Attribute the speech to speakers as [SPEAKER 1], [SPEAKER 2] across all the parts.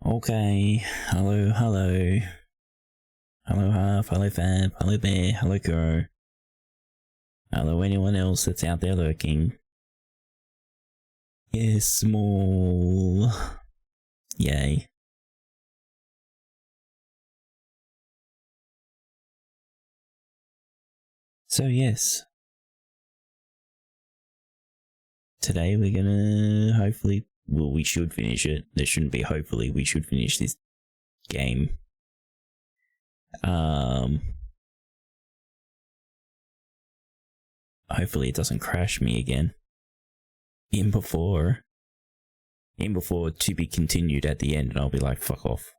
[SPEAKER 1] Okay, hello, hello. Hello Half, hello Fab, hello Bear, hello Kuro. Hello anyone else that's out there lurking. Yes, small. Yay. So yes. Today we're gonna hopefully, well, we should finish it. There shouldn't be hopefully, we should finish this game. Hopefully it doesn't crash me again. In before to be continued at the end, and I'll be like, fuck off.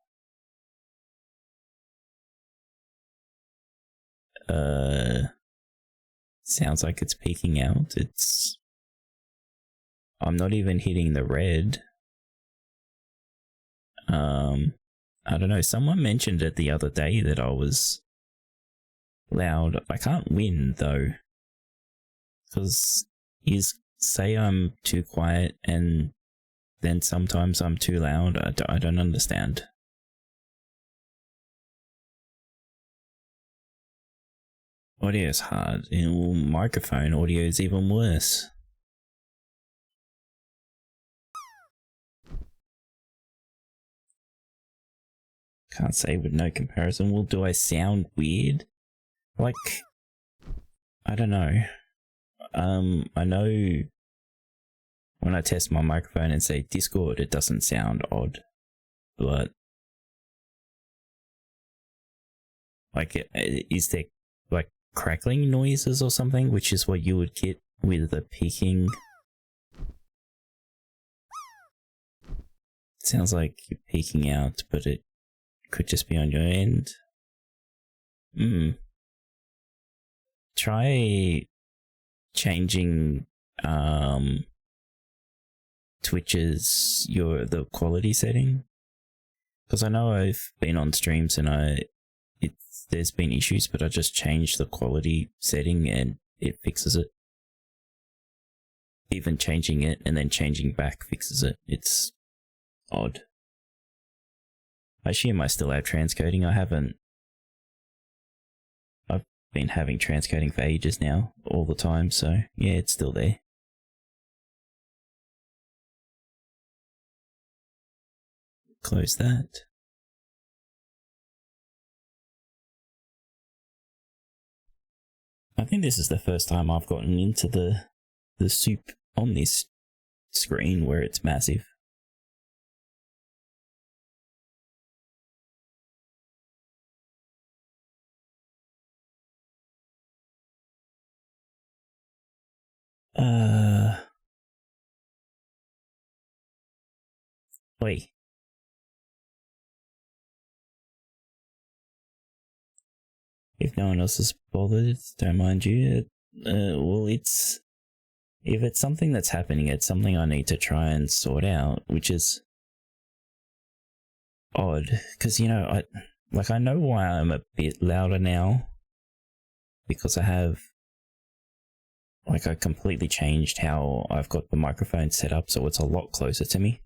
[SPEAKER 1] Sounds like it's peeking out. I'm not even hitting the red. I don't know, someone mentioned it the other day that I was loud. I can't win though, because you say I'm too quiet and then sometimes I'm too loud. I don't understand. Audio is hard. Microphone audio is even worse. Can't say with no comparison. Well, do I sound weird? Like, I don't know. I know when I test my microphone and say Discord, it doesn't sound odd, but like, is there like crackling noises or something, which is what you would get with the peaking? It sounds like you're peeking out, but it could just be on your end. Try changing Twitch's the quality setting, because I know I've been on streams and there's been issues, but I just changed the quality setting and it fixes it. Even changing it and then changing back fixes it. It's odd. I assume I still have transcoding. I've been having transcoding for ages now, all the time, so yeah, it's still there. Close that. I think this is the first time I've gotten into the soup on this screen where it's massive. Wait. If no one else is bothered, don't mind you. Well, if it's something that's happening, it's something I need to try and sort out, which is odd, because, you know, I know why I'm a bit louder now, because I completely changed how I've got the microphone set up, so it's a lot closer to me.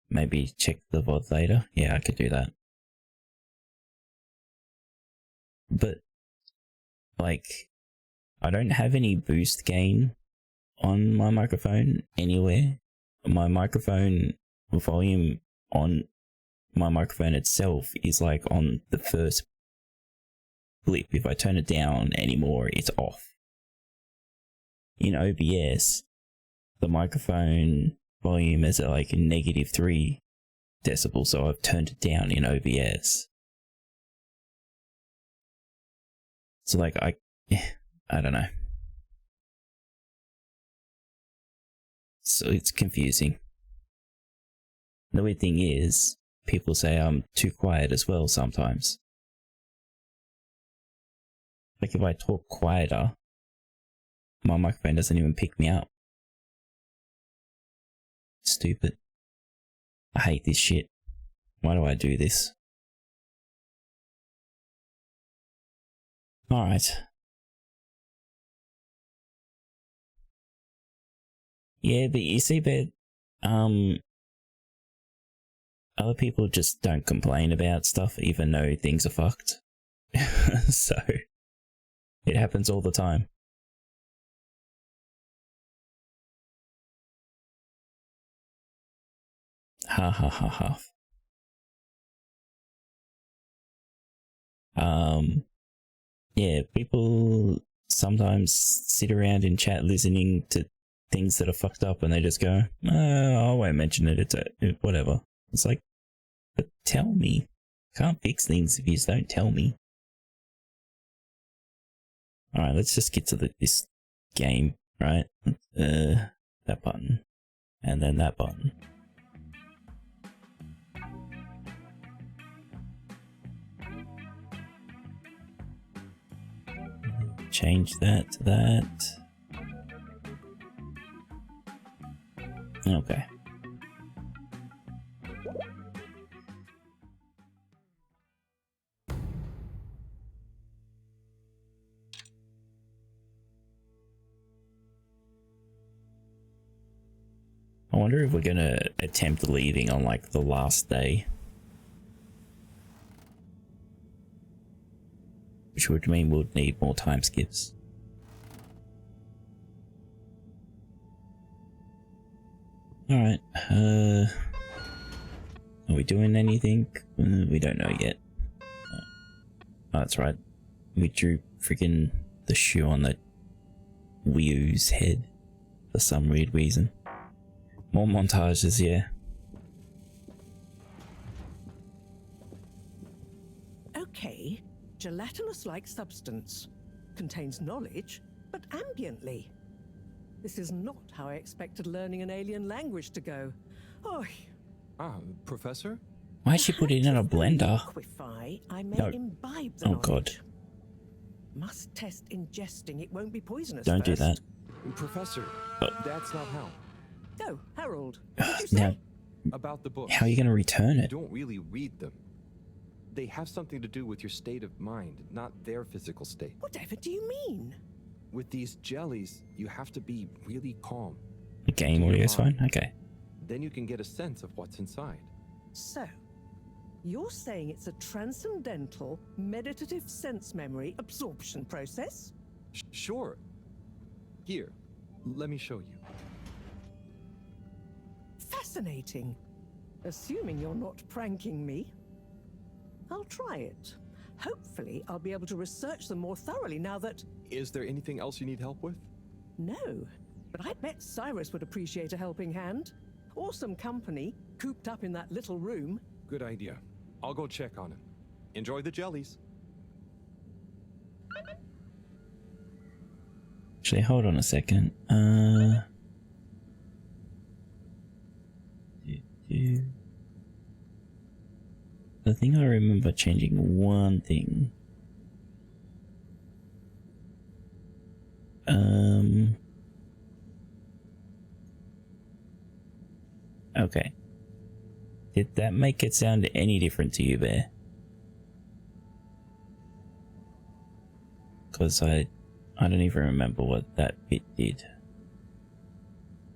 [SPEAKER 1] Maybe check the VOD later. Yeah, I could do that. But, like, I don't have any boost gain on my microphone anywhere. My microphone volume on my microphone itself is like on the first blip. If I turn it down anymore, it's off. In OBS, the microphone volume is at like -3 decibels, so I've turned it down in OBS. So like, I don't know. So it's confusing. The weird thing is, people say I'm too quiet as well sometimes. Like if I talk quieter, my microphone doesn't even pick me up. Stupid. I hate this shit. Why do I do this? Alright. Yeah, but you see, but other people just don't complain about stuff even though things are fucked. So it happens all the time. Ha ha ha ha. Yeah, people sometimes sit around in chat listening to things that are fucked up and they just go, I won't mention it, whatever. It's like, but tell me. Can't fix things if you just don't tell me. Alright, let's just get to this game, right? That button. And then that button. Change that to that. Okay. I wonder if we're gonna attempt leaving on like the last day. Which would mean we'll need more time skips. Alright, are we doing anything? We don't know yet. Oh, that's right. We drew freaking the shoe on the Wii head for some weird reason. More montages, yeah.
[SPEAKER 2] Okay, gelatinous-like substance. Contains knowledge, but ambiently. This is not how I expected learning an alien language to go. Oh.
[SPEAKER 3] Professor?
[SPEAKER 1] Why'd she put it in a blender?
[SPEAKER 2] I may
[SPEAKER 1] No.
[SPEAKER 2] imbibe the
[SPEAKER 1] Oh
[SPEAKER 2] knowledge.
[SPEAKER 1] god.
[SPEAKER 2] Must test ingesting. It won't be poisonous.
[SPEAKER 1] Don't do
[SPEAKER 2] first.
[SPEAKER 1] that.
[SPEAKER 3] Professor, that's not how.
[SPEAKER 2] Oh, Harold. What did you say?
[SPEAKER 1] Now,
[SPEAKER 3] About the books.
[SPEAKER 1] how are you going to return
[SPEAKER 3] You
[SPEAKER 1] it?
[SPEAKER 3] don't really read them. They have something to do with your state of mind, not their physical state.
[SPEAKER 2] Whatever do you mean?
[SPEAKER 3] With these jellies, you have to be really calm.
[SPEAKER 1] The game audio is fine? Okay.
[SPEAKER 3] Then you can get a sense of what's inside.
[SPEAKER 2] So, you're saying it's a transcendental, meditative sense memory absorption process?
[SPEAKER 3] Sure. Here, let me show you.
[SPEAKER 2] Fascinating. Assuming you're not pranking me. I'll try it. Hopefully, I'll be able to research them more thoroughly now that...
[SPEAKER 3] Is there anything else you need help with?
[SPEAKER 2] No, but I bet Cyrus would appreciate a helping hand. Or some company, cooped up in that little room.
[SPEAKER 3] Good idea. I'll go check on him. Enjoy the jellies.
[SPEAKER 1] Actually, hold on a second. I think I remember changing one thing. Okay. Did that make it sound any different to you, Bear? Because I don't even remember what that bit did.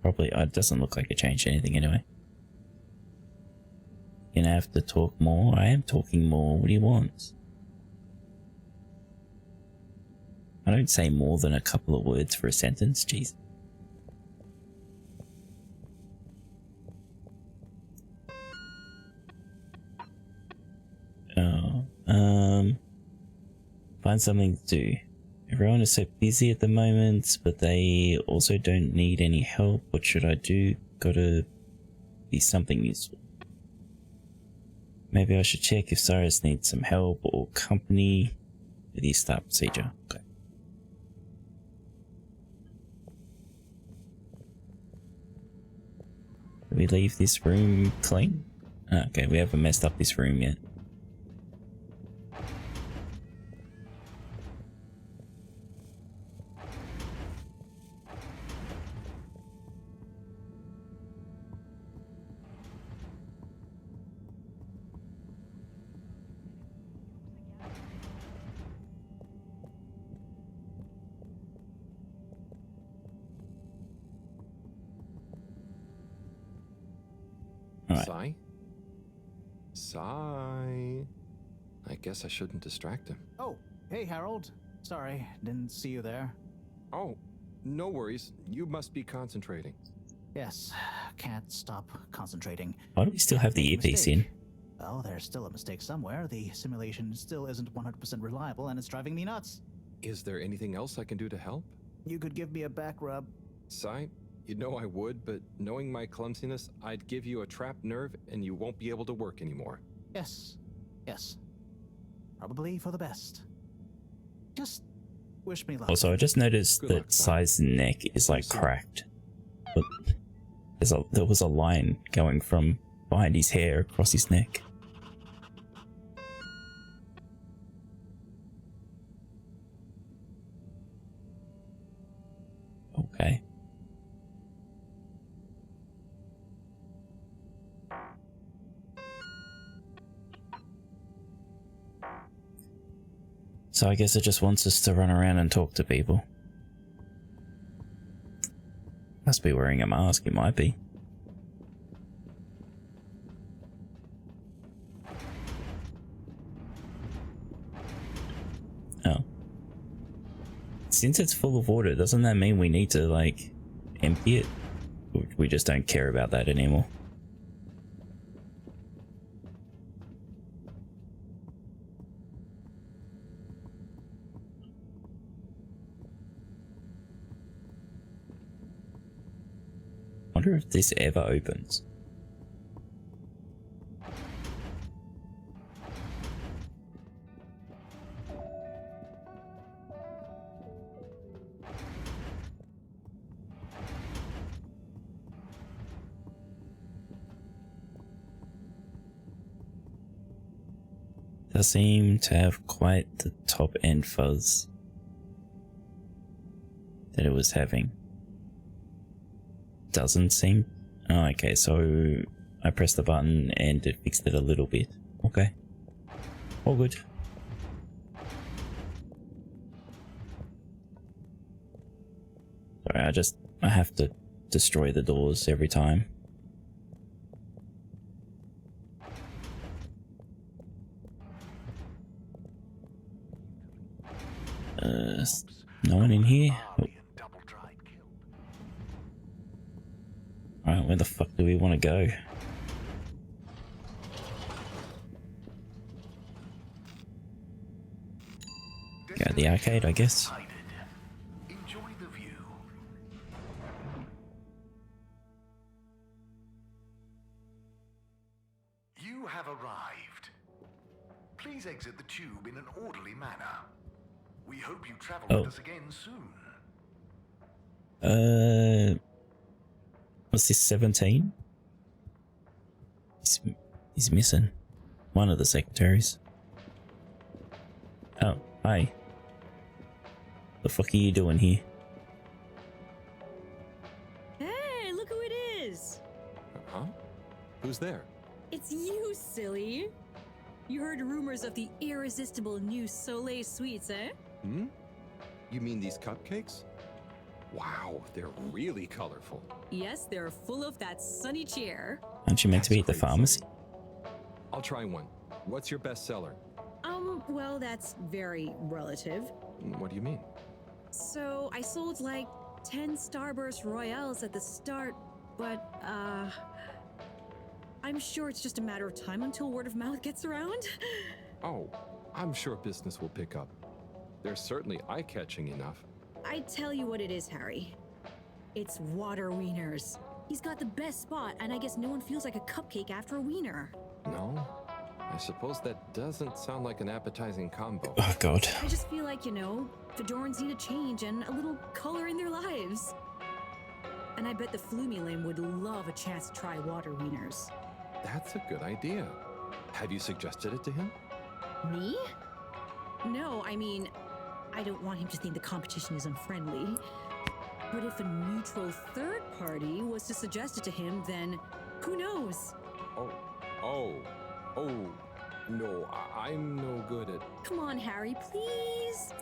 [SPEAKER 1] Probably, it doesn't look like it changed anything anyway. Gonna have to talk more? I am talking more. What do you want? I don't say more than a couple of words for a sentence, jeez. Oh, find something to do. Everyone is so busy at the moment, but they also don't need any help. What should I do? Gotta be something useful. Maybe I should check if Cyrus needs some help or company with his start procedure. Okay. Did we leave this room clean? Okay, we haven't messed up this room yet.
[SPEAKER 3] Sai? Sigh. I guess I shouldn't distract him.
[SPEAKER 4] Oh, hey Harold. Sorry, didn't see you there.
[SPEAKER 3] Oh, no worries. You must be concentrating.
[SPEAKER 4] Yes, can't stop concentrating.
[SPEAKER 1] Why do we still have the earpiece in?
[SPEAKER 4] Well, there's still a mistake somewhere. The simulation still isn't 100% reliable and it's driving me nuts.
[SPEAKER 3] Is there anything else I can do to help?
[SPEAKER 4] You could give me a back rub.
[SPEAKER 3] Sigh, you know I would, but knowing my clumsiness, I'd give you a trapped nerve and you won't be able to work anymore.
[SPEAKER 4] Yes, yes. Probably for the best. Just wish me luck.
[SPEAKER 1] Also, I just noticed
[SPEAKER 3] Good
[SPEAKER 1] that
[SPEAKER 3] luck, Si.
[SPEAKER 1] Si's neck is like cracked. But there was a line going from behind his hair across his neck. Okay. So I guess it just wants us to run around and talk to people. Must be wearing a mask, it might be. Oh. Since it's full of water, doesn't that mean we need to, like, empty it? We just don't care about that anymore. Wonder if this ever opens. Does seem to have quite the top end fuzz that it was having. Doesn't seem. Oh, okay, so I pressed the button and it fixed it a little bit. Okay. All good. Sorry, I have to destroy the doors every time. No one in here? Oh. Alright, where the fuck do we want to go? Go to the arcade, I guess.
[SPEAKER 5] Enjoy the view. You have arrived. Please exit the tube in an orderly manner. We hope you travel with us again soon.
[SPEAKER 1] What's this, 17? He's missing one of the secretaries. Oh, hi. The fuck are you doing here?
[SPEAKER 6] Hey, look who it is!
[SPEAKER 3] Huh? Who's there?
[SPEAKER 6] It's you, silly! You heard rumors of the irresistible new Soleil sweets, eh?
[SPEAKER 3] Hmm? You mean these cupcakes? Wow, they're really colorful.
[SPEAKER 6] Yes, they're full of that sunny cheer.
[SPEAKER 1] Aren't you meant to be at the
[SPEAKER 3] That's
[SPEAKER 1] pharmacy?
[SPEAKER 3] I'll try one. What's your best seller?
[SPEAKER 6] Well, that's very relative.
[SPEAKER 3] What do you mean?
[SPEAKER 6] So, I sold like 10 Starburst Royales at the start, but, I'm sure it's just a matter of time until word of mouth gets around.
[SPEAKER 3] Oh, I'm sure business will pick up. They're certainly eye-catching enough.
[SPEAKER 6] I tell you what it is, Harry. It's water wieners. He's got the best spot, and I guess no one feels like a cupcake after a wiener.
[SPEAKER 3] No? I suppose that doesn't sound like an appetizing combo.
[SPEAKER 1] Oh god.
[SPEAKER 6] I just feel like, Fedorans need a change and a little color in their lives. And I bet the Flumilim would love a chance to try water wieners.
[SPEAKER 3] That's a good idea. Have you suggested it to him?
[SPEAKER 6] Me? No, I mean, I don't want him to think the competition is unfriendly. But if a neutral third party was to suggest it to him, then who knows?
[SPEAKER 3] No, I'm no good at...
[SPEAKER 6] Come on, Harry, please.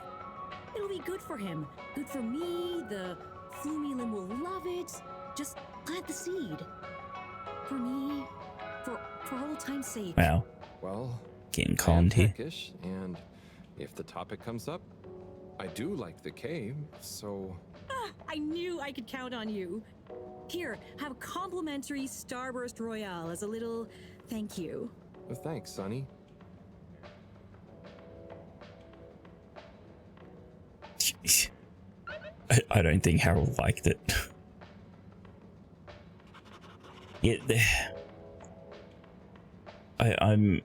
[SPEAKER 6] It'll be good for him. Good for me. The Flumilim will love it. Just plant the seed. For me, for old old time's sake.
[SPEAKER 1] Wow,
[SPEAKER 3] Well,
[SPEAKER 1] getting
[SPEAKER 3] I am
[SPEAKER 1] calmed here.
[SPEAKER 3] peckish, and if the topic comes up, I do like the cave, so
[SPEAKER 6] I knew I could count on you. Here, have a complimentary Starburst Royale as a little thank you.
[SPEAKER 3] thanks, Sonny.
[SPEAKER 1] I don't think Harold liked it. Yeah, I'm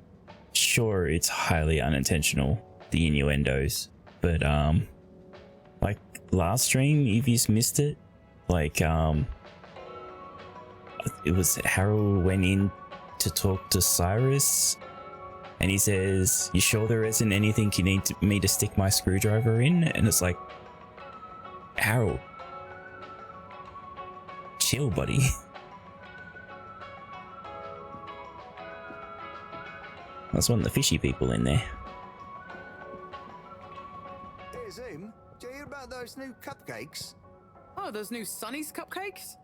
[SPEAKER 1] sure it's highly unintentional, the innuendos, but like last stream, if you missed it, like it was Harold went in to talk to Cyrus, and he says, "You sure there isn't anything you need me to stick my screwdriver in?" And it's like, Harold, chill, buddy. That's one of the fishy people in there.
[SPEAKER 7] Hey, Zoom, do you hear about those new cupcakes?
[SPEAKER 8] Oh, those new Sunny's cupcakes?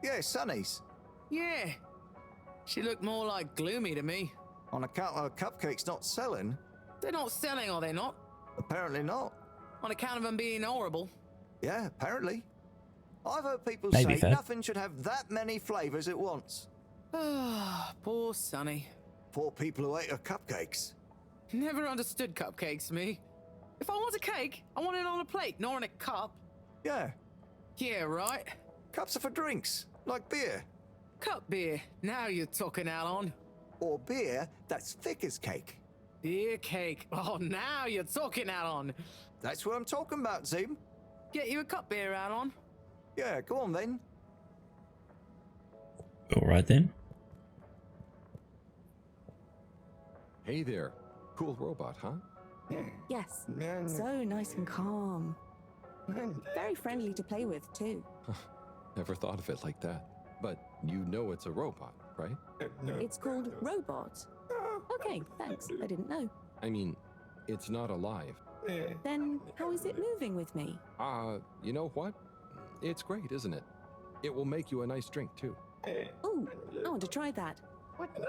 [SPEAKER 7] Yeah, Sunny's.
[SPEAKER 8] Yeah. She looked more like gloomy to me.
[SPEAKER 7] On account of cupcakes not selling?
[SPEAKER 8] They're not selling, are they not?
[SPEAKER 7] Apparently not.
[SPEAKER 8] On account of them being horrible.
[SPEAKER 7] Yeah, apparently. I've heard people
[SPEAKER 1] Maybe
[SPEAKER 7] say
[SPEAKER 1] fair.
[SPEAKER 7] nothing should have that many flavours at once.
[SPEAKER 8] Ah, poor Sunny.
[SPEAKER 7] Poor people who ate her cupcakes.
[SPEAKER 8] Never understood cupcakes, me. If I want a cake, I want it on a plate, not in a cup.
[SPEAKER 7] Yeah,
[SPEAKER 8] Yeah, right.
[SPEAKER 7] cups are for drinks, like beer.
[SPEAKER 8] Cup beer. Now you're talking, Alon.
[SPEAKER 7] Or beer that's thick as cake.
[SPEAKER 8] Beer cake. Oh, now you're talking, Alon.
[SPEAKER 7] That's what I'm talking about, Zoom.
[SPEAKER 8] Get you a cup beer, Alon.
[SPEAKER 7] Yeah, go on then.
[SPEAKER 1] All right then.
[SPEAKER 3] Hey there. Cool robot, huh?
[SPEAKER 9] Yes, so nice and calm. Very friendly to play with, too.
[SPEAKER 3] Never thought of it like that. But you know it's a robot, right?
[SPEAKER 9] It's called Robot. Okay, thanks. I didn't know.
[SPEAKER 3] I mean, it's not alive.
[SPEAKER 9] Then how is it moving with me?
[SPEAKER 3] You know what? It's great, isn't it? It will make you a nice drink, too.
[SPEAKER 9] Ooh, I want to try that.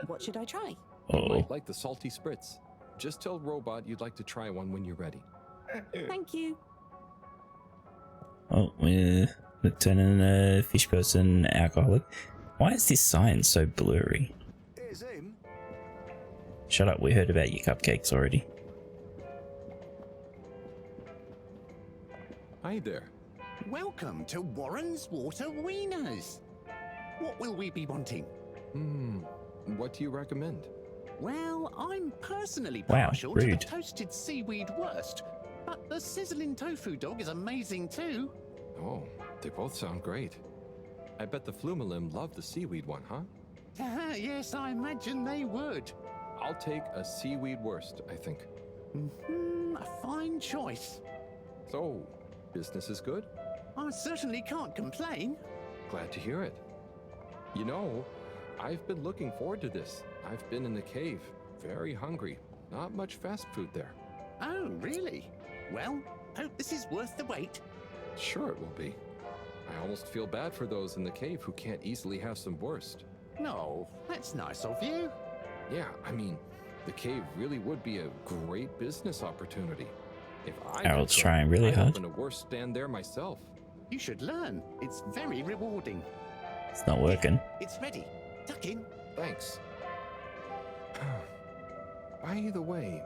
[SPEAKER 9] What should I try?
[SPEAKER 1] Oh,
[SPEAKER 3] Might like the salty spritz. Just tell Robot you'd like to try one when you're ready.
[SPEAKER 9] Thank you.
[SPEAKER 1] oh, we're turning a fish person alcoholic. Why is this sign so blurry?
[SPEAKER 7] Hey, Zoom.
[SPEAKER 1] Shut up, we heard about your cupcakes already.
[SPEAKER 3] Hi there.
[SPEAKER 10] Welcome to Warren's Water Wieners. What will we be wanting?
[SPEAKER 3] What do you recommend?
[SPEAKER 10] Well, I'm personally
[SPEAKER 1] Wow,
[SPEAKER 10] partial to the
[SPEAKER 1] rude.
[SPEAKER 10] toasted seaweed wurst, but the sizzling tofu dog is amazing too.
[SPEAKER 3] Oh, they both sound great. I bet the Flumalim love the seaweed one, huh?
[SPEAKER 10] Yes, I imagine they would.
[SPEAKER 3] I'll take a seaweed wurst, I think.
[SPEAKER 10] A fine choice.
[SPEAKER 3] So, business is good?
[SPEAKER 10] I certainly can't complain.
[SPEAKER 3] Glad to hear it. You know, I've been looking forward to this. I've been in the cave, very hungry. Not much fast food there.
[SPEAKER 10] Oh, really? Well, hope this is worth the wait.
[SPEAKER 3] Sure it will be. I almost feel bad for those in the cave who can't easily have some wurst.
[SPEAKER 10] No, that's nice of you.
[SPEAKER 3] Yeah, I mean, the cave really would be a great business opportunity. If I
[SPEAKER 1] Harold's
[SPEAKER 3] could cook,
[SPEAKER 1] trying really
[SPEAKER 3] I'd
[SPEAKER 1] hard.
[SPEAKER 3] open a wurst stand there myself.
[SPEAKER 10] You should learn. It's very rewarding.
[SPEAKER 1] It's not working.
[SPEAKER 10] It's ready. Tuck in.
[SPEAKER 3] Thanks. By the way,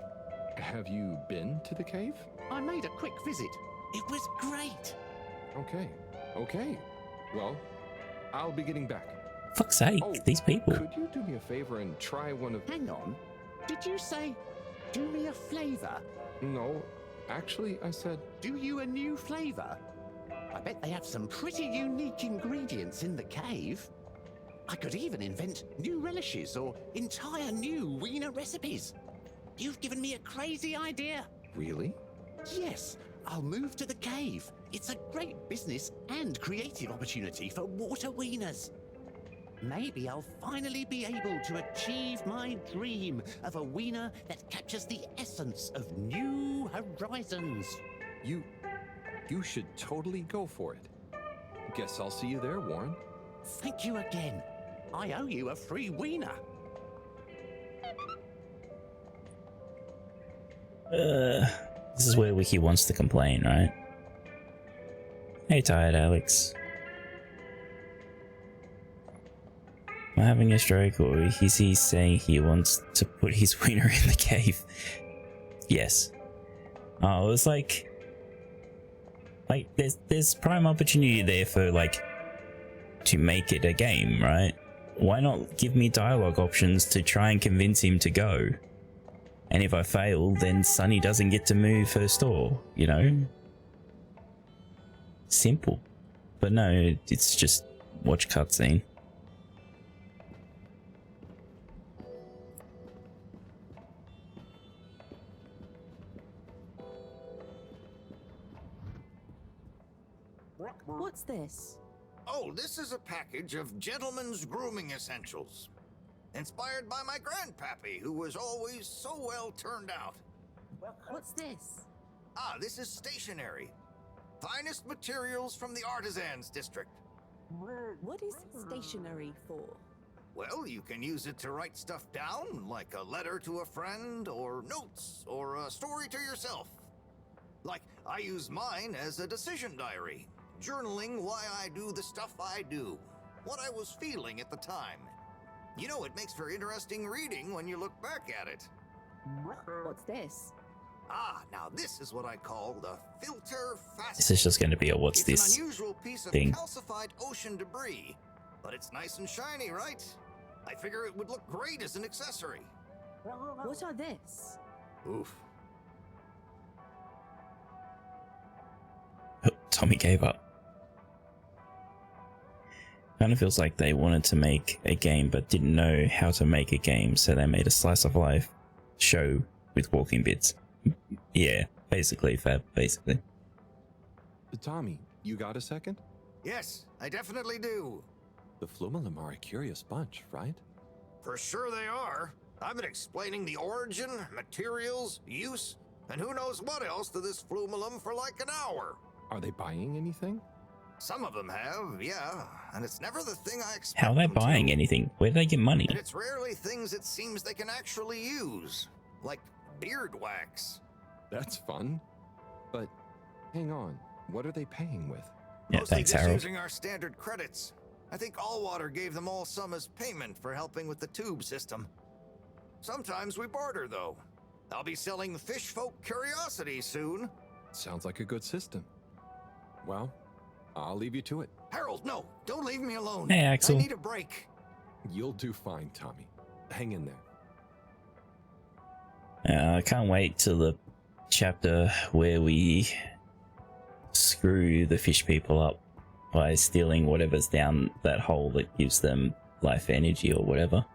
[SPEAKER 3] have you been to the cave?
[SPEAKER 10] I made a quick visit. It was great.
[SPEAKER 3] Okay. Well, I'll be getting back.
[SPEAKER 1] Fuck's sake,
[SPEAKER 3] Oh,
[SPEAKER 1] these people.
[SPEAKER 3] Could you do me a favor and try one of...
[SPEAKER 10] Hang on. Did you say, do me a flavor?
[SPEAKER 3] No, actually, I said...
[SPEAKER 10] Do you a new flavor? I bet they have some pretty unique ingredients in the cave. I could even invent new relishes or entire new wiener recipes. You've given me a crazy idea.
[SPEAKER 3] Really?
[SPEAKER 10] Yes, I'll move to the cave. It's a great business and creative opportunity for water wieners. Maybe I'll finally be able to achieve my dream of a wiener that captures the essence of new horizons.
[SPEAKER 3] You should totally go for it. Guess I'll see you there, Warren.
[SPEAKER 10] Thank you again. I owe you a free wiener.
[SPEAKER 1] This is where Wiccy wants to complain, right? Hey, tired Alex. Am I having a stroke, or is he saying he wants to put his wiener in the cave? Yes. Oh, it's like there's prime opportunity there for like to make it a game, right? Why not give me dialogue options to try and convince him to go? And if I fail, then Sunny doesn't get to move her store, you know? Simple. But no, it's just watch cutscene.
[SPEAKER 9] What's this?
[SPEAKER 7] Oh, this is a package of gentlemen's grooming essentials. Inspired by my grandpappy, who was always so well turned out.
[SPEAKER 9] What's this?
[SPEAKER 7] Ah, this is stationery. Finest materials from the artisans district.
[SPEAKER 9] What is stationery for?
[SPEAKER 7] Well, you can use it to write stuff down, like a letter to a friend, or notes, or a story to yourself. Like, I use mine as a decision diary, journaling why I do the stuff I do, what I was feeling at the time. You know, it makes for interesting reading when you look back at it.
[SPEAKER 9] What's this?
[SPEAKER 7] Ah, now this is what I call the filter fast.
[SPEAKER 1] This is just going to be a what's
[SPEAKER 7] It's
[SPEAKER 1] this
[SPEAKER 7] an unusual piece of
[SPEAKER 1] thing.
[SPEAKER 7] calcified ocean debris, but it's nice and shiny, right? I figure it would look great as an accessory.
[SPEAKER 9] What are this?
[SPEAKER 7] Oof.
[SPEAKER 1] Tommy gave up. Kind of feels like they wanted to make a game but didn't know how to make a game, so they made a slice of life show with walking bits. Yeah, basically, Fab, basically.
[SPEAKER 3] Tommy, you got a second?
[SPEAKER 7] Yes, I definitely do.
[SPEAKER 3] The Flumelum are a curious bunch, right?
[SPEAKER 7] For sure they are. I've been explaining the origin, materials, use, and who knows what else to this Flumelum for like an hour.
[SPEAKER 3] Are they buying anything?
[SPEAKER 7] Some of them have, yeah, and it's never the thing I expect.
[SPEAKER 1] How are they
[SPEAKER 7] them
[SPEAKER 1] buying
[SPEAKER 7] to.
[SPEAKER 1] anything? Where do they get money?
[SPEAKER 7] And it's rarely things it seems they can actually use, like beard wax.
[SPEAKER 3] That's fun. But hang on, what are they paying with?
[SPEAKER 1] Yeah,
[SPEAKER 7] Mostly
[SPEAKER 1] thanks,
[SPEAKER 7] just
[SPEAKER 1] Harold.
[SPEAKER 7] using our standard credits. I think Allwater gave them all some as payment for helping with the tube system. Sometimes we barter, though. I'll be selling fish folk curiosities soon.
[SPEAKER 3] Sounds like a good system. Well, I'll leave you to it.
[SPEAKER 7] Harold, no, don't leave me alone.
[SPEAKER 1] Hey, Axel.
[SPEAKER 7] I need a break.
[SPEAKER 3] You'll do fine, Tommy. Hang in there.
[SPEAKER 1] I can't wait till the chapter where we screw the fish people up by stealing whatever's down that hole that gives them life energy or whatever.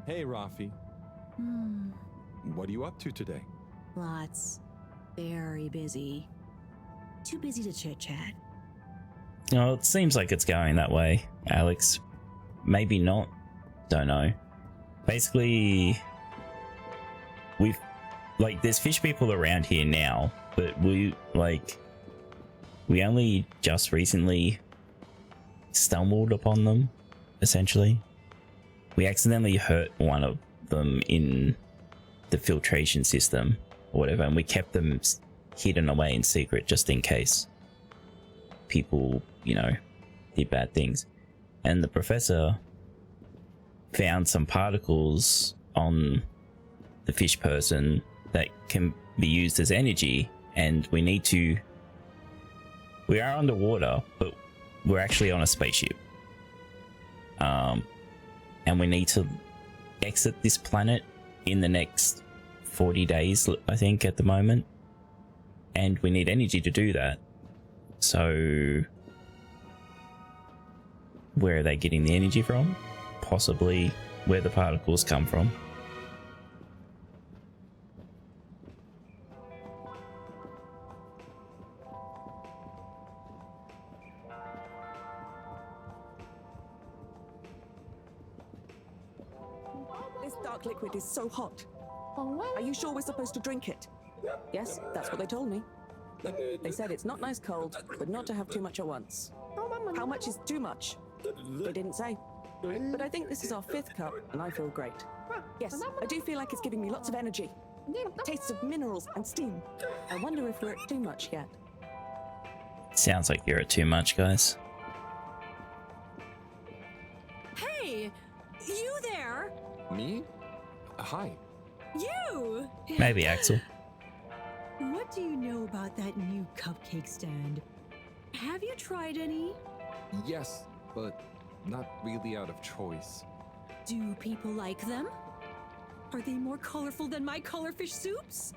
[SPEAKER 3] Hey, Rafi. What are you up to today?
[SPEAKER 6] Lots. Very busy. Too busy to chit-chat.
[SPEAKER 1] Oh, it seems like it's going that way, Alex. Maybe not. Don't know. Basically, there's fish people around here now, but we only just recently stumbled upon them, essentially. We accidentally hurt one of them in the filtration system or whatever, and we kept them hidden away in secret just in case people, did bad things. And the professor found some particles on the fish person that can be used as energy, and we are underwater, but we're actually on a spaceship. And we need to exit this planet in the next 40 days, I think, at the moment. And we need energy to do that. So where are they getting the energy from? Possibly where the particles come from.
[SPEAKER 9] This dark liquid is so hot. Are you sure we're supposed to drink it? Yes, that's what they told me. They said it's not nice cold, but not to have too much at once. How much is too much? They didn't say. But I think this is our 5th cup, and I feel great. Yes, I do feel like it's giving me lots of energy. Tastes of minerals and steam. I wonder if we're at too much yet.
[SPEAKER 1] Sounds like you're at too much, guys.
[SPEAKER 6] Hey, you there?
[SPEAKER 3] Me? Hi.
[SPEAKER 6] You!
[SPEAKER 1] Maybe Axel.
[SPEAKER 6] What do you know about that new cupcake stand? Have you tried any?
[SPEAKER 3] Yes, but not really out of choice.
[SPEAKER 6] Do people like them? Are they more colorful than my colorfish soups?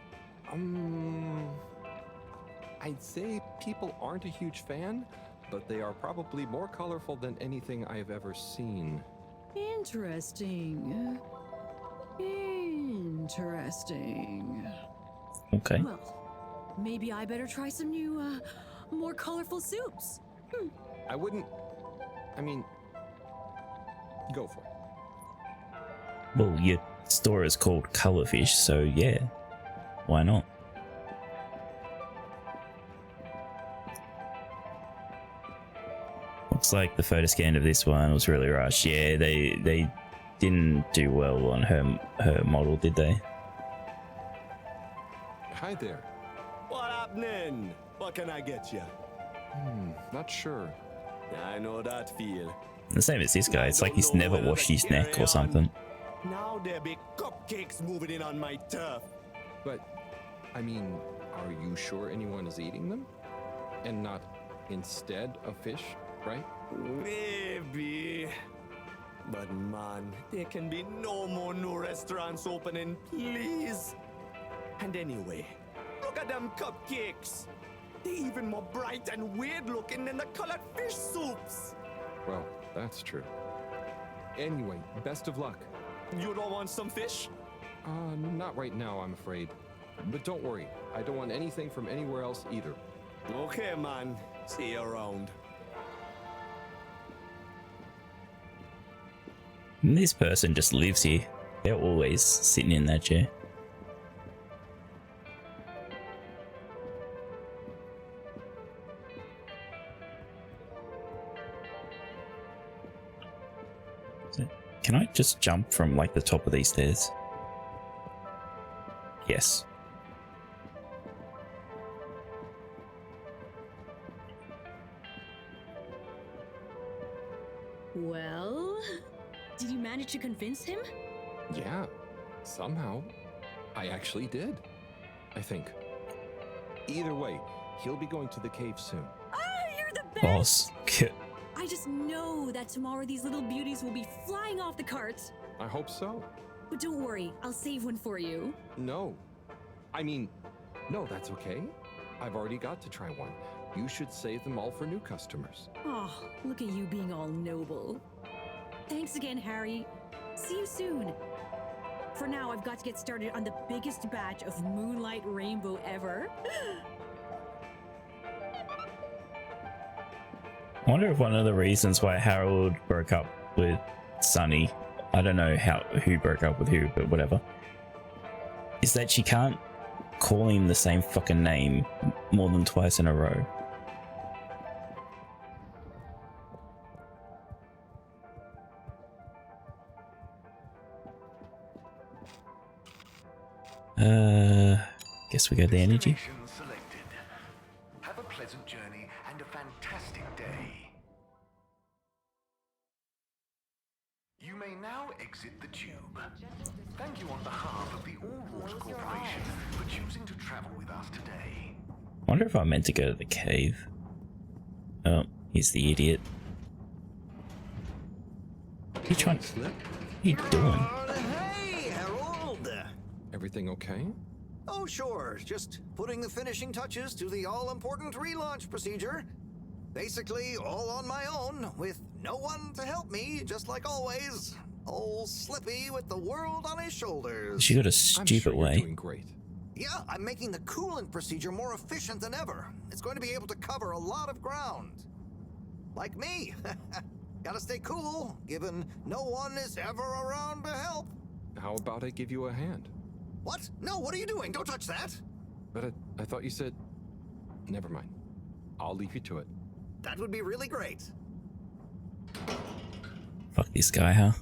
[SPEAKER 3] I'd say people aren't a huge fan, but they are probably more colorful than anything I've ever seen.
[SPEAKER 6] Interesting. Interesting.
[SPEAKER 1] Okay.
[SPEAKER 6] Well, maybe I better try some new, more colorful soups.
[SPEAKER 3] I wouldn't... I mean... Go for it.
[SPEAKER 1] Well, your store is called Colorfish, so yeah. Why not? Looks like the photo scan of this one was really rushed. Yeah, they didn't do well on her model, did they?
[SPEAKER 3] Hi there.
[SPEAKER 11] What happening? What can I get you?
[SPEAKER 3] Not sure.
[SPEAKER 11] I know that feel.
[SPEAKER 1] The same as this guy. It's like he's never washed his neck or something.
[SPEAKER 11] Now there be cupcakes moving in on my turf.
[SPEAKER 3] But, I mean, are you sure anyone is eating them? And not instead of fish, right?
[SPEAKER 11] Maybe. But man, there can be no more new restaurants opening, please. And anyway, look at them cupcakes. They're even more bright and weird looking than the colored fish soups.
[SPEAKER 3] Well, that's true. Anyway, best of luck.
[SPEAKER 11] You don't want some fish?
[SPEAKER 3] Not right now, I'm afraid. But don't worry, I don't want anything from anywhere else either.
[SPEAKER 11] Okay, man. See you around.
[SPEAKER 1] And this person just lives here. They're always sitting in that chair. Can I just jump from like the top of these stairs? Yes.
[SPEAKER 6] Well, did you manage to convince him?
[SPEAKER 3] Yeah, somehow. I actually did. I think. Either way, he'll be going to the cave soon.
[SPEAKER 6] Ah, you're the best!
[SPEAKER 1] Boss.
[SPEAKER 6] I just know that tomorrow these little beauties will be flying off the cart.
[SPEAKER 3] I hope so.
[SPEAKER 6] But don't worry, I'll save one for you.
[SPEAKER 3] No. I mean, no, that's okay. I've already got to try one. You should save them all for new customers.
[SPEAKER 6] Oh, look at you being all noble. Thanks again, Harry. See you soon. For now, I've got to get started on the biggest batch of Moonlight Rainbow ever.
[SPEAKER 1] I wonder if one of the reasons why Harold broke up with Sunny, I don't know who broke up with who, but whatever, is that she can't call him the same fucking name more than twice in a row. Guess we got the energy.
[SPEAKER 5] Selected. Have a pleasant journey and a fantastic day. You may now exit the tube. Thank you on behalf of the All-Water Corporation for choosing to travel with us today.
[SPEAKER 1] I wonder if I meant to go to the cave. Oh, he's the idiot. What are you trying to... What are you doing?
[SPEAKER 7] Hey, Harold!
[SPEAKER 3] Everything okay?
[SPEAKER 7] Oh, sure. Just putting the finishing touches to the all-important relaunch procedure. Basically, all on my own, with no one to help me, just like always. Old Slippy with the world on his shoulders.
[SPEAKER 1] She got a stupid way.
[SPEAKER 3] You're doing great.
[SPEAKER 7] Yeah, I'm making the coolant procedure more efficient than ever. It's going to be able to cover a lot of ground. Like me. Gotta stay cool, given no one is ever around to help.
[SPEAKER 3] How about I give you a hand?
[SPEAKER 7] What? No, what are you doing? Don't touch that!
[SPEAKER 3] But I thought you said... never mind. I'll leave you to it.
[SPEAKER 7] That would be really great.
[SPEAKER 1] Fuck this guy, huh?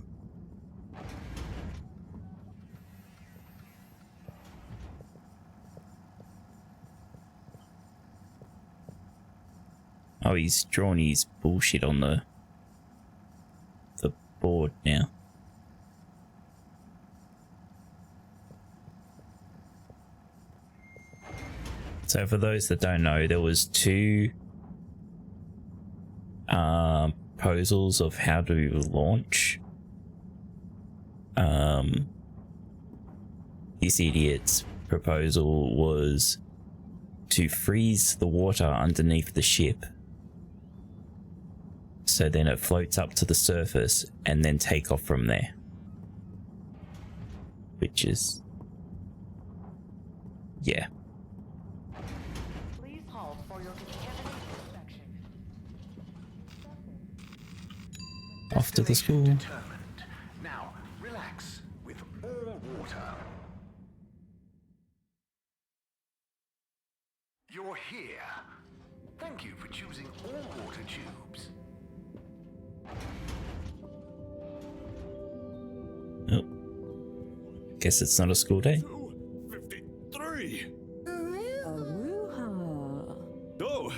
[SPEAKER 1] Oh, he's drawn his bullshit on the board now. So for those that don't know, there was two proposals of how to launch. This idiot's proposal was to freeze the water underneath the ship, so then it floats up to the surface and then take off from there. Which is... yeah.
[SPEAKER 12] Please halt for your contamination inspection.
[SPEAKER 1] Off to the school.
[SPEAKER 5] Determined. Now, relax with all water. You're here. Thank you for choosing all water tubes.
[SPEAKER 1] Oh. Guess it's not a school day.
[SPEAKER 11] 53.
[SPEAKER 9] Aruha.
[SPEAKER 11] Oh,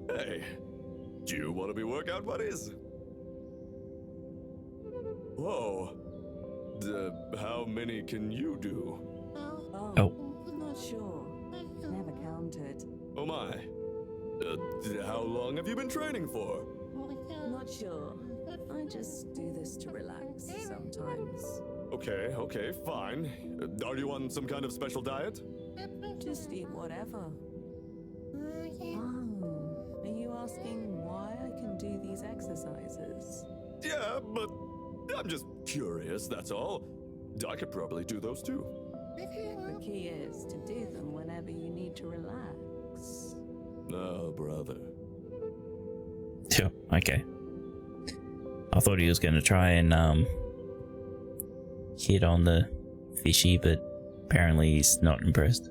[SPEAKER 11] hey. Do you want to be workout buddies? Whoa. How many can you do?
[SPEAKER 1] Oh.
[SPEAKER 9] Not sure. Never counted.
[SPEAKER 11] Oh my. How long have you been training for?
[SPEAKER 9] Not sure. I just do this to relax sometimes.
[SPEAKER 11] Okay, fine. Are you on some kind of special diet?
[SPEAKER 9] Just eat whatever. Oh, are you asking why I can do these exercises?
[SPEAKER 11] Yeah, but I'm just curious, that's all. I could probably do those too.
[SPEAKER 9] The key is to do them whenever you need to relax.
[SPEAKER 11] Oh, brother.
[SPEAKER 1] Yeah, okay. I thought he was going to try and hit on the fishy, but apparently he's not impressed.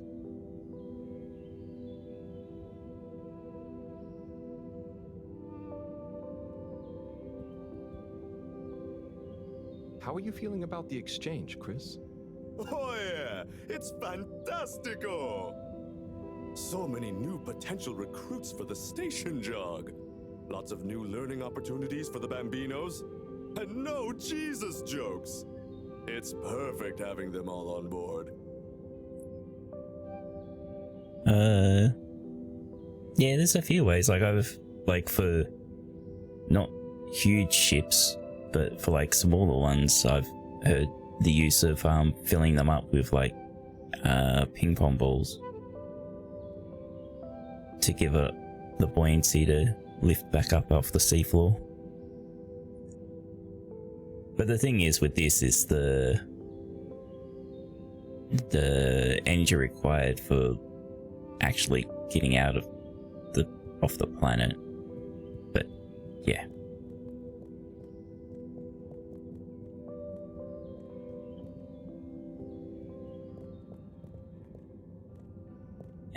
[SPEAKER 3] How are you feeling about the exchange, Chris?
[SPEAKER 11] Oh yeah, it's fantastico! So many new potential recruits for the station jog. Lots of new learning opportunities for the Bambinos. And no Jesus jokes. It's perfect having them all on board.
[SPEAKER 1] Yeah, there's a few ways. Like for not huge ships, but for like smaller ones, I've heard the use of filling them up with like ping pong balls to give it the buoyancy to lift back up off the seafloor. But the thing is with this is the energy required for actually getting out of off the planet. But yeah.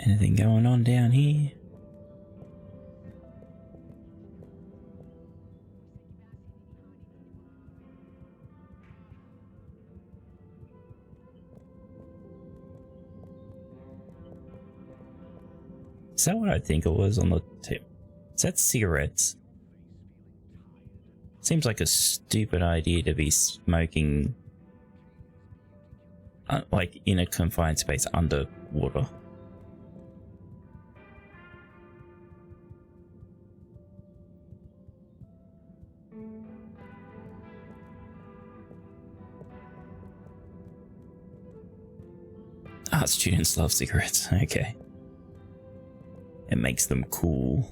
[SPEAKER 1] Anything going on down here? Is that what I think it was on the tip? Is that cigarettes? Seems like a stupid idea to be smoking like in a confined space underwater. Art students love cigarettes, okay. It makes them cool.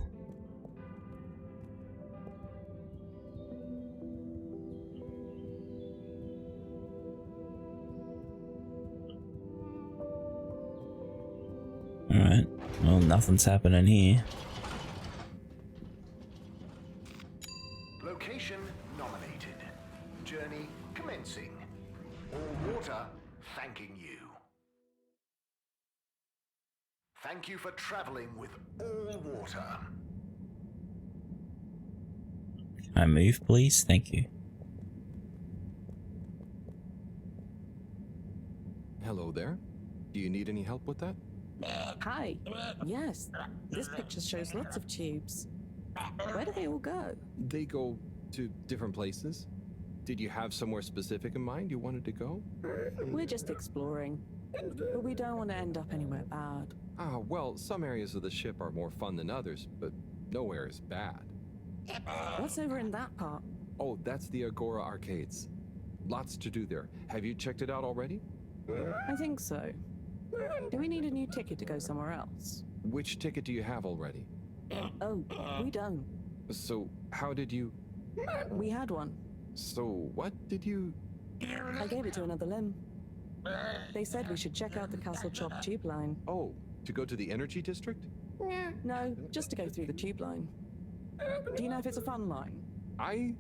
[SPEAKER 1] Alright, well, nothing's happening here.
[SPEAKER 5] Location nominated. Journey commencing. All water thanking you. Thank you for traveling with all water.
[SPEAKER 1] Can I move, please? Thank you.
[SPEAKER 3] Hello there. Do you need any help with that?
[SPEAKER 9] Hi. Yes, this picture shows lots of tubes. Where do they all go?
[SPEAKER 3] They go to different places. Did you have somewhere specific in mind you wanted to go?
[SPEAKER 9] We're just exploring, but we don't want to end up anywhere bad.
[SPEAKER 3] Ah, well, some areas of the ship are more fun than others, but nowhere is bad.
[SPEAKER 9] What's over in that part?
[SPEAKER 3] Oh, that's the Agora Arcades. Lots to do there. Have you checked it out already?
[SPEAKER 9] I think so. Do we need a new ticket to go somewhere else?
[SPEAKER 3] Which ticket do you have already?
[SPEAKER 9] Oh, we don't.
[SPEAKER 3] So, how did you...
[SPEAKER 9] We had one.
[SPEAKER 3] So, what did you...
[SPEAKER 9] I gave it to another limb. They said we should check out the Castle Chop tube line.
[SPEAKER 3] Oh, to go to the energy district?
[SPEAKER 9] No, just to go through the tube line. Do you know if it's a fun line?
[SPEAKER 3] I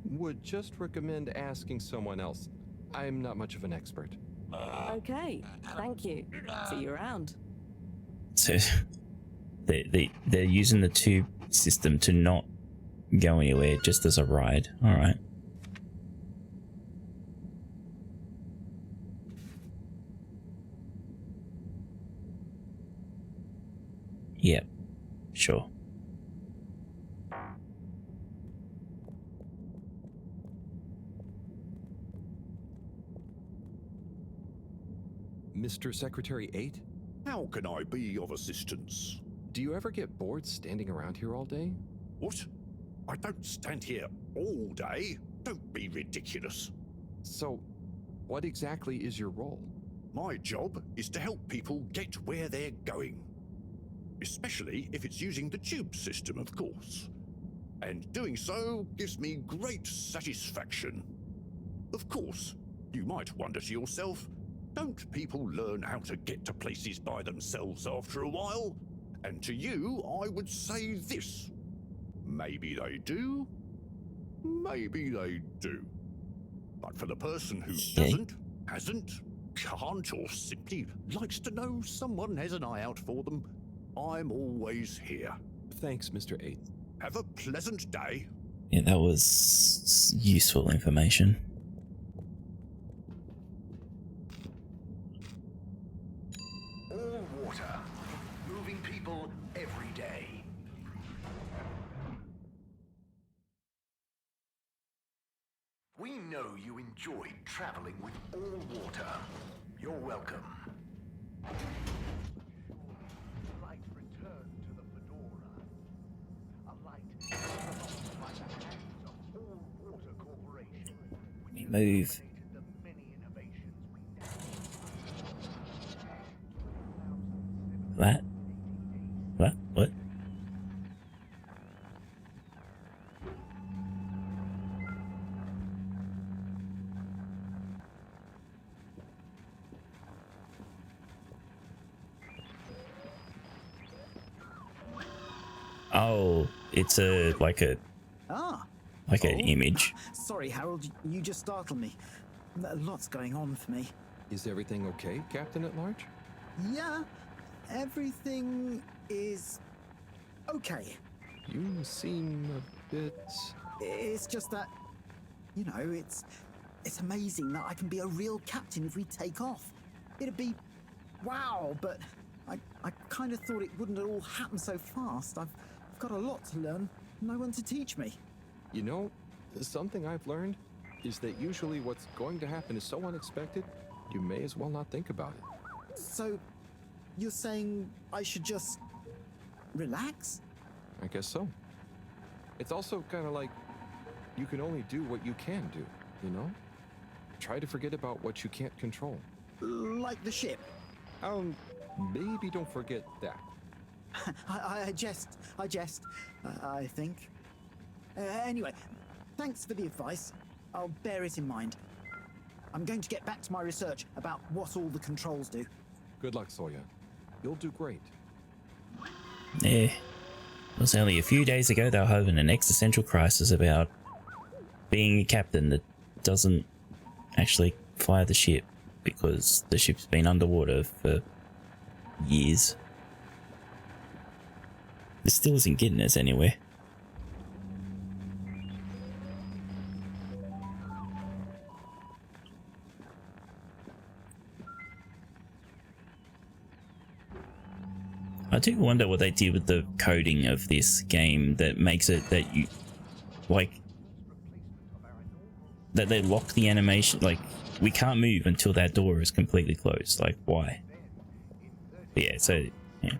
[SPEAKER 3] would just recommend asking someone else. I'm not much of an expert.
[SPEAKER 9] Okay, thank you. See you around.
[SPEAKER 1] So they're using the tube system to not go anywhere, just as a ride. All right. Yep. Sure.
[SPEAKER 3] Mr. Secretary 8?
[SPEAKER 13] How can I be of assistance?
[SPEAKER 3] Do you ever get bored standing around here all day?
[SPEAKER 13] What? I don't stand here all day. Don't be ridiculous.
[SPEAKER 3] So, what exactly is your role?
[SPEAKER 13] My job is to help people get where they're going. Especially if it's using the tube system, of course. And doing so gives me great satisfaction. Of course, you might wonder to yourself, don't people learn how to get to places by themselves after a while? And to you, I would say this. Maybe they do. Maybe they do. But for the person who doesn't, hasn't, can't, or simply likes to know someone has an eye out for them, I'm always here.
[SPEAKER 3] Thanks, Mr. 8.
[SPEAKER 13] Have a pleasant day.
[SPEAKER 1] Yeah, that was useful information.
[SPEAKER 5] All water. Moving people every day. We know you enjoyed traveling with all water. You're welcome. Light returned to the FEDORA. A light by the hands of all water corporation.
[SPEAKER 1] Move.
[SPEAKER 5] The many innovations we
[SPEAKER 1] What? What? What? Oh, it's a like an image.
[SPEAKER 4] Sorry, Harold, you just startled me. Lots going on for me.
[SPEAKER 3] Is everything okay, Captain at Large?
[SPEAKER 4] Yeah, everything is okay.
[SPEAKER 3] You seem a bit...
[SPEAKER 4] It's just that, you know, it's amazing that I can be a real captain if we take off. It'd be wow, but I kind of thought it wouldn't all happen so fast. I've got a lot to learn. No one to teach me.
[SPEAKER 3] You know, something I've learned is that usually what's going to happen is so unexpected, you may as well not think about it.
[SPEAKER 4] So, you're saying I should just relax?
[SPEAKER 3] I guess so. It's also kind of like you can only do what you can do, you know? Try to forget about what you can't control.
[SPEAKER 4] Like the ship?
[SPEAKER 3] Maybe don't forget that.
[SPEAKER 4] I jest, I think. Anyway, thanks for the advice. I'll bear it in mind. I'm going to get back to my research about what all the controls do.
[SPEAKER 3] Good luck, Sawyer. You'll do great.
[SPEAKER 1] Yeah. It was only a few days ago they were having an existential crisis about being a captain that doesn't actually fly the ship because the ship's been underwater for years. It still isn't getting us anywhere. I do wonder what they did with the coding of this game that makes it that you, like, that they lock the animation, like, we can't move until that door is completely closed. Like, why? But yeah, so, yeah.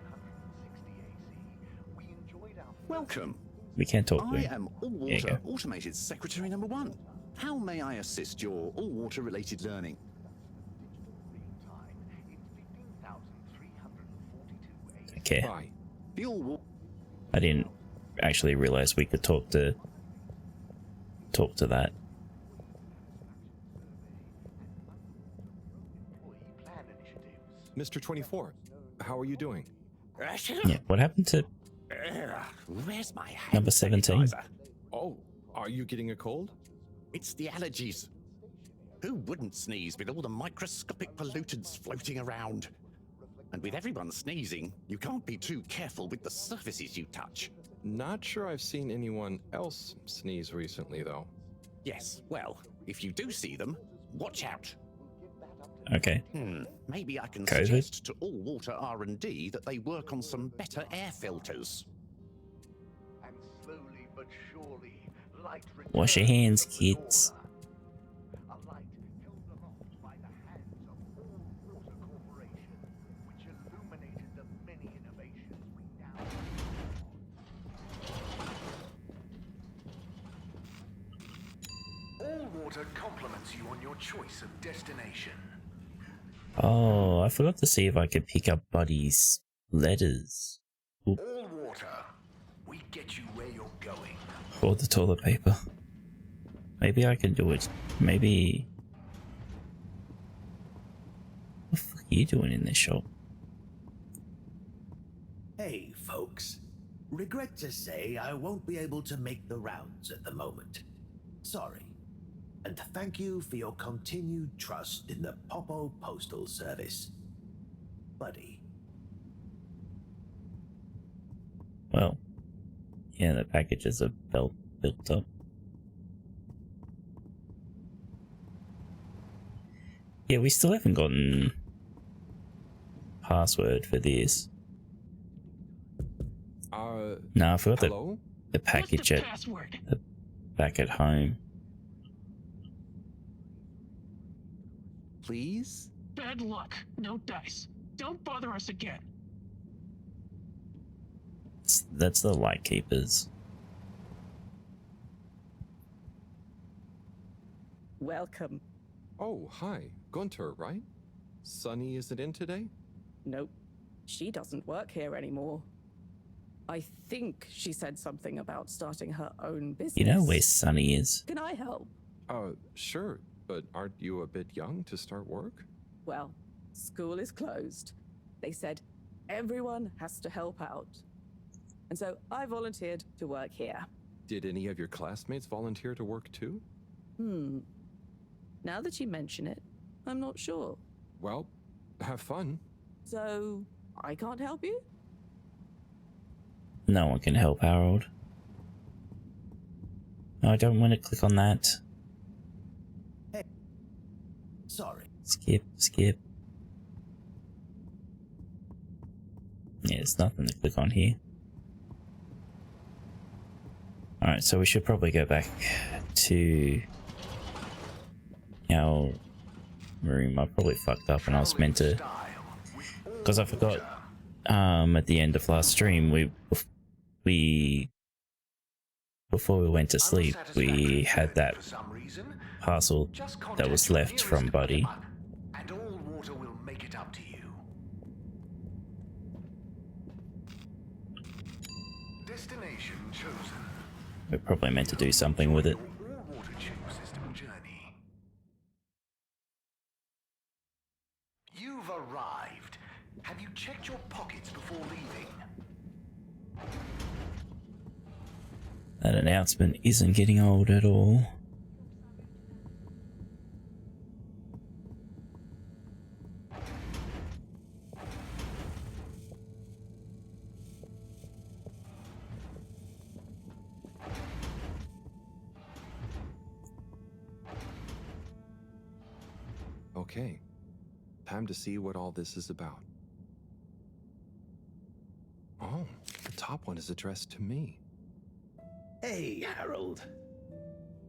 [SPEAKER 10] Welcome.
[SPEAKER 1] We can't talk to
[SPEAKER 10] I
[SPEAKER 1] him.
[SPEAKER 10] am
[SPEAKER 1] There you
[SPEAKER 10] All-Water
[SPEAKER 1] go.
[SPEAKER 10] Automated Secretary number 1. How may I assist your all-water related learning?
[SPEAKER 1] Okay.
[SPEAKER 3] Bye.
[SPEAKER 10] The all
[SPEAKER 1] I didn't actually realize we could talk to that.
[SPEAKER 3] Mr. 24, how are you doing?
[SPEAKER 1] Yeah, what happened to
[SPEAKER 10] Where's my hand
[SPEAKER 1] number 17?
[SPEAKER 10] sanitizer?
[SPEAKER 3] Oh, are you getting a cold?
[SPEAKER 10] It's the allergies. Who wouldn't sneeze with all the microscopic pollutants floating around? And with everyone sneezing, you can't be too careful with the surfaces you touch.
[SPEAKER 3] Not sure I've seen anyone else sneeze recently, though.
[SPEAKER 10] Yes, well, if you do see them, watch out.
[SPEAKER 1] Okay.
[SPEAKER 10] Maybe I can
[SPEAKER 1] COVID?
[SPEAKER 10] suggest to all water R&D that they work on some better air filters.
[SPEAKER 5] And slowly but surely, light
[SPEAKER 1] Wash your hands, kids.
[SPEAKER 5] a light held aloft by the hands of All Water Corporation, which illuminated the many innovations we now All Water compliments you on your choice of destination.
[SPEAKER 1] Oh, I forgot to see if I could pick up Buddy's letters. Oop.
[SPEAKER 5] All Water, we get you where you're going.
[SPEAKER 1] Or the toilet paper. Maybe I can do it. Maybe... What the fuck are you doing in this shop?
[SPEAKER 14] Hey, folks. Regret to say I won't be able to make the rounds at the moment. Sorry. And thank you for your continued trust in the Popo Postal Service. Buddy.
[SPEAKER 1] Well, yeah, the packages are built up. Yeah, we still haven't gotten password for this. No, I forgot
[SPEAKER 3] hello?
[SPEAKER 1] the package at back at home.
[SPEAKER 10] Please?
[SPEAKER 15] Bad luck. No dice. Don't bother us again.
[SPEAKER 1] That's the light keepers.
[SPEAKER 9] Welcome.
[SPEAKER 3] Oh, hi. Gunter, right? Sunny isn't in today?
[SPEAKER 9] Nope. She doesn't work here anymore. I think she said something about starting her own business.
[SPEAKER 1] You know where Sunny is?
[SPEAKER 9] Can I help?
[SPEAKER 3] Sure. But aren't you a bit young to start work?
[SPEAKER 9] Well, school is closed. They said everyone has to help out. And so I volunteered to work here.
[SPEAKER 3] Did any of your classmates volunteer to work too?
[SPEAKER 9] Now that you mention it, I'm not sure.
[SPEAKER 3] Well, have fun.
[SPEAKER 9] So, I can't help you?
[SPEAKER 1] No one can help Harold. No, I don't want to click on that.
[SPEAKER 14] Hey. Sorry.
[SPEAKER 1] Skip. Yeah, there's nothing to click on here. Alright, so we should probably go back to our room. I probably fucked up and I was meant to... Because I forgot, at the end of last stream, before we went to sleep, we had that parcel that was left from Buddy.
[SPEAKER 5] And All Water will make it up to you. Destination chosen.
[SPEAKER 1] We're probably meant to do something with it.
[SPEAKER 5] All Water tube system journey. You've arrived. Have you checked your pockets before leaving?
[SPEAKER 1] That announcement isn't getting old at all.
[SPEAKER 3] Okay, time to see what all this is about. Oh, the top one is addressed to me.
[SPEAKER 14] Hey, Harold.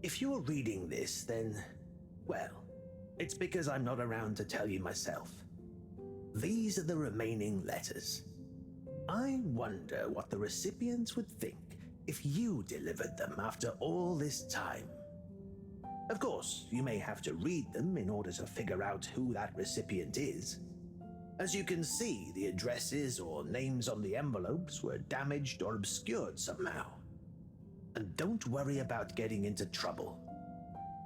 [SPEAKER 14] If you're reading this, then, well, it's because I'm not around to tell you myself. These are the remaining letters. I wonder what the recipients would think if you delivered them after all this time. Of course, you may have to read them in order to figure out who that recipient is. As you can see, the addresses or names on the envelopes were damaged or obscured somehow. And don't worry about getting into trouble.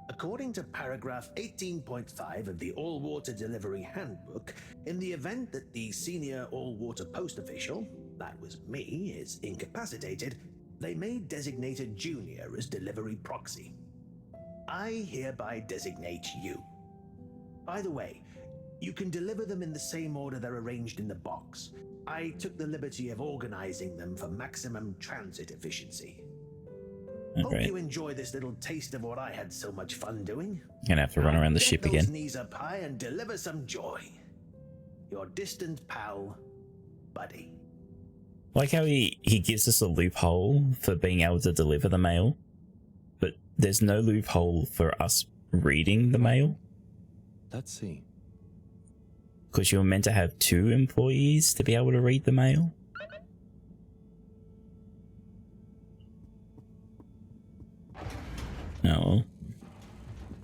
[SPEAKER 14] According to paragraph 18.5 of the All-Water Delivery Handbook, in the event that the senior all-water post official, that was me, is incapacitated, they may designate a junior as delivery proxy. I hereby designate you. By the way, you can deliver them in the same order they're arranged in the box. I took the liberty of organizing them for maximum transit efficiency. Hope you enjoy this little taste of what I had so much fun doing.
[SPEAKER 1] Gonna have to run around the ship
[SPEAKER 14] Get those
[SPEAKER 1] again.
[SPEAKER 14] knees up high and deliver some joy. Your distant pal, Buddy.
[SPEAKER 1] Like how he gives us a loophole for being able to deliver the mail, but there's no loophole for us reading the mail.
[SPEAKER 3] Let's see.
[SPEAKER 1] Because you're meant to have 2 employees to be able to read the mail. Oh, well.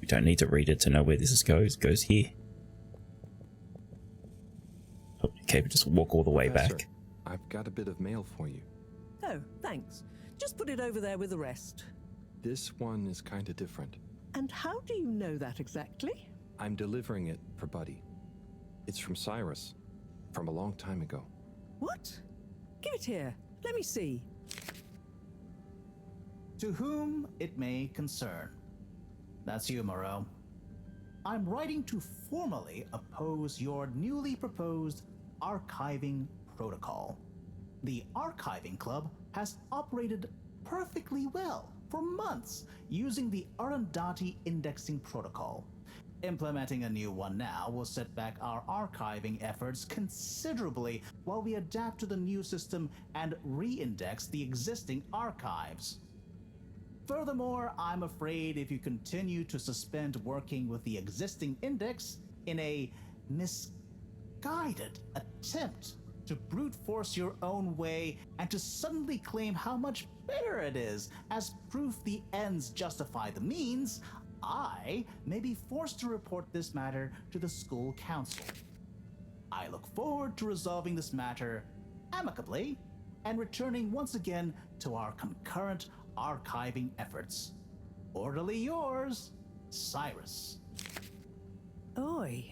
[SPEAKER 1] We don't need to read it to know where this goes. It goes here. Okay, we just walk all the way
[SPEAKER 3] Professor,
[SPEAKER 1] back.
[SPEAKER 3] I've got a bit of mail for you.
[SPEAKER 2] Oh, thanks. Just put it over there with the rest.
[SPEAKER 3] This one is kind of different.
[SPEAKER 2] And how do you know that exactly?
[SPEAKER 3] I'm delivering it for Buddy. It's from Cyrus, from a long time ago.
[SPEAKER 2] What? Give it here. Let me see.
[SPEAKER 16] To whom it may concern. That's you, Mareaux. I'm writing to formally oppose your newly proposed archiving protocol. The Archiving Club has operated perfectly well for months using the Arundhati indexing protocol. Implementing a new one now will set back our archiving efforts considerably while we adapt to the new system and re-index the existing archives. Furthermore, I'm afraid if you continue to suspend working with the existing index in a misguided attempt to brute force your own way and to suddenly claim how much better it is as proof the ends justify the means, I may be forced to report this matter to the school council. I look forward to resolving this matter amicably and returning once again to our concurrent archiving efforts. Orderly yours, Cyrus.
[SPEAKER 2] Oi.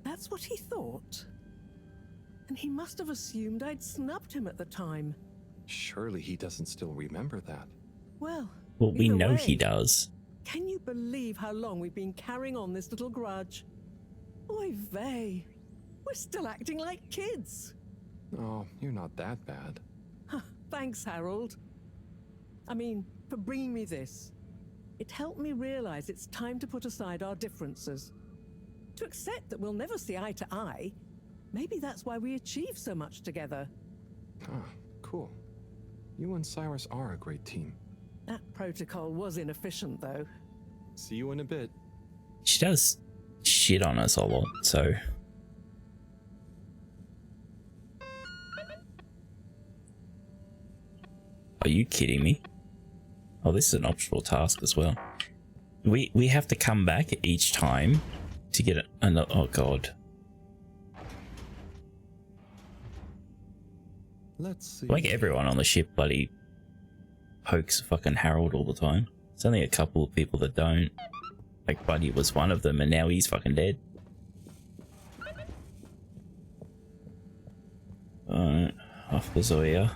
[SPEAKER 2] That's what he thought. And he must have assumed I'd snubbed him at the time.
[SPEAKER 3] Surely he doesn't still remember that.
[SPEAKER 2] Well,
[SPEAKER 1] we
[SPEAKER 2] either
[SPEAKER 1] know
[SPEAKER 2] way,
[SPEAKER 1] he does.
[SPEAKER 2] Can you believe how long we've been carrying on this little grudge? Oy vey. We're still acting like kids.
[SPEAKER 3] Oh, you're not that bad.
[SPEAKER 2] Thanks, Harold. I mean, for bringing me this. It helped me realize it's time to put aside our differences. To accept that we'll never see eye to eye. Maybe that's why we achieve so much together.
[SPEAKER 3] Ah, cool. You and Cyrus are a great team.
[SPEAKER 2] That protocol was inefficient, though.
[SPEAKER 3] See you in a bit.
[SPEAKER 1] She does shit on us a lot, so... Are you kidding me? Oh, this is an optional task as well. We have to come back each time to get another... Oh, God.
[SPEAKER 3] Let's see.
[SPEAKER 1] Like everyone on the ship bloody pokes fucking Harold all the time. There's only a couple of people that don't. Like Buddy was one of them and now he's fucking dead. Alright, off the Zoya.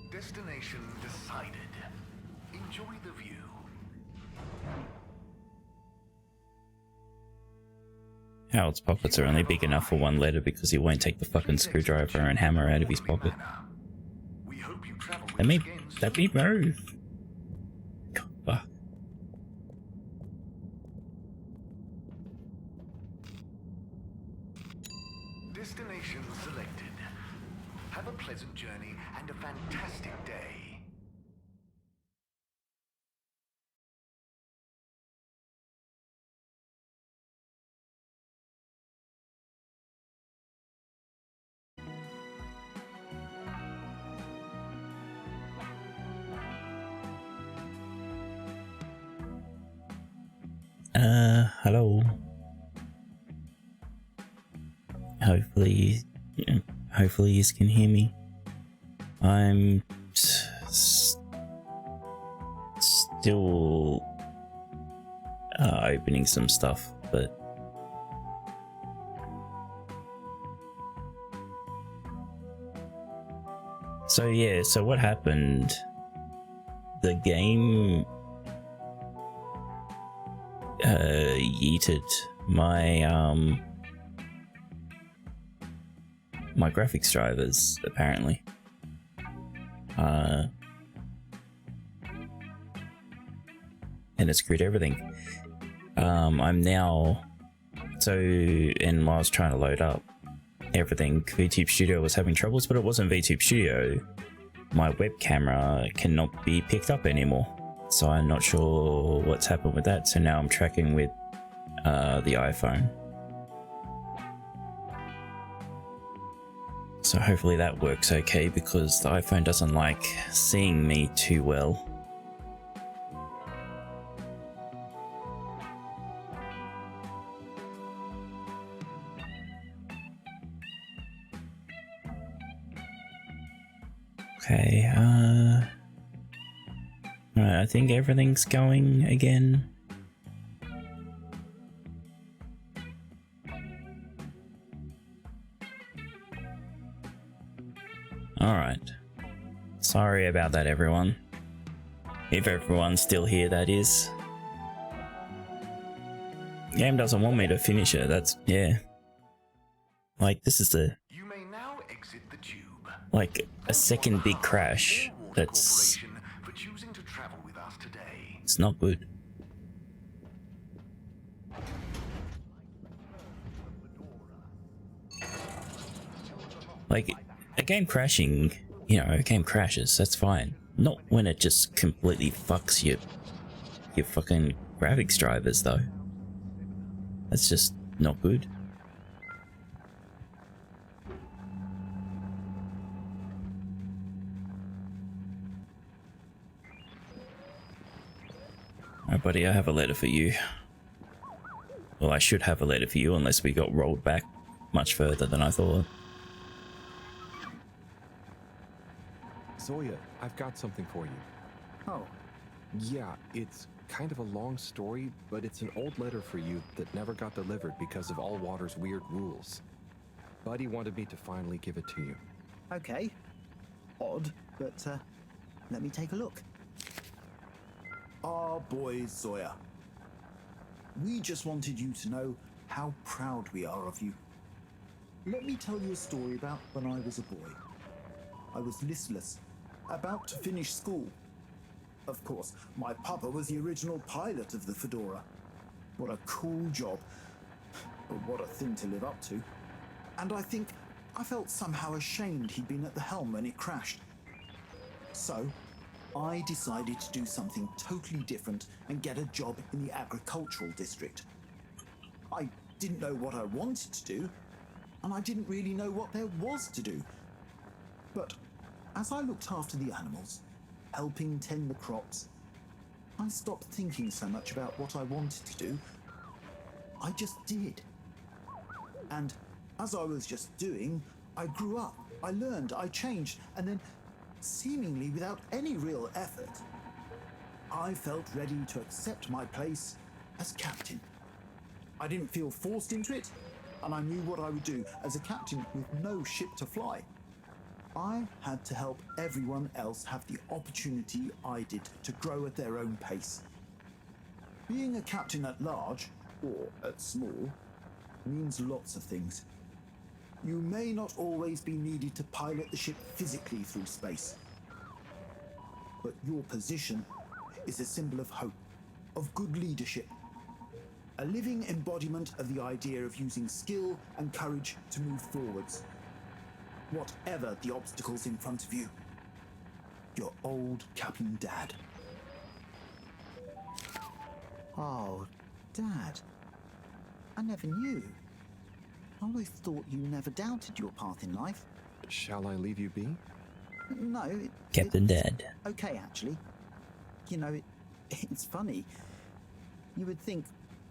[SPEAKER 5] Destination decided. Enjoy the view.
[SPEAKER 1] Harold's pockets are only big enough for one letter because he won't take the fucking screwdriver and hammer out of his pocket. Let me move. God, fuck.
[SPEAKER 5] Destination selected. Have a pleasant journey and a fantastic day.
[SPEAKER 1] Hello. Hopefully you can hear me. I'm still opening some stuff, but so yeah, so what happened? The game yeeted my my graphics drivers, apparently. And it screwed everything. I'm now, and while I was trying to load up everything, VTube Studio was having troubles, but it wasn't VTube Studio. My web camera cannot be picked up anymore, so I'm not sure what's happened with that. So now I'm tracking with the iPhone. So hopefully that works okay, because the iPhone doesn't like seeing me too well. Okay, alright, I think everything's going again. Alright. Sorry about that, everyone. If everyone's still here, that is. Game doesn't want me to finish it, that's, yeah. Like, this is a...
[SPEAKER 5] You may now exit the tube.
[SPEAKER 1] Like, a second big crash. That's...
[SPEAKER 5] For choosing to travel with us today.
[SPEAKER 1] It's not good. Like, a game crashing, you know, a game crashes, that's fine. Not when it just completely fucks your fucking graphics drivers, though. That's just not good. Alright, buddy, I have a letter for you. Well, I should have a letter for you, unless we got rolled back much further than I thought.
[SPEAKER 3] Zoya, I've got something for you.
[SPEAKER 4] Oh.
[SPEAKER 3] Yeah, it's kind of a long story, but it's an old letter for you that never got delivered because of Allwater's weird rules. Buddy wanted me to finally give it to you.
[SPEAKER 4] Okay. Odd, but let me take a look. Our boy Zoya. We just wanted you to know how proud we are of you. Let me tell you a story about when I was a boy. I was listless, about to finish school. Of course, my papa was the original pilot of the Fedora. What a cool job. But what a thing to live up to. And I think I felt somehow ashamed he'd been at the helm when it crashed. So, I decided to do something totally different and get a job in the agricultural district. I didn't know what I wanted to do, and I didn't really know what there was to do. But as I looked after the animals, helping tend the crops, I stopped thinking so much about what I wanted to do. I just did. And as I was just doing, I grew up, I learned, I changed, and then, seemingly without any real effort, I felt ready to accept my place as captain. I didn't feel forced into it, and I knew what I would do as a captain with no ship to fly. I had to help everyone else have the opportunity I did to grow at their own pace. Being a captain at large, or at small,
[SPEAKER 17] means lots of things. You may not always be needed to pilot the ship physically through space, but your position is a symbol of hope, of good leadership, a living embodiment of the idea of using skill and courage to move forwards. Whatever the obstacles in front of you, your old Captain Dad.
[SPEAKER 4] Oh, Dad. I never knew. I always thought you never doubted your path in life.
[SPEAKER 3] Shall I leave you be?
[SPEAKER 4] No,
[SPEAKER 1] Captain Dad.
[SPEAKER 4] Okay, actually. You know, it's funny. You would think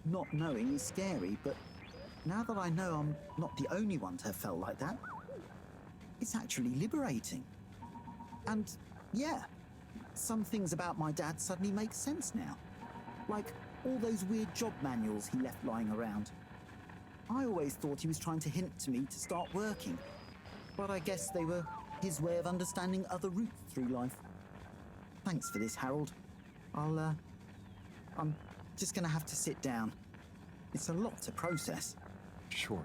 [SPEAKER 4] not knowing is scary, but now that I know I'm not the only one to have felt like that, it's actually liberating. And yeah, some things about my dad suddenly make sense now. Like all those weird job manuals he left lying around. I always thought he was trying to hint to me to start working, but I guess they were his way of understanding other routes through life. Thanks for this, Harold. I'm just gonna have to sit down. It's a lot to process.
[SPEAKER 3] Sure.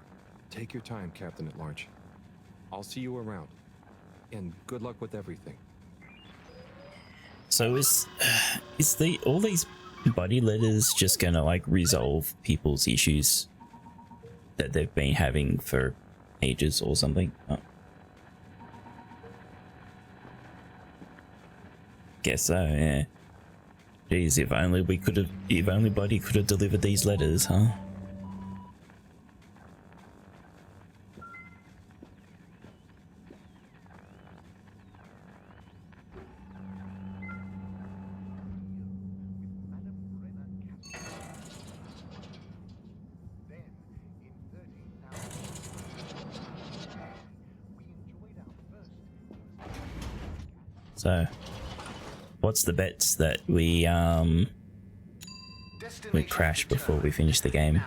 [SPEAKER 3] Take your time, Captain at Large. I'll see you around. And good luck with everything.
[SPEAKER 1] So is all these buddy letters just gonna like resolve people's issues that they've been having for ages or something? Oh. Guess so, yeah. Jeez, if only Buddy could have delivered these letters, huh? So, what's the bets that we crash before we finish the game?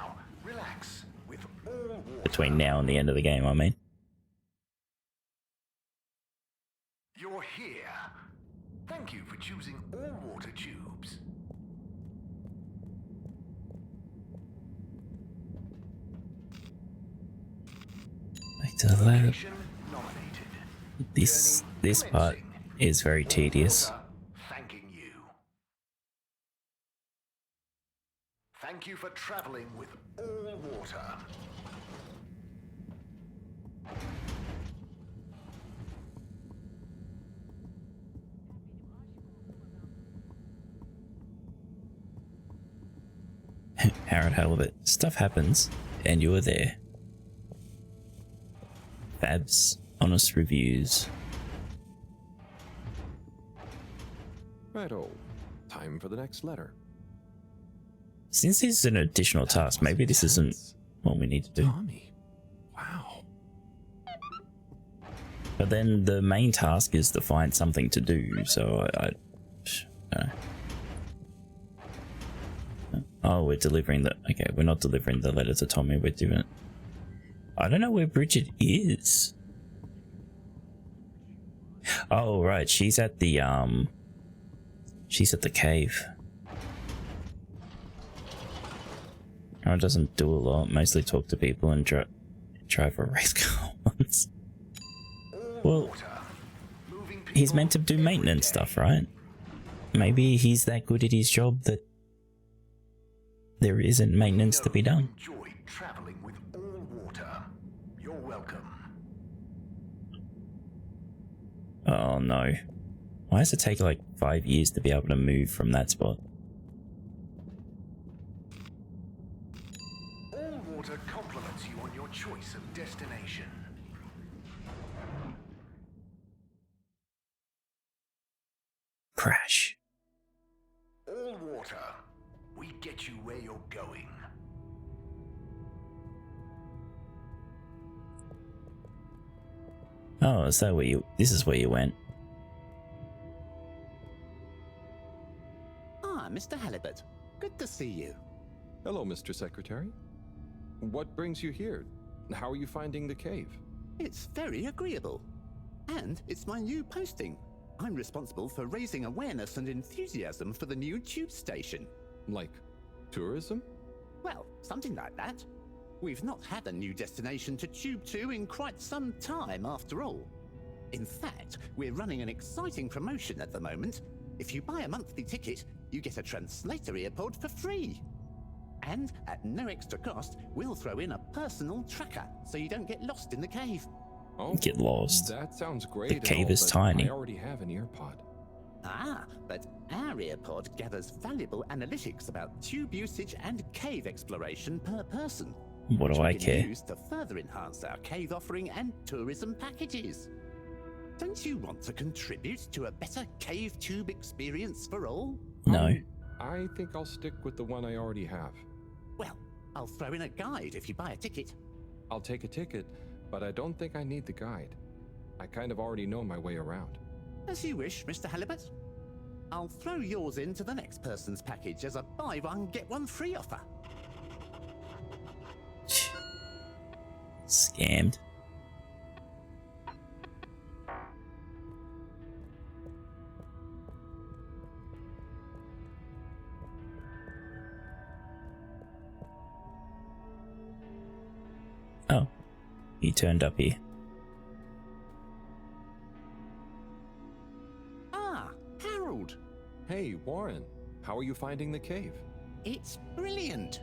[SPEAKER 1] Between now and the end of the game, I mean.
[SPEAKER 5] You're here. Thank you for choosing all water tubes.
[SPEAKER 1] Back to the lab. This part is very tedious.
[SPEAKER 5] Thanking you. Thank you for traveling with all water.
[SPEAKER 1] Halibut. Stuff happens, and you were there. Fab's honest reviews.
[SPEAKER 3] Righto. Time for the next letter.
[SPEAKER 1] Since this is an additional task, maybe this isn't what we need to do.
[SPEAKER 3] Tommy. Wow.
[SPEAKER 1] But then the main task is to find something to do, so I don't know. Oh, we're delivering the... Okay, we're not delivering the letter to Tommy, we're doing it. I don't know where Bridget is. Oh, right, she's at the cave. Oh, doesn't do a lot, mostly talk to people and drive a race car once. Well, he's meant to do maintenance stuff, right? Maybe he's that good at his job that there isn't maintenance to be done.
[SPEAKER 5] Enjoyed traveling with all water. You're welcome.
[SPEAKER 1] Oh no. Why does it take like 5 years to be able to move from that spot?
[SPEAKER 5] All water compliments you on your choice of destination.
[SPEAKER 1] Crash.
[SPEAKER 5] All water. We get you where you're going.
[SPEAKER 1] Oh, is that where you... This is where you went.
[SPEAKER 10] Ah, Mr. Halibut. Good to see you.
[SPEAKER 3] Hello, Mr. Secretary. What brings you here? How are you finding the cave?
[SPEAKER 10] It's very agreeable. And it's my new posting. I'm responsible for raising awareness and enthusiasm for the new tube station.
[SPEAKER 3] Like tourism?
[SPEAKER 10] Well, something like that. We've not had a new destination to tube to in quite some time, after all. In fact, we're running an exciting promotion at the moment. If you buy a monthly ticket, you get a translator earpod for free. And at no extra cost, we'll throw in a personal tracker so you don't get lost in the cave.
[SPEAKER 3] Oh,
[SPEAKER 1] Get lost.
[SPEAKER 3] That sounds great.
[SPEAKER 1] The cave is tiny.
[SPEAKER 3] I already have an earpod.
[SPEAKER 10] Ah, but our earpod gathers valuable analytics about tube usage and cave exploration per person.
[SPEAKER 1] What do I
[SPEAKER 10] which we
[SPEAKER 1] care?
[SPEAKER 10] can use to further enhance our cave offering and tourism packages. Don't you want to contribute to a better cave tube experience for all?
[SPEAKER 1] No.
[SPEAKER 3] I think I'll stick with the one I already have.
[SPEAKER 10] Well, I'll throw in a guide if you buy a ticket.
[SPEAKER 3] I'll take a ticket, but I don't think I need the guide. I kind of already know my way around.
[SPEAKER 10] As you wish, Mr. Halibut. I'll throw yours into the next person's package as a buy one, get one free offer.
[SPEAKER 1] Scammed. Oh, he turned up here.
[SPEAKER 10] Ah, Harold.
[SPEAKER 3] Hey, Warren. How are you finding the cave?
[SPEAKER 10] It's brilliant.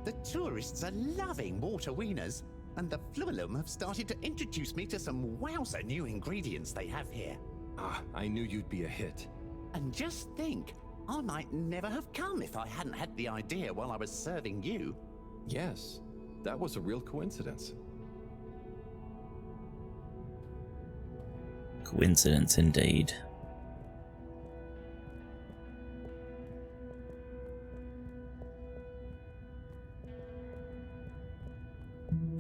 [SPEAKER 10] The tourists are loving water wieners, and the Fluilum have started to introduce me to some wowzer new ingredients they have here.
[SPEAKER 3] Ah, I knew you'd be a hit.
[SPEAKER 10] And just think, I might never have come if I hadn't had the idea while I was serving you.
[SPEAKER 3] Yes, that was a real coincidence.
[SPEAKER 1] Coincidence indeed.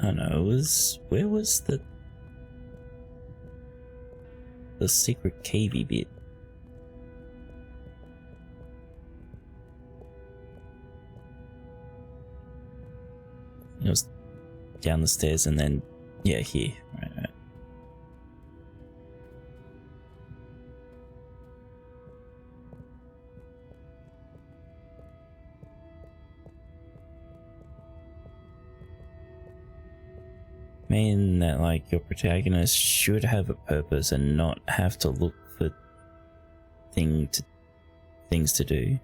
[SPEAKER 1] I don't know, where was the secret cavey bit? It was down the stairs and then, yeah, here. Right. Mean that, like, your protagonist should have a purpose and not have to look for things to do.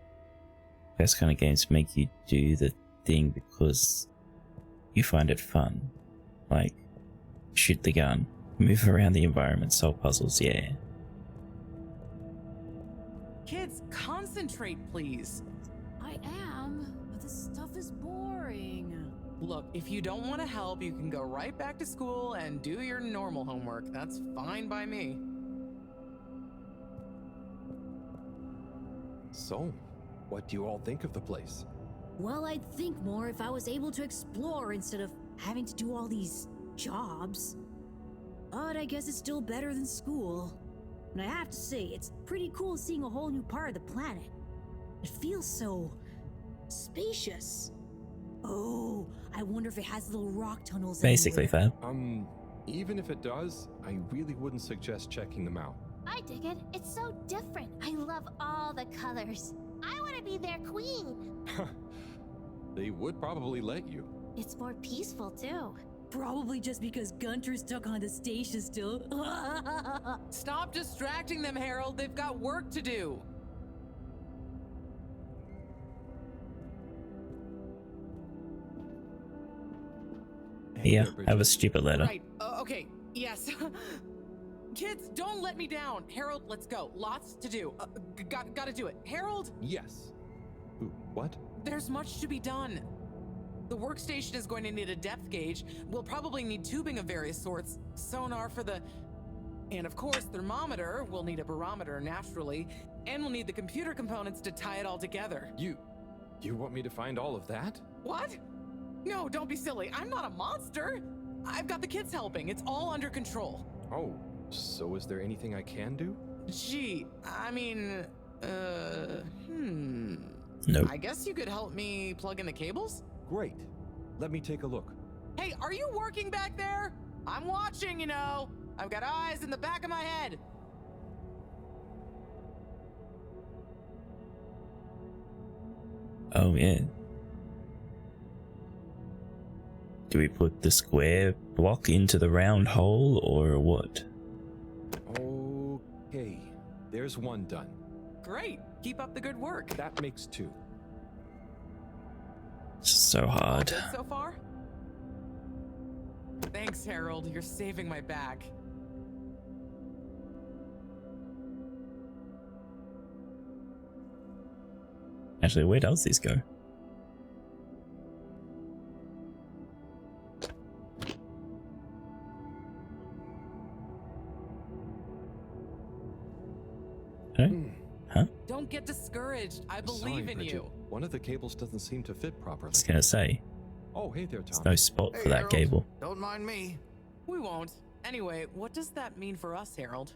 [SPEAKER 1] Best kind of games make you do the thing because you find it fun. Like, shoot the gun, move around the environment, solve puzzles, yeah.
[SPEAKER 8] Kids, concentrate, please.
[SPEAKER 6] I am, but this stuff is boring.
[SPEAKER 8] Look, if you don't want to help, you can go right back to school and do your normal homework. That's fine by me.
[SPEAKER 3] So, what do you all think of the place?
[SPEAKER 6] Well, I'd think more if I was able to explore instead of having to do all these jobs. But I guess it's still better than school. And I have to say, it's pretty cool seeing a whole new part of the planet. It feels so spacious. Oh, I wonder if it has little rock tunnels.
[SPEAKER 1] Basically,
[SPEAKER 6] everywhere.
[SPEAKER 1] Fab.
[SPEAKER 3] Even if it does, I really wouldn't suggest checking them out.
[SPEAKER 18] I dig it. It's so different. I love all the colors. I want to be their queen.
[SPEAKER 3] They would probably let you.
[SPEAKER 18] It's more peaceful, too.
[SPEAKER 6] Probably just because Gunter's stuck on the station still.
[SPEAKER 8] Stop distracting them, Harold. They've got work to do.
[SPEAKER 1] Here, have a stupid letter.
[SPEAKER 8] Right. Okay. Yes. Kids, don't let me down. Harold, let's go. Lots to do. Gotta do it. Harold?
[SPEAKER 3] Yes. Ooh, what?
[SPEAKER 8] There's much to be done. The workstation is going to need a depth gauge. We'll probably need tubing of various sorts. Sonar for the... And of course, thermometer. We'll need a barometer, naturally. And we'll need the computer components to tie it all together.
[SPEAKER 3] You want me to find all of that?
[SPEAKER 8] What? No, don't be silly. I'm not a monster. I've got the kids helping. It's all under control.
[SPEAKER 3] Oh, so is there anything I can do?
[SPEAKER 8] Gee, I mean,
[SPEAKER 1] Nope.
[SPEAKER 8] I guess you could help me plug in the cables?
[SPEAKER 3] Great. Let me take a look.
[SPEAKER 8] Hey, are you working back there? I'm watching, you know. I've got eyes in the back of my head.
[SPEAKER 1] Oh, yeah. Do we put the square block into the round hole or what?
[SPEAKER 3] Okay, there's one done.
[SPEAKER 8] Great. Keep up the good work.
[SPEAKER 3] That makes 2.
[SPEAKER 1] So hard.
[SPEAKER 8] Good so far? Thanks, Harold. You're saving my back.
[SPEAKER 1] Actually, where does this go? Huh?
[SPEAKER 8] Don't get discouraged. I believe
[SPEAKER 3] Sorry,
[SPEAKER 8] in
[SPEAKER 3] Bridget.
[SPEAKER 8] you.
[SPEAKER 3] One of the cables doesn't seem to fit properly.
[SPEAKER 1] I was gonna say.
[SPEAKER 3] Oh, hey there,
[SPEAKER 1] There's
[SPEAKER 3] Tom.
[SPEAKER 1] no spot for that
[SPEAKER 7] Harold.
[SPEAKER 1] cable.
[SPEAKER 7] Don't mind me.
[SPEAKER 8] We won't. Anyway, what does that mean for us, Harold?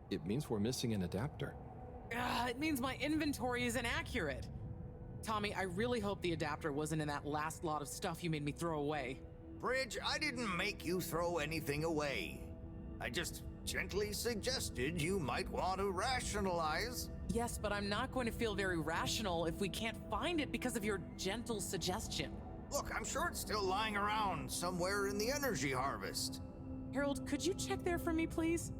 [SPEAKER 3] It means we're missing an adapter.
[SPEAKER 8] It means my inventory is inaccurate. Tommy, I really hope the adapter wasn't in that last lot of stuff you made me throw away.
[SPEAKER 7] Bridge, I didn't make you throw anything away. I just gently suggested you might want to rationalize.
[SPEAKER 8] Yes, but I'm not going to feel very rational if we can't find it because of your gentle suggestion.
[SPEAKER 7] Look, I'm sure it's still lying around somewhere in the energy harvest.
[SPEAKER 8] Harold, could you check there for me, please?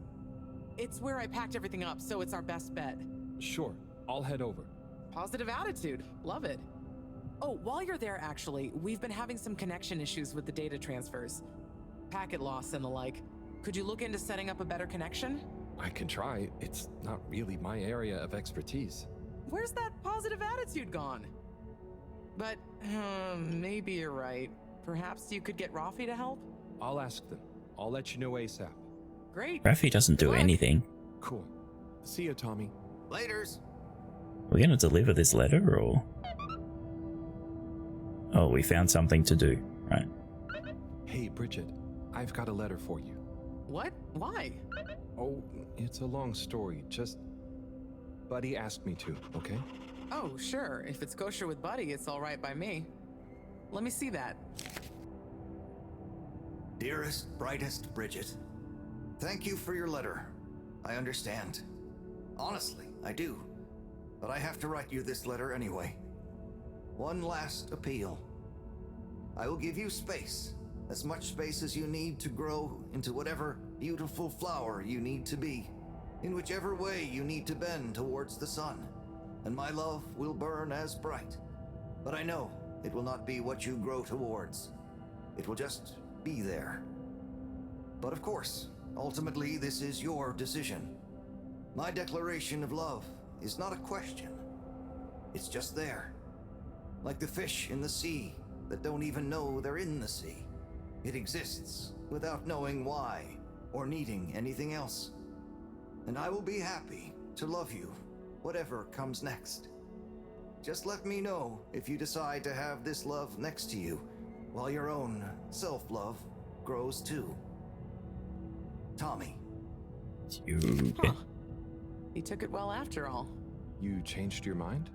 [SPEAKER 8] It's where I packed everything up, so it's our best bet.
[SPEAKER 3] Sure, I'll head over.
[SPEAKER 8] Positive attitude. Love it. Oh, while you're there, actually, we've been having some connection issues with the data transfers. Packet loss and the like. Could you look into setting up a better connection?
[SPEAKER 3] I can try. It's not really my area of expertise.
[SPEAKER 8] Where's that positive attitude gone? But, maybe you're right. Perhaps you could get Rafi to help?
[SPEAKER 3] I'll ask them. I'll let you know ASAP.
[SPEAKER 8] Great.
[SPEAKER 1] Rafi doesn't do anything.
[SPEAKER 3] Cool. See ya, Tommy.
[SPEAKER 7] Laters.
[SPEAKER 1] We're gonna deliver this letter or? Oh, we found something to do, right?
[SPEAKER 3] Hey, Bridget. I've got a letter for you.
[SPEAKER 8] What? Why?
[SPEAKER 3] Oh, it's a long story. Just... Buddy asked me to, okay?
[SPEAKER 8] Oh, sure. If it's kosher with Buddy, it's all right by me. Let me see that.
[SPEAKER 7] Dearest, brightest Bridget, thank you for your letter. I understand. Honestly, I do. But I have to write you this letter anyway. One last appeal. I will give you space. As much space as you need to grow into whatever beautiful flower you need to be. In whichever way you need to bend towards the sun. And my love will burn as bright. But I know it will not be what you grow towards. It will just be there. But of course, ultimately this is your decision. My declaration of love is not a question. It's just there. Like the fish in the sea that don't even know they're in the sea. It exists without knowing why or needing anything else. And I will be happy to love you, whatever comes next. Just let me know if you decide to have this love next to you, while your own self-love grows too. Tommy.
[SPEAKER 8] Huh. He took it well after all.
[SPEAKER 3] You changed your mind?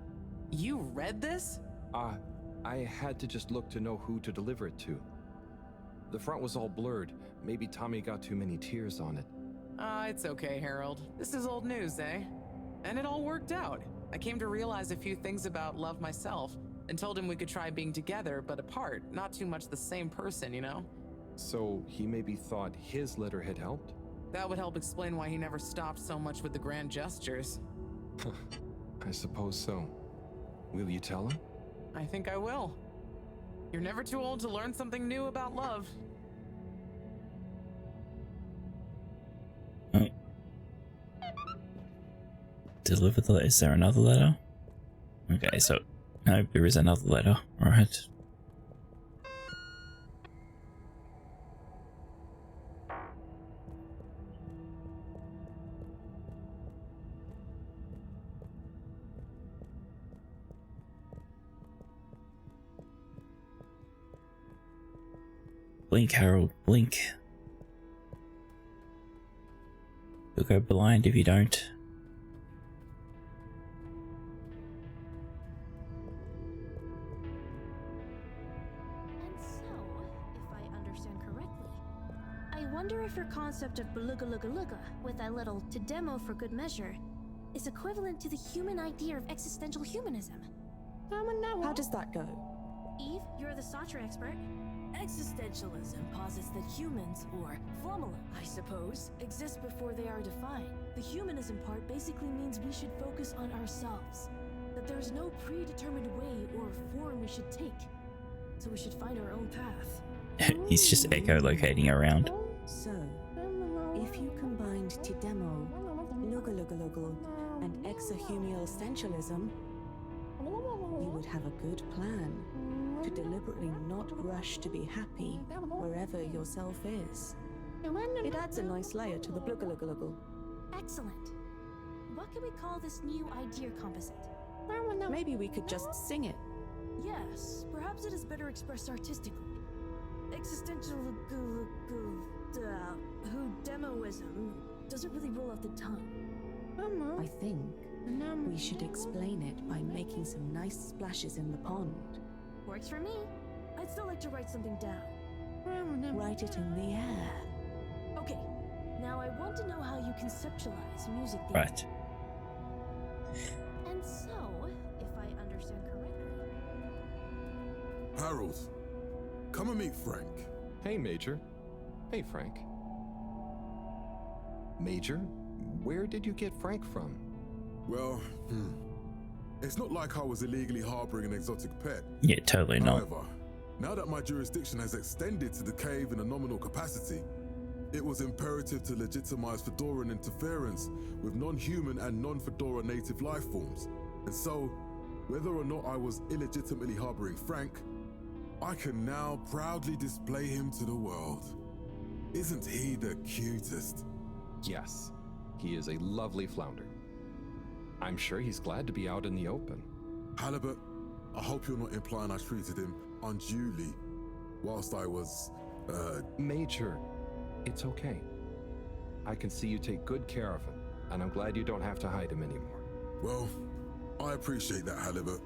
[SPEAKER 8] You read this?
[SPEAKER 3] I had to just look to know who to deliver it to. The front was all blurred. Maybe Tommy got too many tears on it.
[SPEAKER 8] It's okay, Harold. This is old news, eh? And it all worked out. I came to realize a few things about love myself, and told him we could try being together, but apart. Not too much the same person, you know?
[SPEAKER 3] So he maybe thought his letter had helped?
[SPEAKER 8] That would help explain why he never stopped so much with the grand gestures.
[SPEAKER 3] I suppose so. Will you tell him?
[SPEAKER 8] I think I will. You're never too old to learn something new about love.
[SPEAKER 1] Oh. Deliver the letter. Is there another letter? Okay, so no, there is another letter. Alright. Blink, Harold, blink. You'll go blind if you don't.
[SPEAKER 18] And so, if I understand correctly, I wonder if your concept of beluga with a little to demo for good measure is equivalent to the human idea of existential humanism.
[SPEAKER 9] How does that go?
[SPEAKER 18] Eve, you're the Satra expert.
[SPEAKER 19] Existentialism posits that humans, or flumula, I suppose, exist before they are defined. The humanism part basically means we should focus on ourselves. That there's no predetermined way or form we should take. So we should find our own path.
[SPEAKER 1] He's just echolocating around.
[SPEAKER 9] So, if you combined Tidemo, Lugalugalogal, and exohumial-essentialism, you would have a good plan to deliberately not rush to be happy wherever yourself is. It adds a nice layer to the Blugalugalogal.
[SPEAKER 19] Excellent. What can we call this new idea composite?
[SPEAKER 9] Maybe we could just sing it.
[SPEAKER 19] Yes, perhaps it is better expressed artistically. Existential who-demoism doesn't really roll off the tongue.
[SPEAKER 9] I think we should explain it by making some nice splashes in the pond.
[SPEAKER 19] Works for me. I'd still like to write something down.
[SPEAKER 9] Write it in the air.
[SPEAKER 19] Okay, now I want to know how you conceptualize music theory.
[SPEAKER 1] Right.
[SPEAKER 18] And so, if I understand correctly...
[SPEAKER 20] Harold, come and meet Frank.
[SPEAKER 3] Hey, Major. Hey, Frank. Major, where did you get Frank from?
[SPEAKER 20] Well, it's not like I was illegally harboring an exotic pet.
[SPEAKER 1] Yeah, totally not.
[SPEAKER 20] However, now that my jurisdiction has extended to the cave in a nominal capacity, it was imperative to legitimize Fedoran interference with non-human and non-Fedora native life forms. And so, whether or not I was illegitimately harboring Frank, I can now proudly display him to the world. Isn't he the cutest?
[SPEAKER 3] Yes, he is a lovely flounder. I'm sure he's glad to be out in the open.
[SPEAKER 20] Halibut, I hope you're not implying I treated him unduly whilst I was,
[SPEAKER 3] Major, it's okay. I can see you take good care of him, and I'm glad you don't have to hide him anymore.
[SPEAKER 20] Well, I appreciate that, Halibut.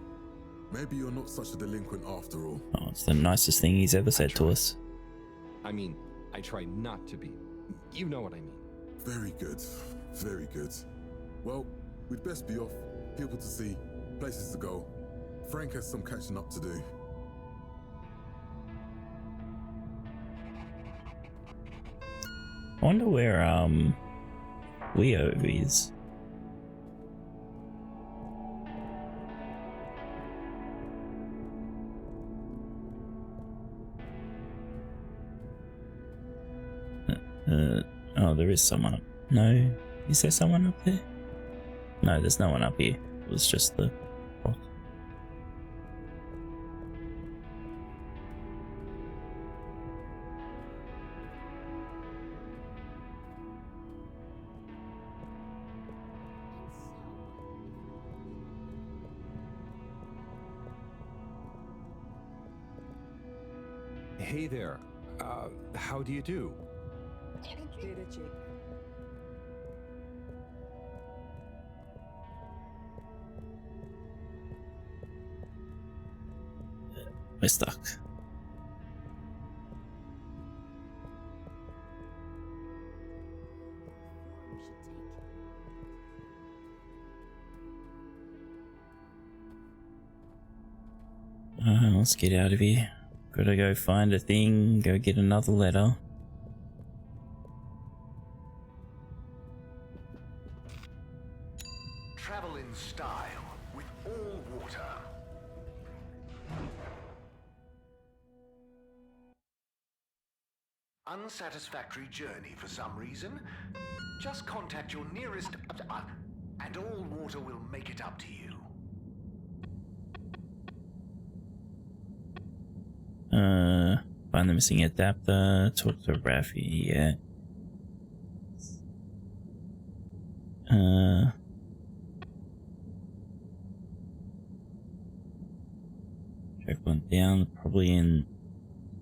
[SPEAKER 20] Maybe you're not such a delinquent after all.
[SPEAKER 1] Oh, it's the nicest thing he's ever said to us.
[SPEAKER 3] I mean, I try not to be. You know what I mean.
[SPEAKER 20] Very good. Very good. Well, we'd best be off. People to see, places to go. Frank has some catching up to do.
[SPEAKER 1] I wonder where Leo is. Oh, there is someone up. No, is there someone up there? No, there's no one up here. It was just the rock.
[SPEAKER 3] Hey there. How do you do?
[SPEAKER 1] We're stuck. Let's get out of here. Gotta go find a thing, go get another letter.
[SPEAKER 5] Travel in style with all water. Unsatisfactory journey for some reason? Just contact your nearest and all water will make it up to you.
[SPEAKER 1] Find the missing adapter, talk to Rafi, yeah. Track one down, probably in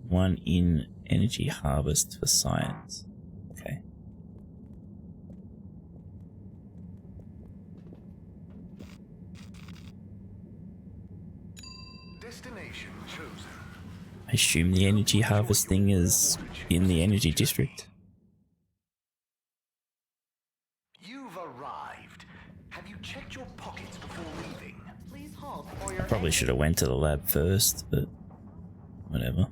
[SPEAKER 1] one in energy harvest for science. Okay.
[SPEAKER 5] Destination chosen.
[SPEAKER 1] I assume the energy harvest thing is in the energy district.
[SPEAKER 5] You've arrived. Have you checked your pockets before leaving? Please hold for your
[SPEAKER 1] Probably should have went to the lab first, but whatever.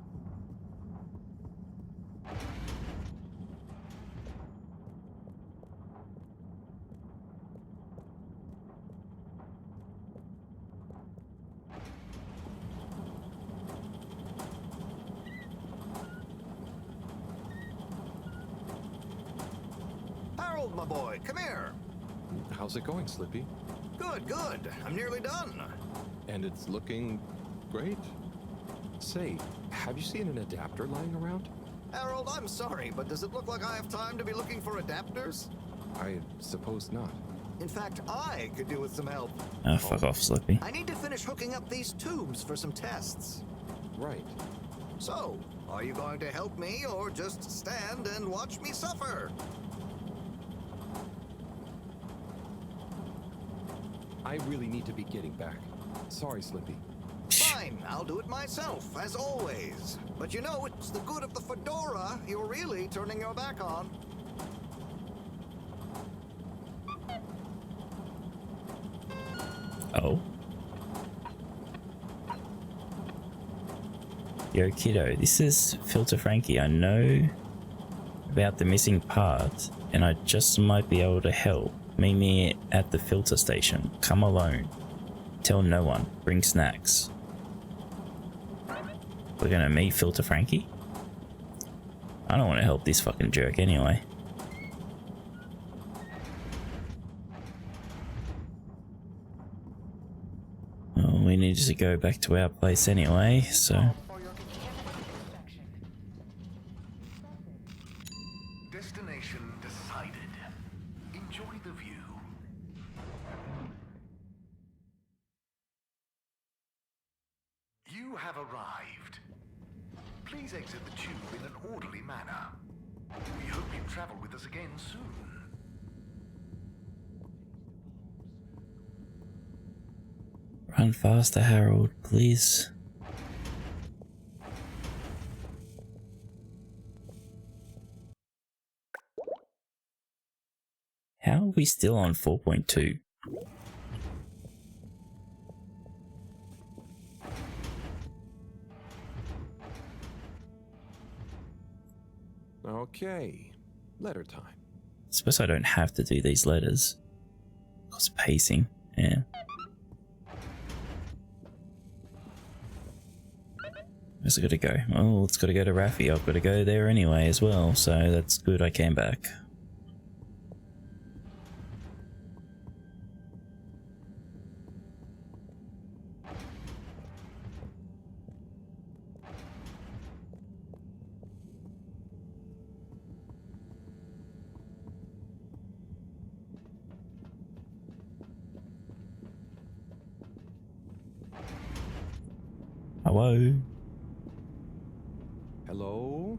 [SPEAKER 7] Harold, my boy, come here.
[SPEAKER 3] How's it going, Slippy?
[SPEAKER 7] Good, good. I'm nearly done.
[SPEAKER 3] And it's looking great. Say, have you seen an adapter lying around?
[SPEAKER 7] Harold, I'm sorry, but does it look like I have time to be looking for adapters?
[SPEAKER 3] I suppose not.
[SPEAKER 7] In fact, I could do with some help.
[SPEAKER 1] Oh, fuck off, Slippy.
[SPEAKER 7] I need to finish hooking up these tubes for some tests.
[SPEAKER 3] Right.
[SPEAKER 7] So, are you going to help me or just stand and watch me suffer?
[SPEAKER 3] I really need to be getting back. Sorry, Slippy.
[SPEAKER 7] Fine, I'll do it myself, as always. But you know, it's the good of the Fedora you're really turning your back on.
[SPEAKER 1] Oh. Yo, kiddo, this is Filter Frankie. I know about the missing part, and I just might be able to help. Meet me at the filter station. Come alone. Tell no one. Bring snacks. We're gonna meet Filter Frankie? I don't want to help this fucking jerk anyway. Well, we need to go back to our place anyway, so...
[SPEAKER 5] Destination decided. Enjoy the view. You have arrived. Please exit the tube in an orderly manner. We hope you travel with us again soon.
[SPEAKER 1] Run faster, Harold, please. How are we still on 4.2?
[SPEAKER 3] Okay, letter time.
[SPEAKER 1] I suppose I don't have to do these letters. Because pacing, yeah. Where's it gotta go? Oh, it's gotta go to Raffi. I've gotta go there anyway as well, so that's good I came back. Hello?
[SPEAKER 3] Hello?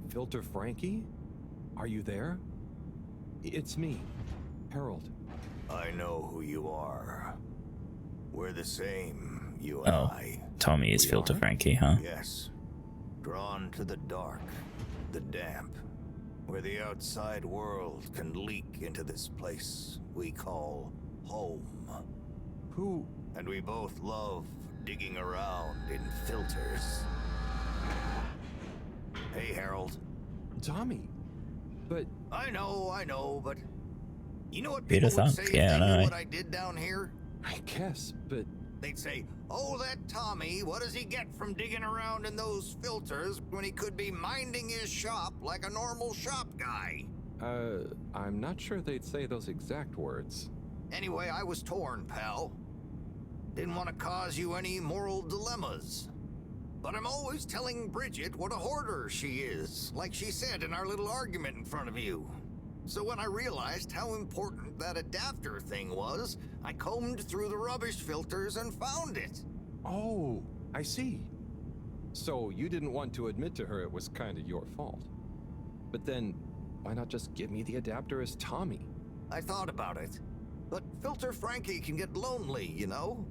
[SPEAKER 3] Filter Frankie? Are you there? It's me, Harold.
[SPEAKER 7] I know who you are. We're the same, you and I.
[SPEAKER 1] Tommy is Filter Frankie, huh?
[SPEAKER 7] Yes. Drawn to the dark, the damp, where the outside world can leak into this place we call home.
[SPEAKER 3] Who?
[SPEAKER 7] And we both love digging around in filters. Hey, Harold.
[SPEAKER 3] Tommy. But...
[SPEAKER 7] I know, but... You know what
[SPEAKER 1] Peter
[SPEAKER 7] people would
[SPEAKER 1] Thunk?
[SPEAKER 7] say
[SPEAKER 1] Yeah,
[SPEAKER 7] if
[SPEAKER 1] I
[SPEAKER 7] they
[SPEAKER 1] know.
[SPEAKER 7] knew what I did down here?
[SPEAKER 3] I guess, but...
[SPEAKER 7] They'd say, oh, that Tommy, what does he get from digging around in those filters when he could be minding his shop like a normal shop guy?
[SPEAKER 3] I'm not sure they'd say those exact words.
[SPEAKER 7] Anyway, I was torn, pal. Didn't want to cause you any moral dilemmas. But I'm always telling Bridget what a hoarder she is, like she said in our little argument in front of you. So when I realized how important that adapter thing was, I combed through the rubbish filters and found it.
[SPEAKER 3] Oh, I see. So you didn't want to admit to her it was kind of your fault. But then, why not just give me the adapter as Tommy?
[SPEAKER 7] I thought about it. But Filter Frankie can get lonely, you know?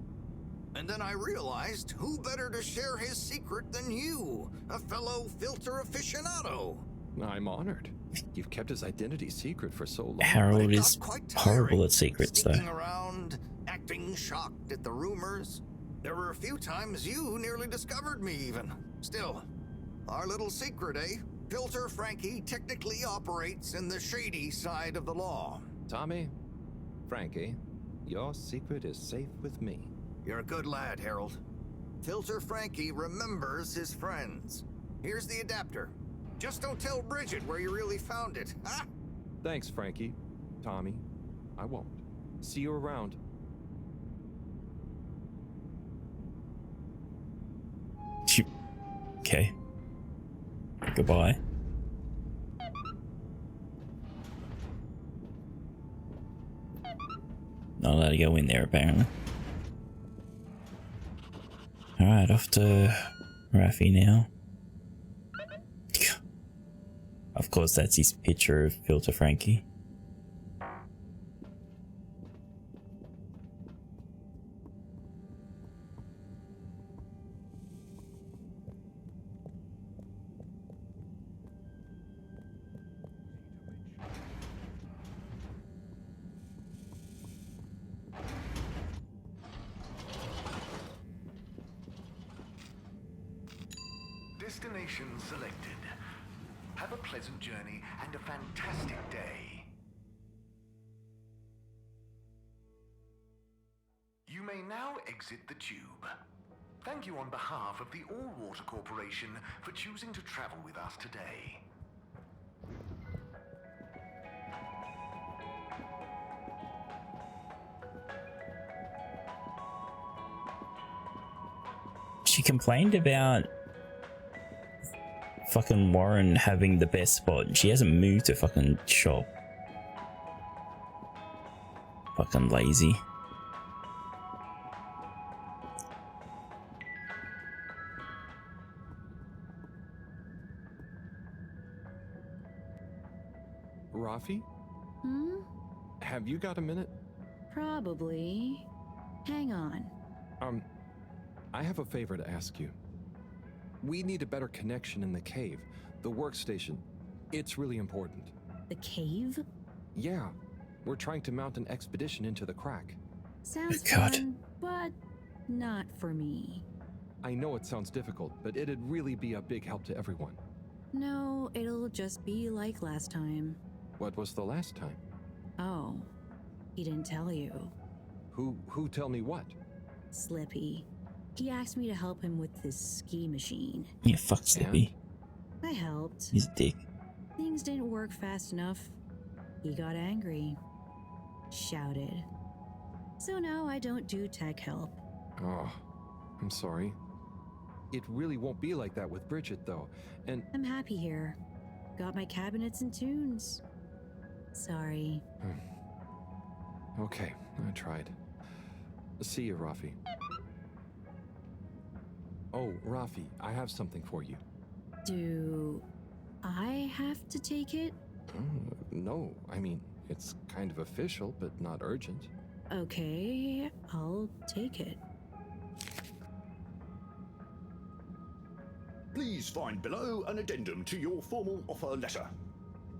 [SPEAKER 7] And then I realized who better to share his secret than you, a fellow filter aficionado.
[SPEAKER 3] I'm honored. You've kept his identity secret for so long.
[SPEAKER 1] Harold is horrible at secrets,
[SPEAKER 7] Sneaking
[SPEAKER 1] though.
[SPEAKER 7] around, acting shocked at the rumors. There were a few times you nearly discovered me even. Still, our little secret, eh? Filter Frankie technically operates in the shady side of the law.
[SPEAKER 3] Tommy, Frankie, your secret is safe with me.
[SPEAKER 7] You're a good lad, Harold. Filter Frankie remembers his friends. Here's the adapter. Just don't tell Bridget where you really found it, huh?
[SPEAKER 3] Thanks, Frankie. Tommy. I won't. See you around.
[SPEAKER 1] Okay. Goodbye. Not allowed to go in there, apparently. Alright, off to Raffy now. Of course, that's his picture of Filter Frankie.
[SPEAKER 5] Destination selected. Have a pleasant journey and a fantastic day. You may now exit the tube. Thank you on behalf of the All Water Corporation for choosing to travel with us today.
[SPEAKER 1] She complained about fucking Warren having the best spot and she hasn't moved to fucking shop. Fucking lazy.
[SPEAKER 3] Rafi?
[SPEAKER 6] Hmm?
[SPEAKER 3] Have you got a minute?
[SPEAKER 6] Probably. Hang on.
[SPEAKER 3] I have a favor to ask you. We need a better connection in the cave. The workstation. It's really important.
[SPEAKER 6] The cave?
[SPEAKER 3] Yeah. We're trying to mount an expedition into the crack.
[SPEAKER 6] Sounds fun, but not for me.
[SPEAKER 3] I know it sounds difficult, but it'd really be a big help to everyone.
[SPEAKER 6] No, it'll just be like last time.
[SPEAKER 3] What was the last time?
[SPEAKER 6] Oh, he didn't tell you.
[SPEAKER 3] Who tell me what?
[SPEAKER 6] Slippy. He asked me to help him with this ski machine.
[SPEAKER 1] Yeah, fuck Slippy.
[SPEAKER 6] I helped.
[SPEAKER 1] He's a dick.
[SPEAKER 6] Things didn't work fast enough. He got angry. Shouted. So now I don't do tech help.
[SPEAKER 3] Oh, I'm sorry. It really won't be like that with Bridget, though, and...
[SPEAKER 6] I'm happy here. Got my cabinets and tunes. Sorry.
[SPEAKER 3] Okay, I tried. See you, Rafi. Oh, Rafi, I have something for you.
[SPEAKER 6] Do I have to take it?
[SPEAKER 3] No, I mean, it's kind of official, but not urgent.
[SPEAKER 6] Okay, I'll take it.
[SPEAKER 13] Please find below an addendum to your formal offer letter.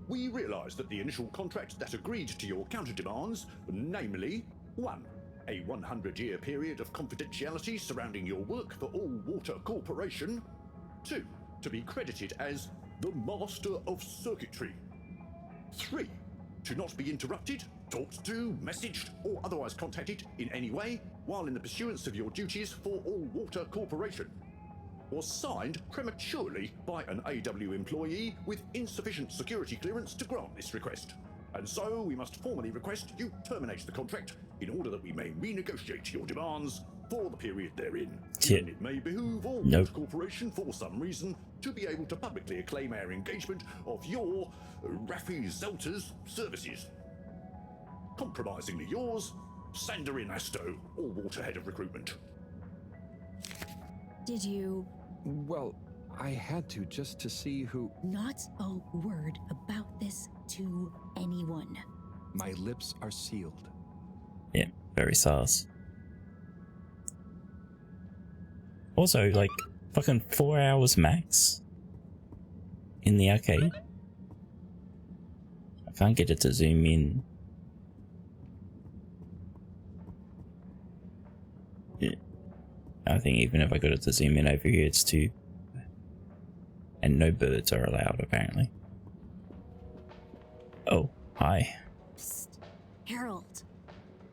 [SPEAKER 13] We realise that the initial contract that agreed to your counter demands, namely 1. A 100-year period of confidentiality surrounding your work for All Water Corporation. 2. To be credited as the Master of Circuitry. 3. To not be interrupted, talked to, messaged, or otherwise contacted in any way while in the pursuance of your duties for All Water Corporation. Was signed prematurely by an AW employee with insufficient security clearance to grant this request. And so we must formally request you terminate the contract in order that we may renegotiate your demands for the period therein. And it may behoove All Water Corporation for some reason to be able to publicly acclaim our engagement of your Rafi Zelter's services. Compromisingly yours, Sanderin Asto, All Water Head of Recruitment.
[SPEAKER 6] Did you?
[SPEAKER 3] Well, I had to just to see who...
[SPEAKER 6] Not a word about this to anyone.
[SPEAKER 3] My lips are sealed.
[SPEAKER 1] Yeah, very sus. Also, like, fucking 4 hours max in the arcade. I can't get it to zoom in. Yeah. I think even if I got it to zoom in over here, it's too... And no birds are allowed, apparently. Oh, hi.
[SPEAKER 6] Psst. Harold.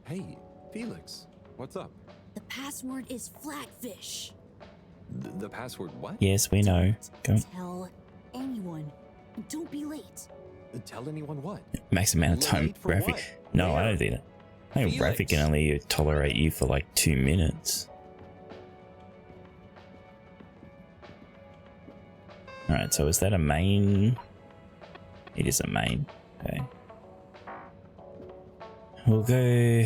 [SPEAKER 3] Hey, Felix. What's up?
[SPEAKER 6] The password is flatfish.
[SPEAKER 3] The password what?
[SPEAKER 1] Yes, we know. Go.
[SPEAKER 6] Tell anyone. And don't be late.
[SPEAKER 3] Tell anyone what?
[SPEAKER 1] Max amount of time
[SPEAKER 3] Late for
[SPEAKER 1] graphic.
[SPEAKER 3] what?
[SPEAKER 1] No, I
[SPEAKER 3] Where?
[SPEAKER 1] don't think that. I think
[SPEAKER 3] Felix.
[SPEAKER 1] graphic can only tolerate you for like 2 minutes. Alright, so is that a main? It is a main. Okay. We'll go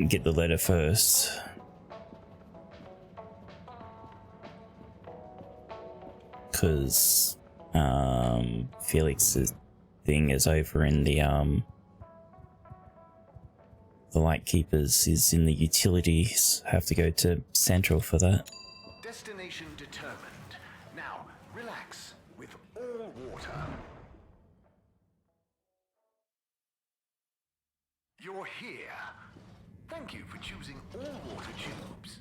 [SPEAKER 1] get the letter first. Because Felix's thing is over in the Lightkeepers is in the utilities. Have to go to Central for that.
[SPEAKER 5] Destination determined. Now, relax with all water. You're here. Thank you for choosing all water tubes.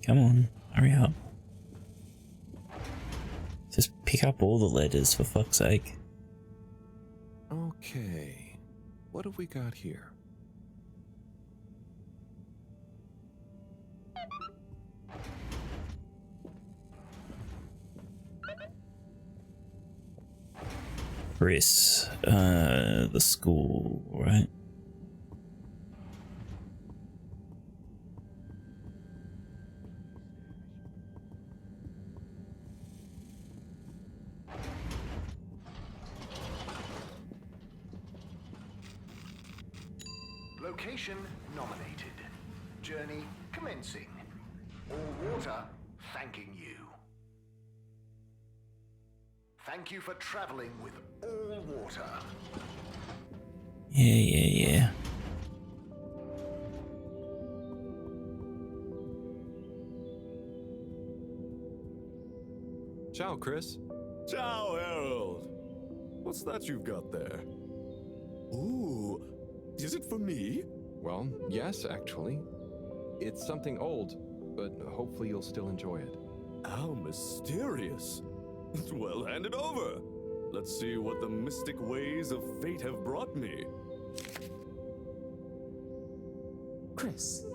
[SPEAKER 1] Come on, hurry up. Just pick up all the letters for fuck's sake.
[SPEAKER 3] Okay, what have we got here?
[SPEAKER 1] Chris, the school, right?
[SPEAKER 5] Location nominated. Journey commencing. All water thanking you. Thank you for traveling with all water.
[SPEAKER 1] Yeah.
[SPEAKER 3] Ciao, Chris.
[SPEAKER 11] Ciao, Harold. What's that you've got there? Ooh, is it for me?
[SPEAKER 3] Well, yes, actually. It's something old, but hopefully you'll still enjoy it.
[SPEAKER 11] How mysterious. Well, hand it over. Let's see what the mystic ways of fate have brought me.
[SPEAKER 21] Chris,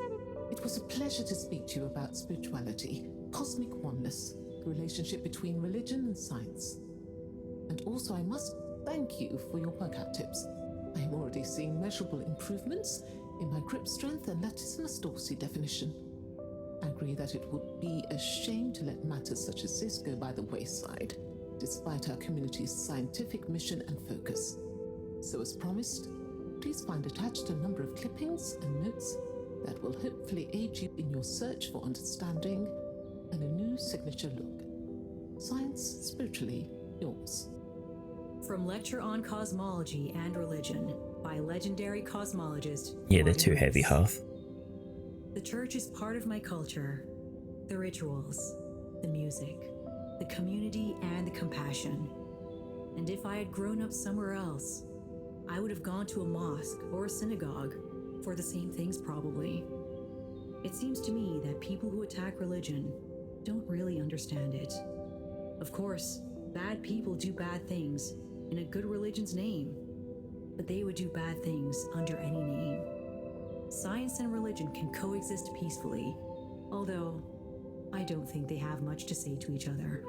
[SPEAKER 21] it was a pleasure to speak to you about spirituality, cosmic oneness, the relationship between religion and science. And also, I must thank you for your workout tips. I am already seeing measurable improvements in my grip strength and latissimus dorsi definition. I agree that it would be a shame to let matters such as this go by the wayside, despite our community's scientific mission and focus. So as promised, please find attached a number of clippings and notes that will hopefully aid you in your search for understanding and a new signature look. Science spiritually yours.
[SPEAKER 6] From Lecture on Cosmology and Religion by legendary cosmologist.
[SPEAKER 1] Yeah, they're too heavy, half.
[SPEAKER 6] The church is part of my culture. The rituals, the music, the community, and the compassion. And if I had grown up somewhere else, I would have gone to a mosque or a synagogue for the same things probably. It seems to me that people who attack religion don't really understand it. Of course, bad people do bad things in a good religion's name, but they would do bad things under any name. Science and religion can coexist peacefully, although I don't think they have much to say to each other.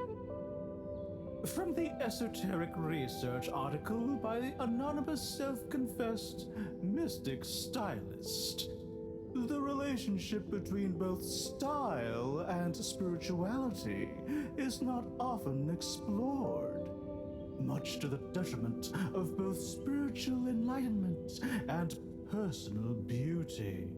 [SPEAKER 16] From the esoteric research article by the anonymous self-confessed mystic stylist, the relationship between both style and spirituality is not often explored, much to the detriment of both spiritual enlightenment and personal beauty.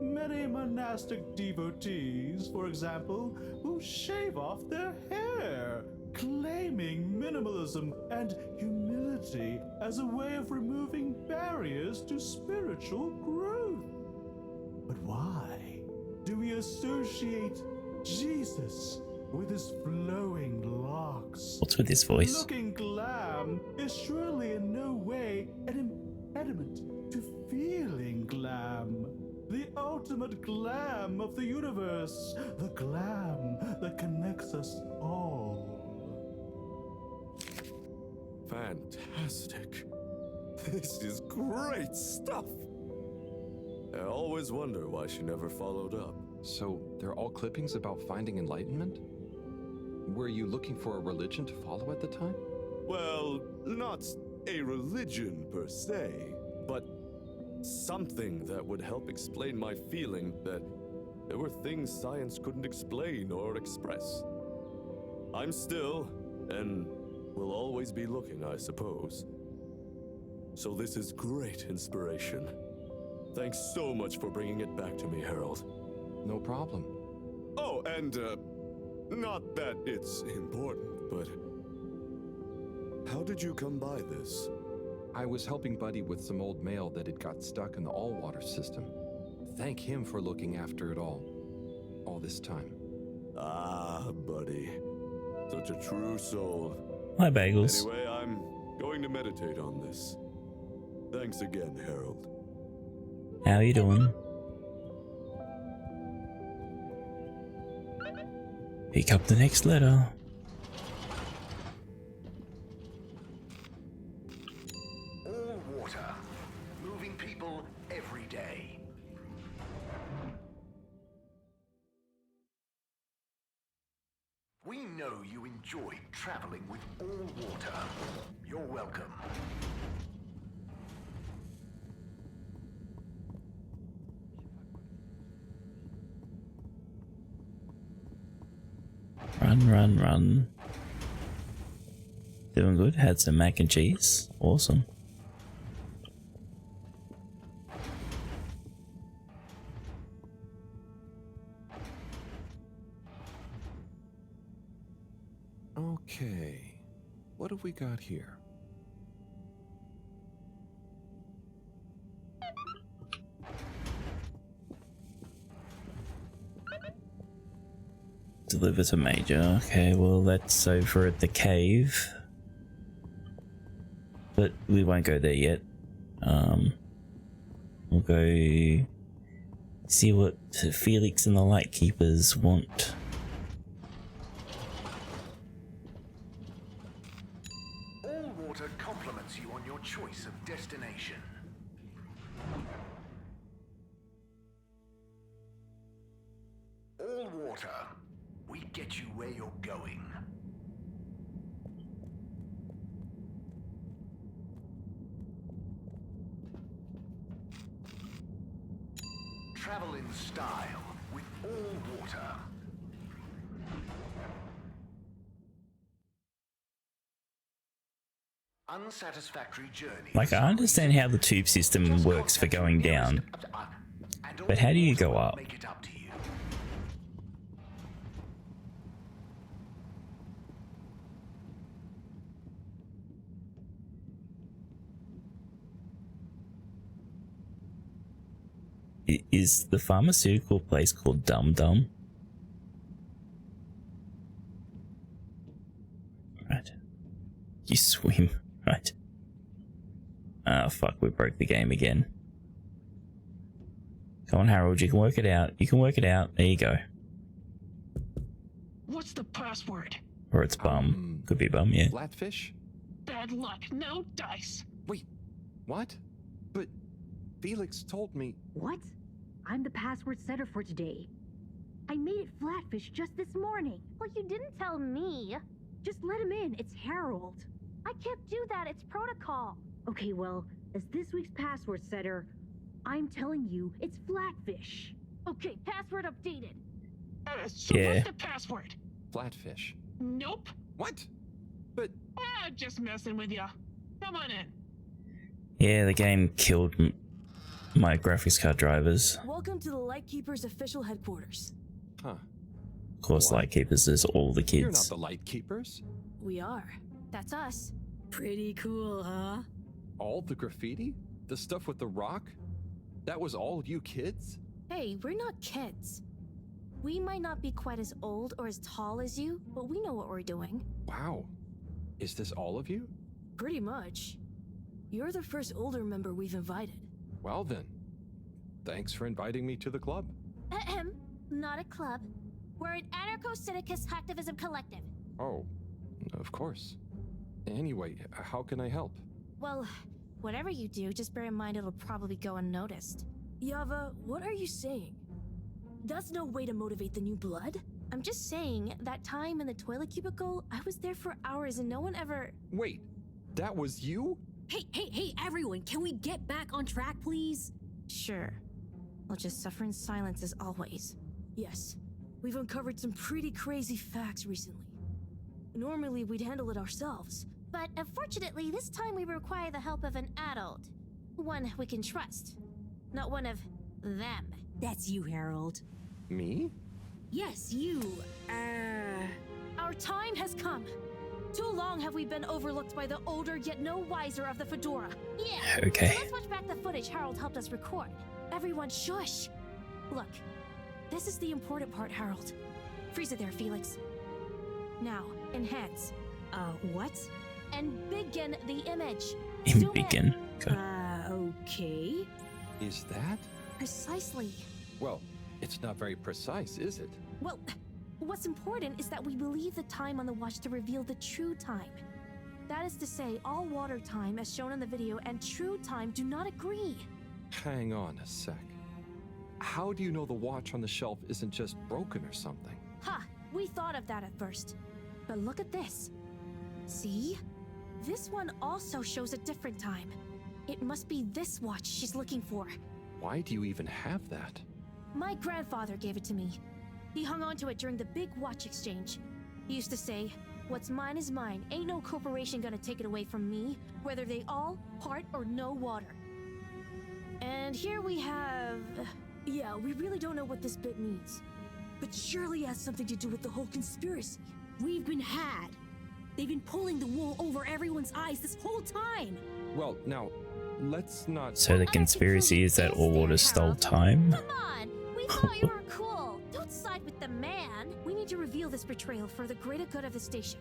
[SPEAKER 16] Many monastic devotees, for example, will shave off their hair, claiming minimalism and humility as a way of removing barriers to spiritual growth. But why do we associate Jesus with his flowing locks?
[SPEAKER 1] What's with his voice?
[SPEAKER 16] Looking glam is surely in no way an impediment to feeling glam. The ultimate glam of the universe. The glam that connects us all.
[SPEAKER 11] Fantastic. This is great stuff. I always wonder why she never followed up.
[SPEAKER 3] So, they're all clippings about finding enlightenment? Were you looking for a religion to follow at the time?
[SPEAKER 11] Well, not a religion per se, but something that would help explain my feeling that there were things science couldn't explain or express. I'm still, and will always be looking, I suppose. So this is great inspiration. Thanks so much for bringing it back to me, Harold.
[SPEAKER 3] No problem.
[SPEAKER 11] Oh, and, not that it's important, but how did you come by this?
[SPEAKER 3] I was helping Buddy with some old mail that had got stuck in the all-water system. Thank him for looking after it all this time.
[SPEAKER 11] Ah, Buddy. Such a true soul.
[SPEAKER 1] Hi, Bagels.
[SPEAKER 11] Anyway, I'm going to meditate on this. Thanks again, Harold.
[SPEAKER 1] How you doing? Pick up the next letter.
[SPEAKER 5] All water. Moving people every day. We know you enjoyed traveling with all water. You're welcome.
[SPEAKER 1] Run, run, run. Doing good. Had some mac and cheese. Awesome.
[SPEAKER 3] Okay. What have we got here?
[SPEAKER 1] Deliver to Major. Okay, well, that's over at the cave. But we won't go there yet. We'll go see what Felix and the Lightkeepers want.
[SPEAKER 5] All water compliments you on your choice of destination. All water. We get you where you're going. Travel in style with all water. Unsatisfactory journey.
[SPEAKER 1] Like, I understand how the tube system works for going down, but how do you go up?
[SPEAKER 5] Make it up to you.
[SPEAKER 1] Is the pharmaceutical place called Dum Dum? Right. You swim, right? Ah, fuck, we broke the game again. Come on, Harold, you can work it out. You can work it out. There you go.
[SPEAKER 15] What's the password?
[SPEAKER 1] Or it's bum. Could be bum, yeah.
[SPEAKER 3] Flatfish?
[SPEAKER 15] Bad luck, no dice.
[SPEAKER 3] Wait, what? But Felix told me...
[SPEAKER 12] What? I'm the password setter for today. I made it Flatfish just this morning.
[SPEAKER 18] Well, you didn't tell me.
[SPEAKER 12] Just let him in. It's Harold.
[SPEAKER 18] I can't do that. It's protocol.
[SPEAKER 12] Okay, well, as this week's password setter, I'm telling you, it's Flatfish.
[SPEAKER 18] Okay, password updated.
[SPEAKER 15] So what's the password?
[SPEAKER 3] Flatfish.
[SPEAKER 15] Nope.
[SPEAKER 3] What? But...
[SPEAKER 15] just messing with ya. Come on in.
[SPEAKER 1] Yeah, the game killed my graphics card drivers.
[SPEAKER 22] Welcome to the Lightkeepers' official headquarters.
[SPEAKER 3] Huh.
[SPEAKER 1] Of course, Lightkeepers is all the kids.
[SPEAKER 3] You're not the Lightkeepers.
[SPEAKER 22] We are.
[SPEAKER 18] That's us.
[SPEAKER 6] Pretty cool, huh?
[SPEAKER 3] All the graffiti? The stuff with the rock? That was all you kids?
[SPEAKER 18] Hey, we're not kids. We might not be quite as old or as tall as you, but we know what we're doing.
[SPEAKER 3] Wow. Is this all of you?
[SPEAKER 22] Pretty much. You're the first older member we've invited.
[SPEAKER 3] Well then, thanks for inviting me to the club.
[SPEAKER 18] Ahem. Not a club. We're an anarcho-syndicist hacktivism collective.
[SPEAKER 3] Oh, of course. Anyway, how can I help?
[SPEAKER 18] Well, Whatever you do, just bear in mind it'll probably go unnoticed.
[SPEAKER 19] Yava, what are you saying? That's no way to motivate the new blood.
[SPEAKER 18] I'm just saying, that time in the toilet cubicle, I was there for hours and no one ever...
[SPEAKER 3] Wait, that was you?
[SPEAKER 6] Hey, everyone, can we get back on track, please?
[SPEAKER 18] Sure. I'll just suffer in silence as always.
[SPEAKER 19] Yes, we've uncovered some pretty crazy facts recently. Normally, we'd handle it ourselves.
[SPEAKER 18] But unfortunately, this time we require the help of an adult. One we can trust. Not one of them.
[SPEAKER 6] That's you, Harold.
[SPEAKER 3] Me?
[SPEAKER 6] Yes, you.
[SPEAKER 19] Our time has come. Too long have we been overlooked by the older yet no wiser of the Fedora.
[SPEAKER 18] Yeah.
[SPEAKER 1] Okay.
[SPEAKER 18] So let's watch back the footage Harold helped us record.
[SPEAKER 19] Everyone shush. Look, this is the important part, Harold. Freeze it there, Felix. Now, enhance.
[SPEAKER 6] What?
[SPEAKER 19] And begin the image.
[SPEAKER 1] Begin.
[SPEAKER 6] Okay.
[SPEAKER 3] Is that?
[SPEAKER 18] Precisely.
[SPEAKER 3] Well, it's not very precise, is it?
[SPEAKER 19] Well, what's important is that we believe the time on the watch to reveal the true time. That is to say, all water time, as shown in the video, and true time do not agree.
[SPEAKER 3] Hang on a sec. How do you know the watch on the shelf isn't just broken or something?
[SPEAKER 19] Ha! We thought of that at first. But look at this. See? This one also shows a different time. It must be this watch she's looking for.
[SPEAKER 3] Why do you even have that?
[SPEAKER 19] My grandfather gave it to me. He hung on to it during the big watch exchange. He used to say, "What's mine is mine. Ain't no corporation gonna take it away from me, whether they all, part, or no water." And here we have... Yeah, we really don't know what this bit means. But surely it has something to do with the whole conspiracy.
[SPEAKER 6] We've been had. They've been pulling the wool over everyone's eyes this whole time.
[SPEAKER 3] Well, now, let's not...
[SPEAKER 1] So the conspiracy is that all water stole time?
[SPEAKER 18] Come on! We thought you were cool! Don't side with the man!
[SPEAKER 19] We need to reveal this betrayal for the greater good of the station.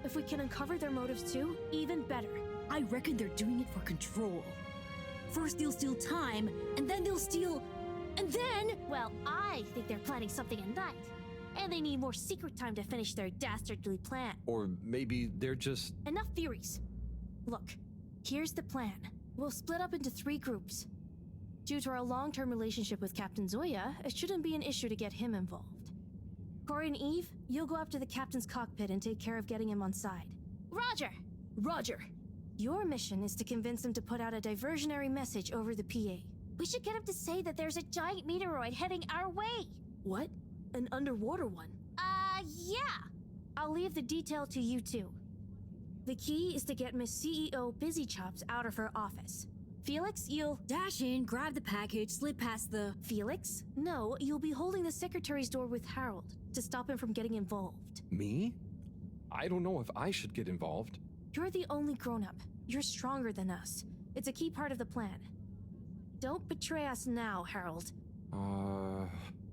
[SPEAKER 19] If we can uncover their motives too, even better.
[SPEAKER 6] I reckon they're doing it for control. First they'll steal time, and then they'll steal... And then...
[SPEAKER 18] Well, I think they're planning something at night. And they need more secret time to finish their dastardly plan.
[SPEAKER 3] Or maybe they're just...
[SPEAKER 19] Enough theories. Look, here's the plan. We'll split up into 3 groups. Due to our long-term relationship with Captain Zoya, it shouldn't be an issue to get him involved. Corey and Eve, you'll go up to the captain's cockpit and take care of getting him on side.
[SPEAKER 18] Roger!
[SPEAKER 19] Roger! Your mission is to convince him to put out a diversionary message over the PA.
[SPEAKER 18] We should get him to say that there's a giant meteoroid heading our way.
[SPEAKER 19] What? An underwater one?
[SPEAKER 18] Yeah.
[SPEAKER 19] I'll leave the detail to you two. The key is to get Miss CEO Busy Chops out of her office. Felix, you'll...
[SPEAKER 6] Dash in, grab the package, slip past the...
[SPEAKER 19] Felix? No, you'll be holding the secretary's door with Harold to stop him from getting involved.
[SPEAKER 3] Me? I don't know if I should get involved.
[SPEAKER 19] You're the only grown-up. You're stronger than us. It's a key part of the plan. Don't betray us now, Harold.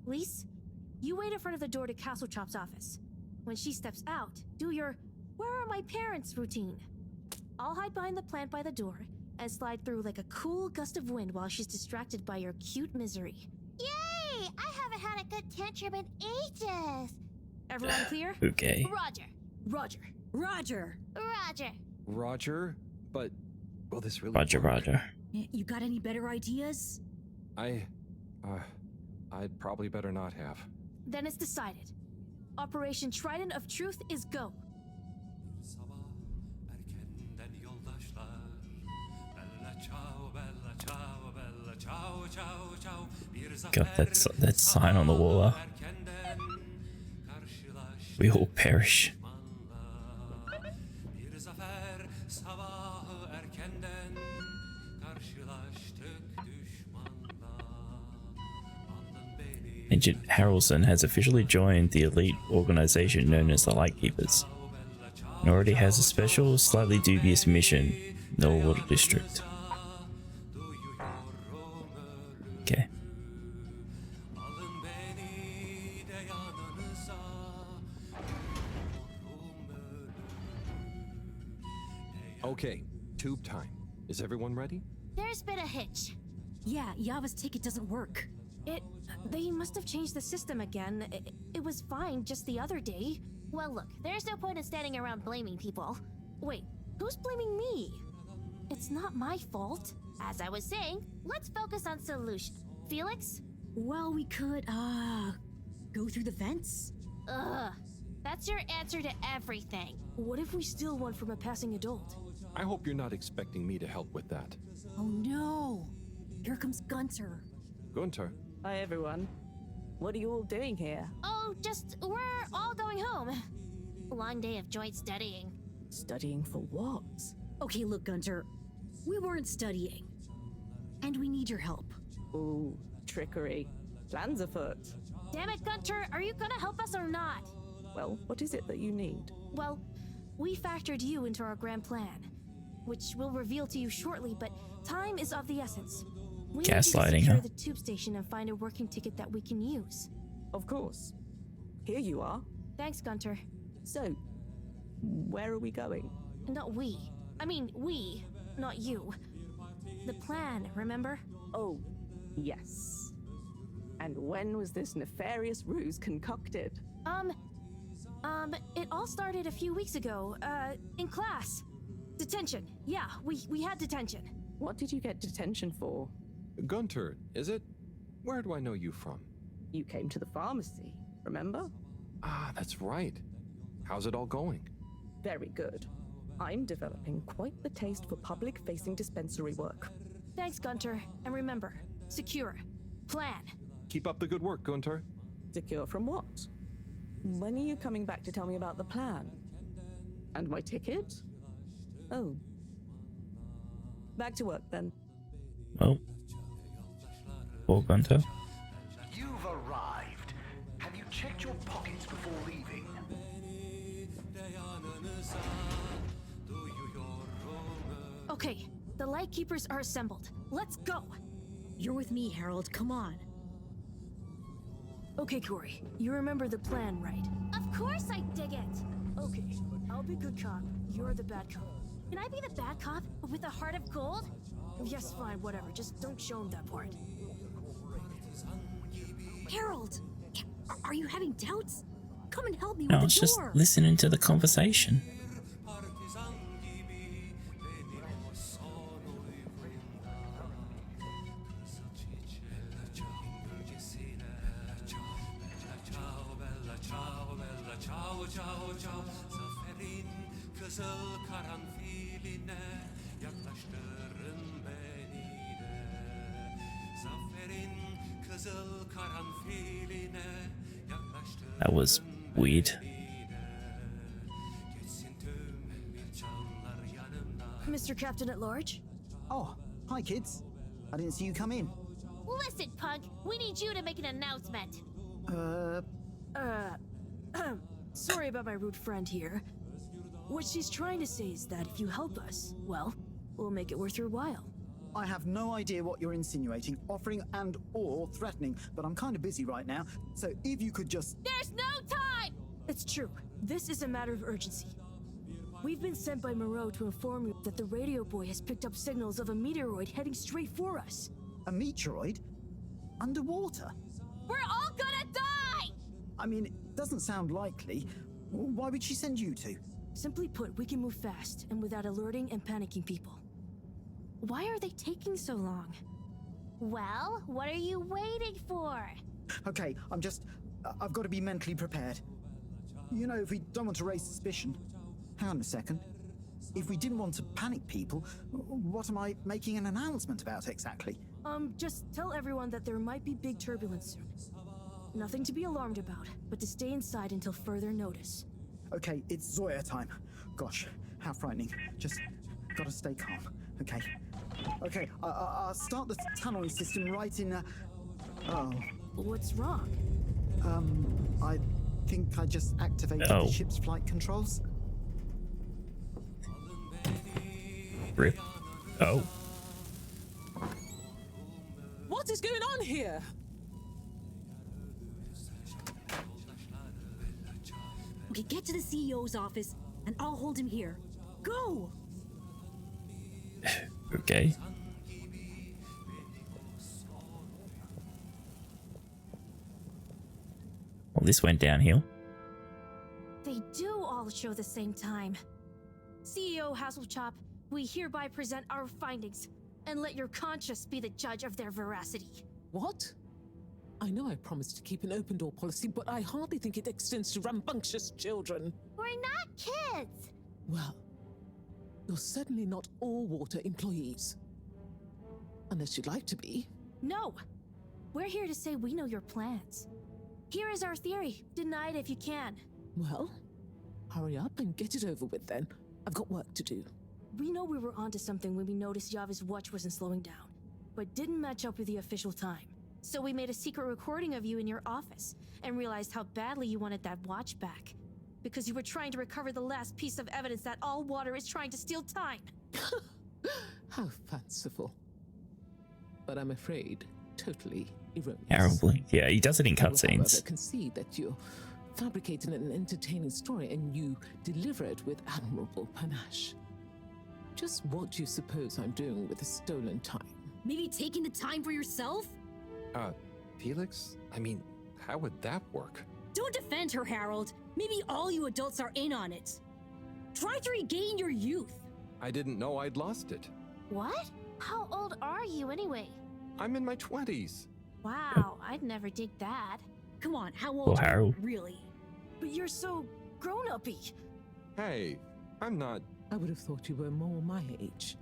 [SPEAKER 19] Lise, you wait in front of the door to Castle Chop's office. When she steps out, do your "where are my parents" routine. I'll hide behind the plant by the door and slide through like a cool gust of wind while she's distracted by your cute misery.
[SPEAKER 18] Yay! I haven't had a good tantrum in ages.
[SPEAKER 19] Everyone clear?
[SPEAKER 1] Okay.
[SPEAKER 18] Roger.
[SPEAKER 19] Roger.
[SPEAKER 6] Roger.
[SPEAKER 18] Roger.
[SPEAKER 3] Roger? But will this really
[SPEAKER 1] Roger,
[SPEAKER 3] work?
[SPEAKER 1] Roger.
[SPEAKER 6] You got any better ideas?
[SPEAKER 3] I'd probably better not have.
[SPEAKER 19] Then it's decided. Operation Trident of Truth is go.
[SPEAKER 1] God, that sign on the wall. We all perish. Agent Harrelson has officially joined the elite organization known as the Lightkeepers, and already has a special, slightly dubious mission in the Water District. Okay.
[SPEAKER 3] Okay, tube time. Is everyone ready?
[SPEAKER 18] There's been a hitch.
[SPEAKER 6] Yeah, Yava's ticket doesn't work.
[SPEAKER 19] They must have changed the system again. It was fine just the other day.
[SPEAKER 18] Well, look, there's no point in standing around blaming people.
[SPEAKER 19] Wait, who's blaming me?
[SPEAKER 18] It's not my fault. As I was saying, let's focus on solution. Felix?
[SPEAKER 6] Well, we could, go through the vents?
[SPEAKER 18] Ugh. That's your answer to everything.
[SPEAKER 19] What if we steal one from a passing adult?
[SPEAKER 3] I hope you're not expecting me to help with that.
[SPEAKER 6] Oh no! Here comes Gunter.
[SPEAKER 3] Gunter?
[SPEAKER 9] Hi, everyone. What are you all doing here?
[SPEAKER 18] Oh, we're all going home. Long day of joint studying.
[SPEAKER 9] Studying for what?
[SPEAKER 6] Okay, look, Gunter. We weren't studying. And we need your help.
[SPEAKER 9] Ooh, trickery. Plans afoot.
[SPEAKER 18] Damn it, Gunter, are you gonna help us or not?
[SPEAKER 9] Well, what is it that you need?
[SPEAKER 18] Well, we factored you into our grand plan, which we'll reveal to you shortly, but time is of the essence. We need you to
[SPEAKER 1] Gaslighting,
[SPEAKER 18] secure
[SPEAKER 1] huh?
[SPEAKER 18] the tube station and find a working ticket that we can use.
[SPEAKER 9] Of course. Here you are.
[SPEAKER 18] Thanks, Gunter.
[SPEAKER 9] So, where are we going?
[SPEAKER 18] Not we. I mean, we, not you. The plan, remember?
[SPEAKER 9] Oh, yes. And when was this nefarious ruse concocted?
[SPEAKER 18] It all started a few weeks ago, in class. Detention. Yeah, we had detention.
[SPEAKER 9] What did you get detention for?
[SPEAKER 3] Gunter, is it? Where do I know you from?
[SPEAKER 9] You came to the pharmacy, remember?
[SPEAKER 3] Ah, that's right. How's it all going?
[SPEAKER 9] Very good. I'm developing quite the taste for public-facing dispensary work.
[SPEAKER 18] Thanks, Gunter. And remember, secure. Plan.
[SPEAKER 3] Keep up the good work, Gunter.
[SPEAKER 9] Secure from what? When are you coming back to tell me about the plan? And my ticket? Oh. Back to work, then.
[SPEAKER 1] Well, poor Gunter.
[SPEAKER 5] You've arrived. Have you checked your pockets before leaving?
[SPEAKER 18] Okay, the Lightkeepers are assembled. Let's go!
[SPEAKER 6] You're with me, Harold. Come on.
[SPEAKER 19] Okay, Corey, you remember the plan, right?
[SPEAKER 18] Of course I dig it!
[SPEAKER 19] Okay, I'll be good cop. You're the bad cop.
[SPEAKER 18] Can I be the bad cop with a heart of gold?
[SPEAKER 19] Yes, fine, whatever. Just don't show him that part.
[SPEAKER 6] Harold! Are you having doubts? Come and help me
[SPEAKER 1] No,
[SPEAKER 6] with
[SPEAKER 1] it's
[SPEAKER 6] the
[SPEAKER 1] just
[SPEAKER 6] door.
[SPEAKER 1] listening to the conversation. That was weird.
[SPEAKER 19] Mr. Captain at Large?
[SPEAKER 4] Oh, hi kids. I didn't see you come in.
[SPEAKER 18] Listen, punk, we need you to make an announcement.
[SPEAKER 19] Sorry about my rude friend here. What she's trying to say is that if you help us, well, we'll make it worth your while.
[SPEAKER 4] I have no idea what you're insinuating, offering and/or threatening, but I'm kind of busy right now, so if you could just...
[SPEAKER 18] There's no time!
[SPEAKER 19] It's true. This is a matter of urgency. We've been sent by Mareaux to inform you that the radio boy has picked up signals of a meteoroid heading straight for us.
[SPEAKER 4] A meteoroid? Underwater?
[SPEAKER 18] We're all gonna die!
[SPEAKER 4] I mean, it doesn't sound likely. Why would she send you two?
[SPEAKER 19] Simply put, we can move fast and without alerting and panicking people.
[SPEAKER 18] Why are they taking so long? Well, what are you waiting for?
[SPEAKER 4] Okay, I've got to be mentally prepared. You know, if we don't want to raise suspicion... Hang on a second. If we didn't want to panic people, what am I making an announcement about exactly?
[SPEAKER 19] Just tell everyone that there might be big turbulence soon. Nothing to be alarmed about, but to stay inside until further notice.
[SPEAKER 4] Okay, it's Zoya time. Gosh, how frightening. Just gotta stay calm, okay? Okay, I'll start the tunneling system right in... Oh.
[SPEAKER 19] What's wrong?
[SPEAKER 4] I think I just activated the ship's flight controls.
[SPEAKER 1] Rip. Oh.
[SPEAKER 8] What is going on here?
[SPEAKER 6] Okay, get to the CEO's office, and I'll hold him here. Go!
[SPEAKER 1] Okay. Well, this went downhill.
[SPEAKER 18] They do all show the same time. CEO Hasselchop, We hereby present our findings, and let your conscience be the judge of their veracity.
[SPEAKER 21] What? I know I promised to keep an open door policy, but I hardly think it extends to rambunctious children.
[SPEAKER 18] We're not kids!
[SPEAKER 21] Well, you're certainly not all water employees. Unless you'd like to be.
[SPEAKER 18] No! We're here to say we know your plans. Here is our theory. Deny it if you can.
[SPEAKER 21] Well, hurry up and get it over with then. I've got work to do.
[SPEAKER 18] We know we were onto something when we noticed Yava's watch wasn't slowing down, but didn't match up with the official time. So we made a secret recording of you in your office and realized how badly you wanted that watch back. Because you were trying to recover the last piece of evidence that all water is trying to steal time.
[SPEAKER 21] How fanciful. But I'm afraid totally erroneous.
[SPEAKER 1] Terribly. Yeah, he does it in
[SPEAKER 21] I will,
[SPEAKER 1] cutscenes.
[SPEAKER 21] however, concede that you're fabricating an entertaining story and you deliver it with admirable panache. Just what do you suppose I'm doing with the stolen time?
[SPEAKER 6] Maybe taking the time for yourself?
[SPEAKER 3] Felix? I mean, how would that work?
[SPEAKER 6] Don't defend her, Harold. Maybe all you adults are in on it. Try to regain your youth.
[SPEAKER 3] I didn't know I'd lost it.
[SPEAKER 18] What? How old are you anyway?
[SPEAKER 3] I'm in my 20s.
[SPEAKER 18] Wow, I'd never dig that.
[SPEAKER 6] Come on, how old
[SPEAKER 1] Well,
[SPEAKER 6] are
[SPEAKER 1] Harold.
[SPEAKER 6] you, really?
[SPEAKER 18] But you're so grown-uppy.
[SPEAKER 3] Hey, I'm not...
[SPEAKER 21] I would have thought you were more my age.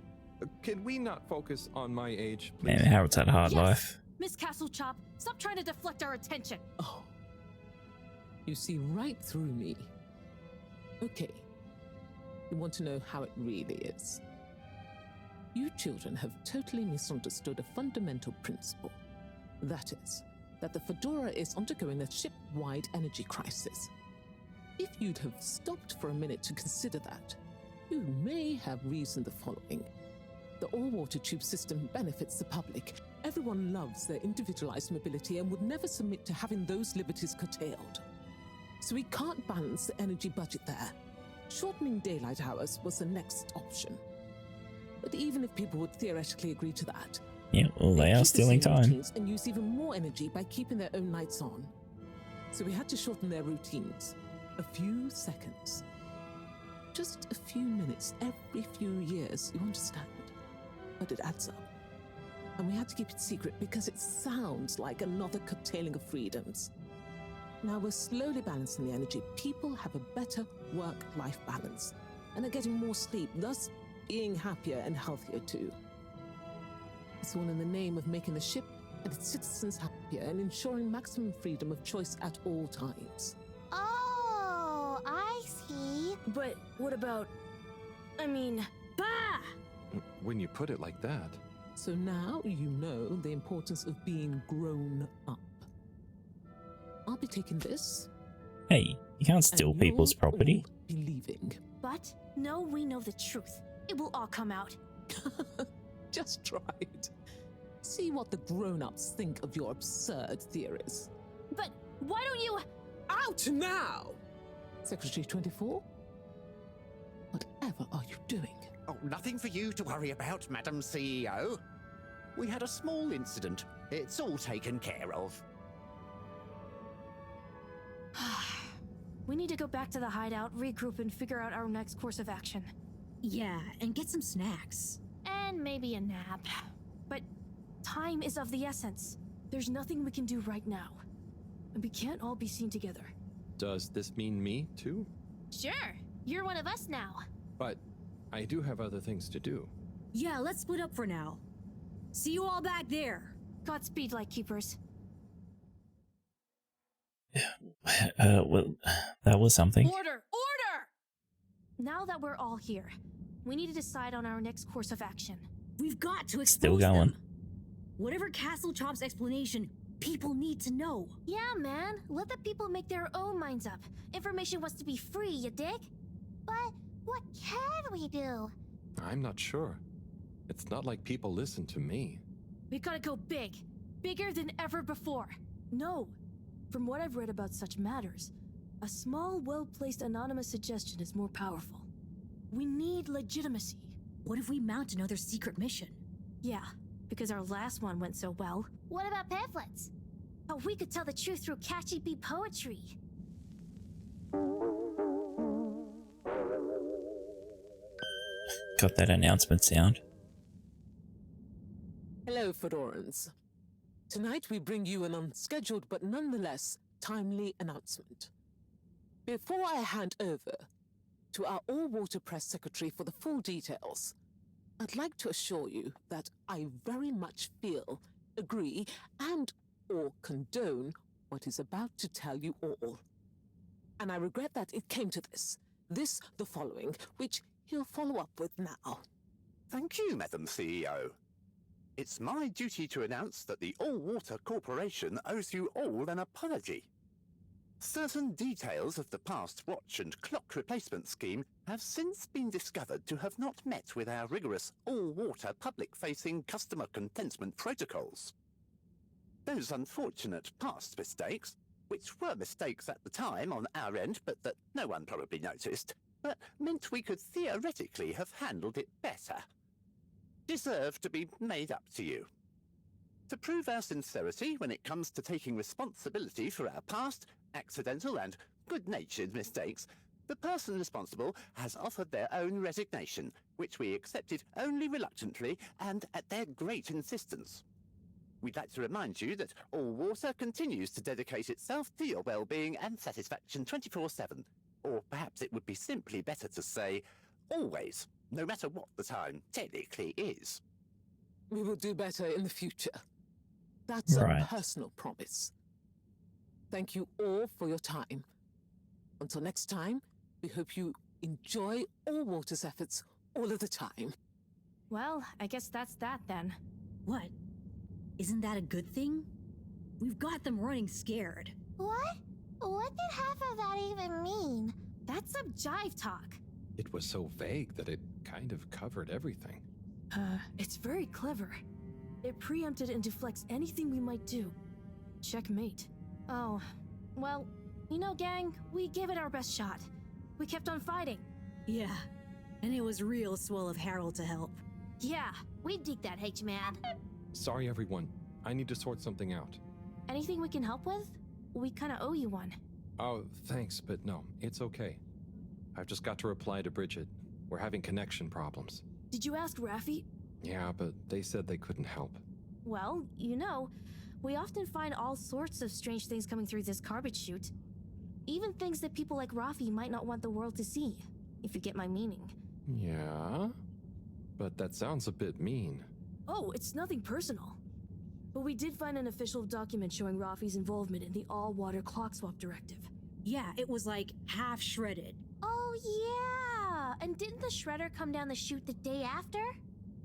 [SPEAKER 3] Can we not focus on my age, please?
[SPEAKER 1] Man, Harold's had a hard life.
[SPEAKER 18] Miss Castlechop, stop trying to deflect our attention.
[SPEAKER 21] Oh. You see right through me. Okay. You want to know how it really is. You children have totally misunderstood a fundamental principle. That is, that the Fedora is undergoing a ship-wide energy crisis. If you'd have stopped for a minute to consider that, you may have reasoned the following. The all-water tube system benefits the public. Everyone loves their individualized mobility and would never submit to having those liberties curtailed. So we can't balance the energy budget there. Shortening daylight hours was the next option. But even if people would theoretically agree to that,
[SPEAKER 1] Yeah, well, they are stealing time.
[SPEAKER 21] and use even more energy by keeping their own lights on. So we had to shorten their routines. A few seconds. Just a few minutes every few years, you understand? But it adds up. And we had to keep it secret because it sounds like another curtailing of freedoms. Now we're slowly balancing the energy. People have a better work-life balance and are getting more sleep, thus being happier and healthier too. It's all in the name of making the ship and its citizens happier and ensuring maximum freedom of choice at all times.
[SPEAKER 18] Oh, I see. But what about... I mean...
[SPEAKER 6] Bah!
[SPEAKER 3] When you put it like that.
[SPEAKER 21] So now you know the importance of being grown up. I'll be taking this.
[SPEAKER 1] Hey, you can't steal people's property.
[SPEAKER 21] Be leaving.
[SPEAKER 18] But no, we know the truth. It will all come out.
[SPEAKER 21] Just try it. See what the grown-ups think of your absurd theories.
[SPEAKER 18] But why don't you...
[SPEAKER 21] Out now! Secretary 24? Whatever are you doing?
[SPEAKER 10] Oh, nothing for you to worry about, Madam CEO. We had a small incident. It's all taken care of.
[SPEAKER 18] We need to go back to the hideout, regroup, and figure out our next course of action.
[SPEAKER 6] Yeah, and get some snacks.
[SPEAKER 18] And maybe a nap. But time is of the essence. There's nothing we can do right now. And we can't all be seen together.
[SPEAKER 3] Does this mean me, too?
[SPEAKER 18] Sure, you're one of us now.
[SPEAKER 3] But I do have other things to do.
[SPEAKER 6] Yeah, let's split up for now. See you all back there.
[SPEAKER 18] Godspeed, Lightkeepers.
[SPEAKER 1] Well, that was something.
[SPEAKER 18] Order! Order! Now that we're all here, we need to decide on our next course of action.
[SPEAKER 6] We've got to expose
[SPEAKER 1] Still going.
[SPEAKER 6] them. Whatever Castlechop's explanation, people need to know.
[SPEAKER 18] Yeah, man. Let the people make their own minds up. Information wants to be free, you dig? But what can we do?
[SPEAKER 3] I'm not sure. It's not like people listen to me.
[SPEAKER 18] We gotta go big. Bigger than ever before. No. From what I've read about such matters, a small, well-placed anonymous suggestion is more powerful. We need legitimacy.
[SPEAKER 6] What if we mount another secret mission?
[SPEAKER 18] Yeah, because our last one went so well. What about pamphlets? How we could tell the truth through catchy bee poetry.
[SPEAKER 1] got that announcement sound.
[SPEAKER 2] Hello, Fedorans. Tonight we bring you an unscheduled but nonetheless timely announcement. Before I hand over to our all-water press secretary for the full details, I'd like to assure you that I very much feel, agree, and or condone what is about to tell you all. And I regret that it came to this, the following, which he'll follow up with now.
[SPEAKER 10] Thank you, Madam CEO. It's my duty to announce that the All-Water Corporation owes you all an apology. Certain details of the past watch and clock replacement scheme have since been discovered to have not met with our rigorous all-water public-facing customer contentment protocols. Those unfortunate past mistakes, which were mistakes at the time on our end but that no one probably noticed, but meant we could theoretically have handled it better, deserve to be made up to you. To prove our sincerity when it comes to taking responsibility for our past, accidental and good-natured mistakes, the person responsible has offered their own resignation, which we accepted only reluctantly and at their great insistence. We'd like to remind you that All Water continues to dedicate itself to your well-being and satisfaction 24/7, or perhaps it would be simply better to say, always, no matter what the time technically is.
[SPEAKER 2] We will do better in the future. That's
[SPEAKER 1] Right.
[SPEAKER 2] a personal promise. Thank you all for your time. Until next time, we hope you enjoy All Water's efforts all of the time.
[SPEAKER 18] Well, I guess that's that then.
[SPEAKER 6] What? Isn't that a good thing? We've got them running scared.
[SPEAKER 18] What? What did half of that even mean? That's some jive talk.
[SPEAKER 3] It was so vague that it kind of covered everything.
[SPEAKER 18] It's very clever. It preempted and deflects anything we might do. Checkmate. Oh, well, you know, gang, we gave it our best shot. We kept on fighting.
[SPEAKER 6] Yeah, and it was real swell of Harold to help.
[SPEAKER 18] Yeah, we dig that, H-Man.
[SPEAKER 3] Sorry, everyone. I need to sort something out.
[SPEAKER 18] Anything we can help with? We kinda owe you one.
[SPEAKER 3] Oh, thanks, but no, it's okay. I've just got to reply to Bridget. We're having connection problems.
[SPEAKER 18] Did you ask Raffi?
[SPEAKER 3] Yeah, but they said they couldn't help.
[SPEAKER 18] Well, you know, we often find all sorts of strange things coming through this garbage chute. Even things that people like Raffi might not want the world to see, if you get my meaning.
[SPEAKER 3] Yeah? But that sounds a bit mean.
[SPEAKER 18] Oh, it's nothing personal. But we did find an official document showing Raffi's involvement in the all-water clock swap directive.
[SPEAKER 6] Yeah, it was like half shredded.
[SPEAKER 18] Oh, yeah! And didn't the shredder come down the chute the day after?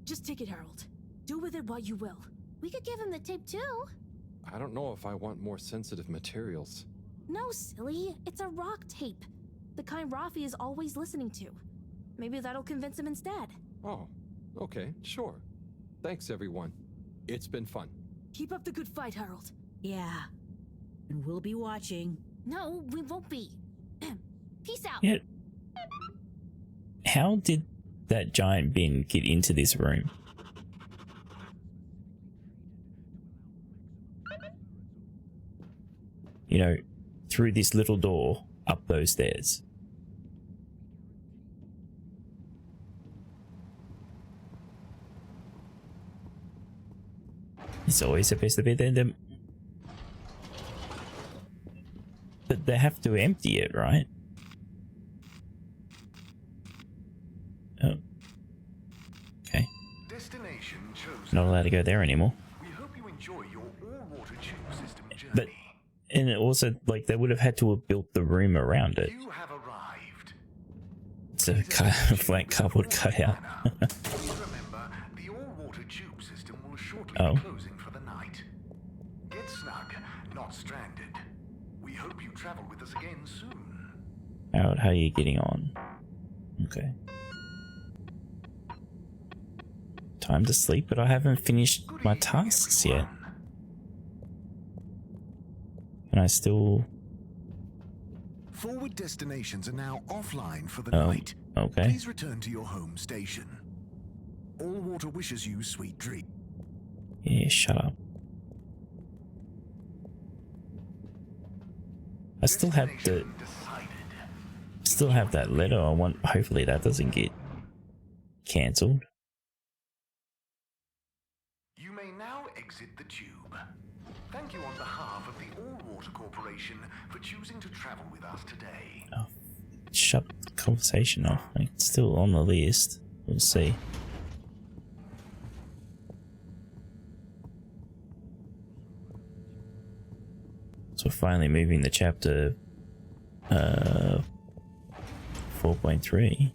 [SPEAKER 18] Just take it, Harold. Do with it what you will. We could give him the tape, too.
[SPEAKER 3] I don't know if I want more sensitive materials.
[SPEAKER 18] No, silly. It's a rock tape. The kind Raffi is always listening to. Maybe that'll convince him instead.
[SPEAKER 3] Oh, okay, sure. Thanks, everyone. It's been fun.
[SPEAKER 18] Keep up the good fight, Harold.
[SPEAKER 6] Yeah. And we'll be watching.
[SPEAKER 18] No, we won't be. Peace out.
[SPEAKER 1] Yeah. How did that giant bin get into this room? You know, through this little door, up those stairs. It's always supposed to be there. But they have to empty it, right? Oh. Okay.
[SPEAKER 5] Destination chosen.
[SPEAKER 1] Not allowed to go there anymore.
[SPEAKER 5] We hope you enjoy your all-water tube system journey.
[SPEAKER 1] But, and it also, like, they would have had to have built the room around it.
[SPEAKER 5] You have arrived.
[SPEAKER 1] It's a flat cardboard cutout.
[SPEAKER 5] Please remember, the all-water tube system will shortly
[SPEAKER 1] Oh.
[SPEAKER 5] be closing for the night. Get snug, not stranded. We hope you travel with us again soon.
[SPEAKER 1] How are you getting on? Okay. Time to sleep, but I haven't finished my tasks yet. And I still...
[SPEAKER 5] Forward destinations are now offline for the
[SPEAKER 1] Oh,
[SPEAKER 5] night.
[SPEAKER 1] okay.
[SPEAKER 5] Please return to your home station. All Water wishes you sweet dreams.
[SPEAKER 1] Yeah, shut up. I still have that letter. I want, hopefully that doesn't get cancelled.
[SPEAKER 5] You may now exit the tube. Thank you on behalf of the All Water Corporation for choosing to travel with us today.
[SPEAKER 1] Oh, shut the conversation off. It's still on the list. We'll see. So we're finally moving the chapter 4.3.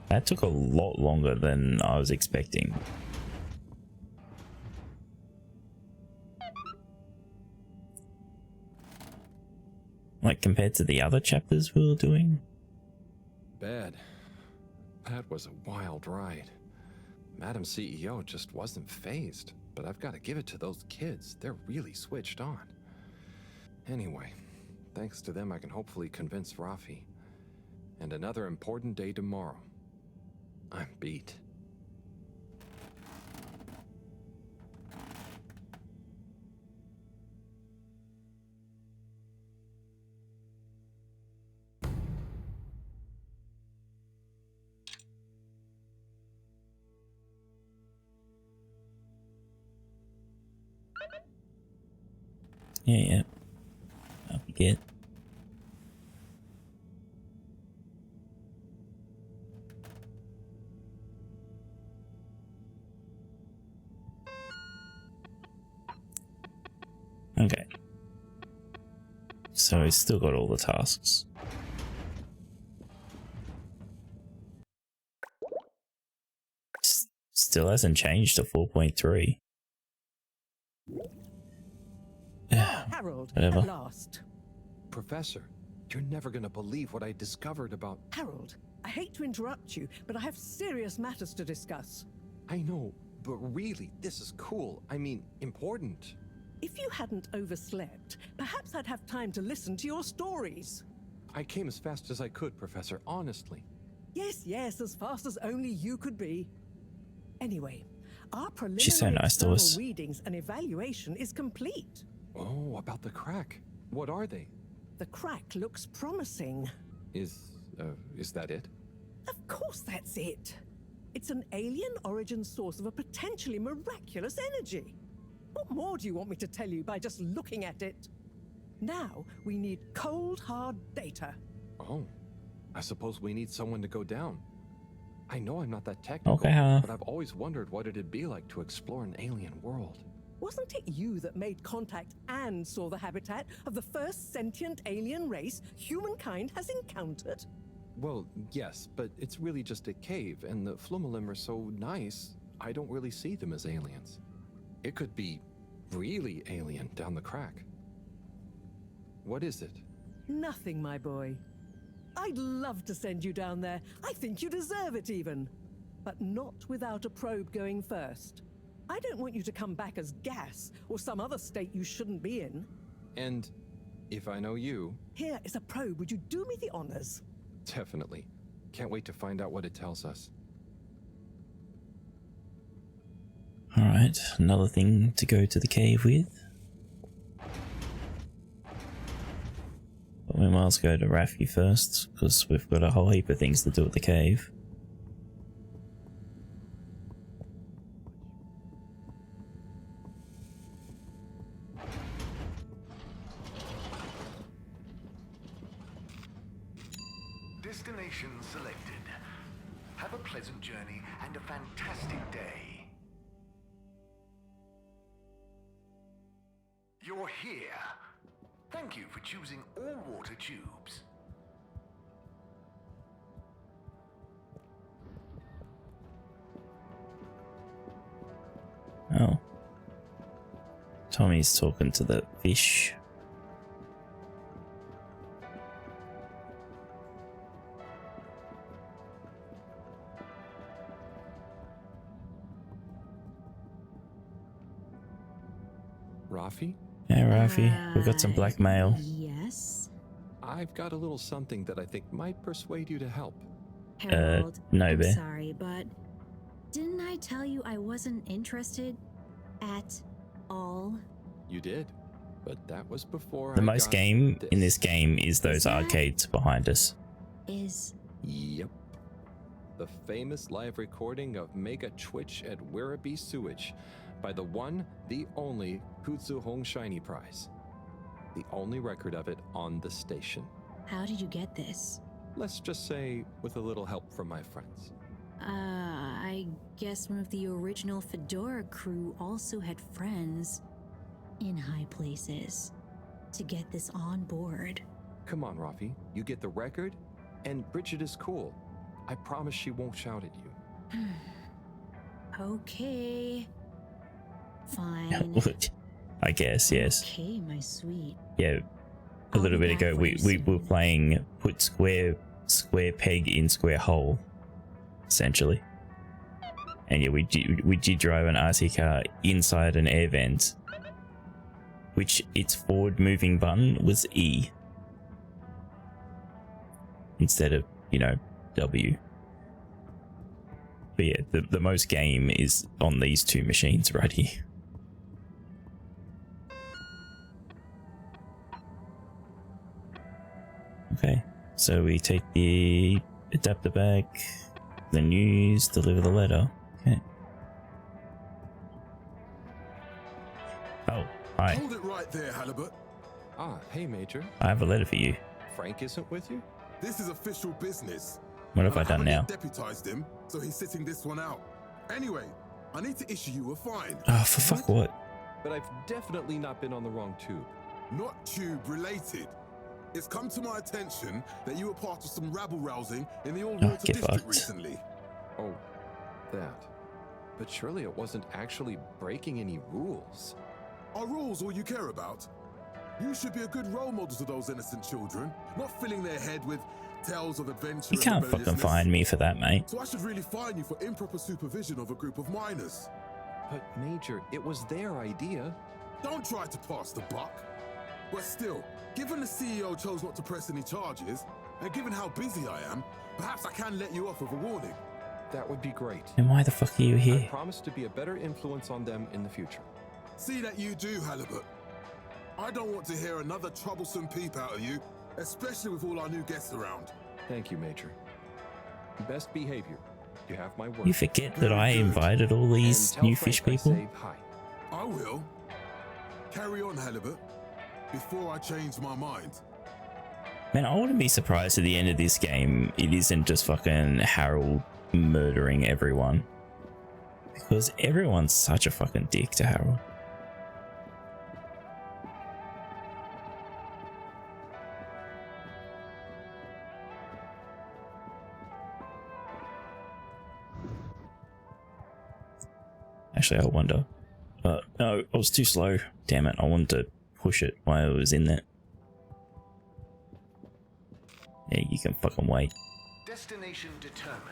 [SPEAKER 1] That took a lot longer than I was expecting. Like compared to the other chapters we were doing?
[SPEAKER 3] Bad. That was a wild ride. Madam CEO just wasn't phased, but I've got to give it to those kids. They're really switched on. Anyway, thanks to them I can hopefully convince Rafi. And another important day tomorrow. I'm beat.
[SPEAKER 1] Yeah. I'll be good. Okay. So he's still got all the tasks. Still hasn't changed to 4.3.
[SPEAKER 14] Harold,
[SPEAKER 1] Whatever.
[SPEAKER 14] at last.
[SPEAKER 3] Professor, you're never gonna believe what I discovered about...
[SPEAKER 14] Harold, I hate to interrupt you, but I have serious matters to discuss.
[SPEAKER 3] I know, but really, this is cool. I mean, important.
[SPEAKER 14] If you hadn't overslept, perhaps I'd have time to listen to your stories.
[SPEAKER 3] I came as fast as I could, Professor, honestly.
[SPEAKER 14] Yes, as fast as only you could be. Anyway, our preliminary
[SPEAKER 1] She's so nice to us.
[SPEAKER 14] external readings and evaluation is complete.
[SPEAKER 3] Oh, about the crack. What are they?
[SPEAKER 14] The crack looks promising.
[SPEAKER 3] Is that it?
[SPEAKER 14] Of course that's it. It's an alien origin source of a potentially miraculous energy. What more do you want me to tell you by just looking at it? Now, we need cold, hard data.
[SPEAKER 3] Oh, I suppose we need someone to go down. I know I'm not that technical,
[SPEAKER 1] Okay,
[SPEAKER 3] but I've always wondered what it'd be like to explore an alien world.
[SPEAKER 14] Wasn't it you that made contact and saw the habitat of the first sentient alien race humankind has encountered?
[SPEAKER 3] Well, yes, but it's really just a cave, and the Flumalim are so nice, I don't really see them as aliens. It could be really alien down the crack. What is it?
[SPEAKER 14] Nothing, my boy. I'd love to send you down there. I think you deserve it even. But not without a probe going first. I don't want you to come back as gas or some other state you shouldn't be in.
[SPEAKER 3] And if I know you...
[SPEAKER 14] Here is a probe. Would you do me the honors?
[SPEAKER 3] Definitely. Can't wait to find out what it tells us.
[SPEAKER 1] Alright, another thing to go to the cave with. But we might as well go to Rafi first, because we've got a whole heap of things to do at the cave.
[SPEAKER 5] Destination selected. Have a pleasant journey and a fantastic day. You're here. Thank you for choosing all water tubes.
[SPEAKER 1] Oh. Tommy's talking to the fish.
[SPEAKER 3] Rafi?
[SPEAKER 1] Hey Rafi, we've got some blackmail.
[SPEAKER 6] Yes?
[SPEAKER 3] I've got a little something that I think might persuade you to help.
[SPEAKER 6] Harold,
[SPEAKER 1] no,
[SPEAKER 6] I'm
[SPEAKER 1] Bear.
[SPEAKER 6] sorry, but didn't I tell you I wasn't interested at all?
[SPEAKER 3] You did, but that was before
[SPEAKER 1] The
[SPEAKER 3] I
[SPEAKER 1] most
[SPEAKER 3] got
[SPEAKER 1] game in this game is those
[SPEAKER 6] that-
[SPEAKER 1] arcades behind us.
[SPEAKER 6] Is
[SPEAKER 3] Yep. the famous live recording of Mega Twitch at Werribee Sewage by the one, the only Kutsu Hong Shiny Prize. The only record of it on the station.
[SPEAKER 6] How did you get this?
[SPEAKER 3] Let's just say with a little help from my friends.
[SPEAKER 6] I guess one of the original Fedora crew also had friends in high places to get this on board.
[SPEAKER 3] Come on, Rafi, you get the record, and Bridget is cool. I promise she won't shout at you.
[SPEAKER 6] Okay. Fine.
[SPEAKER 1] I guess, yes.
[SPEAKER 6] Okay, my sweet.
[SPEAKER 1] Yeah, a little bit ago we were playing put square peg in square hole, essentially. And yeah, we did drive an RC car inside an air vent, which its forward moving button was E instead of, you know, W. But yeah, the most game is on these two machines right here. Okay, so we take the adapter back, the news, deliver the letter. Okay. Oh, hi.
[SPEAKER 17] Hold it right there, Halibut.
[SPEAKER 3] Ah, hey, Major.
[SPEAKER 1] I have a letter for you.
[SPEAKER 3] Frank isn't with you?
[SPEAKER 17] This is official business.
[SPEAKER 1] What have I done now?
[SPEAKER 17] Deputized him, so he's sitting this one out. Anyway, I need to issue you a fine.
[SPEAKER 1] Oh, for fuck what?
[SPEAKER 3] But I've definitely not been on the wrong tube.
[SPEAKER 17] Not tube related. It's come to my attention that you were part of some rabble-rousing in the All-Water District recently.
[SPEAKER 3] Oh, that. But surely it wasn't actually breaking any rules.
[SPEAKER 17] Are rules all you care about? You should be a good role model to those innocent children, not filling their head with tales of adventure.
[SPEAKER 1] You can't fucking fine me for that, mate.
[SPEAKER 17] So I should really fine you for improper supervision of a group of minors.
[SPEAKER 3] But Major, it was their idea.
[SPEAKER 17] Don't try to pass the buck. But still, given the CEO chose not to press any charges, and given how busy I am, perhaps I can let you off with a warning.
[SPEAKER 3] That would be great.
[SPEAKER 1] And why the fuck are you here?
[SPEAKER 3] I promise to be a better influence on them in the future.
[SPEAKER 17] See that you do, Halibut. I don't want to hear another troublesome peep out of you, especially with all our new guests around.
[SPEAKER 3] Thank you, Major. Best behavior. You have my word.
[SPEAKER 1] You forget that I invited all these new fish people?
[SPEAKER 3] Hi.
[SPEAKER 17] I will. Carry on, Halibut, before I change my mind.
[SPEAKER 1] Man, I wouldn't be surprised at the end of this game it isn't just fucking Harold murdering everyone. Because everyone's such a fucking dick to Harold. Actually, I wonder. No, I was too slow. Damn it, I wanted to push it while it was in there. Yeah, you can fucking wait.
[SPEAKER 5] Destination determined.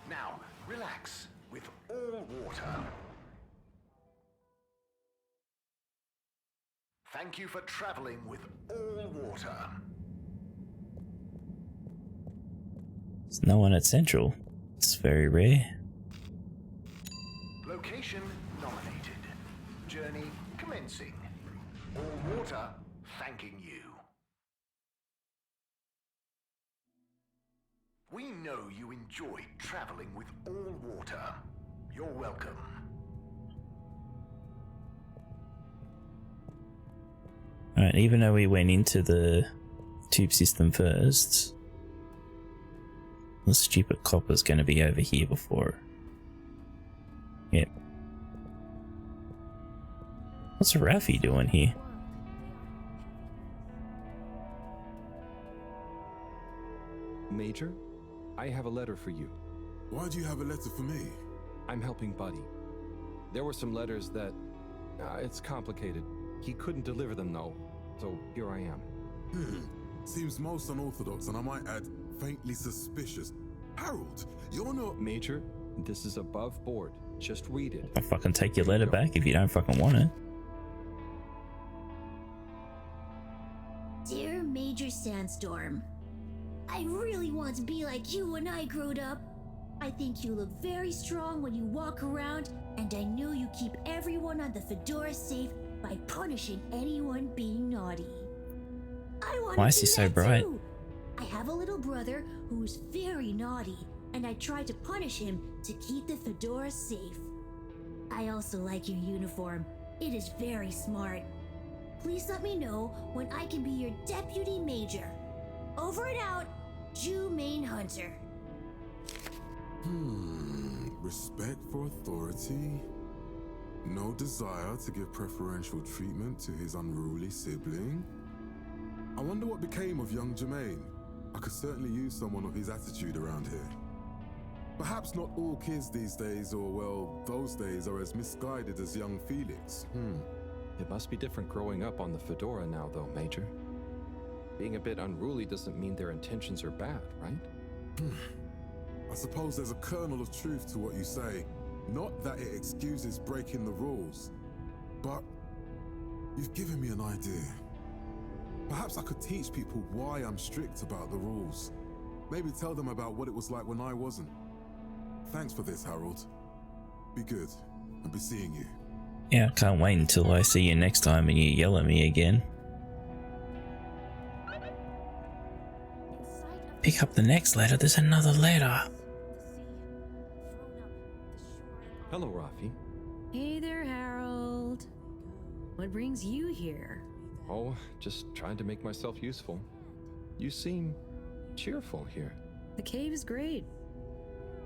[SPEAKER 5] Now, relax with all water. Thank you for traveling with all water.
[SPEAKER 1] There's no one at Central. It's very rare.
[SPEAKER 5] Location nominated. Journey commencing. All water thanking you. We know you enjoyed traveling with all water. You're welcome.
[SPEAKER 1] Alright, even though we went into the tube system first, the stupid copper's gonna be over here before. Yep. What's Ralphie doing here?
[SPEAKER 3] Major, I have a letter for you.
[SPEAKER 17] Why do you have a letter for me?
[SPEAKER 3] I'm helping Buddy. There were some letters that... it's complicated. He couldn't deliver them though, so here I am.
[SPEAKER 17] Seems most unorthodox, and I might add, faintly suspicious. Harold, you're not...
[SPEAKER 3] Major, this is above board. Just read it.
[SPEAKER 1] I'll fucking take your letter back if you don't fucking want it.
[SPEAKER 20] Dear Major Sandstorm, I really want to be like you when I growed up. I think you look very strong when you walk around, and I know you keep everyone on the Fedora safe by punishing anyone being naughty. I want
[SPEAKER 1] Why
[SPEAKER 20] to
[SPEAKER 1] is he
[SPEAKER 20] do
[SPEAKER 1] so
[SPEAKER 20] that
[SPEAKER 1] bright?
[SPEAKER 20] too. I have a little brother who's very naughty, and I tried to punish him to keep the Fedora safe. I also like your uniform. It is very smart. Please let me know when I can be your deputy major. Over and out, Jew Main Hunter.
[SPEAKER 17] Respect for authority. No desire to give preferential treatment to his unruly sibling. I wonder what became of young Jermaine. I could certainly use someone of his attitude around here. Perhaps not all kids these days, or well, those days, are as misguided as young Felix.
[SPEAKER 3] It must be different growing up on the Fedora now, though, Major. Being a bit unruly doesn't mean their intentions are bad, right?
[SPEAKER 17] I suppose there's a kernel of truth to what you say. Not that it excuses breaking the rules, but you've given me an idea. Perhaps I could teach people why I'm strict about the rules. Maybe tell them about what it was like when I wasn't. Thanks for this, Harold. Be good, and be seeing you.
[SPEAKER 1] Yeah, I can't wait until I see you next time and you yell at me again. Pick up the next letter, there's another letter.
[SPEAKER 3] Hello, Rafi.
[SPEAKER 6] Hey there, Harold. What brings you here?
[SPEAKER 3] Oh, just trying to make myself useful. You seem cheerful here.
[SPEAKER 6] The cave is great.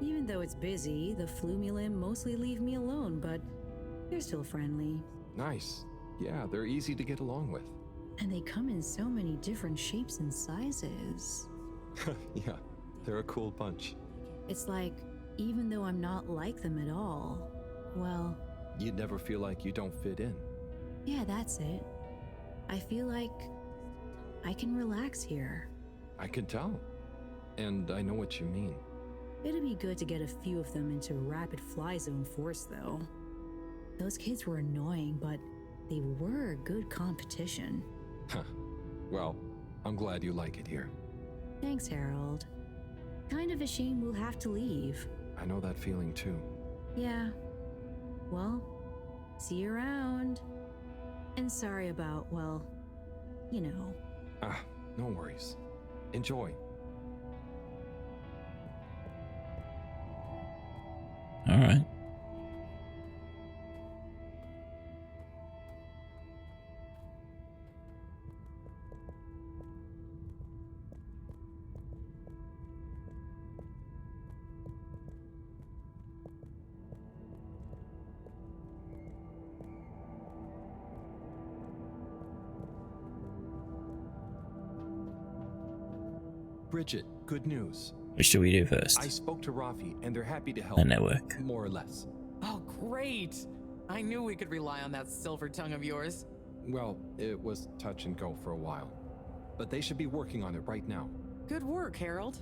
[SPEAKER 6] Even though it's busy, the Flumilim mostly leave me alone, but they're still friendly.
[SPEAKER 3] Nice. Yeah, they're easy to get along with.
[SPEAKER 6] And they come in so many different shapes and sizes.
[SPEAKER 3] Yeah, they're a cool bunch.
[SPEAKER 6] It's like, even though I'm not like them at all, well...
[SPEAKER 3] You'd never feel like you don't fit in.
[SPEAKER 6] Yeah, that's it. I feel like I can relax here.
[SPEAKER 3] I can tell. And I know what you mean.
[SPEAKER 6] It'd be good to get a few of them into rapid fly zone force, though. Those kids were annoying, but they were good competition.
[SPEAKER 3] Huh. Well, I'm glad you like it here.
[SPEAKER 6] Thanks, Harold. Kind of a shame we'll have to leave.
[SPEAKER 3] I know that feeling too.
[SPEAKER 6] Yeah. Well, see you around. And sorry about, well, you know.
[SPEAKER 3] No worries. Enjoy.
[SPEAKER 1] All right.
[SPEAKER 3] Bridget, good news.
[SPEAKER 1] What should we do first?
[SPEAKER 3] I spoke to Rafi, and they're happy to help.
[SPEAKER 1] The network.
[SPEAKER 3] More or less.
[SPEAKER 8] Oh, great! I knew we could rely on that silver tongue of yours.
[SPEAKER 3] Well, it was touch and go for a while. But they should be working on it right now.
[SPEAKER 8] Good work, Harold.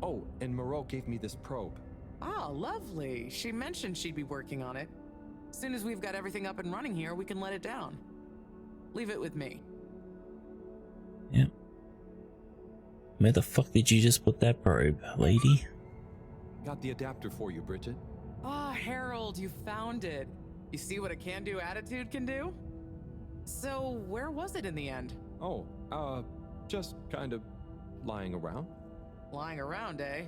[SPEAKER 3] Oh, and Mareaux gave me this probe.
[SPEAKER 8] Ah, lovely. She mentioned she'd be working on it. As soon as we've got everything up and running here, we can let it down. Leave it with me.
[SPEAKER 1] Yeah. Where the fuck did you just put that probe, lady?
[SPEAKER 3] Got the adapter for you, Bridget.
[SPEAKER 8] Ah, Harold, you found it. You see what a can-do attitude can do? So, where was it in the end?
[SPEAKER 3] Oh, just kind of lying around.
[SPEAKER 8] Lying around, eh?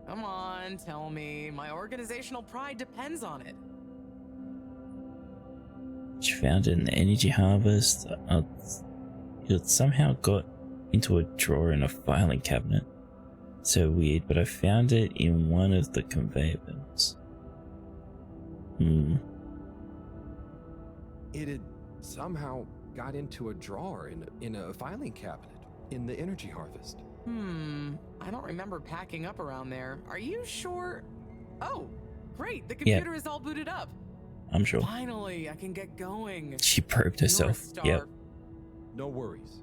[SPEAKER 8] Come on, tell me. My organizational pride depends on it.
[SPEAKER 1] She found it in the energy harvest. It somehow got into a drawer in a filing cabinet. So weird, but I found it in one of the conveyor belts.
[SPEAKER 3] It had somehow got into a drawer in a filing cabinet in the energy harvest.
[SPEAKER 8] I don't remember packing up around there. Are you sure? Oh, great. The computer is all booted up.
[SPEAKER 1] I'm sure.
[SPEAKER 8] Finally, I can get going.
[SPEAKER 1] She probed herself. Yep.
[SPEAKER 3] No worries.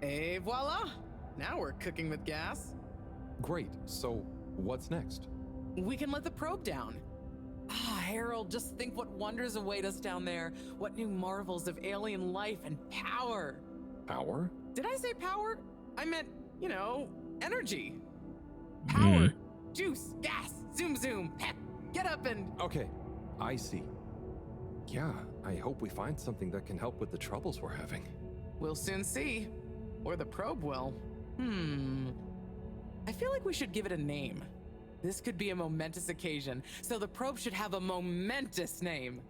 [SPEAKER 8] Et voila! Now we're cooking with gas.
[SPEAKER 3] Great. So, what's next?
[SPEAKER 8] We can let the probe down. Ah, Harold, just think what wonders await us down there. What new marvels of alien life and power.
[SPEAKER 3] Power?
[SPEAKER 8] Did I say power? I meant, you know, energy. Power, juice, gas, zoom zoom, pep. Get up and...
[SPEAKER 3] Okay, I see. Yeah, I hope we find something that can help with the troubles we're having.
[SPEAKER 8] We'll soon see. Or the probe will. I feel like we should give it a name. This could be a momentous occasion, so the probe should have a momentous name.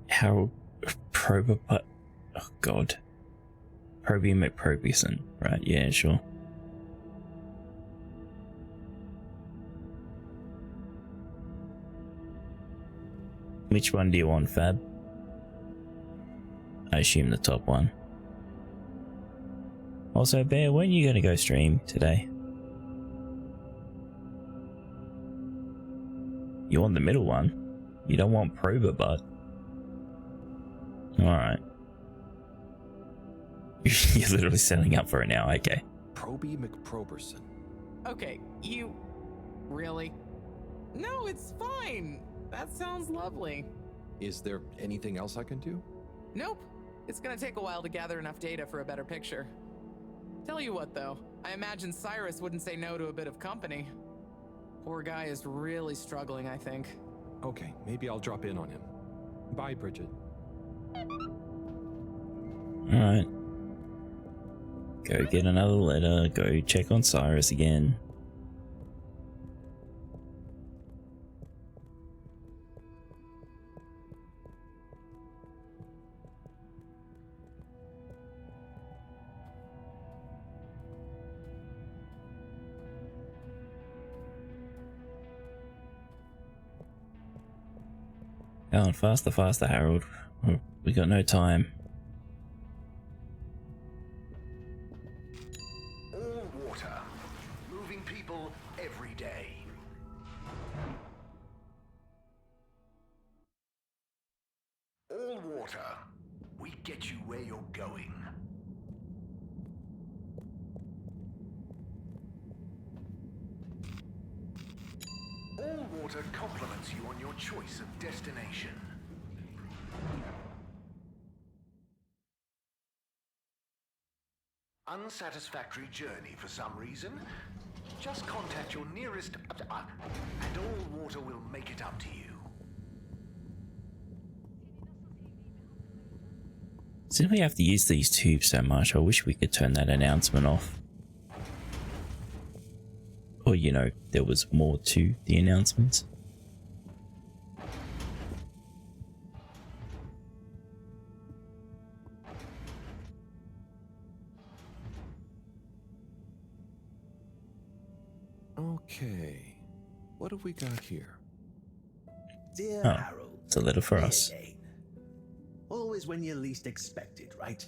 [SPEAKER 1] How probe, but oh god, Probium McProbiuson, right? Yeah, sure. Which one do you want, Fab? I assume the top one. Also, Bear, when are you gonna go stream today? You want the middle one? You don't want Prober Butt? Alright. You're literally setting up for it now, okay.
[SPEAKER 3] Proby McProberson.
[SPEAKER 8] Okay, you... Really? No, it's fine. That sounds lovely.
[SPEAKER 3] Is there anything else I can do?
[SPEAKER 8] Nope. It's gonna take a while to gather enough data for a better picture. Tell you what, though. I imagine Cyrus wouldn't say no to a bit of company. Poor guy is really struggling, I think.
[SPEAKER 3] Okay, maybe I'll drop in on him. Bye, Bridget.
[SPEAKER 1] Alright. Go get another letter, go check on Cyrus again. Come on, faster, faster, Harold. We got no time.
[SPEAKER 5] All water, moving people every day. All water, we get you where you're going. All water compliments you on your choice of destination. Unsatisfactory journey for some reason? Just contact your nearest and all water will make it up to you.
[SPEAKER 1] Since we have to use these tubes so much, I wish we could turn that announcement off. Or, you know, there was more to the announcements.
[SPEAKER 3] Okay, what have we got here?
[SPEAKER 10] Dear
[SPEAKER 1] Oh,
[SPEAKER 10] Harold,
[SPEAKER 1] it's a letter for
[SPEAKER 10] dear
[SPEAKER 1] us.
[SPEAKER 10] Jane. Always when you least expect it, right?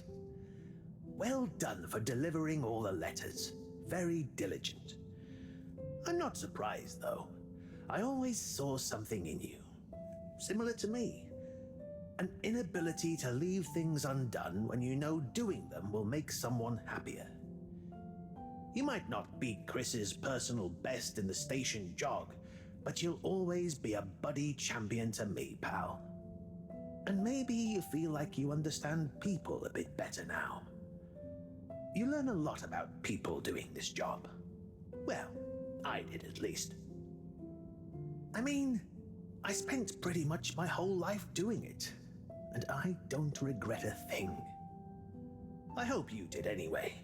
[SPEAKER 10] Well done for delivering all the letters. Very diligent. I'm not surprised, though. I always saw something in you. Similar to me. An inability to leave things undone when you know doing them will make someone happier. You might not beat Chris's personal best in the station jog, but you'll always be a buddy champion to me, pal. And maybe you feel like you understand people a bit better now. You learn a lot about people doing this job. Well, I did at least. I mean, I spent pretty much my whole life doing it, and I don't regret a thing. I hope you did anyway.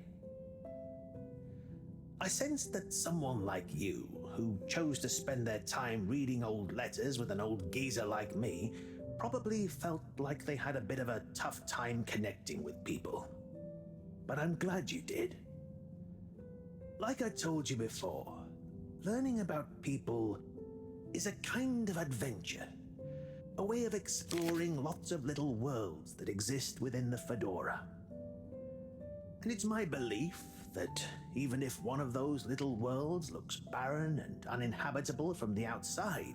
[SPEAKER 10] I sensed that someone like you, who chose to spend their time reading old letters with an old geezer like me, probably felt like they had a bit of a tough time connecting with people. But I'm glad you did. Like I told you before, learning about people is a kind of adventure, a way of exploring lots of little worlds that exist within the Fedora. And it's my belief that even if one of those little worlds looks barren and uninhabitable from the outside,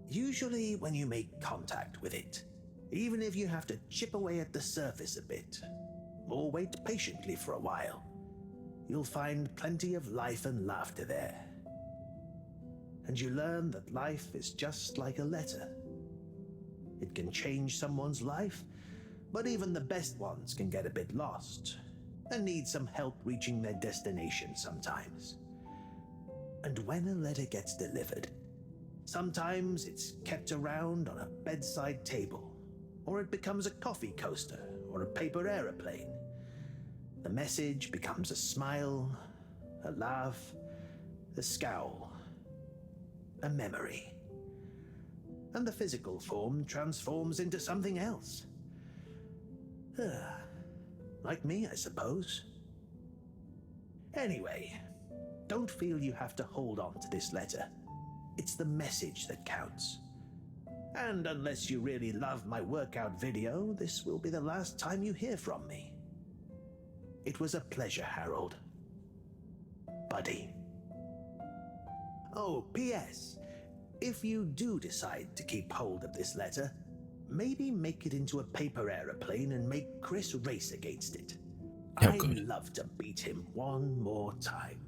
[SPEAKER 10] usually when you make contact with it, even if you have to chip away at the surface a bit, or wait patiently for a while, you'll find plenty of life and laughter there. And you learn that life is just like a letter. It can change someone's life, but even the best ones can get a bit lost and need some help reaching their destination sometimes. And when a letter gets delivered,
[SPEAKER 7] Sometimes it's kept around on a bedside table, or it becomes a coffee coaster or a paper aeroplane. The message becomes a smile, a laugh, a scowl, a memory. And the physical form transforms into something else. Like me, I suppose. Anyway, don't feel you have to hold on to this letter. It's the message that counts. And unless you really love my workout video, this will be the last time you hear from me. It was a pleasure, Harold. Buddy. Oh, P.S. If you do decide to keep hold of this letter, maybe make it into a paper aeroplane and make Chris race against it. I'd love to beat him one more time.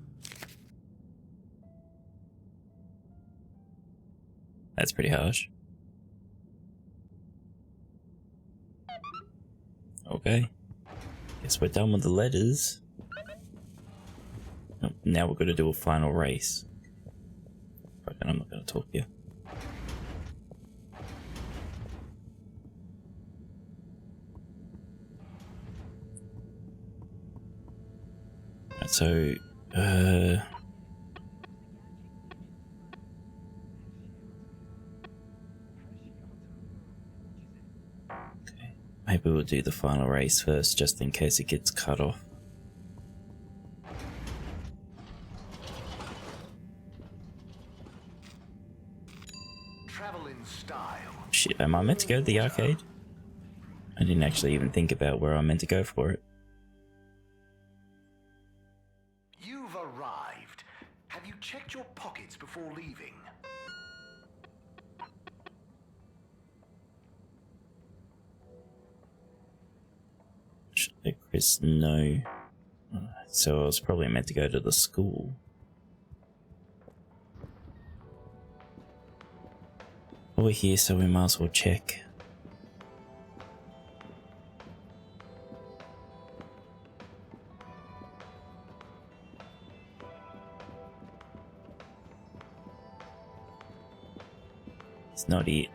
[SPEAKER 1] That's pretty harsh. Okay. Guess we're done with the letters. Oh, now we're gonna do a final race. But I'm not gonna talk to you. Right, so, maybe we'll do the final race first, just in case it gets cut off.
[SPEAKER 5] Travel in style.
[SPEAKER 1] Shit, am I meant to go to the arcade? I didn't actually even think about where I'm meant to go for it.
[SPEAKER 5] You've arrived. Have you checked your pockets before leaving?
[SPEAKER 1] Should let Chris know. So I was probably meant to go to the school. We're here, so we might as well check. It's not it.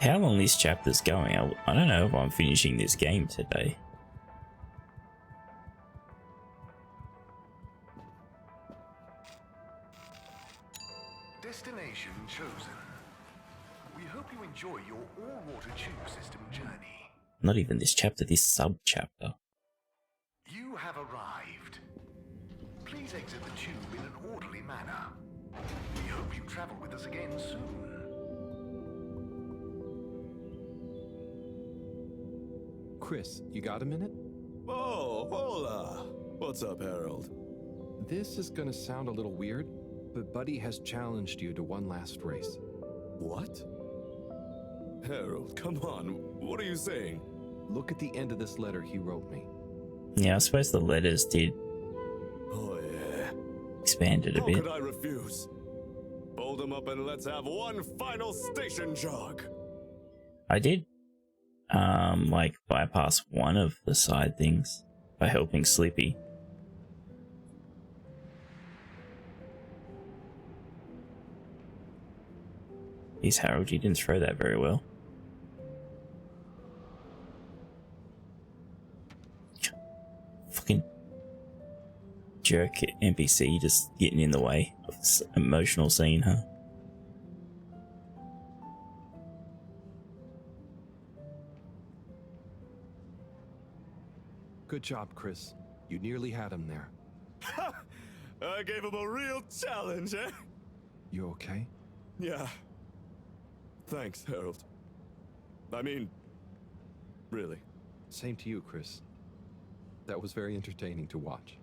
[SPEAKER 1] How long this chapter's going? I don't know if I'm finishing this game today.
[SPEAKER 5] Destination chosen. We hope you enjoy your all-water tube system journey.
[SPEAKER 1] Not even this chapter, this sub-chapter.
[SPEAKER 5] You have arrived. Please exit the tube in an orderly manner. We hope you travel with us again soon.
[SPEAKER 3] Chris, you got a minute?
[SPEAKER 11] Oh, hola! What's up, Harold?
[SPEAKER 3] This is gonna sound a little weird, but Buddy has challenged you to one last race.
[SPEAKER 11] What? Harold, come on, what are you saying?
[SPEAKER 3] Look at the end of this letter he wrote me.
[SPEAKER 1] Yeah, I suppose the letters did expand it a bit.
[SPEAKER 11] How could I refuse? Hold him up and let's have one final station jog.
[SPEAKER 1] I did like bypass one of the side things by helping Sleepy. He's Harold, you didn't throw that very well. Fucking jerk NPC just getting in the way of this emotional scene, huh?
[SPEAKER 3] Good job, Chris. You nearly had him there.
[SPEAKER 11] I gave him a real challenge, eh?
[SPEAKER 3] You okay?
[SPEAKER 11] Yeah. Thanks, Harold. I mean, really.
[SPEAKER 3] Same to you, Chris. That was very entertaining to watch.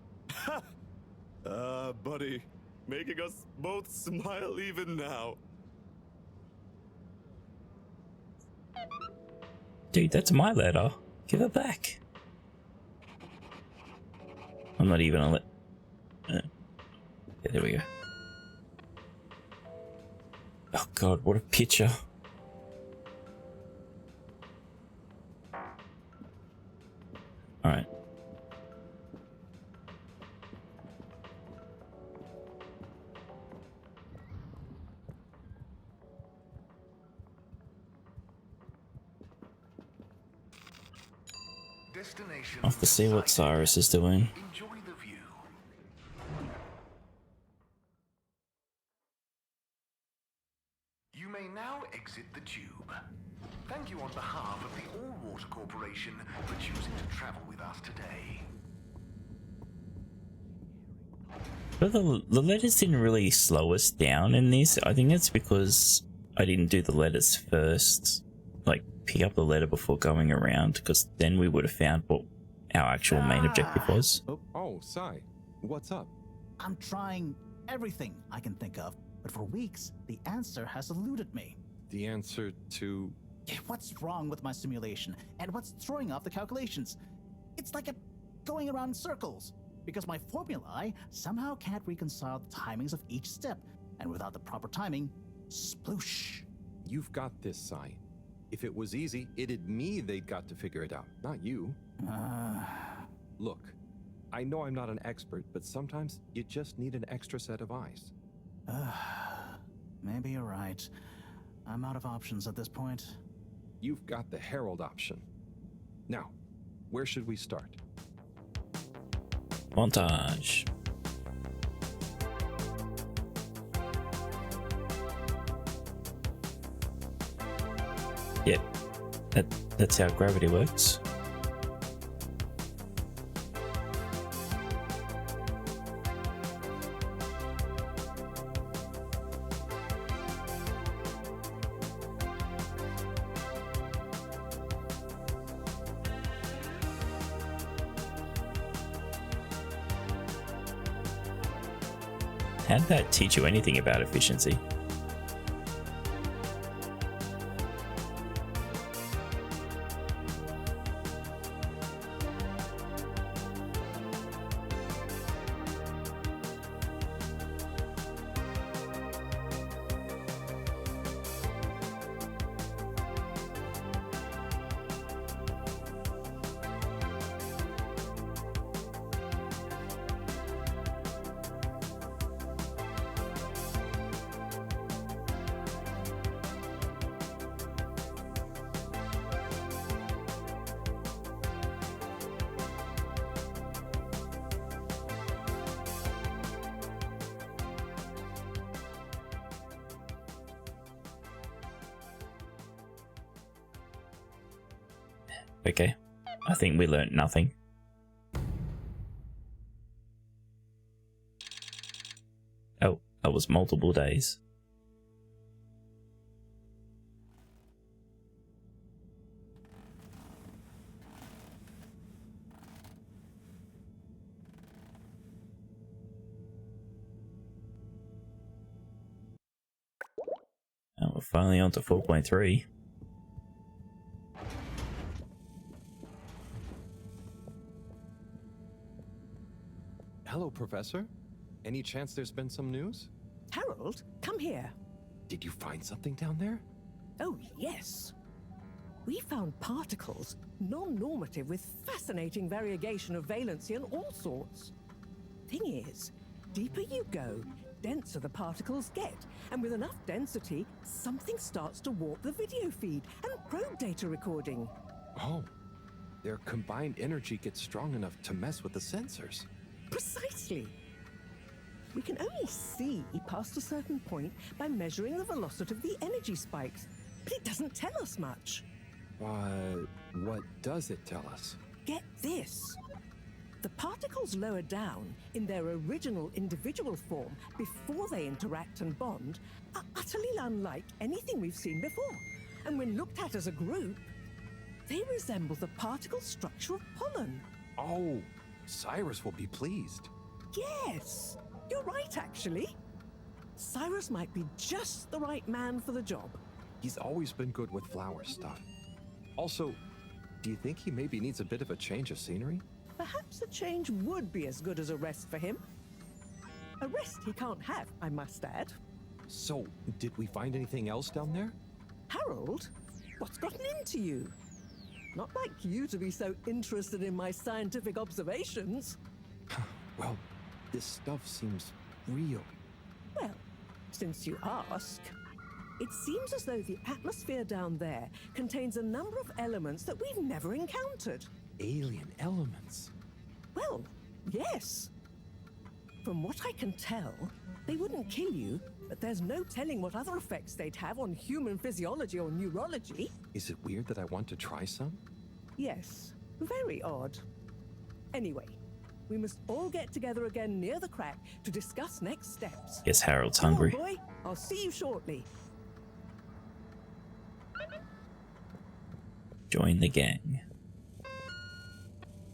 [SPEAKER 11] Buddy, making us both smile even now.
[SPEAKER 1] Dude, that's my letter. Give it back. I'm not even on it. Yeah, there we go. Oh god, what a picture. Alright. Off to see what Cyrus is doing.
[SPEAKER 5] Enjoy the view. You may now exit the tube. Thank you on behalf of the All Water Corporation for choosing to travel with us today.
[SPEAKER 1] But the letters didn't really slow us down in this. I think it's because I didn't do the letters first. Like, pick up the letter before going around, because then we would have found what our actual main objective was.
[SPEAKER 3] Oh, Sai, what's up?
[SPEAKER 13] I'm trying everything I can think of, but for weeks, the answer has eluded me.
[SPEAKER 3] The answer to...
[SPEAKER 13] What's wrong with my simulation, and what's throwing off the calculations? It's like going around in circles, because my formulae somehow can't reconcile the timings of each step, and without the proper timing, sploosh.
[SPEAKER 3] You've got this, Sai. If it was easy, it'd me they'd got to figure it out, not you. Look, I know I'm not an expert, but sometimes you just need an extra set of eyes.
[SPEAKER 13] Maybe you're right. I'm out of options at this point.
[SPEAKER 3] You've got the Herald option. Now, where should we start?
[SPEAKER 1] Montage. Yep, that's how gravity works. How'd that teach you anything about efficiency? Okay, I think we learnt nothing. Oh, that was multiple days. Oh, we're finally on to 4.3.
[SPEAKER 3] Hello, Professor. Any chance there's been some news?
[SPEAKER 14] Harold, come here.
[SPEAKER 3] Did you find something down there?
[SPEAKER 14] Oh, yes. We found particles, non-normative, with fascinating variegation of valency and all sorts. Thing is, deeper you go, denser the particles get, and with enough density, something starts to warp the video feed and probe data recording.
[SPEAKER 3] Oh, their combined energy gets strong enough to mess with the sensors.
[SPEAKER 14] Precisely. We can only see past a certain point by measuring the velocity of the energy spikes, but it doesn't tell us much.
[SPEAKER 3] What does it tell us?
[SPEAKER 14] Get this. The particles lower down in their original individual form before they interact and bond are utterly unlike anything we've seen before. And when looked at as a group, they resemble the particle structure of pollen.
[SPEAKER 3] Oh, Cyrus will be pleased.
[SPEAKER 14] Yes, you're right, actually. Cyrus might be just the right man for the job.
[SPEAKER 3] He's always been good with flower stuff. Also, do you think he maybe needs a bit of a change of scenery?
[SPEAKER 14] Perhaps a change would be as good as a rest for him. A rest he can't have, I must add.
[SPEAKER 3] So, did we find anything else down there?
[SPEAKER 14] Harold, what's gotten into you? Not like you to be so interested in my scientific observations.
[SPEAKER 3] Well, this stuff seems real.
[SPEAKER 14] Well, since you ask, it seems as though the atmosphere down there contains a number of elements that we've never encountered.
[SPEAKER 3] Alien elements?
[SPEAKER 14] Well, yes. From what I can tell, they wouldn't kill you, but there's no telling what other effects they'd have on human physiology or neurology.
[SPEAKER 3] Is it weird that I want to try some?
[SPEAKER 14] Yes, very odd. Anyway, we must all get together again near the crack to discuss next steps.
[SPEAKER 1] Guess Harold's
[SPEAKER 14] Come on,
[SPEAKER 1] hungry.
[SPEAKER 14] boy, I'll see you shortly.
[SPEAKER 1] Join the gang.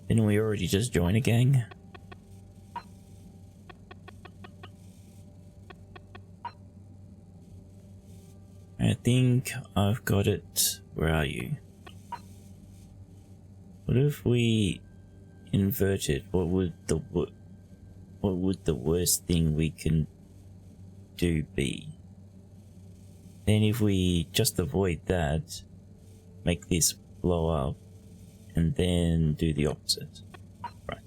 [SPEAKER 1] Didn't we already just join a gang? I think I've got it. Where are you? What if we inverted? What would the worst thing we can do be? Then if we just avoid that, make this blow up, and then do the opposite. Right.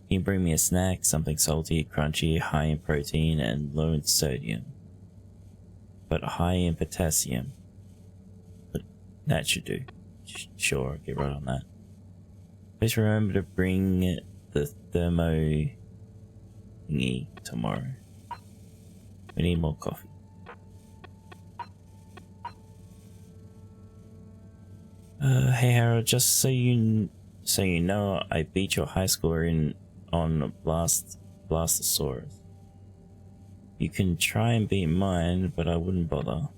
[SPEAKER 1] You can bring me a snack, something salty, crunchy, high in protein, and low in sodium, but high in potassium. But that should do. Sure, I'll get right on that. Please remember to bring the thermo thingy tomorrow. We need more coffee. Hey Harold, just so you know, I beat your high score on Blastosaurus. You can try and beat mine, but I wouldn't bother.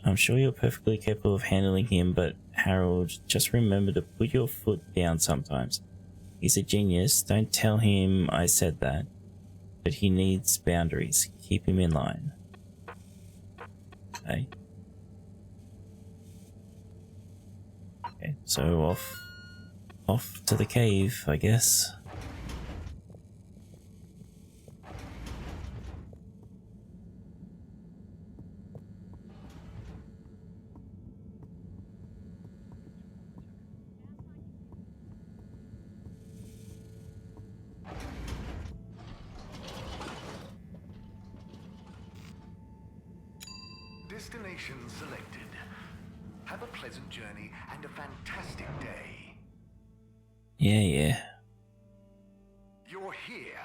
[SPEAKER 1] I'm sure you're perfectly capable of handling him, but Harold, just remember to put your foot down sometimes. He's a genius, don't tell him I said that, but he needs boundaries. Keep him in line. Okay. Okay, so off to the cave, I guess.
[SPEAKER 5] Destination selected. Have a pleasant journey and a fantastic day.
[SPEAKER 1] Yeah.
[SPEAKER 5] You're here.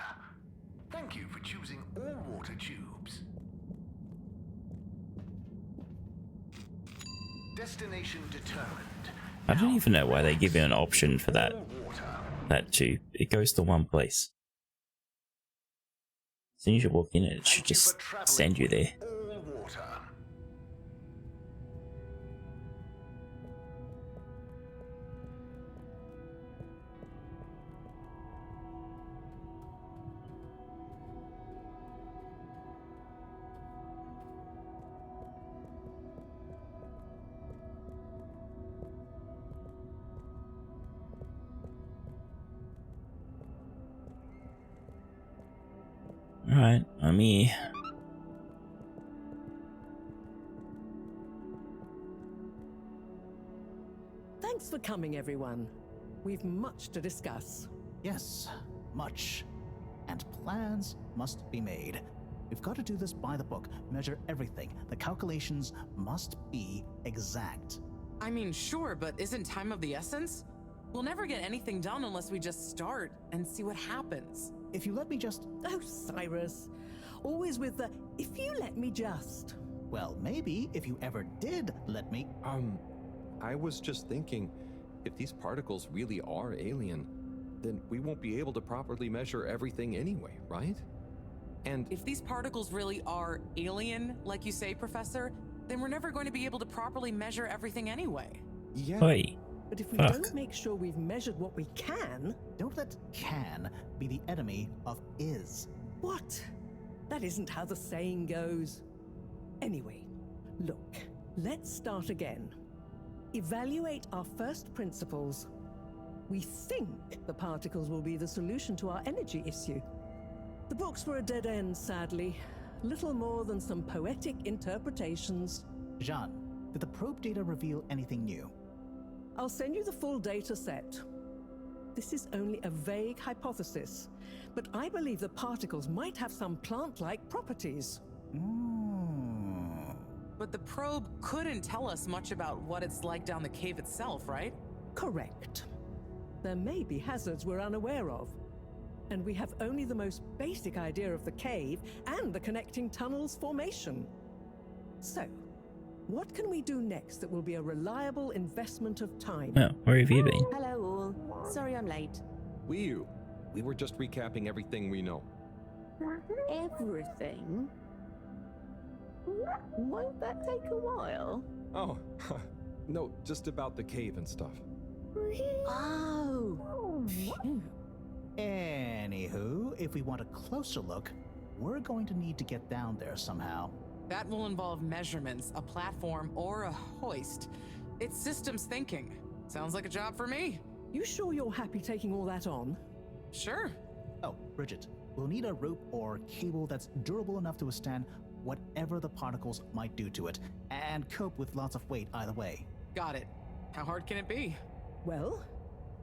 [SPEAKER 5] Thank you for choosing all water tubes. Destination determined.
[SPEAKER 1] I don't even know why they give you an option for that tube. It goes to one place. As soon as you walk in, it should just send you there.
[SPEAKER 5] All water.
[SPEAKER 1] Alright, I'm here.
[SPEAKER 14] Thanks for coming, everyone. We've much to discuss.
[SPEAKER 13] Yes, much. And plans must be made. We've got to do this by the book, measure everything. The calculations must be exact.
[SPEAKER 8] I mean, sure, but isn't time of the essence? We'll never get anything done unless we just start and see what happens.
[SPEAKER 13] If you let me just...
[SPEAKER 14] Oh, Cyrus. Always with the, if you let me just.
[SPEAKER 13] Well, maybe if you ever did let me...
[SPEAKER 3] I was just thinking, if these particles really are alien, then we won't be able to properly measure everything anyway, right? And
[SPEAKER 8] if these particles really are alien, like you say, Professor, then we're never going to be able to properly measure everything anyway.
[SPEAKER 3] Yeah.
[SPEAKER 1] Oi.
[SPEAKER 14] But if we don't make sure we've measured what we can...
[SPEAKER 13] Don't let can be the enemy of is.
[SPEAKER 14] What? That isn't how the saying goes. Anyway, look, let's start again. Evaluate our first principles. We think the particles will be the solution to our energy issue. The books were a dead end, sadly. little more than some poetic interpretations.
[SPEAKER 13] Jeanne, did the probe data reveal anything new?
[SPEAKER 14] I'll send you the full data set. This is only a vague hypothesis, but I believe the particles might have some plant-like properties.
[SPEAKER 8] But the probe couldn't tell us much about what it's like down the cave itself, right?
[SPEAKER 14] Correct. There may be hazards we're unaware of, and we have only the most basic idea of the cave and the connecting tunnels formation. So, what can we do next that will be a reliable investment of time?
[SPEAKER 1] Oh, where have you been?
[SPEAKER 9] Hello all. Sorry I'm late.
[SPEAKER 3] We were just recapping everything we know.
[SPEAKER 9] Everything? Won't that take a while?
[SPEAKER 3] Oh, no, just about the cave and stuff.
[SPEAKER 9] Oh.
[SPEAKER 13] Anywho, if we want a closer look, we're going to need to get down there somehow.
[SPEAKER 8] That will involve measurements, a platform, or a hoist. It's systems thinking. Sounds like a job for me.
[SPEAKER 14] You sure you're happy taking all that on?
[SPEAKER 8] Sure.
[SPEAKER 13] Oh, Bridget, we'll need a rope or cable that's durable enough to withstand whatever the particles might do to it, and cope with lots of weight either way.
[SPEAKER 8] Got it. How hard can it be?
[SPEAKER 14] Well,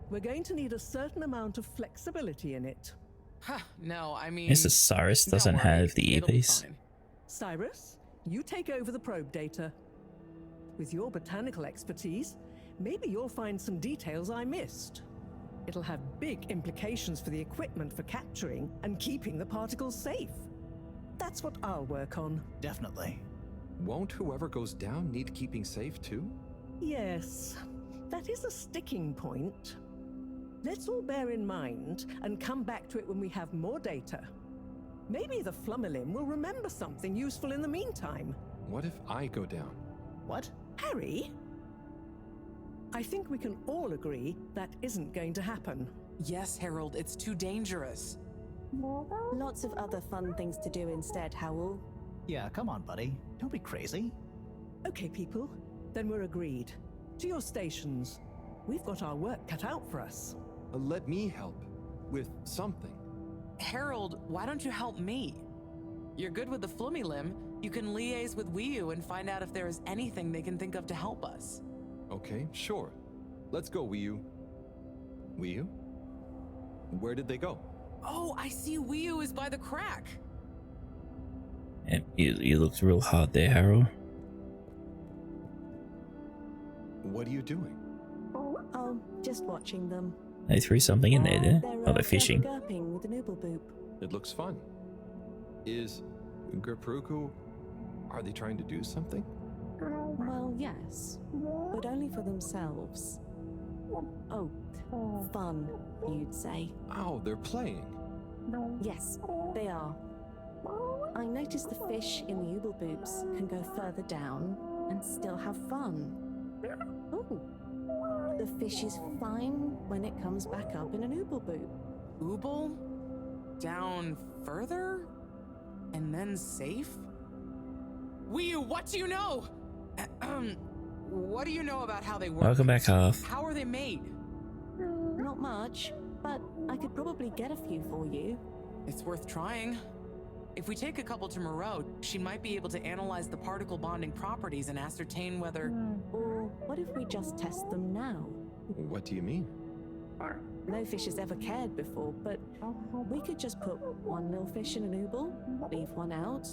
[SPEAKER 14] we're going to need a certain amount of flexibility in it.
[SPEAKER 8] No, I mean...
[SPEAKER 1] Mrs. Cyrus doesn't have the earpiece.
[SPEAKER 14] Cyrus, you take over the probe data. With your botanical expertise, maybe you'll find some details I missed. It'll have big implications for the equipment for capturing and keeping the particles safe. That's what I'll work on.
[SPEAKER 13] Definitely.
[SPEAKER 3] Won't whoever goes down need keeping safe too?
[SPEAKER 14] Yes, that is a sticking point. Let's all bear in mind and come back to it when we have more data. Maybe the Flummerlim will remember something useful in the meantime.
[SPEAKER 3] What if I go down?
[SPEAKER 13] What?
[SPEAKER 14] Harry? I think we can all agree that isn't going to happen.
[SPEAKER 8] Yes, Harold, it's too dangerous.
[SPEAKER 9] Lots of other fun things to do instead, Howell.
[SPEAKER 13] Yeah, come on, buddy. Don't be crazy.
[SPEAKER 14] Okay, people. Then we're agreed. To your stations. We've got our work cut out for us.
[SPEAKER 3] Let me help. With something.
[SPEAKER 8] Harold, why don't you help me? You're good with the Flummerlim. You can liaise with Wiyu and find out if there is anything they can think of to help us.
[SPEAKER 3] Okay, sure. Let's go, Wiyu. Wiyu? Where did they go?
[SPEAKER 8] Oh, I see Wiyu is by the crack.
[SPEAKER 1] You looked real hard there, Harold.
[SPEAKER 3] What are you doing?
[SPEAKER 9] Oh, just watching them.
[SPEAKER 1] They threw something in there, oh, they're fishing.
[SPEAKER 9] Gurping with an ooble boop.
[SPEAKER 3] It looks fun. Is Gerpruku... Are they trying to do something?
[SPEAKER 9] Well, yes. But only for themselves. Oh, fun, you'd say.
[SPEAKER 3] Oh, they're playing.
[SPEAKER 9] Yes, they are. I noticed the fish in the ooble boops can go further down and still have fun. Oh, the fish is fine when it comes back up in an ooble boop.
[SPEAKER 8] Ooble? Down further? And then safe? Wiyu, what do you know? What do you know about how they work?
[SPEAKER 1] Welcome back, Half.
[SPEAKER 8] How are they made?
[SPEAKER 9] Not much, but I could probably get a few for you.
[SPEAKER 8] It's worth trying. If we take a couple to Mareaux, she might be able to analyze the particle bonding properties and ascertain whether...
[SPEAKER 9] Or what if we just test them now?
[SPEAKER 3] What do you mean?
[SPEAKER 9] No fish has ever cared before, but we could just put one little fish in an ooble, leave one out,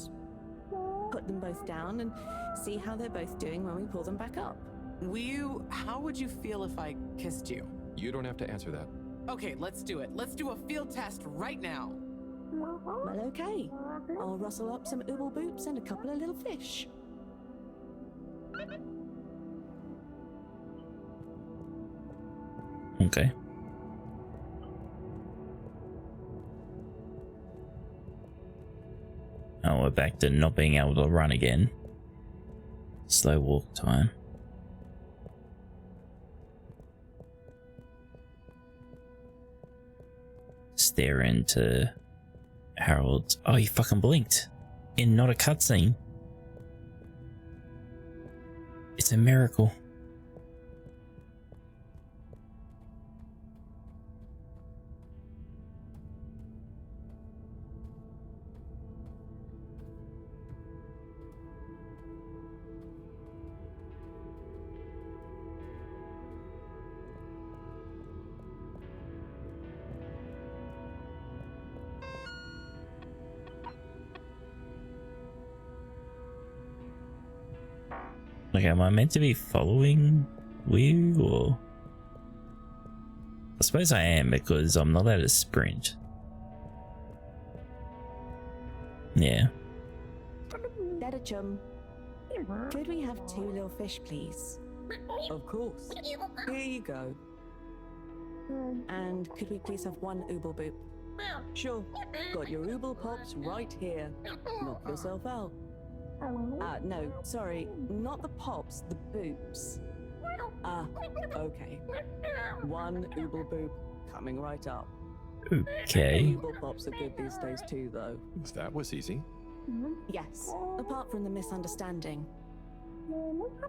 [SPEAKER 9] put them both down, and see how they're both doing when we pull them back up.
[SPEAKER 8] Wiyu, how would you feel if I kissed you?
[SPEAKER 3] You don't have to answer that.
[SPEAKER 8] Okay, let's do it. Let's do a field test right now.
[SPEAKER 9] Well, okay. I'll rustle up some ooble boops and a couple of little fish.
[SPEAKER 1] Okay. Oh, we're back to not being able to run again. Slow walk time. Stare into Harold's. Oh, he fucking blinked. In not a cutscene. It's a miracle. Like, am I meant to be following you, or? I suppose I am, because I'm not allowed to sprint. Yeah.
[SPEAKER 9] Dead a chum. Could we have 2 little fish, please? Of course. Here you go. And could we please have 1 ooble boop? Sure. Got your ooble pops right here. Knock yourself out. No, sorry. Not the pops, the boops. Okay. 1 ooble boop coming right up.
[SPEAKER 1] Okay.
[SPEAKER 9] Ooble pops are good these days too, though.
[SPEAKER 3] That was easy.
[SPEAKER 9] Yes, apart from the misunderstanding.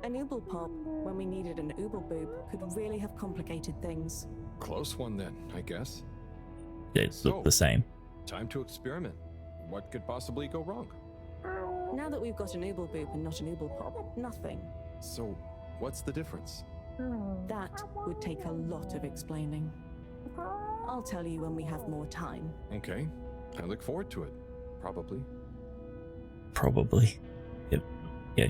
[SPEAKER 9] An ooble pop, when we needed an ooble boop, could really have complicated things.
[SPEAKER 3] Close one then, I guess.
[SPEAKER 1] They look the same.
[SPEAKER 3] Time to experiment. What could possibly go wrong?
[SPEAKER 9] Now that we've got an ooble boop and not an ooble pop, nothing.
[SPEAKER 3] So, what's the difference?
[SPEAKER 9] That would take a lot of explaining. I'll tell you when we have more time.
[SPEAKER 3] Okay, I look forward to it. Probably.
[SPEAKER 1] Probably. Yep. Yeah.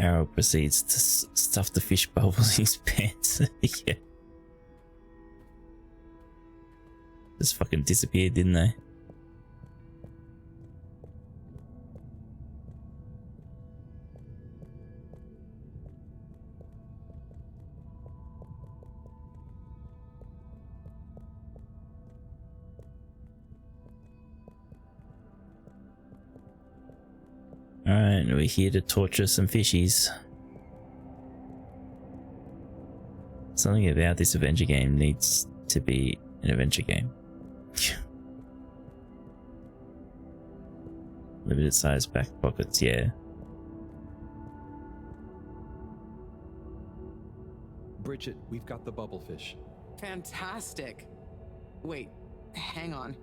[SPEAKER 1] Arrow proceeds to stuff the fish bubbles in his pants. Yeah. Just fucking disappeared, didn't they? Alright, we're here to torture some fishies. Something about this adventure game needs to be an adventure game. Limited size back pockets, yeah.
[SPEAKER 3] Bridget, we've got the bubblefish.
[SPEAKER 8] Fantastic. Wait, hang on.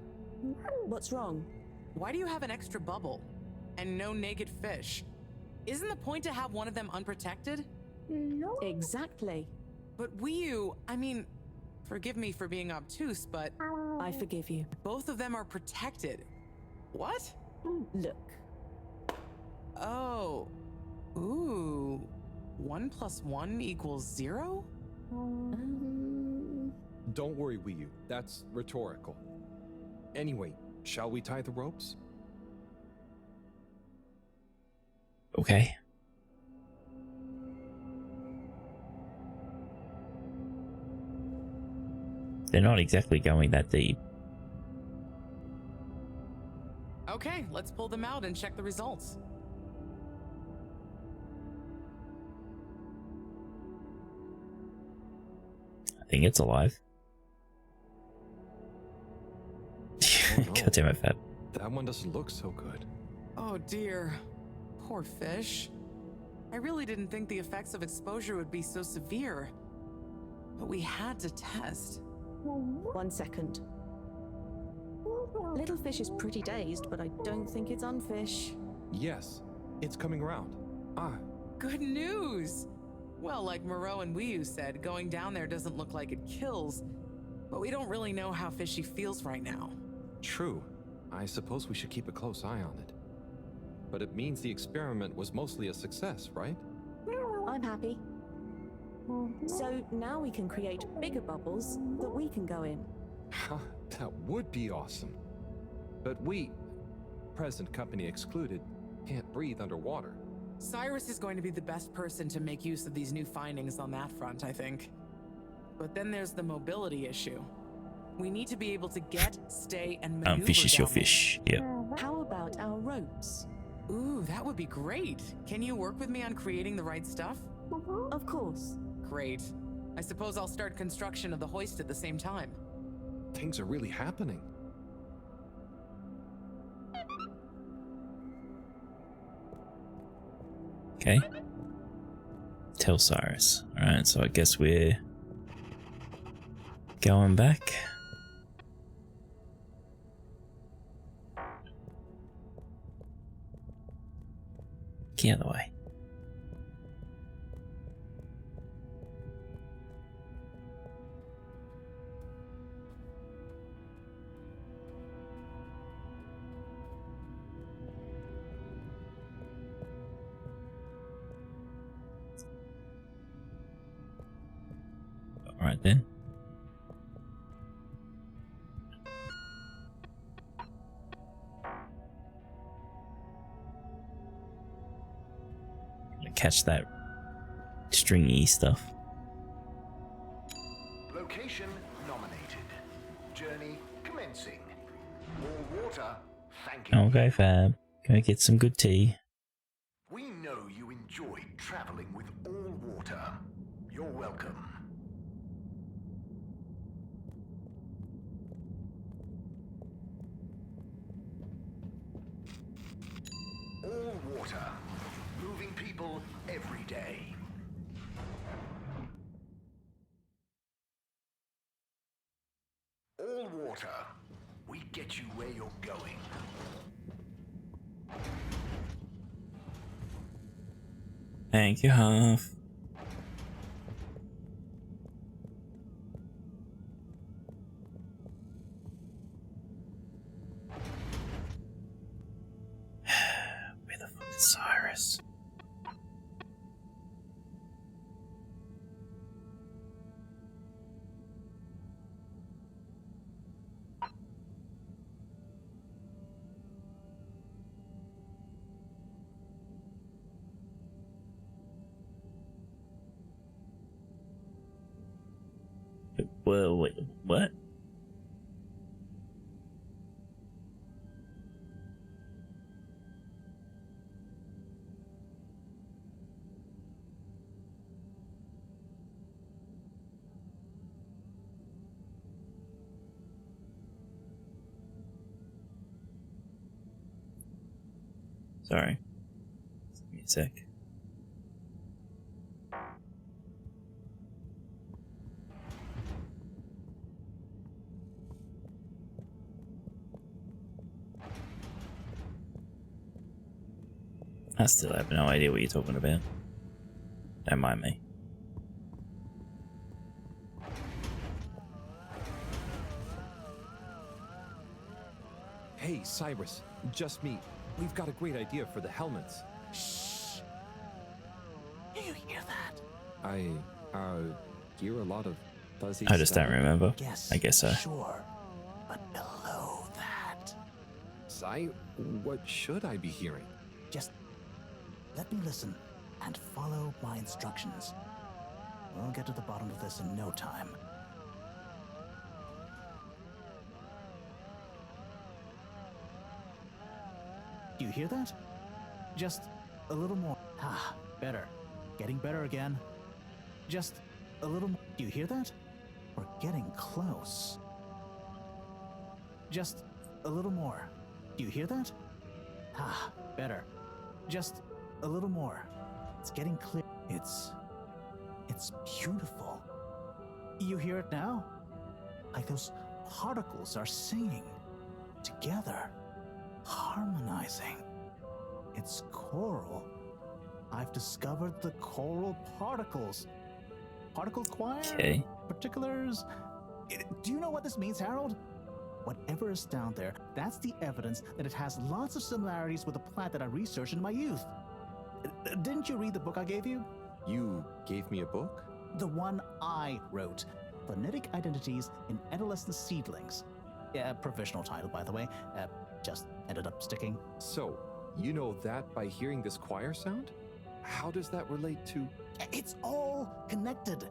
[SPEAKER 9] What's wrong?
[SPEAKER 8] Why do you have an extra bubble? And no naked fish? Isn't the point to have one of them unprotected?
[SPEAKER 9] No. Exactly.
[SPEAKER 8] But I mean, forgive me for being obtuse, but...
[SPEAKER 9] I forgive you.
[SPEAKER 8] Both of them are protected. What?
[SPEAKER 9] Look.
[SPEAKER 8] Oh. Ooh. 1 + 1 = 0?
[SPEAKER 3] Don't worry, Wii. That's rhetorical. Anyway, shall we tie the ropes?
[SPEAKER 1] Okay. They're not exactly going that deep.
[SPEAKER 8] Okay, let's pull them out and check the results.
[SPEAKER 1] I think it's alive.
[SPEAKER 3] Oh, no.
[SPEAKER 1] God damn it, Fab.
[SPEAKER 3] That one doesn't look so good.
[SPEAKER 8] Oh dear. Poor fish. I really didn't think the effects of exposure would be so severe. But we had to test.
[SPEAKER 9] 1 second. Little fish is pretty dazed, but I don't think it's unfish.
[SPEAKER 3] Yes, it's coming around.
[SPEAKER 8] Good news! Well, like Mareaux and Wiccy said, going down there doesn't look like it kills, but we don't really know how fishy feels right now.
[SPEAKER 3] True. I suppose we should keep a close eye on it. But it means the experiment was mostly a success, right?
[SPEAKER 9] I'm happy. So now we can create bigger bubbles that we can go in.
[SPEAKER 3] That would be awesome. But we, present company excluded, can't breathe underwater.
[SPEAKER 8] Cyrus is going to be the best person to make use of these new findings on that front, I think. But then there's the mobility issue. We need to be able to get, stay, and maneuver
[SPEAKER 1] Fish is your
[SPEAKER 8] down there.
[SPEAKER 1] fish. Yep.
[SPEAKER 9] How about our ropes?
[SPEAKER 8] Ooh, that would be great. Can you work with me on creating the right stuff?
[SPEAKER 9] Of course.
[SPEAKER 8] Great. I suppose I'll start construction of the hoist at the same time.
[SPEAKER 3] Things are really happening.
[SPEAKER 1] Okay. Tell Cyrus. Alright, so I guess we're going back. Get out of the way. Alright then. Catch that stringy stuff.
[SPEAKER 5] Location nominated. Journey commencing. More water, thank you.
[SPEAKER 1] Okay, Fab. Go get some good tea.
[SPEAKER 5] We know you enjoyed traveling with all water. You're welcome. All water. Moving people every day. All water. We get you where you're going.
[SPEAKER 1] Thank you, Huff. Where the fuck is Cyrus? Well, wait, what? Sorry. Give me a sec. I still have no idea what you're talking about. Don't mind me.
[SPEAKER 3] Hey, Cyrus, just me. We've got a great idea for the helmets.
[SPEAKER 7] Shh. Do you hear that?
[SPEAKER 3] I hear a lot of fuzzy
[SPEAKER 1] I just don't
[SPEAKER 3] static.
[SPEAKER 1] remember.
[SPEAKER 7] Yes,
[SPEAKER 1] I guess so.
[SPEAKER 7] Sure, but below that.
[SPEAKER 3] Cy, what should I be hearing?
[SPEAKER 13] Just let me listen and follow my instructions. We'll get to the bottom of this in no time. Do you hear that? Just a little more. Ah, better. Getting better again. Just a little more. Do you hear that? We're getting close. Just a little more. Do you hear that? Ah, better. Just a little more. It's getting clear. It's beautiful. You hear it now? Like those particles are singing together, harmonizing. It's choral. I've discovered the choral particles. Particle choir?
[SPEAKER 1] Okay.
[SPEAKER 13] Particulars? Do you know what this means, Harold? Whatever is down there, that's the evidence that it has lots of similarities with a plant that I researched in my youth. Didn't you read the book I gave you?
[SPEAKER 3] You gave me a book?
[SPEAKER 13] The one I wrote. Phonetic Identities in Adolescent Seedlings. Provisional title, by the way. Just ended up sticking.
[SPEAKER 3] So, you know that by hearing this choir sound? How does that relate to...
[SPEAKER 13] It's all connected.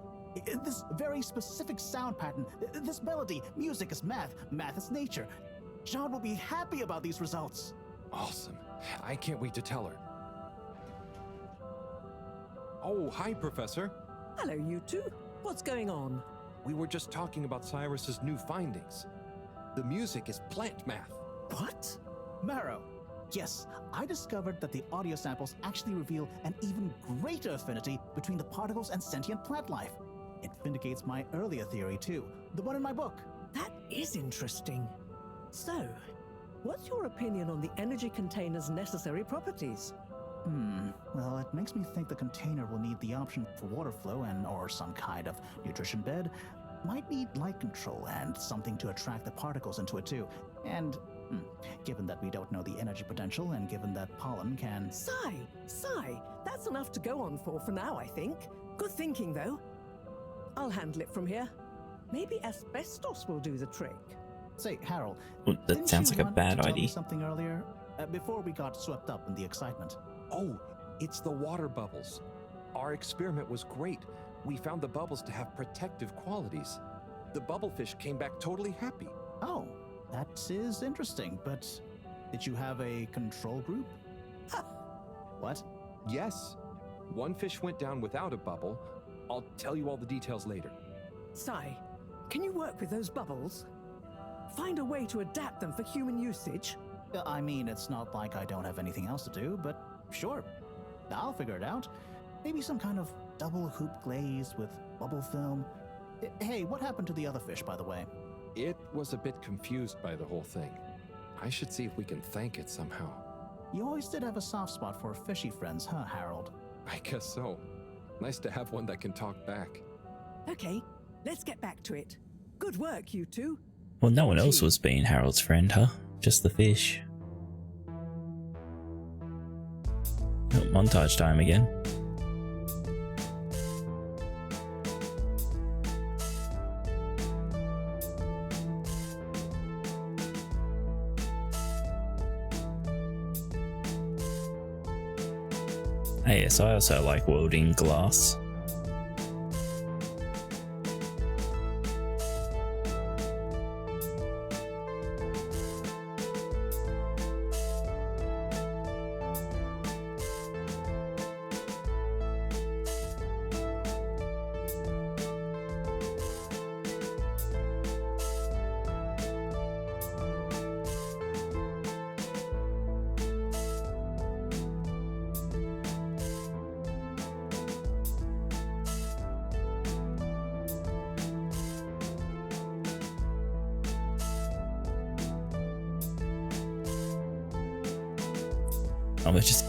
[SPEAKER 13] This very specific sound pattern, this melody, music is math, math is nature. Jeanne will be happy about these results.
[SPEAKER 3] Awesome. I can't wait to tell her. Oh, hi, Professor.
[SPEAKER 14] Hello, you two. What's going on?
[SPEAKER 3] We were just talking about Cyrus's new findings. The music is plant math.
[SPEAKER 13] What? Mareaux. Yes, I discovered that the audio samples actually reveal an even greater affinity between the particles and sentient plant life. It vindicates my earlier theory too, the one in my book.
[SPEAKER 14] That is interesting. So, what's your opinion on the energy container's necessary properties?
[SPEAKER 13] Well, it makes me think the container will need the option for water flow and or some kind of nutrition bed. Might need light control and something to attract the particles into it too. And given that we don't know the energy potential and given that pollen can...
[SPEAKER 14] Sigh. That's enough to go on for now, I think. Good thinking, though. I'll handle it from here. Maybe asbestos will do the trick.
[SPEAKER 13] Say, Harold,
[SPEAKER 1] Well, that sounds like a bad
[SPEAKER 13] tell me
[SPEAKER 1] idea.
[SPEAKER 13] something earlier before we got swept up in the excitement.
[SPEAKER 12] Oh, it's the water bubbles. Our experiment was great. We found the bubbles to have protective qualities. The bubblefish came back totally happy.
[SPEAKER 13] Oh, that is interesting, but did you have a control group? What?
[SPEAKER 12] Yes. One fish went down without a bubble. I'll tell you all the details later.
[SPEAKER 14] Sai, can you work with those bubbles? Find a way to adapt them for human usage?
[SPEAKER 13] I mean, it's not like I don't have anything else to do, but sure. I'll figure it out. Maybe some kind of double hoop glaze with bubble film. Hey, what happened to the other fish, by the way?
[SPEAKER 3] It was a bit confused by the whole thing. I should see if we can thank it somehow.
[SPEAKER 13] You always did have a soft spot for fishy friends, huh, Harold?
[SPEAKER 3] I guess so. Nice to have one that can talk back.
[SPEAKER 14] Okay, let's get back to it. Good work, you two.
[SPEAKER 1] Well, no one else was being Harold's friend, huh? Just the fish. Oh, montage time again. Yes, I also like welding glass. I'm gonna just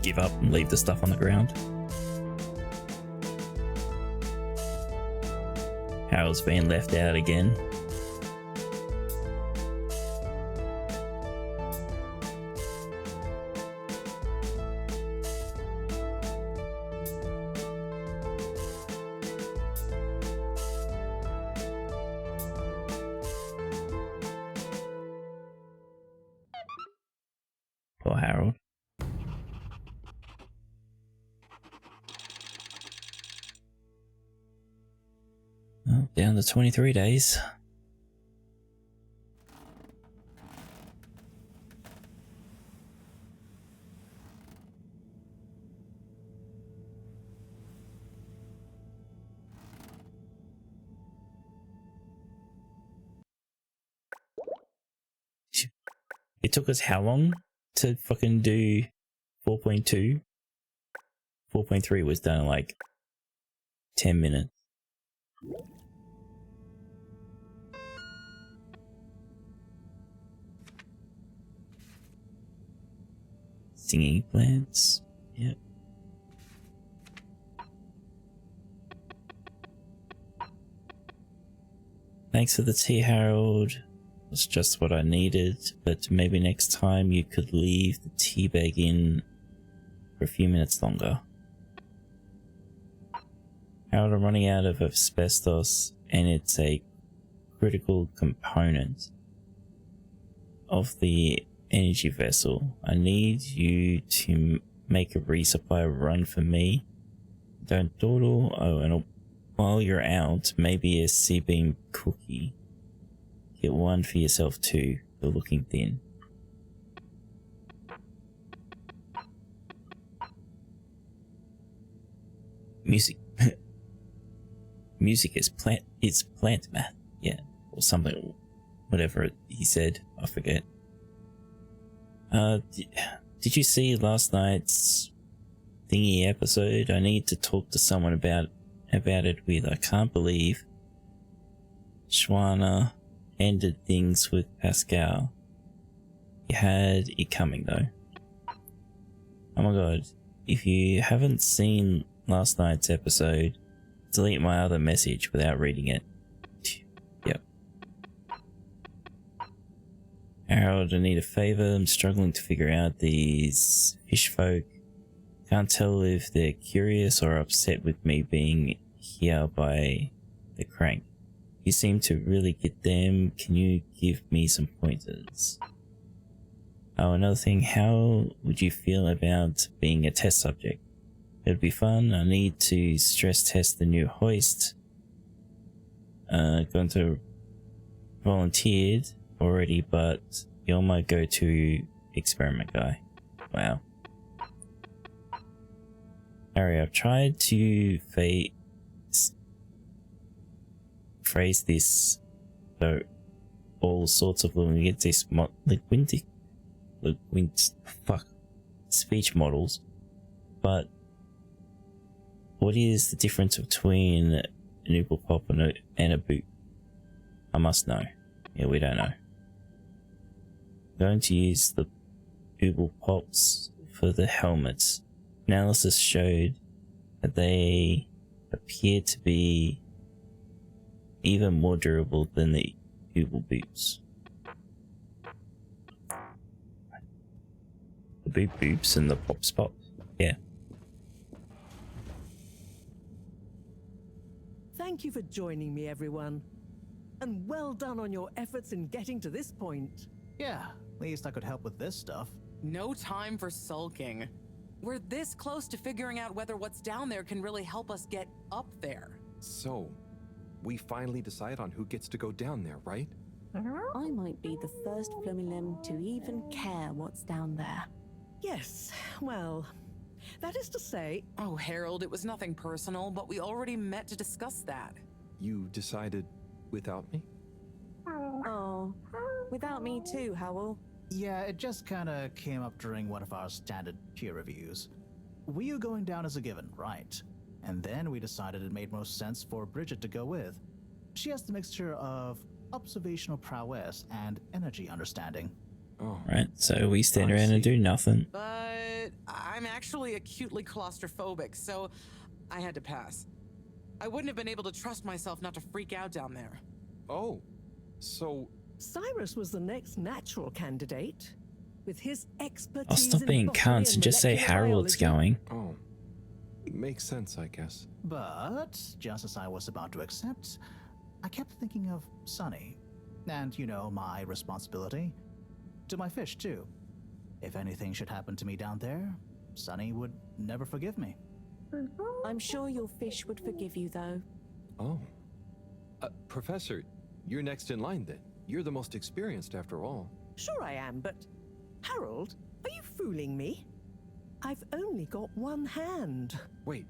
[SPEAKER 1] give up and leave the stuff on the ground. Harold's being left out again. Poor Harold. Well, down to 23 days. It took us how long to fucking do 4.2? 4.3 was done in like 10 minutes. Singing plants. Yep. Thanks for the tea, Harold. It's just what I needed, but maybe next time you could leave the tea bag in for a few minutes longer. Harold, I'm running out of asbestos, and it's a critical component of the energy vessel. I need you to make a resupply run for me. Don't dawdle. Oh, and while you're out, maybe a sea beam cookie. Get one for yourself too. You're looking thin. Music. Music is plant math. Yeah, or something. Whatever he said, I forget. Did you see last night's thingy episode? I need to talk to someone about it with. I can't believe Schwana ended things with Pascal. You had it coming though. Oh my god. If you haven't seen last night's episode, delete my other message without reading it. Yep. Harold, I need a favor. I'm struggling to figure out these fish folk. Can't tell if they're curious or upset with me being here by the crank. You seem to really get them. Can you give me some pointers? Oh, another thing, how would you feel about being a test subject? It'd be fun. I need to stress test the new hoist. Going to volunteered already, but you're my go-to experiment guy. Wow. Harry, I've tried to phrase this so all sorts of speech models, but what is the difference between an Ooble Pop and a boot? I must know. Yeah, we don't know. I'm going to use the Ooble Pops for the helmets. Analysis showed that they appear to be even more durable than the Ooble boots. The boot boops and the pop spot. Yeah.
[SPEAKER 14] Thank you for joining me, everyone. And well done on your efforts in getting to this point.
[SPEAKER 13] Yeah, at least I could help with this stuff.
[SPEAKER 8] No time for sulking. We're this close to figuring out whether what's down there can really help us get up there.
[SPEAKER 12] So, we finally decide on who gets to go down there, right?
[SPEAKER 9] I might be the first Flumilim to even care what's down there.
[SPEAKER 14] Yes, well, that is to say...
[SPEAKER 8] Oh, Harold, it was nothing personal, but we already met to discuss that.
[SPEAKER 12] You decided without me?
[SPEAKER 9] Oh, without me too, Howell.
[SPEAKER 13] Yeah, it just kinda came up during one of our standard peer reviews. We were going down as a given, right? And then we decided it made most sense for Bridget to go with. She has the mixture of observational prowess and energy understanding.
[SPEAKER 12] Oh.
[SPEAKER 1] Right, so we stand around and do nothing.
[SPEAKER 8] But I'm actually acutely claustrophobic, so I had to pass. I wouldn't have been able to trust myself not to freak out down there.
[SPEAKER 12] Oh, so...
[SPEAKER 14] Cyrus was the next natural candidate. With his expertise
[SPEAKER 1] I'll stop being cunts and just say Harold's going.
[SPEAKER 12] Oh, makes sense, I guess.
[SPEAKER 13] But, just as I was about to accept, I kept thinking of Sunny. And, you know, my responsibility. To my fish, too. If anything should happen to me down there, Sunny would never forgive me.
[SPEAKER 9] I'm sure your fish would forgive you, though.
[SPEAKER 12] Oh. Professor, you're next in line then. You're the most experienced after all.
[SPEAKER 14] Sure I am, but... Harold, are you fooling me? I've only got one hand.
[SPEAKER 12] Wait,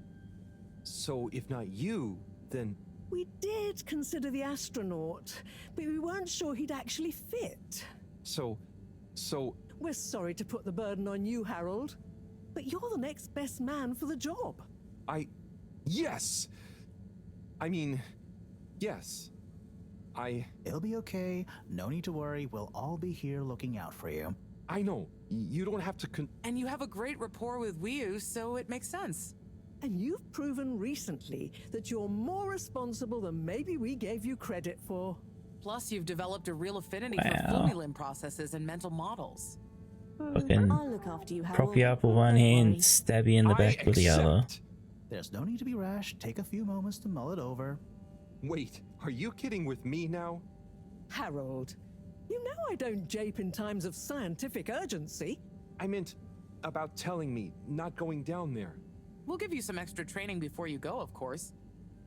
[SPEAKER 12] so if not you, then...
[SPEAKER 14] We did consider the astronaut, but we weren't sure he'd actually fit.
[SPEAKER 12] So...
[SPEAKER 14] We're sorry to put the burden on you, Harold, but you're the next best man for the job.
[SPEAKER 12] Yes! I mean, yes.
[SPEAKER 13] It'll be okay. No need to worry. We'll all be here looking out for you.
[SPEAKER 12] I know. You don't have to
[SPEAKER 8] And you have a great rapport with Wiu, so it makes sense.
[SPEAKER 14] And you've proven recently that you're more responsible than maybe we gave you credit for.
[SPEAKER 8] Plus, you've developed a real affinity for Flumilim processes and mental models.
[SPEAKER 1] Fucking
[SPEAKER 9] I'll look after you, Howell.
[SPEAKER 1] prop you up with one hand, stab you in the back with the other.
[SPEAKER 13] There's no need to be rash. Take a few moments to mull it over.
[SPEAKER 12] Wait, are you kidding with me now?
[SPEAKER 14] Harold, you know I don't jape in times of scientific urgency.
[SPEAKER 12] I meant about telling me, not going down there.
[SPEAKER 8] We'll give you some extra training before you go, of course.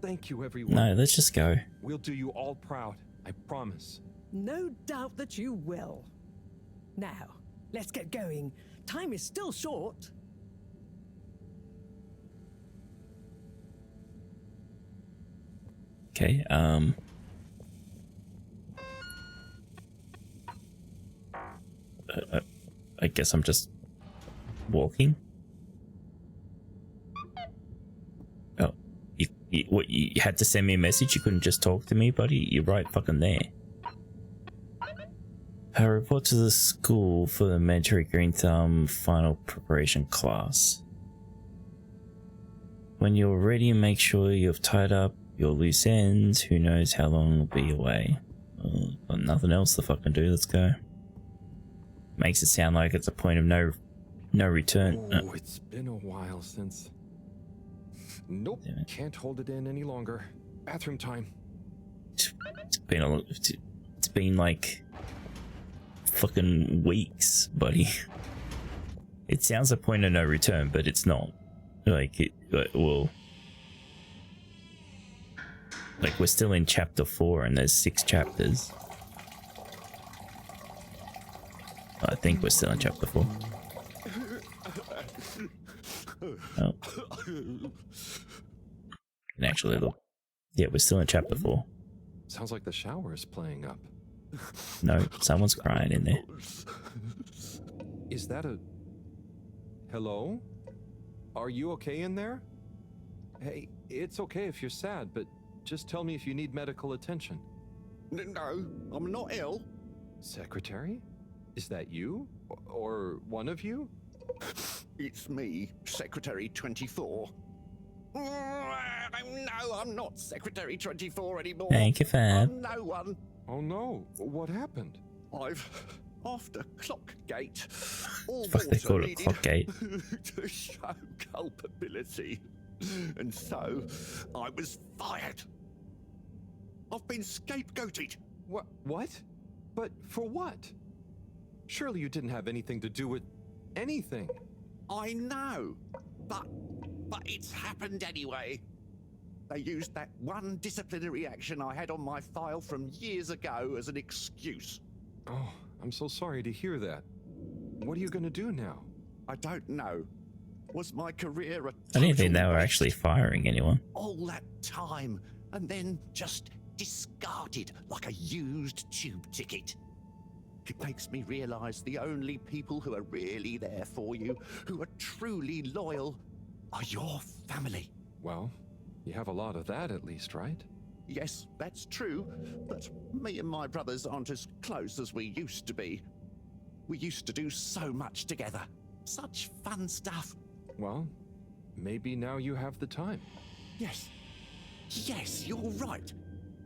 [SPEAKER 12] Thank you, everyone.
[SPEAKER 1] No, let's just go.
[SPEAKER 12] We'll do you all proud, I promise.
[SPEAKER 14] No doubt that you will. Now, let's get going. Time is still short.
[SPEAKER 1] Okay, I guess I'm just walking. Oh, you had to send me a message? You couldn't just talk to me, buddy? You're right fucking there. Report to the school for the mandatory Green Thumb final preparation class. When you're ready, make sure you've tied up your loose ends. Who knows how long we'll be away. Well, got nothing else to fucking do. Let's go. Makes it sound like it's a point of no return.
[SPEAKER 3] Oh, it's been a while since. Nope, can't hold it in any longer. Bathroom time.
[SPEAKER 1] It's been like fucking weeks, buddy. It sounds a point of no return, but it's not. Like well, like we're still in chapter 4 and there's 6 chapters. I think we're still in chapter 4. Oh. And actually look. Yeah, we're still in chapter 4.
[SPEAKER 3] Sounds like the shower is playing up.
[SPEAKER 1] No, someone's crying in there.
[SPEAKER 3] Is that a... Hello? Are you okay in there? Hey, it's okay if you're sad, but just tell me if you need medical attention.
[SPEAKER 10] No, I'm not ill.
[SPEAKER 3] Secretary? Is that you? Or one of you?
[SPEAKER 10] It's me, Secretary 24. No, I'm not Secretary 24 anymore.
[SPEAKER 1] Thank you, Fab.
[SPEAKER 10] I'm no one.
[SPEAKER 3] Oh no, what happened?
[SPEAKER 10] After Clockgate, all
[SPEAKER 1] Fuck, they call it
[SPEAKER 10] needed
[SPEAKER 1] Clockgate.
[SPEAKER 10] to show culpability. And so, I was fired. I've been scapegoated.
[SPEAKER 3] What? But for what? Surely you didn't have anything to do with anything.
[SPEAKER 10] I know, but it's happened anyway. They used that one disciplinary action I had on my file from years ago as an excuse.
[SPEAKER 3] Oh, I'm so sorry to hear that. What are you going to do now?
[SPEAKER 10] I don't know. Was my career a
[SPEAKER 1] I didn't think they were
[SPEAKER 10] waste?
[SPEAKER 1] actually firing anyone.
[SPEAKER 10] All that time, and then just discarded like a used tube ticket. It makes me realize the only people who are really there for you, who are truly loyal, are your family.
[SPEAKER 3] Well, you have a lot of that at least, right?
[SPEAKER 10] Yes, that's true, but me and my brothers aren't as close as we used to be. We used to do so much together. Such fun stuff.
[SPEAKER 3] Well, maybe now you have the time.
[SPEAKER 10] Yes. Yes, you're right.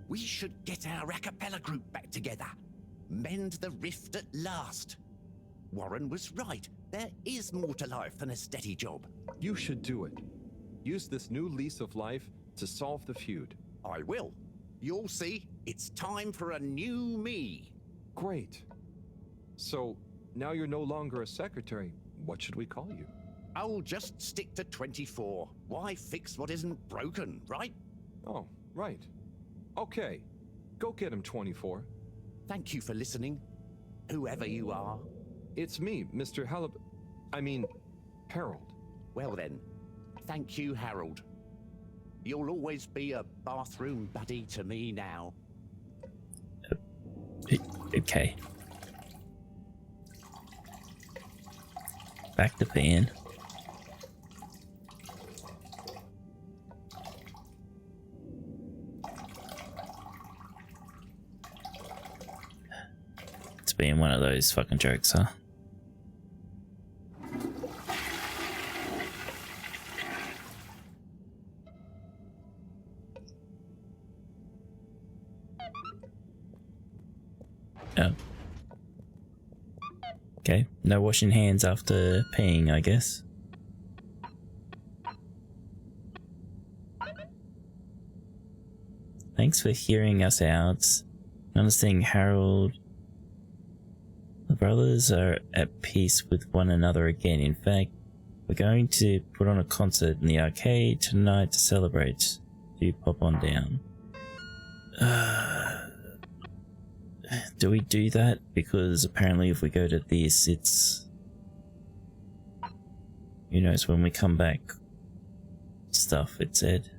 [SPEAKER 10] We should get our a cappella group back together. Mend the rift at last. Warren was right. There is more to life than a steady job.
[SPEAKER 3] You should do it. Use this new lease of life to solve the feud.
[SPEAKER 10] I will. You'll see. It's time for a new me.
[SPEAKER 3] Great. So, now you're no longer a secretary. What should we call you?
[SPEAKER 10] I'll just stick to 24. Why fix what isn't broken, right?
[SPEAKER 3] Oh, right. Okay. Go get him, 24.
[SPEAKER 10] Thank you for listening, whoever you are.
[SPEAKER 3] It's me, Mr. Halibut. I mean, Harold.
[SPEAKER 10] Well then, thank you, Harold. You'll always be a bathroom buddy to me now.
[SPEAKER 1] Okay. Back to peeing. It's being one of those fucking jokes, huh? Oh. Okay, no washing hands after peeing, I guess. Thanks for hearing us out. Understanding Harold. The brothers are at peace with one another again. In fact, we're going to put on a concert in the arcade tonight to celebrate. Do pop on down. Do we do that? Because apparently if we go to this, it's... Who knows, when we come back, stuff, it said.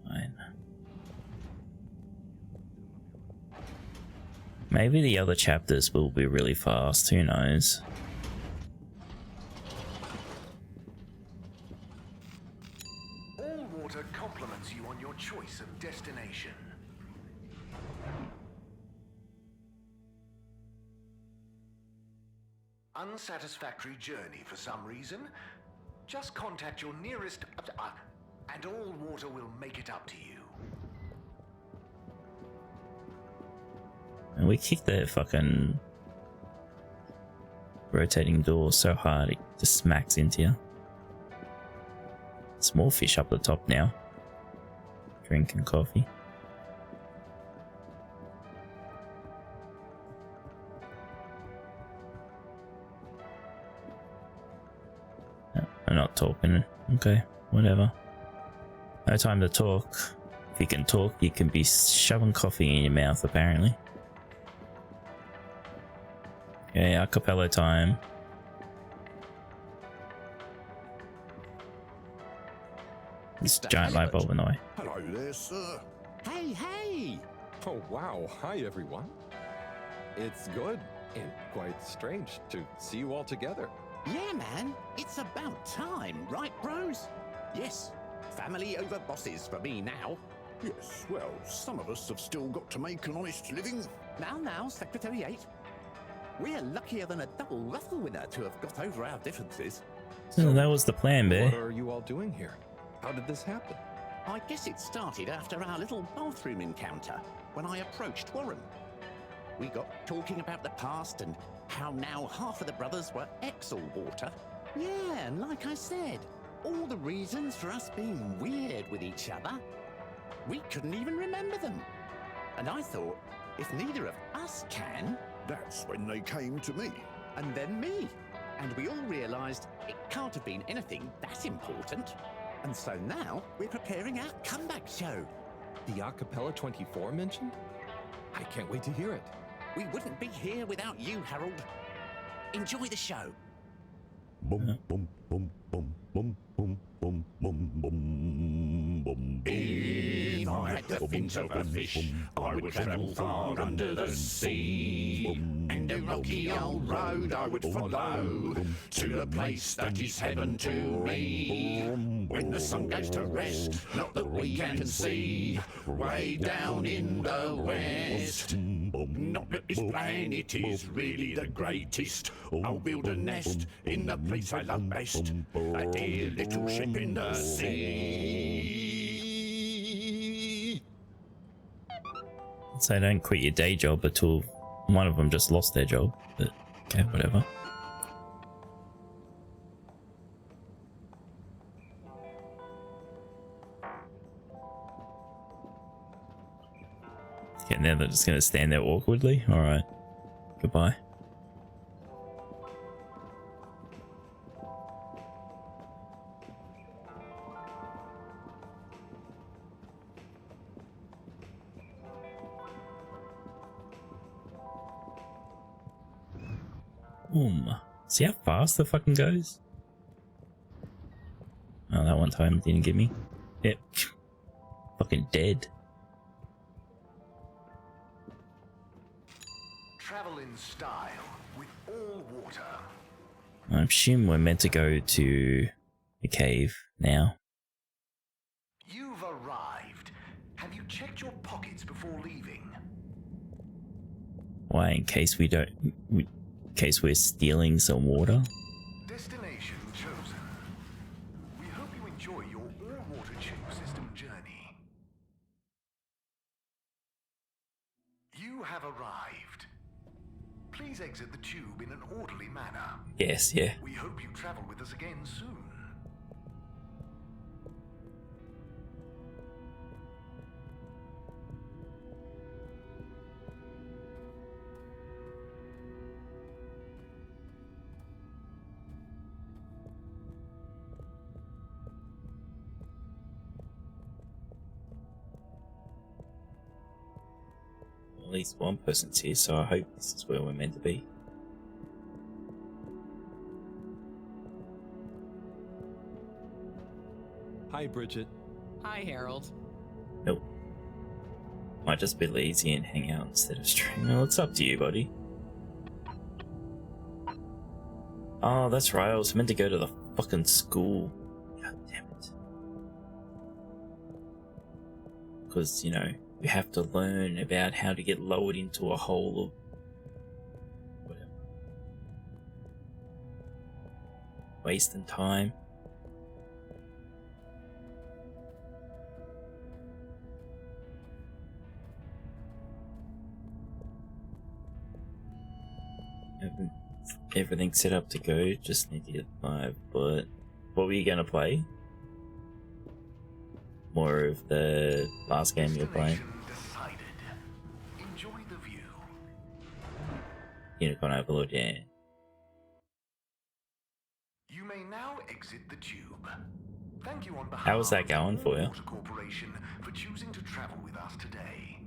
[SPEAKER 1] Fine. Maybe the other chapters will be really fast, who knows?
[SPEAKER 5] All water compliments you on your choice of destination. unsatisfactory journey for some reason, just contact your nearest and all water will make it up to you.
[SPEAKER 1] And we kicked that fucking rotating door so hard it just smacks into you. Small fish up the top now. Drinking coffee. I'm not talking. Okay, whatever. No time to talk. If you can talk, you can be shoving coffee in your mouth, apparently. Okay, a cappella time. This giant light bulb annoy.
[SPEAKER 15] Hello there, sir.
[SPEAKER 10] Hey, hey!
[SPEAKER 12] Oh, wow. Hi, everyone. It's good and quite strange to see you all together.
[SPEAKER 10] Yeah, man. It's about time, right, bros? Yes. Family over bosses for me now.
[SPEAKER 15] Yes, well, some of us have still got to make an honest living.
[SPEAKER 10] Now, Secretary 8. We're luckier than a double ruffle winner to have got over our differences.
[SPEAKER 1] So that was the plan, Bear.
[SPEAKER 12] What are you all doing here? How did this happen?
[SPEAKER 10] I guess it started after our little bathroom encounter, when I approached Warren. We got talking about the past and how now half of the brothers were ex-all-water. Yeah, and like I said, all the reasons for us being weird with each other, we couldn't even remember them. And I thought, if neither of us can...
[SPEAKER 15] That's when they came to me.
[SPEAKER 10] And then me. And we all realised it can't have been anything that important. And so now we're preparing our comeback show.
[SPEAKER 12] The Acapella 24 mentioned? I can't wait to hear it.
[SPEAKER 10] We wouldn't be here without you, Harold. Enjoy the show.
[SPEAKER 15] Bum, bum, bum, bum, bum, bum, bum, bum, bum, bum.
[SPEAKER 16] If I had the fins of a fish, I would travel far under the sea. And a rocky old road I would follow to the place that is heaven to me. When the sun goes to rest, not that we can see, way down in the west. Not that this planet is really the greatest. I'll build a nest in the place I love best, a dear little ship in the sea.
[SPEAKER 1] So don't quit your day job until one of them just lost their job, but okay, whatever. Okay, now they're just gonna stand there awkwardly. Alright. Goodbye. See how fast the fucking goes? Oh, that one time didn't get me. Yep. Fucking dead.
[SPEAKER 5] Travel in style with all water.
[SPEAKER 1] I assume we're meant to go to the cave now.
[SPEAKER 5] You've arrived. Have you checked your pockets before leaving?
[SPEAKER 1] Why? In case we don't... in case we're stealing some water?
[SPEAKER 5] Destination chosen. We hope you enjoy your all-water tube system journey. You have arrived. Please exit the tube in an orderly manner.
[SPEAKER 1] Yes, yeah.
[SPEAKER 5] We hope you travel with us again soon.
[SPEAKER 1] At least one person's here, so I hope this is where we're meant to be.
[SPEAKER 12] Hi, Bridget.
[SPEAKER 8] Hi, Harold.
[SPEAKER 1] Nope. Might just be lazy and hang out instead of streaming. Well, it's up to you, buddy. Oh, that's right. I was meant to go to the fucking school. God damn it. Because, you know, we have to learn about how to get lowered into a hole of whatever. wasting time. Everything's set up to go, just need to get 5, but what were you gonna play? More of the last game you're playing?
[SPEAKER 5] Decided. Enjoy the view.
[SPEAKER 1] Unicorn Overlord, yeah.
[SPEAKER 5] You may now exit the tube. Thank you on behalf
[SPEAKER 1] How was that going
[SPEAKER 5] of
[SPEAKER 1] for you?
[SPEAKER 5] Water Corporation for choosing to travel with us today.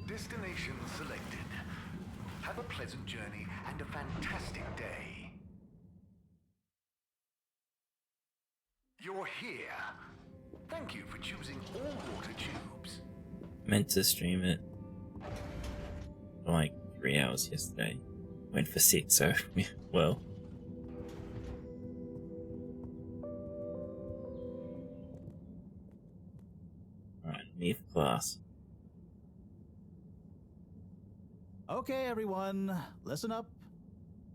[SPEAKER 5] Destination selected. Have a pleasant journey and a fantastic day. You're here. Thank you for choosing all water tubes.
[SPEAKER 1] Meant to stream it for like 3 hours yesterday. Went for 6, so well. Alright, me for class.
[SPEAKER 13] Okay, everyone, listen up.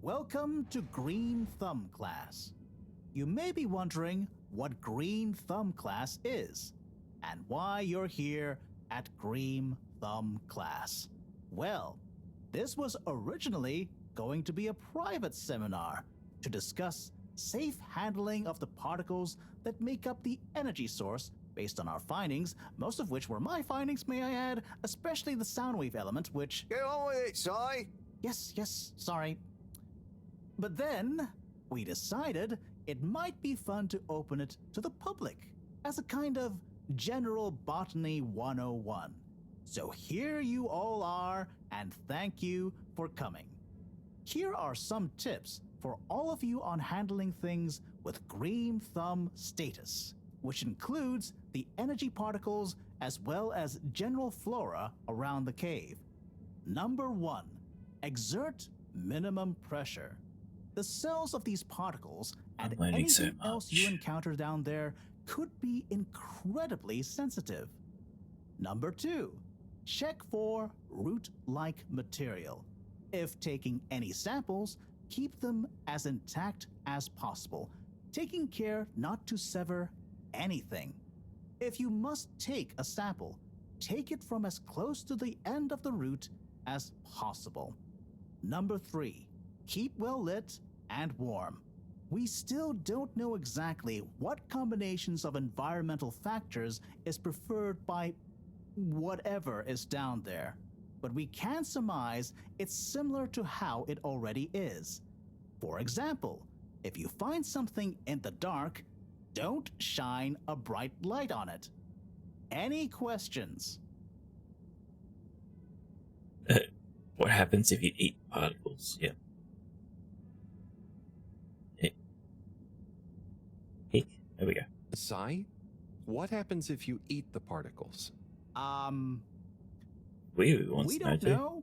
[SPEAKER 13] Welcome to Green Thumb class. You may be wondering what Green Thumb class is and why you're here at Green Thumb class. Well, this was originally going to be a private seminar to discuss safe handling of the particles that make up the energy source based on our findings, most of which were my findings, may I add, especially the sound wave element, which...
[SPEAKER 11] Get on with it, Si!
[SPEAKER 13] Yes, sorry. But then, we decided it might be fun to open it to the public as a kind of general botany 101. So here you all are, and thank you for coming. Here are some tips for all of you on handling things with Green Thumb status, which includes the energy particles as well as general flora around the cave. Number 1, exert minimum pressure. The cells of these particles and anything else you encounter down there could be incredibly sensitive. Number 2, check for root-like material. If taking any samples, keep them as intact as possible, taking care not to sever anything. If you must take a sample, take it from as close to the end of the root as possible. Number 3, keep well lit and warm. We still don't know exactly what combinations of environmental factors is preferred by whatever is down there, but we can surmise it's similar to how it already is. For example, if you find something in the dark, don't shine a bright light on it. Any questions?
[SPEAKER 1] What happens if you eat particles? Yeah. There we go.
[SPEAKER 12] Si, what happens if you eat the particles?
[SPEAKER 1] We wants
[SPEAKER 13] We
[SPEAKER 1] to know
[SPEAKER 13] don't
[SPEAKER 1] too.
[SPEAKER 13] know.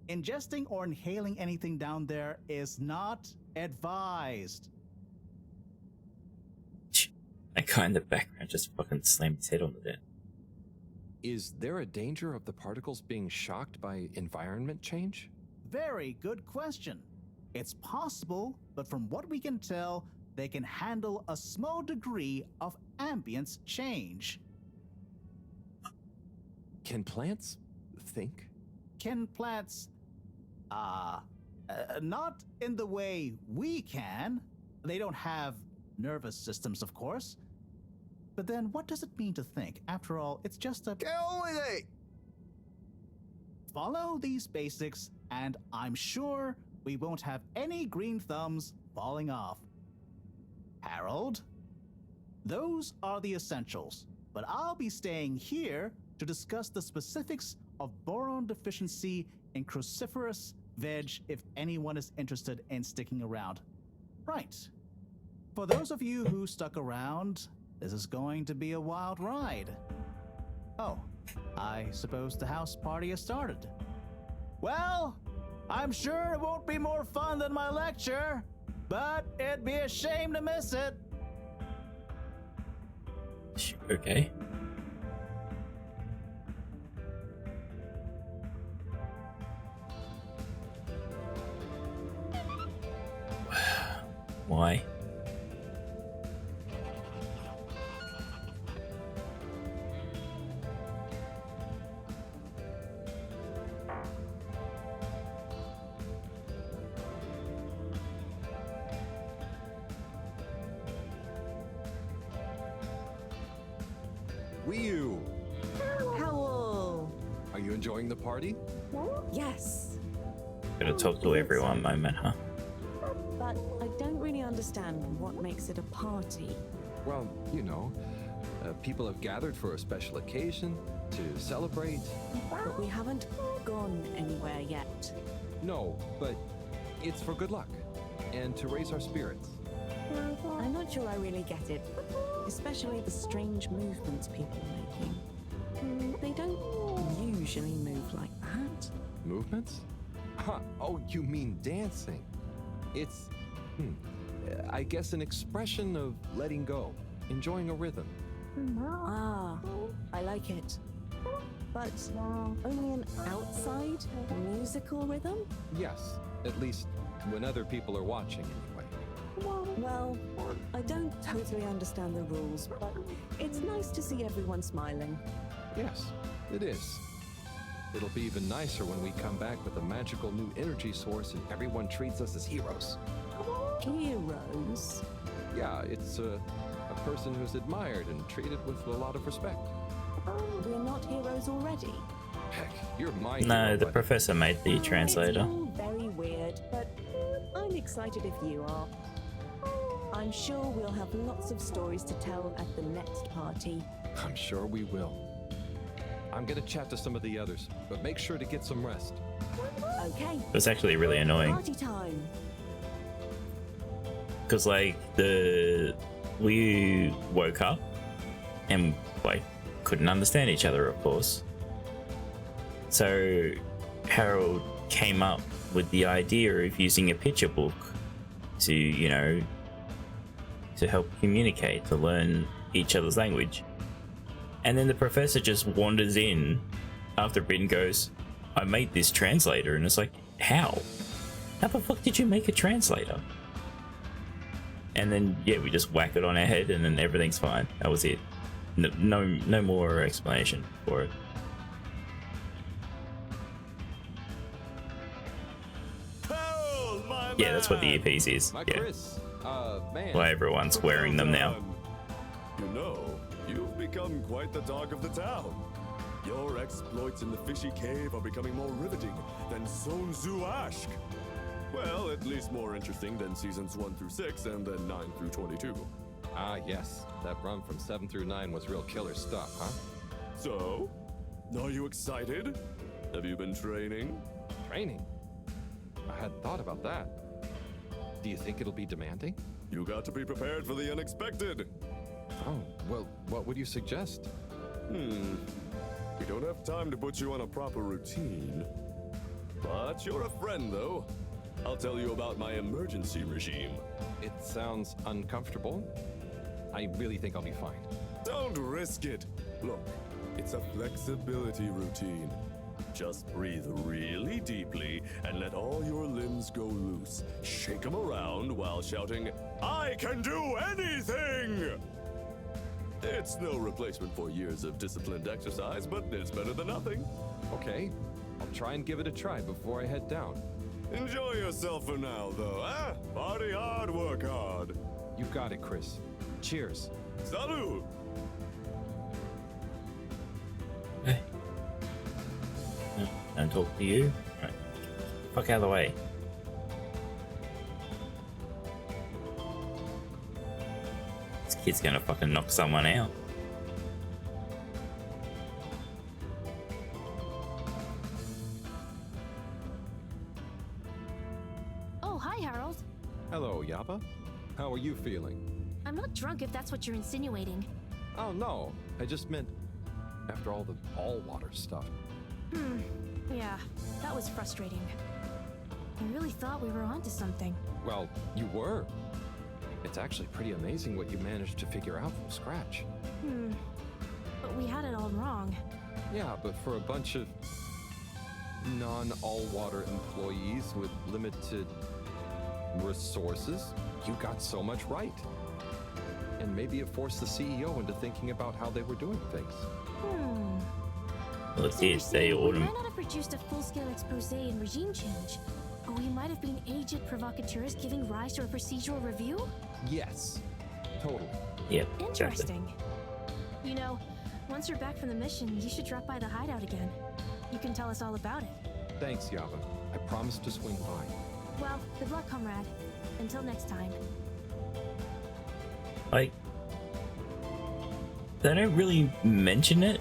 [SPEAKER 13] Ingesting or inhaling anything down there is not advised.
[SPEAKER 1] That guy in the background just fucking slammed his head on the desk.
[SPEAKER 12] Is there a danger of the particles being shocked by environment change?
[SPEAKER 13] Very good question. It's possible, but from what we can tell, they can handle a small degree of ambience change.
[SPEAKER 12] Can plants think?
[SPEAKER 13] Can plants, not in the way we can. They don't have nervous systems, of course. But then what does it mean to think? After all, it's just a...
[SPEAKER 11] Get on with it!
[SPEAKER 13] Follow these basics, and I'm sure we won't have any green thumbs falling off. Harold? Those are the essentials, but I'll be staying here to discuss the specifics of boron deficiency in cruciferous veg if anyone is interested in sticking around. Right. For those of you who stuck around, this is going to be a wild ride. Oh, I suppose the house party has started. Well, I'm sure it won't be more fun than my lecture, but it'd be a shame to miss it.
[SPEAKER 1] Okay. Why?
[SPEAKER 3] Wii-U!
[SPEAKER 9] Howl!
[SPEAKER 3] Are you enjoying the party?
[SPEAKER 9] Yes,
[SPEAKER 1] Gotta talk to everyone moment, huh?
[SPEAKER 9] but I don't really understand what makes it a party.
[SPEAKER 3] Well, you know, people have gathered for a special occasion to celebrate.
[SPEAKER 9] But we haven't gone anywhere yet.
[SPEAKER 3] No, but it's for good luck and to raise our spirits.
[SPEAKER 9] I'm not sure I really get it, especially the strange movements people are making. They don't usually move like that.
[SPEAKER 3] Movements? Huh. Oh, you mean dancing? It's, I guess an expression of letting go, enjoying a rhythm.
[SPEAKER 9] Ah, I like it. But only an outside musical rhythm?
[SPEAKER 3] Yes, at least when other people are watching anyway.
[SPEAKER 9] Well, I don't totally understand the rules, but it's nice to see everyone smiling.
[SPEAKER 3] Yes, it is. It'll be even nicer when we come back with a magical new energy source and everyone treats us as heroes.
[SPEAKER 9] Heroes?
[SPEAKER 3] Yeah, it's a person who's admired and treated with a lot of respect.
[SPEAKER 9] We're not heroes already.
[SPEAKER 3] Heck, you're my
[SPEAKER 1] No,
[SPEAKER 3] hero,
[SPEAKER 1] the
[SPEAKER 3] but
[SPEAKER 1] professor made the translator.
[SPEAKER 9] It's all very weird, but I'm excited if you are. I'm sure we'll have lots of stories to tell at the next party.
[SPEAKER 3] I'm sure we will. I'm gonna chat to some of the others, but make sure to get some rest.
[SPEAKER 9] Okay.
[SPEAKER 1] It's actually really annoying.
[SPEAKER 9] Party time.
[SPEAKER 1] Because, like, we woke up and, like, couldn't understand each other, of course. So Harold came up with the idea of using a picture book to, you know, to help communicate, to learn each other's language. And then the professor just wanders in after Bryn goes, I made this translator. And it's like, how? How the fuck did you make a translator? And then, yeah, we just whack it on our head and then everything's fine. That was it. No more explanation for it. Yeah, that's what the earpiece is.
[SPEAKER 3] My
[SPEAKER 1] Yeah.
[SPEAKER 3] Chris, man.
[SPEAKER 1] Why everyone's wearing them now.
[SPEAKER 11] You know, you've become quite the talk of the town. Your exploits in the fishy cave are becoming more riveting than Sun Tzu Ashk. Well, at least more interesting than seasons 1 through 6 and then 9 through 22.
[SPEAKER 3] Ah, yes. That run from 7 through 9 was real killer stuff, huh?
[SPEAKER 11] So, are you excited? Have you been training?
[SPEAKER 3] Training? I hadn't thought about that. Do you think it'll be demanding?
[SPEAKER 11] You got to be prepared for the unexpected.
[SPEAKER 3] Oh, well, what would you suggest?
[SPEAKER 11] We don't have time to put you on a proper routine. But you're a friend, though. I'll tell you about my emergency regime.
[SPEAKER 3] It sounds uncomfortable. I really think I'll be fine.
[SPEAKER 11] Don't risk it. Look, it's a flexibility routine. Just breathe really deeply and let all your limbs go loose. Shake them around while shouting, I can do anything! It's no replacement for years of disciplined exercise, but it's better than nothing.
[SPEAKER 3] Okay, I'll try and give it a try before I head down.
[SPEAKER 11] Enjoy yourself for now, though, eh? Party hard, work hard.
[SPEAKER 3] You got it, Chris. Cheers.
[SPEAKER 11] Salud!
[SPEAKER 1] Hey. No, don't talk to you. Right. Fuck out of the way. This kid's gonna fucking knock someone out.
[SPEAKER 18] Oh, hi, Harold.
[SPEAKER 3] Hello, Yappa. How are you feeling?
[SPEAKER 18] I'm not drunk if that's what you're insinuating.
[SPEAKER 3] Oh, no. I just meant after all the all-water stuff.
[SPEAKER 18] Yeah, that was frustrating. I really thought we were onto something.
[SPEAKER 3] Well, you were. It's actually pretty amazing what you managed to figure out from scratch.
[SPEAKER 18] But we had it all wrong.
[SPEAKER 3] Yeah, but for a bunch of non-all-water employees with limited resources, you got so much right. And maybe it forced the CEO into thinking about how they were doing things.
[SPEAKER 1] Well, it
[SPEAKER 18] So
[SPEAKER 1] did.
[SPEAKER 18] you're
[SPEAKER 1] They
[SPEAKER 18] saying we
[SPEAKER 1] ordered.
[SPEAKER 18] might not have produced a full-scale expose and regime change, but we might have been aged provocateurs giving rise to a procedural review?
[SPEAKER 3] Yes, totally.
[SPEAKER 1] Yep.
[SPEAKER 18] Interesting. You know, once you're back from the mission, you should drop by the hideout again. You can tell us all about it.
[SPEAKER 3] Thanks, Yava. I promise to swing by.
[SPEAKER 18] Well, good luck, comrade. Until next time.
[SPEAKER 1] Like, they don't really mention it,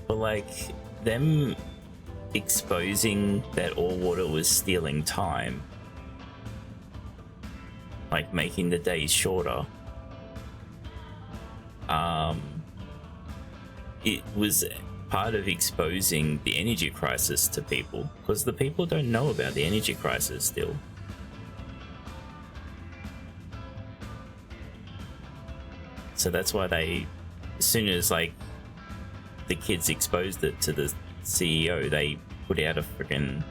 [SPEAKER 1] but like them exposing that all water was stealing time, like making the days shorter. It was part of exposing the energy crisis to people, because the people don't know about the energy crisis still. So that's why they, as soon as like the kids exposed it to the CEO, they put out a freaking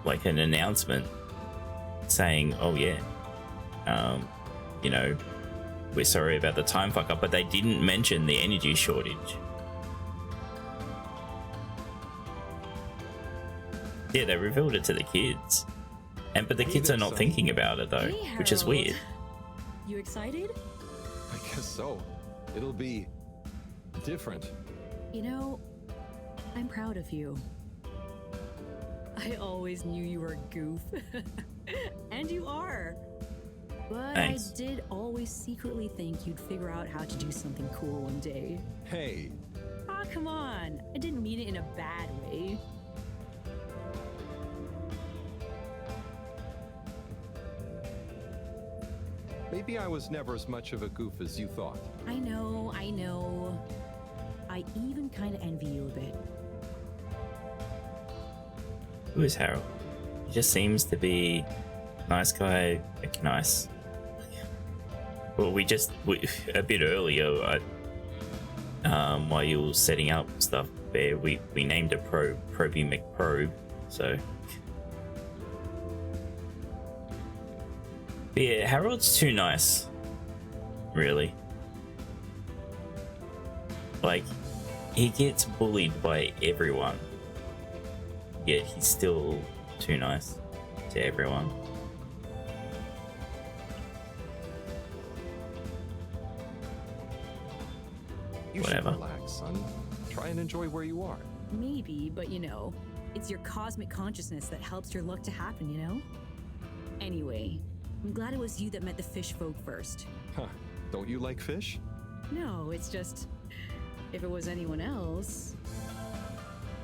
[SPEAKER 1] like an announcement saying, "Oh yeah, you know, we're sorry about the time fuck up," but they didn't mention the energy shortage. Yeah, they revealed it to the kids, but the kids are not thinking about it though, which is weird.
[SPEAKER 6] You excited?
[SPEAKER 3] I guess so. It'll be different.
[SPEAKER 6] You know, I'm proud of you. I always knew you were a goof. And you are. But
[SPEAKER 1] Thanks.
[SPEAKER 6] I did always secretly think you'd figure out how to do something cool one day.
[SPEAKER 3] Hey,
[SPEAKER 6] Ah, come on. I didn't mean it in a bad way.
[SPEAKER 3] maybe I was never as much of a goof as you thought.
[SPEAKER 6] I know, I know. I even kind of envy you a bit.
[SPEAKER 1] Who is Harold? He just seems to be a nice guy, like nice. Well, we a bit earlier, while you were setting up stuff there, we named a probe Proby McProbe, so. But yeah, Harold's too nice, really. Like, he gets bullied by everyone, yet he's still too nice to everyone.
[SPEAKER 3] You
[SPEAKER 1] Whatever.
[SPEAKER 3] should relax, son. Try and enjoy where you are.
[SPEAKER 6] Maybe, but you know, it's your cosmic consciousness that helps your luck to happen, you know? Anyway, I'm glad it was you that met the fish folk first.
[SPEAKER 3] Huh. Don't you like fish?
[SPEAKER 6] No, it's just, if it was anyone else,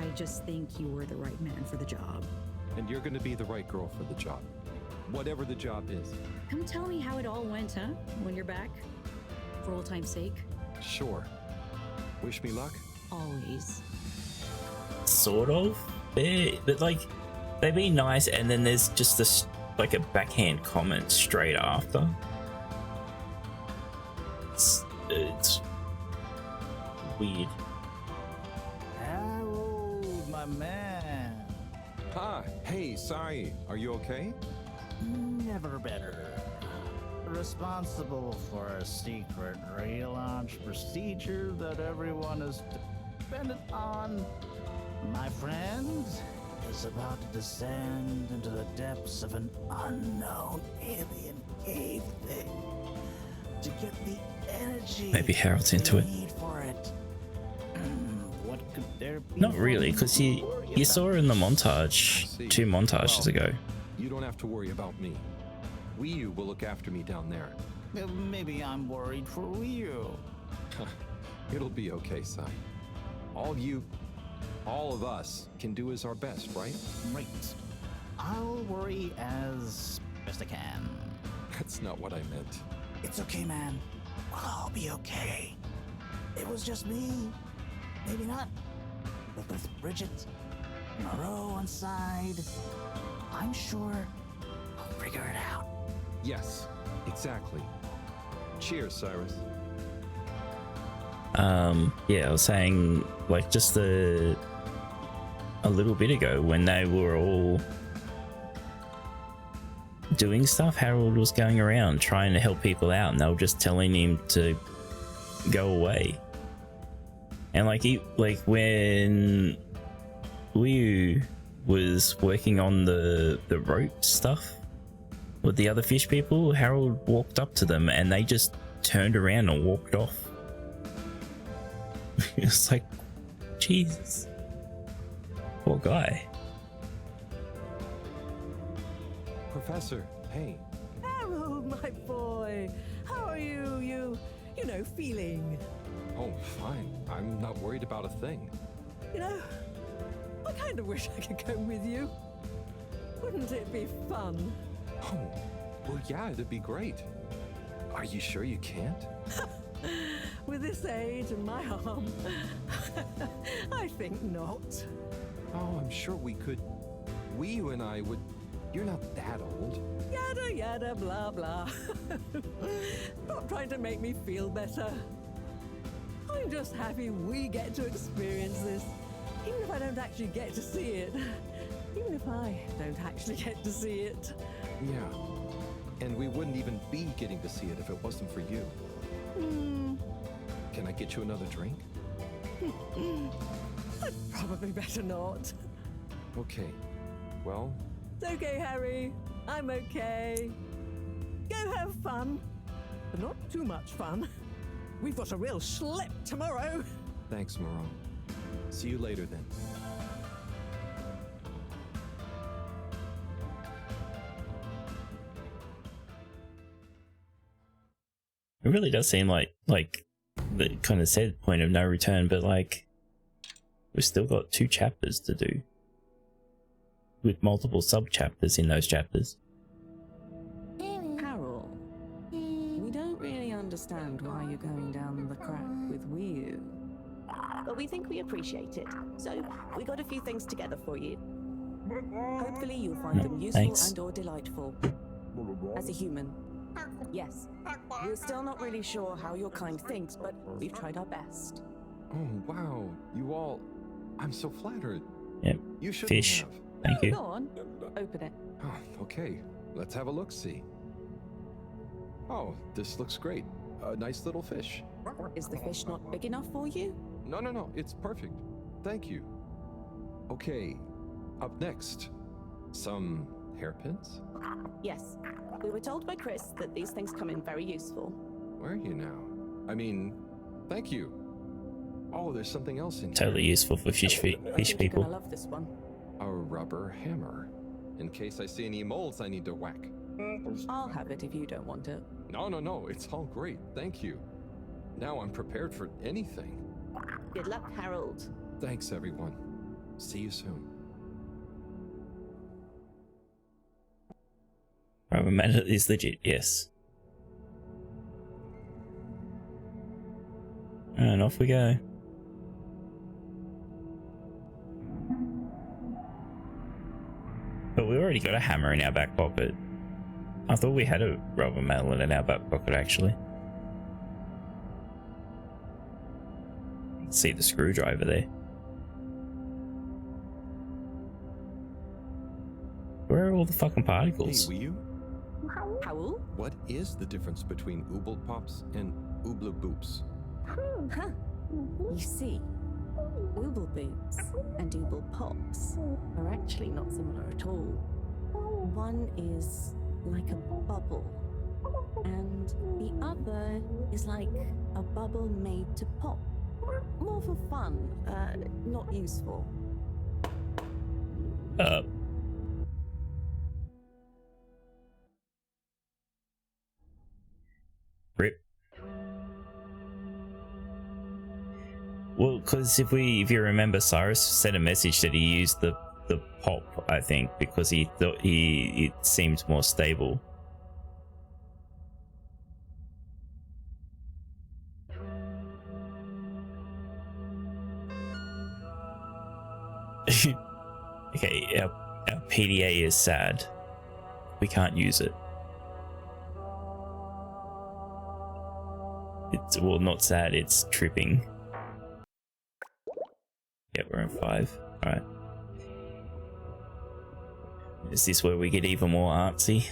[SPEAKER 6] I just think you were the right man for the job.
[SPEAKER 3] And you're gonna be the right girl for the job. Whatever the job is.
[SPEAKER 6] Come tell me how it all went, huh? When you're back? For old time's sake?
[SPEAKER 3] Sure. Wish me luck?
[SPEAKER 6] Always.
[SPEAKER 1] Sort of. But like, they be nice, and then there's just this like a backhand comment straight after. It's weird.
[SPEAKER 13] Harold, my man.
[SPEAKER 3] Ah, hey, sorry. Are you okay?
[SPEAKER 13] Never better. Responsible for a secret relaunch procedure that everyone is dependent on. My friend is about to descend into the depths of an unknown alien cave thing to get the energy
[SPEAKER 1] Maybe Harold's into it.
[SPEAKER 13] need for it. What could there be?
[SPEAKER 1] Not really, because you saw her in the montage 2 montages ago.
[SPEAKER 3] You don't have to worry about me. Ryu will look after me down there.
[SPEAKER 13] Maybe I'm worried for Ryu.
[SPEAKER 3] It'll be okay, son. All of us can do is our best, right?
[SPEAKER 13] Right. I'll worry as best I can.
[SPEAKER 3] That's not what I meant.
[SPEAKER 13] It's okay, man. We'll all be okay. It was just me. Maybe not. But with Bridget, Mareaux on side, I'm sure I'll figure it out.
[SPEAKER 3] Yes, exactly. Cheers, Cyrus.
[SPEAKER 1] Yeah, I was saying, like, just a little bit ago when they were all doing stuff, Harold was going around trying to help people out, and they were just telling him to go away. And like when Liu was working on the rope stuff with the other fish people, Harold walked up to them and they just turned around and walked off. It's like, Jesus, poor guy.
[SPEAKER 12] Professor, hey.
[SPEAKER 14] Harold, my boy, how are you? You know, feeling?
[SPEAKER 12] Oh, fine. I'm not worried about a thing.
[SPEAKER 14] You know, I kind of wish I could go with you. Wouldn't it be fun?
[SPEAKER 12] Oh, well, yeah, it'd be great. Are you sure you can't?
[SPEAKER 14] With this age and my arm, I think not.
[SPEAKER 12] Oh, I'm sure we could. You and I would. You're not that old.
[SPEAKER 14] Yada yada blah blah. Not trying to make me feel better. I'm just happy we get to experience this, even if I don't actually get to see it. Even if I don't actually get to see it.
[SPEAKER 12] Yeah. And we wouldn't even be getting to see it if it wasn't for you. Can I get you another drink?
[SPEAKER 14] I'd probably better not.
[SPEAKER 12] Okay. Well...
[SPEAKER 14] It's okay, Harry. I'm okay. Go have fun. But not too much fun. We've got a real schlep tomorrow.
[SPEAKER 12] Thanks, Mareaux. See you later, then.
[SPEAKER 1] It really does seem like the kind of said point of no return, but like we've still got 2 chapters to do with multiple sub chapters in those chapters.
[SPEAKER 9] Preroll, we don't really understand why you're going down the crack with Wii. But we think we appreciate it, so we got a few things together for you. Hopefully you'll find them useful and or delightful. As a human, yes, we're still not really sure how your kind thinks, but we've tried our best.
[SPEAKER 12] Oh, wow. You all... I'm so flattered.
[SPEAKER 1] Yep.
[SPEAKER 12] You should
[SPEAKER 1] Fish.
[SPEAKER 12] have.
[SPEAKER 1] Thank you.
[SPEAKER 9] Go on, open it.
[SPEAKER 12] Oh, okay. Let's have a look-see. Oh, this looks great. A nice little fish.
[SPEAKER 9] Is the fish not big enough for you?
[SPEAKER 12] No. It's perfect. Thank you. Okay. Up next. Some hairpins?
[SPEAKER 9] Yes. We were told by Chris that these things come in very useful.
[SPEAKER 12] Where are you now? I mean, thank you. Oh, there's something else in here.
[SPEAKER 1] Totally useful for fish
[SPEAKER 9] You're
[SPEAKER 1] people.
[SPEAKER 9] gonna love this one.
[SPEAKER 12] A rubber hammer. In case I see any moles I need to whack.
[SPEAKER 9] I'll have it if you don't want it.
[SPEAKER 12] No. It's all great. Thank you. Now I'm prepared for anything.
[SPEAKER 9] Good luck, Harold.
[SPEAKER 12] Thanks, everyone. See you soon.
[SPEAKER 1] Rubber man is legit, yes. And off we go. But we already got a hammer in our back pocket. I thought we had a rubber mallet in our back pocket, actually. See the screwdriver there. Where are all the fucking particles?
[SPEAKER 12] Hey, Wii?
[SPEAKER 9] Howl?
[SPEAKER 12] What is the difference between ooble pops and ooble boops?
[SPEAKER 9] Huh. You see, ooble boots and ooble pops are actually not similar at all. One is like a bubble, and the other is like a bubble made to pop. More for fun, not useful.
[SPEAKER 1] Rip. Well, because if you remember, Cyrus sent a message that he used the pop, I think, because he thought it seemed more stable. Okay, our PDA is sad. We can't use it. It's, well, not sad, it's tripping. Yep, we're in 5. Alright. Is this where we get even more artsy?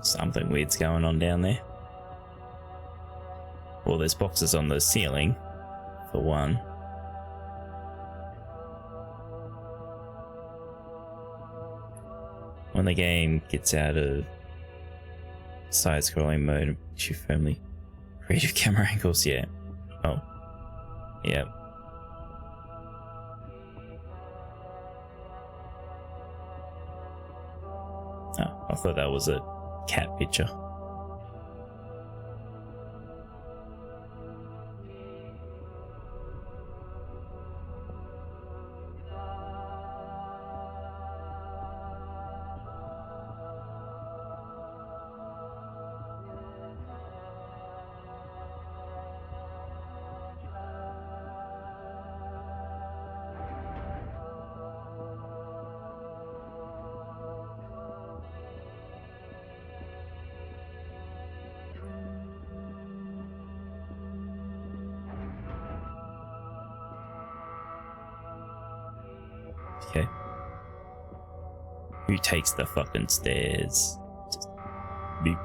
[SPEAKER 1] Something weird's going on down there. Well, there's boxes on the ceiling, for one. When the game gets out of side-scrolling mode, you firmly creative camera angles, yeah. Oh. Yep. Oh, I thought that was a cat picture. Okay. Who takes the fucking stairs? Just beep.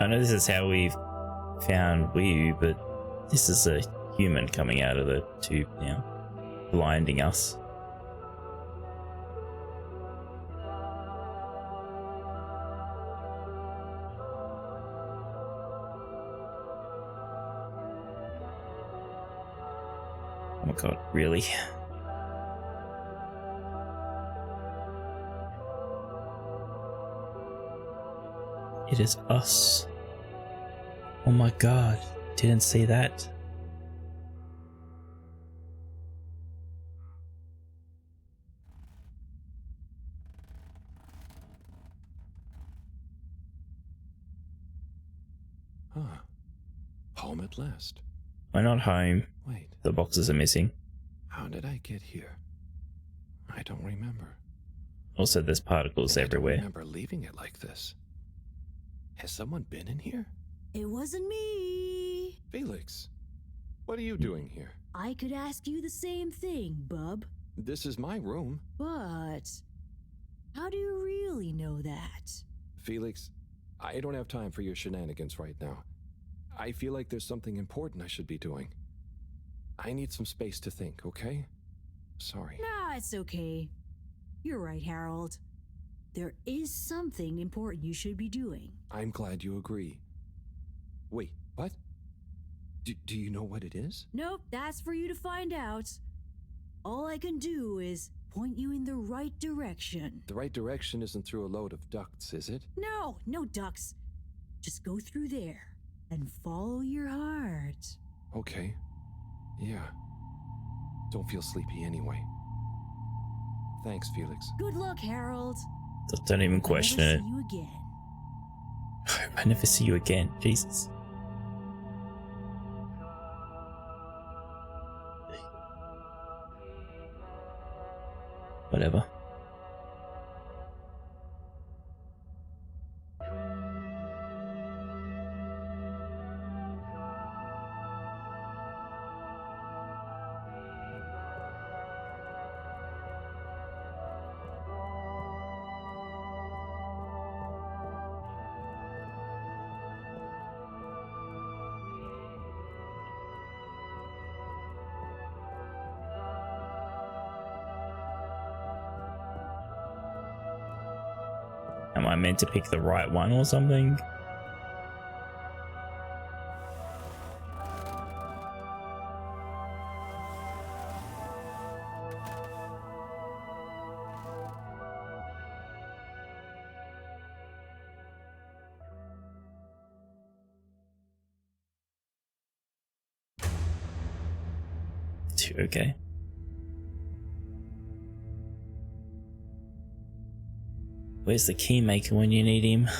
[SPEAKER 1] I know this is how we've found Wii, but this is a human coming out of the tube now, blinding us. Oh my god, really? It is us. Oh my god, didn't see that.
[SPEAKER 3] Huh. Home at last.
[SPEAKER 1] We're not home.
[SPEAKER 3] Wait.
[SPEAKER 1] The boxes are missing.
[SPEAKER 3] How did I get here? I don't remember.
[SPEAKER 1] Also, there's particles everywhere.
[SPEAKER 3] I don't remember leaving it like this. Has someone been in here?
[SPEAKER 20] It wasn't me.
[SPEAKER 3] Felix, what are you doing here?
[SPEAKER 20] I could ask you the same thing, bub.
[SPEAKER 3] This is my room.
[SPEAKER 20] But how do you really know that?
[SPEAKER 3] Felix, I don't have time for your shenanigans right now. I feel like there's something important I should be doing. I need some space to think, okay? Sorry.
[SPEAKER 20] Nah, it's okay. You're right, Harold. There is something important you should be doing.
[SPEAKER 3] I'm glad you agree. Wait, what? Do you know what it is?
[SPEAKER 20] Nope, that's for you to find out. All I can do is point you in the right direction.
[SPEAKER 3] The right direction isn't through a load of ducts, is it?
[SPEAKER 20] No, no ducks. Just go through there and follow your heart.
[SPEAKER 3] Okay. Yeah. Don't feel sleepy anyway. Thanks, Felix.
[SPEAKER 20] Good luck, Harold.
[SPEAKER 1] Don't even question it.
[SPEAKER 20] See you again.
[SPEAKER 1] I never see you again. Jesus. Whatever. Am I meant to pick the right one or something? Okay. Where's the key maker when you need him?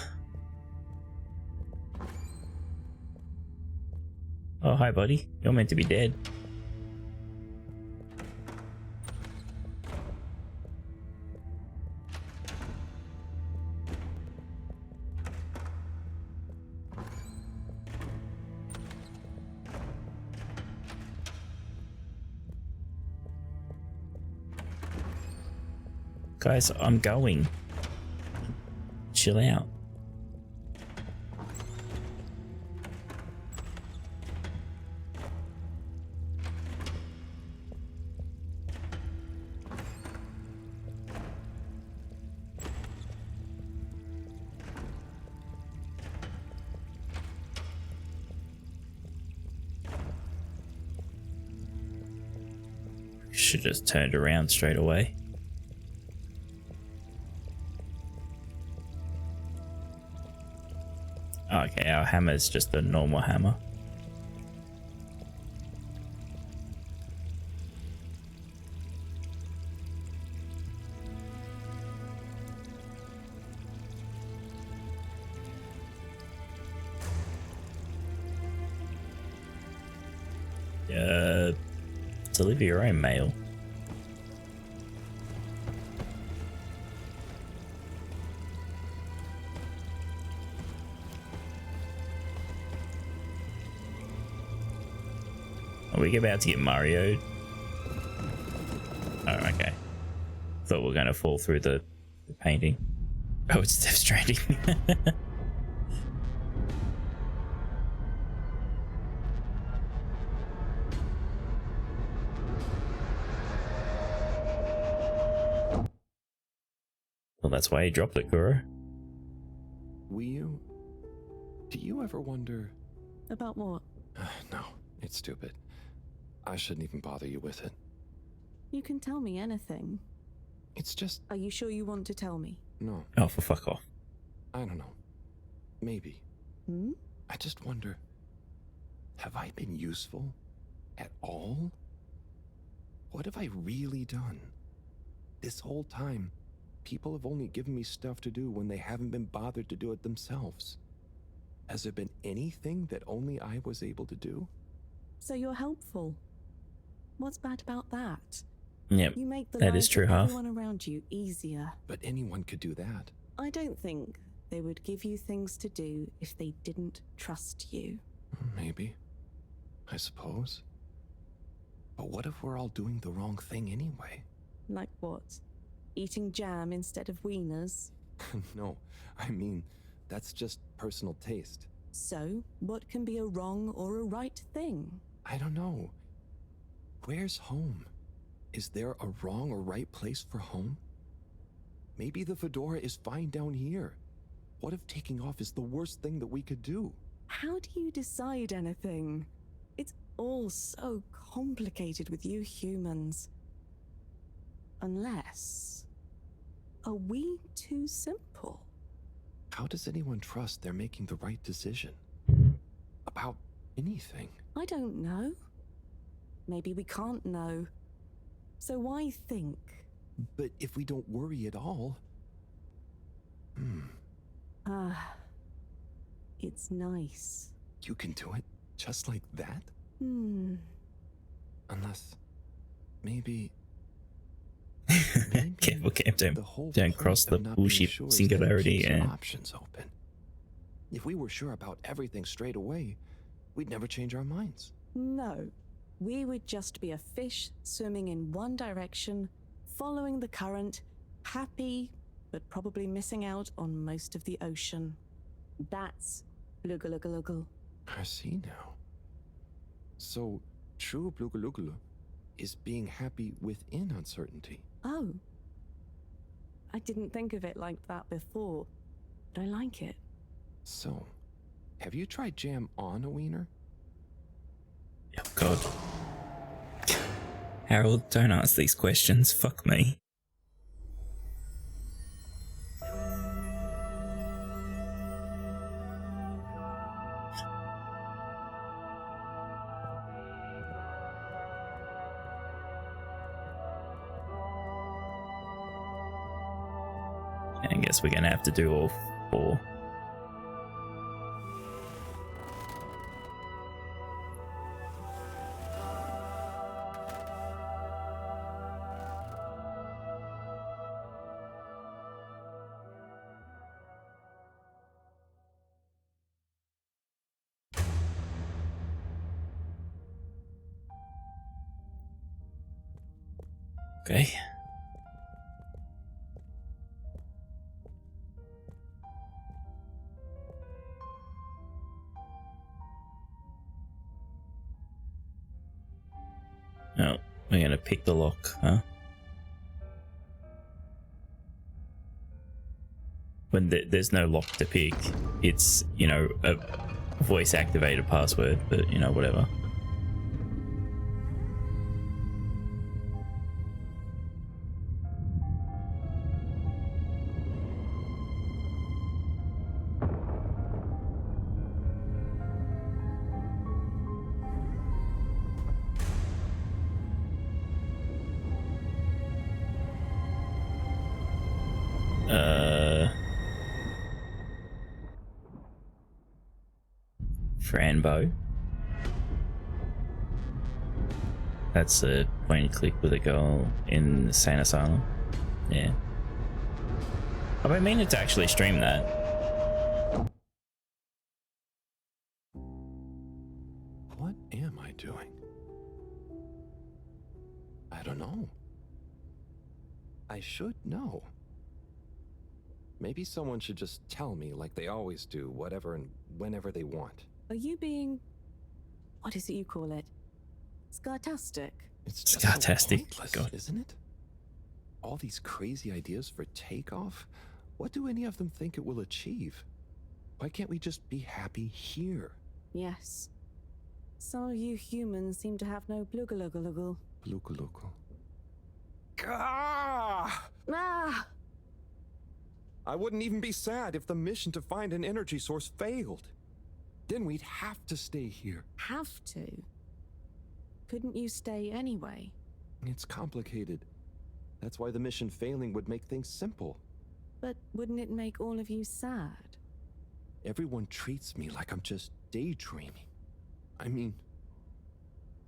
[SPEAKER 1] Oh, hi buddy. You're meant to be dead. Guys, I'm going. Chill out. Should just turned around straight away. Okay, our hammer is just a normal hammer. Deliver your own mail. Are we about to get Mario'd? Oh, okay. Thought we were gonna fall through the painting. Oh, it's Death Stranding. Well, that's why he dropped it, Kuro.
[SPEAKER 3] Do you ever wonder...
[SPEAKER 9] About what?
[SPEAKER 3] No, it's stupid. I shouldn't even bother you with it.
[SPEAKER 9] You can tell me anything.
[SPEAKER 3] It's just...
[SPEAKER 9] Are you sure you want to tell me?
[SPEAKER 3] No.
[SPEAKER 1] Oh, for fuck off.
[SPEAKER 3] I don't know. Maybe. I just wonder... Have I been useful? At all? What have I really done? This whole time, people have only given me stuff to do when they haven't been bothered to do it themselves. Has there been anything that only I was able to do?
[SPEAKER 9] So you're helpful. What's bad about that?
[SPEAKER 1] Yep,
[SPEAKER 9] you make the
[SPEAKER 1] that
[SPEAKER 9] lives
[SPEAKER 1] is true,
[SPEAKER 9] of
[SPEAKER 1] Half.
[SPEAKER 9] everyone around you easier.
[SPEAKER 3] But anyone could do that.
[SPEAKER 9] I don't think they would give you things to do if they didn't trust you.
[SPEAKER 3] Maybe. I suppose. But what if we're all doing the wrong thing anyway?
[SPEAKER 9] Like what? Eating jam instead of wieners?
[SPEAKER 3] No, I mean, that's just personal taste.
[SPEAKER 9] So, what can be a wrong or a right thing?
[SPEAKER 3] I don't know. Where's home? Is there a wrong or right place for home? Maybe the fedora is fine down here. What if taking off is the worst thing that we could do?
[SPEAKER 9] How do you decide anything? It's all so complicated with you humans. Unless... Are we too simple?
[SPEAKER 3] How does anyone trust they're making the right decision? About anything?
[SPEAKER 9] I don't know. Maybe we can't know. So why think?
[SPEAKER 3] But if we don't worry at all...
[SPEAKER 9] It's nice.
[SPEAKER 3] You can do it just like that? Unless... Maybe...
[SPEAKER 1] Careful, Cam, don't cross the bullshit singularity.
[SPEAKER 3] Yeah. Options open. If we were sure about everything straight away, we'd never change our minds.
[SPEAKER 9] No. We would just be a fish swimming in one direction, following the current, happy, but probably missing out on most of the ocean. That's Blugaluggaluggal.
[SPEAKER 3] I see now. So, true Blugaluggal is being happy within uncertainty.
[SPEAKER 9] Oh. I didn't think of it like that before, but I like it.
[SPEAKER 3] So, have you tried jam on a wiener?
[SPEAKER 1] Oh god. Harold, don't ask these questions. Fuck me. I guess we're gonna have to do all four. Okay. pick the lock, huh? When there's no lock to pick, it's, you know, a voice activated password, but you know, whatever. Franbo. That's a point and click with a girl in the Sane Asylum. Yeah. I've been meaning to actually stream that.
[SPEAKER 3] What am I doing? I don't know. I should know. Maybe someone should just tell me like they always do, whatever and whenever they want.
[SPEAKER 9] Are you being... what is it you call it? Scartastic?
[SPEAKER 3] It's just
[SPEAKER 1] Scartastic.
[SPEAKER 3] so pointless,
[SPEAKER 1] God.
[SPEAKER 3] isn't it? All these crazy ideas for takeoff? What do any of them think it will achieve? Why can't we just be happy here?
[SPEAKER 9] Yes. Some of you humans seem to have no blugaluggaluggle.
[SPEAKER 3] Blugaluggal.
[SPEAKER 11] Ah!
[SPEAKER 9] Ah!
[SPEAKER 12] I wouldn't even be sad if the mission to find an energy source failed. Then we'd have to stay here.
[SPEAKER 9] Have to? Couldn't you stay anyway?
[SPEAKER 3] It's complicated. That's why the mission failing would make things simple.
[SPEAKER 9] But wouldn't it make all of you sad?
[SPEAKER 3] Everyone treats me like I'm just daydreaming. I mean,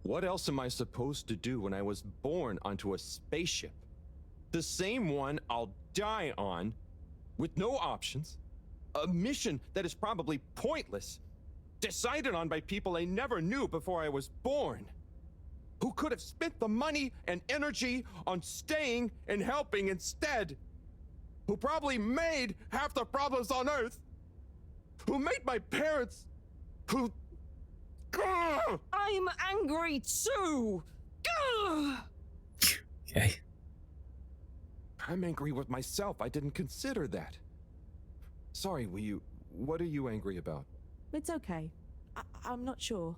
[SPEAKER 3] what else am I supposed to do when I was born onto a spaceship? The same one I'll die on, with no options. A mission that is probably pointless, decided on by people I never knew before I was born, who could have spent the money and energy on staying and helping instead, who probably made half the problems on Earth, who made my parents, who...
[SPEAKER 9] I'm angry too!
[SPEAKER 1] Okay.
[SPEAKER 12] I'm angry with myself. I didn't consider that.
[SPEAKER 3] Sorry, what are you angry about?
[SPEAKER 9] It's okay. I'm not sure.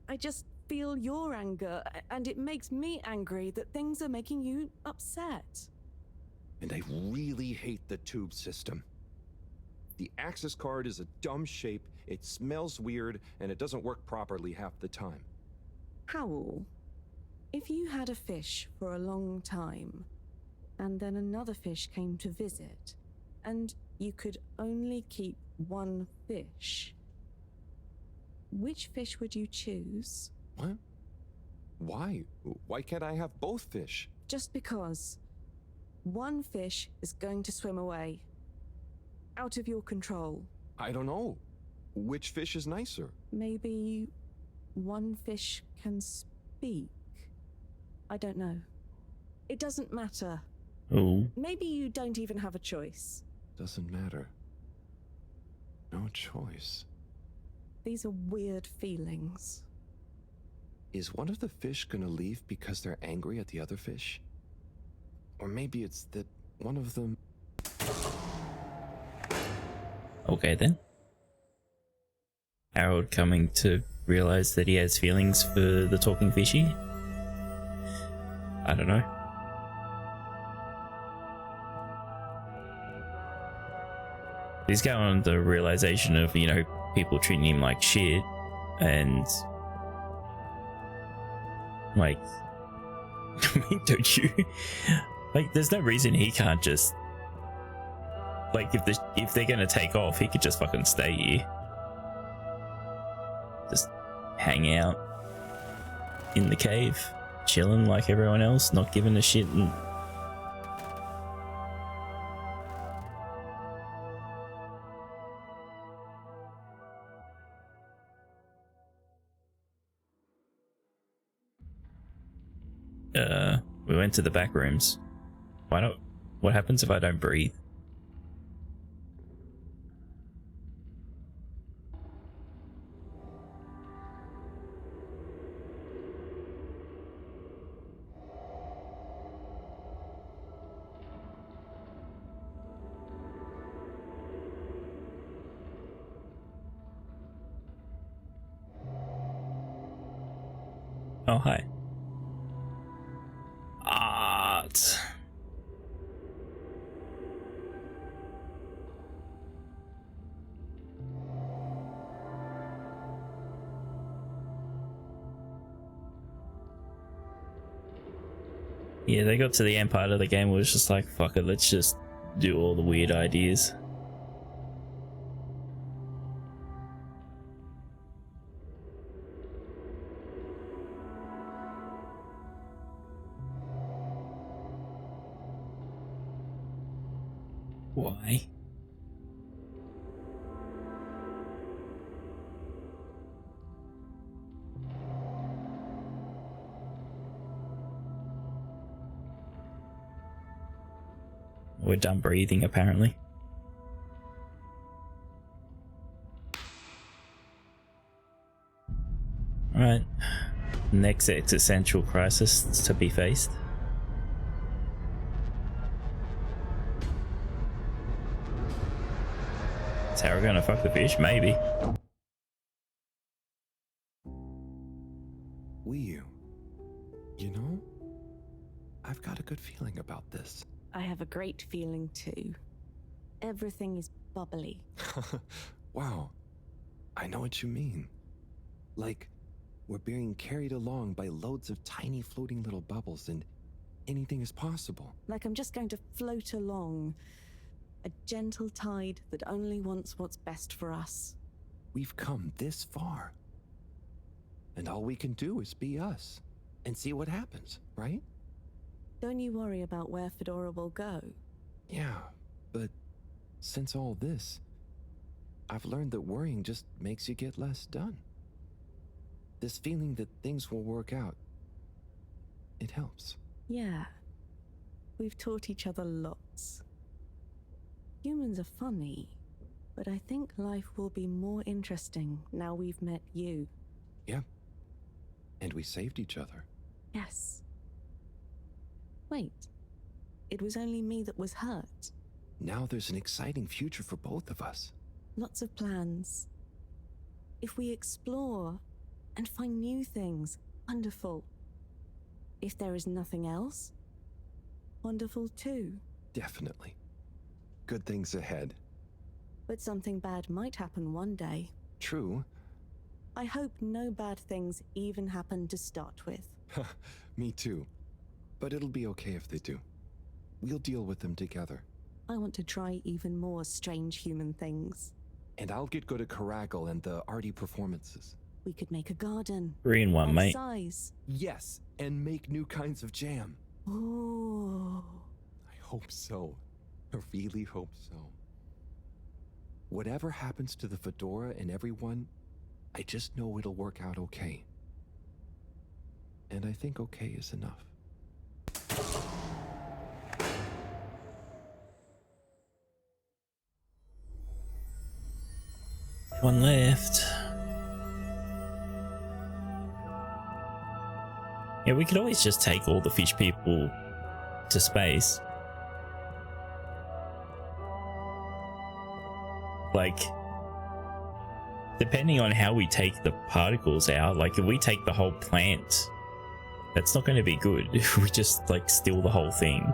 [SPEAKER 9] I just feel your anger, and it makes me angry that things are making you upset.
[SPEAKER 3] And I really hate the tube system. The access card is a dumb shape, it smells weird, and it doesn't work properly half the time.
[SPEAKER 9] Howl, if you had a fish for a long time, and then another fish came to visit, and you could only keep one fish, which fish would you choose?
[SPEAKER 3] What? Why? Why can't I have both fish?
[SPEAKER 9] Just because one fish is going to swim away. Out of your control.
[SPEAKER 3] I don't know. Which fish is nicer?
[SPEAKER 9] Maybe one fish can speak. I don't know. It doesn't matter.
[SPEAKER 1] Oh.
[SPEAKER 9] Maybe you don't even have a choice.
[SPEAKER 3] Doesn't matter. No choice.
[SPEAKER 9] These are weird feelings.
[SPEAKER 3] Is one of the fish gonna leave because they're angry at the other fish? Or maybe it's that one of them...
[SPEAKER 1] Okay then. Harold coming to realize that he has feelings for the talking fishy? I don't know. He's got on the realization of, you know, people treating him like shit, and like, I mean, don't you? Like, there's no reason he can't just, like, if they're gonna take off, he could just fucking stay here, just hang out in the cave, chilling like everyone else, not giving a shit. And we went to the back rooms. What happens if I don't breathe? Oh, hi. Art. Yeah, they got to the end part of the game where it was just like, fuck it, let's just do all the weird ideas. Why? We're done breathing, apparently. Alright. Next existential crisis to be faced. Is Harry gonna fuck the fish? Maybe.
[SPEAKER 3] You know, I've got a good feeling about this.
[SPEAKER 9] I have a great feeling too. Everything is bubbly.
[SPEAKER 3] Wow, I know what you mean. Like, we're being carried along by loads of tiny floating little bubbles and anything is possible.
[SPEAKER 9] Like I'm just going to float along. A gentle tide that only wants what's best for us.
[SPEAKER 3] We've come this far. And all we can do is be us and see what happens, right?
[SPEAKER 9] Don't you worry about where FEDORA will go.
[SPEAKER 3] Yeah, but since all this, I've learned that worrying just makes you get less done. This feeling that things will work out, it helps.
[SPEAKER 9] Yeah. We've taught each other lots. Humans are funny, but I think life will be more interesting now we've met you.
[SPEAKER 3] Yeah. And we saved each other.
[SPEAKER 9] Yes. Wait. It was only me that was hurt.
[SPEAKER 3] Now there's an exciting future for both of us.
[SPEAKER 9] Lots of plans. If we explore and find new things, wonderful. If there is nothing else, wonderful too.
[SPEAKER 3] Definitely. Good things ahead.
[SPEAKER 9] But something bad might happen one day.
[SPEAKER 3] True.
[SPEAKER 9] I hope no bad things even happen to start with.
[SPEAKER 3] Me too. But it'll be okay if they do. We'll deal with them together.
[SPEAKER 9] I want to try even more strange human things.
[SPEAKER 3] And I'll get good at Caragal and the arty performances.
[SPEAKER 9] We could make a garden.
[SPEAKER 1] 3 in 1, mate.
[SPEAKER 9] Size.
[SPEAKER 3] Yes, and make new kinds of jam.
[SPEAKER 9] Oh.
[SPEAKER 3] I hope so. I really hope so. Whatever happens to the Fedora and everyone, I just know it'll work out okay. And I think okay is enough.
[SPEAKER 1] One left. Yeah, we could always just take all the fish people to space. Like, depending on how we take the particles out, like if we take the whole plant, that's not going to be good if we just like steal the whole thing.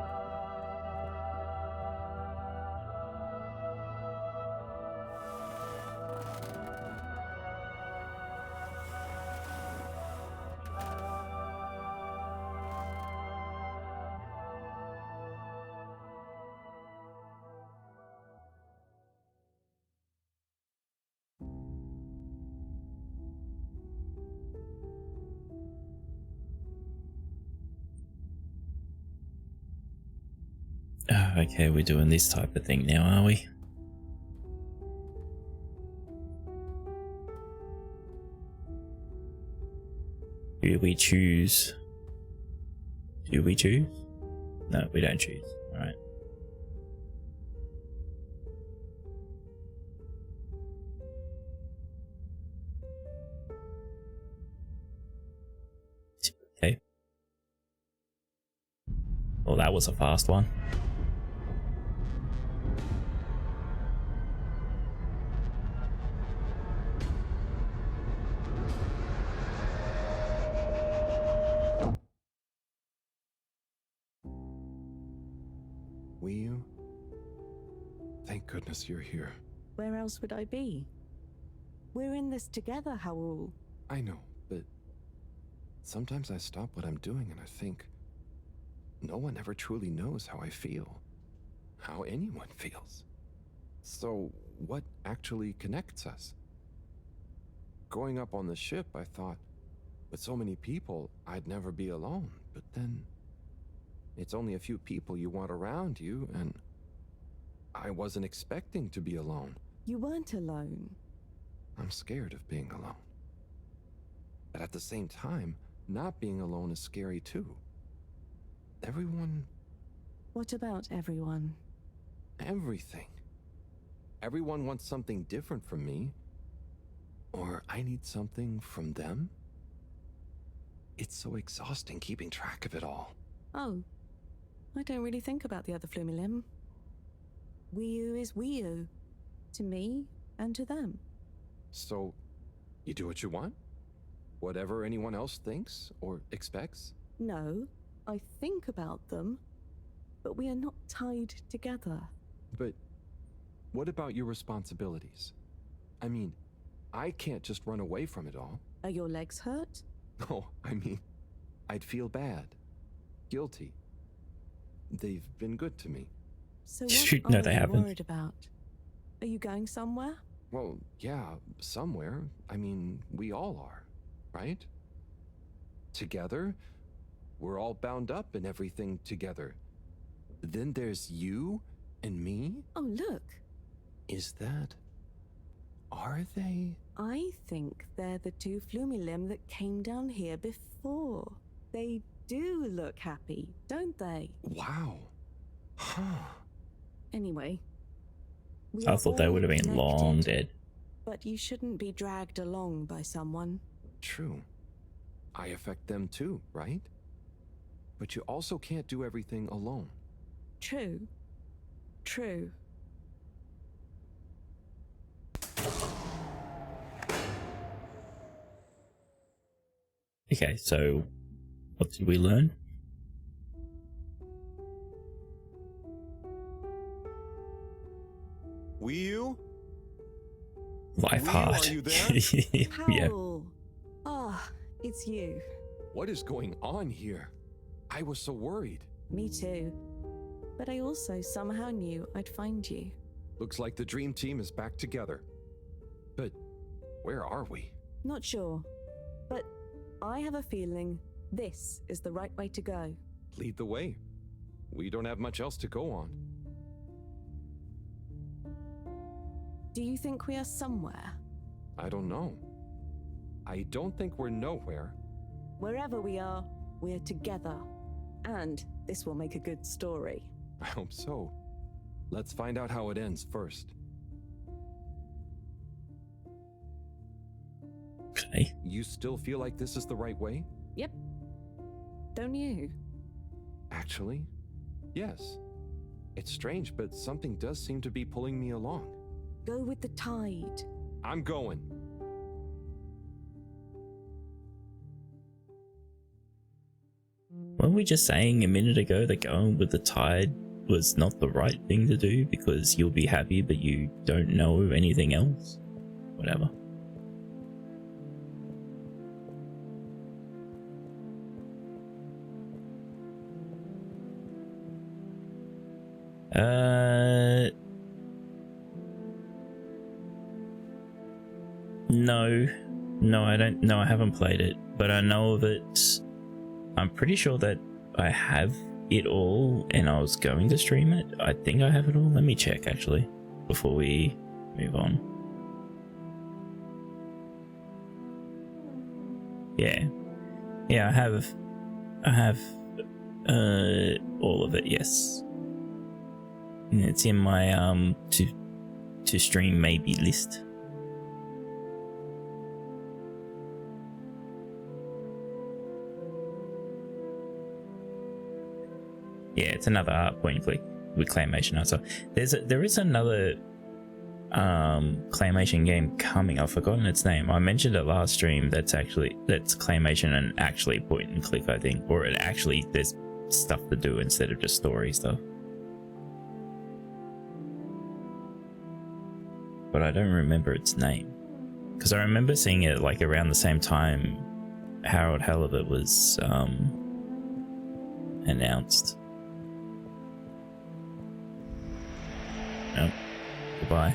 [SPEAKER 1] Okay, we're doing this type of thing now, are we? Do we choose? Do we choose? No, we don't choose. Alright. Okay. Well, that was a fast one.
[SPEAKER 3] Will you? Thank goodness you're here.
[SPEAKER 9] Where else would I be? We're in this together, Howell.
[SPEAKER 3] I know, but sometimes I stop what I'm doing and I think, no one ever truly knows how I feel, how anyone feels. So, what actually connects us? Growing up on the ship, I thought, with so many people, I'd never be alone. But then, it's only a few people you want around you, and I wasn't expecting to be alone.
[SPEAKER 9] You weren't alone.
[SPEAKER 3] I'm scared of being alone. But at the same time, not being alone is scary too. Everyone...
[SPEAKER 9] What about everyone?
[SPEAKER 3] Everything. Everyone wants something different from me. Or I need something from them. It's so exhausting keeping track of it all.
[SPEAKER 9] Oh, I don't really think about the other Flumilim. Wiu is Wiu. To me and to them.
[SPEAKER 3] So, you do what you want? Whatever anyone else thinks or expects?
[SPEAKER 9] No, I think about them, but we are not tied together.
[SPEAKER 3] But what about your responsibilities? I mean, I can't just run away from it all.
[SPEAKER 9] Are your legs hurt?
[SPEAKER 3] No, I mean, I'd feel bad. Guilty. They've been good to me.
[SPEAKER 9] So
[SPEAKER 1] Shoot,
[SPEAKER 9] what
[SPEAKER 1] no,
[SPEAKER 9] are
[SPEAKER 1] they
[SPEAKER 9] you
[SPEAKER 1] haven't.
[SPEAKER 9] worried about? Are you going somewhere?
[SPEAKER 3] Well, yeah, somewhere. I mean, we all are, right? Together, we're all bound up in everything together. Then there's you and me?
[SPEAKER 9] Oh, look.
[SPEAKER 3] Is that... Are they?
[SPEAKER 9] I think they're the two Flumilim that came down here before. They do look happy, don't they?
[SPEAKER 3] Wow. Huh.
[SPEAKER 9] Anyway.
[SPEAKER 1] I thought they would have been long dead.
[SPEAKER 9] But you shouldn't be dragged along by someone.
[SPEAKER 3] True. I affect them too, right? But you also can't do everything alone.
[SPEAKER 9] True. True.
[SPEAKER 1] Okay, so what did we learn?
[SPEAKER 11] Wiu?
[SPEAKER 1] Life hard.
[SPEAKER 11] Are you there?
[SPEAKER 1] Yeah.
[SPEAKER 9] Ah, it's you.
[SPEAKER 3] What is going on here? I was so worried.
[SPEAKER 9] Me too. But I also somehow knew I'd find you.
[SPEAKER 3] Looks like the dream team is back together. But where are we?
[SPEAKER 9] Not sure. But I have a feeling this is the right way to go.
[SPEAKER 3] Lead the way. We don't have much else to go on.
[SPEAKER 9] Do you think we are somewhere?
[SPEAKER 3] I don't know. I don't think we're nowhere.
[SPEAKER 9] Wherever we are, we're together. And this will make a good story.
[SPEAKER 3] I hope so. Let's find out how it ends first.
[SPEAKER 1] Okay.
[SPEAKER 3] You still feel like this is the right way?
[SPEAKER 9] Yep. Don't you?
[SPEAKER 3] Actually, yes. It's strange, but something does seem to be pulling me along.
[SPEAKER 9] Go with the tide.
[SPEAKER 3] I'm going.
[SPEAKER 1] Weren't we just saying a minute ago that going with the tide was not the right thing to do because you'll be happy but you don't know of anything else? Whatever. No, I don't. No, I haven't played it, but I know of it. I'm pretty sure that I have it all, and I was going to stream it. I think I have it all. Let me check actually before we move on. Yeah, I have all of it. Yes, and it's in my to stream maybe list. Yeah, it's another point and click with claymation art. So there is another claymation game coming. I've forgotten its name. I mentioned it last stream. That's claymation and actually point and click, I think, or it actually there's stuff to do instead of just story stuff. but I don't remember its name. Because I remember seeing it like around the same time Harold Halibut was announced. Nope. Goodbye.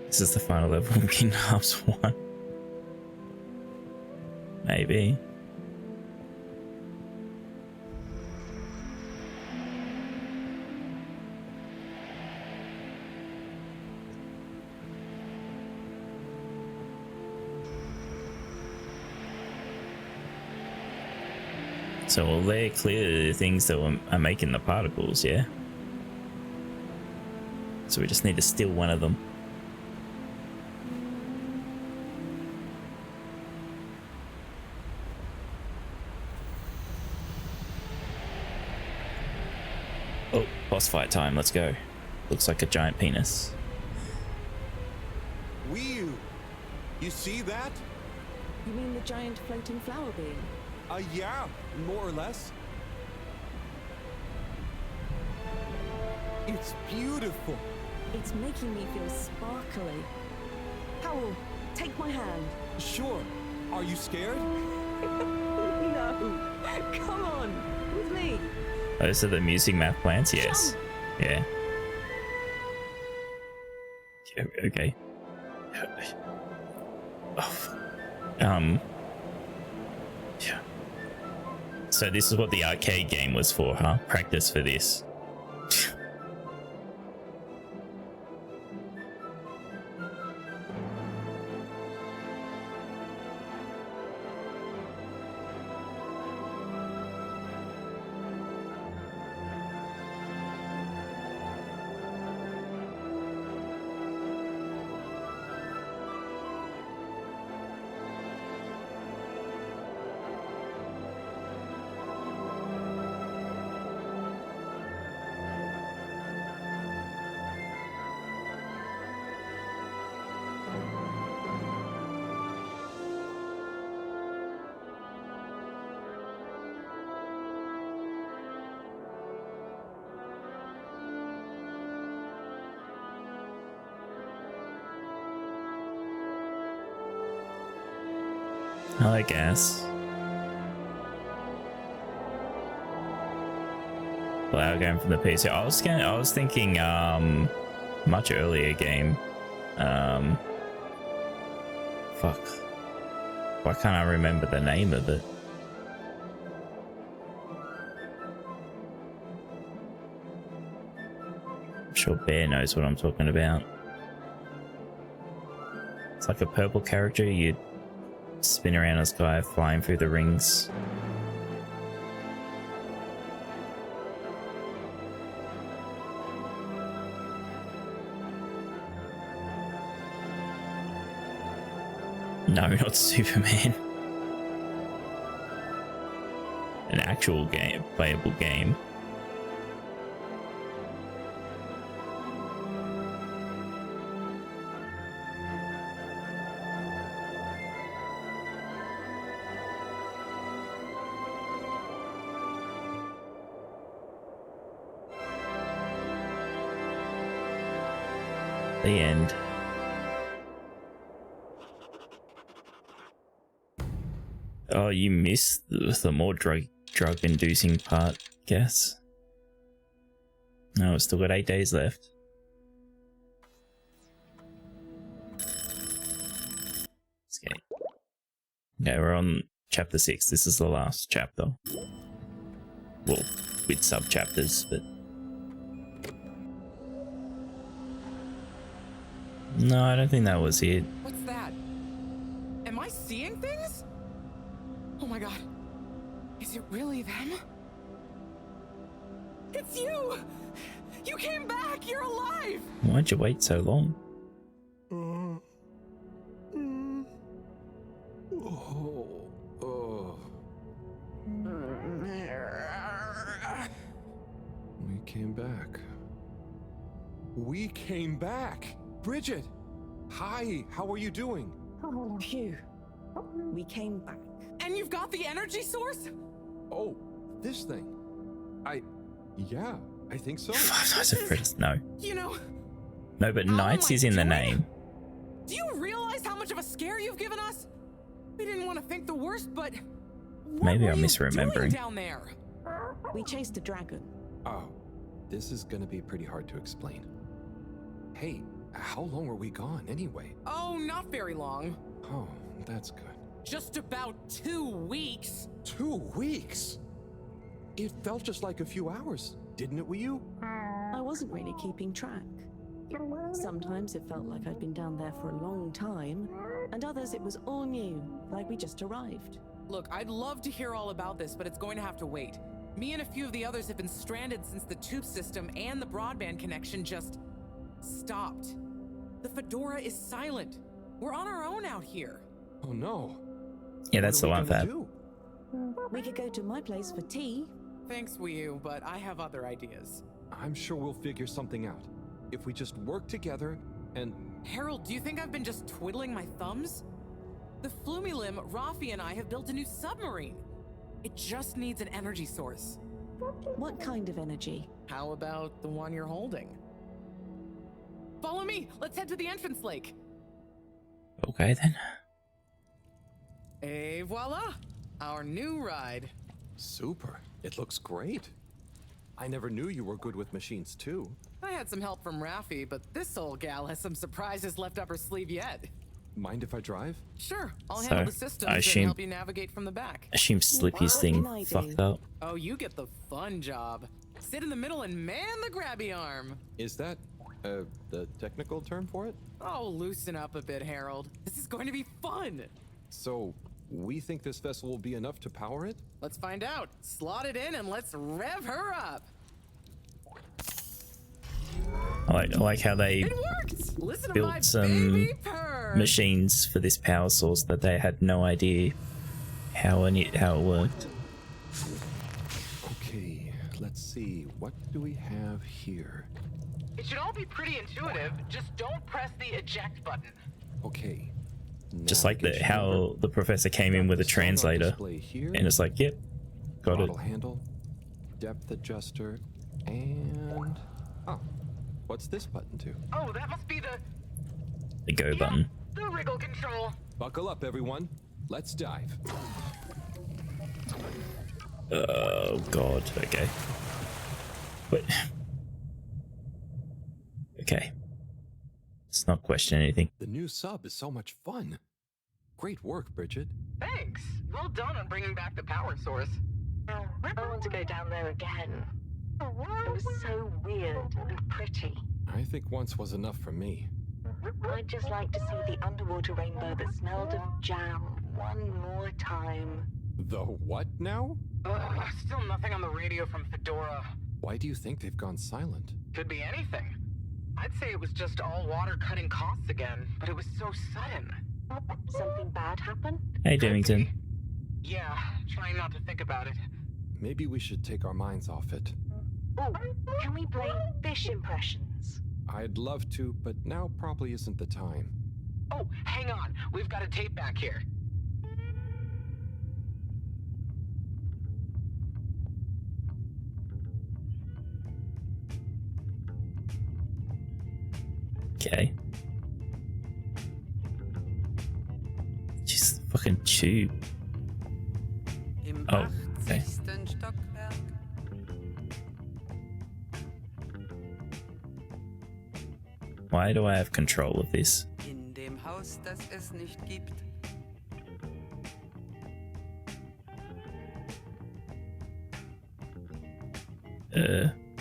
[SPEAKER 1] This is the final level of Kingdom Hearts 1. Maybe. So well, they're clearly the things that are making the particles, yeah? So we just need to steal one of them. Oh, boss fight time, let's go. Looks like a giant penis.
[SPEAKER 11] Wheel! You see that?
[SPEAKER 9] You mean the giant floating flower being?
[SPEAKER 11] Yeah, more or less. It's beautiful.
[SPEAKER 9] It's making me feel sparkly. Howell, take my hand.
[SPEAKER 11] Sure. Are you scared?
[SPEAKER 9] No. Come on, with me.
[SPEAKER 1] Those are the music math plants, yes. Yeah. Okay. Oh. Yeah. So this is what the arcade game was for, huh? Practice for this. I guess. Flower game from the PC. I was thinking much earlier game. Fuck. Why can't I remember the name of it? I'm sure Bear knows what I'm talking about. It's like a purple character, you spin around the sky, flying through the rings. No, not Superman. An actual game, playable game. The end. Oh, you missed the more drug-inducing part, guess. No, we've still got 8 days left. Okay. Okay, we're on chapter 6. This is the last chapter. Well, with sub-chapters, but... No, I don't think that was it.
[SPEAKER 8] What's that? Am I seeing things? Oh my god. Is it really them? It's you! You came back! You're alive!
[SPEAKER 1] Why'd you wait so long?
[SPEAKER 3] We came back.
[SPEAKER 11] We came back! Bridget! Hi, how are you doing?
[SPEAKER 9] Phew. We came back.
[SPEAKER 8] And you've got the energy source?
[SPEAKER 3] Oh, this thing. Yeah,
[SPEAKER 12] I think so.
[SPEAKER 1] 5 Nights at Freddy's. No.
[SPEAKER 8] You know,
[SPEAKER 1] No, but Nights is in the name.
[SPEAKER 8] do you realize how much of a scare you've given us? We didn't want to think the worst, but
[SPEAKER 1] Maybe I'm
[SPEAKER 8] doing
[SPEAKER 1] misremembering.
[SPEAKER 8] down there?
[SPEAKER 9] We chased a dragon.
[SPEAKER 12] Oh, this is gonna be pretty hard to explain. Hey, how long were we gone anyway?
[SPEAKER 8] Oh, not very long.
[SPEAKER 12] Oh, that's good.
[SPEAKER 8] Just about 2 weeks.
[SPEAKER 12] 2 weeks? It felt just like a few hours, didn't it, you?
[SPEAKER 9] I wasn't really keeping track. Sometimes it felt like I'd been down there for a long time, and others it was all new, like we just arrived.
[SPEAKER 8] Look, I'd love to hear all about this, but it's going to have to wait. Me and a few of the others have been stranded since the tube system and the broadband connection just stopped. The Fedora is silent. We're on our own out here.
[SPEAKER 12] Oh no.
[SPEAKER 1] Yeah, that's the one, Fab.
[SPEAKER 9] We could go to my place for tea.
[SPEAKER 8] Thanks, Wii, but I have other ideas.
[SPEAKER 12] I'm sure we'll figure something out. If we just work together and...
[SPEAKER 8] Harold, do you think I've been just twiddling my thumbs? The Flumilim, Rafi, and I have built a new submarine. It just needs an energy source.
[SPEAKER 9] What kind of energy?
[SPEAKER 8] How about the one you're holding? Follow me! Let's head to the entrance lake!
[SPEAKER 1] Okay, then.
[SPEAKER 8] Et voila! Our new ride.
[SPEAKER 12] Super. It looks great. I never knew you were good with machines, too.
[SPEAKER 8] I had some help from Rafi, but this old gal has some surprises left up her sleeve yet.
[SPEAKER 12] Mind if I drive?
[SPEAKER 8] Sure, I'll
[SPEAKER 1] So,
[SPEAKER 8] handle the systems
[SPEAKER 1] I
[SPEAKER 8] and
[SPEAKER 1] assume-
[SPEAKER 8] help you navigate from the back.
[SPEAKER 1] Assume Slippy's thing fucked up.
[SPEAKER 8] Oh, you get the fun job. Sit in the middle and man the grabby arm.
[SPEAKER 12] Is that, the technical term for it?
[SPEAKER 8] Oh, loosen up a bit, Harold. This is going to be fun.
[SPEAKER 12] So, we think this vessel will be enough to power it?
[SPEAKER 8] Let's find out. Slot it in and let's rev her up.
[SPEAKER 1] I like how they
[SPEAKER 8] It worked! Listen to my
[SPEAKER 1] built some
[SPEAKER 8] baby purr.
[SPEAKER 1] machines for this power source that they had no idea how it worked.
[SPEAKER 12] Okay, let's see. What do we have here?
[SPEAKER 8] It should all be pretty intuitive. Just don't press the eject button.
[SPEAKER 12] Okay.
[SPEAKER 1] Just like how the professor came in with a translator, and it's like, yep, got it.
[SPEAKER 12] Throttle handle, depth adjuster, and... Oh, what's this button do?
[SPEAKER 8] Oh, that must be
[SPEAKER 1] The go button.
[SPEAKER 8] the wriggle control.
[SPEAKER 12] Buckle up, everyone. Let's dive.
[SPEAKER 1] Oh god, okay. Wait. Okay. Let's not question anything.
[SPEAKER 12] The new sub is so much fun. Great work, Bridget.
[SPEAKER 8] Thanks. Well done on bringing back the power source.
[SPEAKER 19] I want to go down there again. It was so weird and pretty.
[SPEAKER 12] I think once was enough for me.
[SPEAKER 19] I'd just like to see the underwater rainbow that smelled of jam one more time.
[SPEAKER 12] The what now?
[SPEAKER 8] Still nothing on the radio from Fedora.
[SPEAKER 12] Why do you think they've gone silent?
[SPEAKER 8] Could be anything. I'd say it was just all water cutting costs again, but it was so sudden.
[SPEAKER 19] Something bad happened?
[SPEAKER 1] Hey, Dimmington.
[SPEAKER 8] Yeah, trying not to think about it.
[SPEAKER 12] Maybe we should take our minds off it.
[SPEAKER 19] Oh, can we play fish impressions?
[SPEAKER 12] I'd love to, but now probably isn't the time.
[SPEAKER 8] Oh, hang on. We've got a tape back here.
[SPEAKER 1] Okay. Just fucking tube. Oh, okay. Why do I have control of this?
[SPEAKER 22] In dem Haus, das es nicht gibt.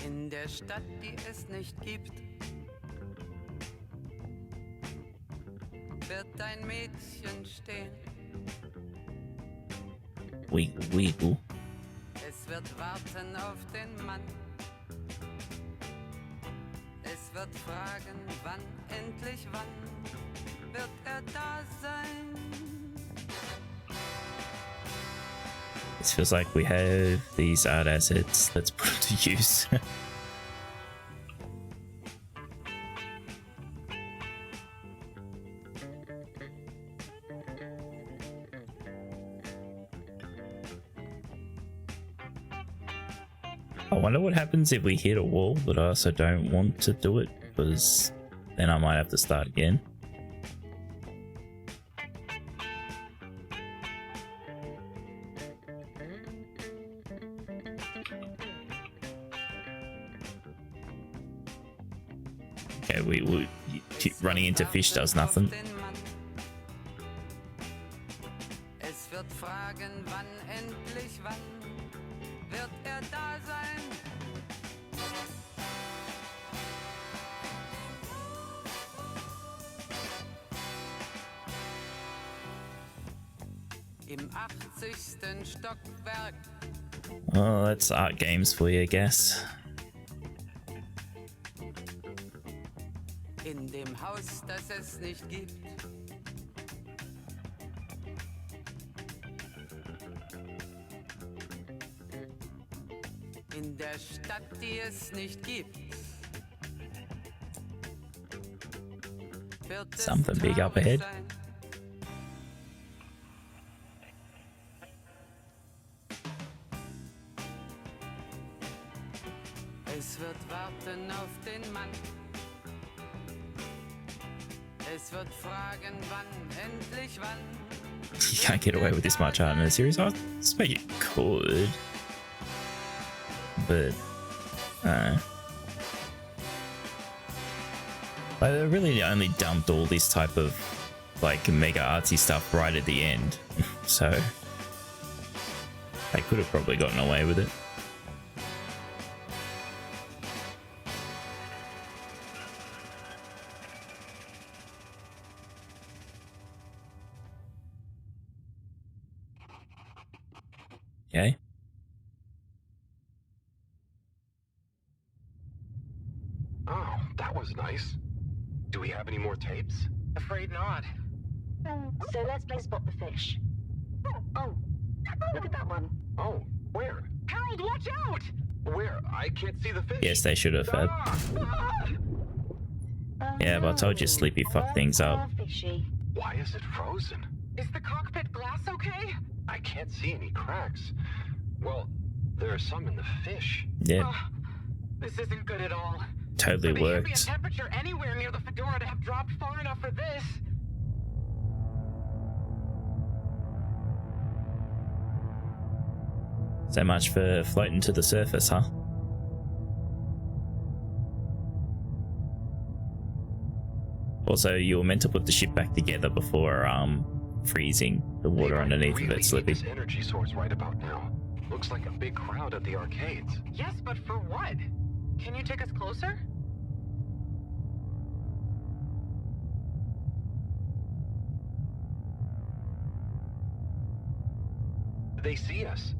[SPEAKER 22] In der Stadt, die es nicht gibt, wird ein Mädchen stehen.
[SPEAKER 1] Wiggle, wiggle.
[SPEAKER 22] Es wird warten auf den Mann. Es wird fragen, wann, endlich wann, wird er da sein?
[SPEAKER 1] This feels like we have these art assets. Let's put them to use. I wonder what happens if we hit a wall, but I also don't want to do it because then I might have to start again. Okay, we keep running into fish does nothing.
[SPEAKER 22] Es wird fragen, wann endlich wann wird da sein? Im 80. Stockwerk.
[SPEAKER 1] Oh, that's art games for you, I guess.
[SPEAKER 22] In dem Haus, das es nicht gibt. In der Stadt, die es nicht gibt. Wird es
[SPEAKER 1] Something big up ahead.
[SPEAKER 22] sein. Es wird warten auf den Mann. Es wird fragen, wann, endlich wann.
[SPEAKER 1] You can't get away with this much art in a series. I suppose you could, but like they really only dumped all this type of like mega artsy stuff right at the end, so they could have probably gotten away with it. Okay.
[SPEAKER 3] Oh, that was nice. Do we have any more tapes?
[SPEAKER 19] Afraid not. So let's play spot the fish. Oh, look at that one.
[SPEAKER 3] Oh, where?
[SPEAKER 19] Harold, watch out!
[SPEAKER 3] Where? I can't see the fish.
[SPEAKER 1] Yes, they should have had. Yeah, but I told you, Sleepy fucked things up.
[SPEAKER 3] Why is it frozen?
[SPEAKER 19] Is the cockpit glass okay?
[SPEAKER 3] I can't see any cracks. Well, there are some in the fish.
[SPEAKER 1] Yeah,
[SPEAKER 19] This isn't good at all.
[SPEAKER 1] totally
[SPEAKER 19] For the ambient
[SPEAKER 1] works.
[SPEAKER 19] temperature anywhere near the Fedora to have dropped far enough for this.
[SPEAKER 1] So much for floating to the surface, huh? Also, you were meant to put the ship back together before freezing the water underneath of it, Slippy.
[SPEAKER 3] This energy source right about now. Looks like a big crowd at the arcades.
[SPEAKER 19] Yes, but for what? Can you take us closer?
[SPEAKER 3] They see us.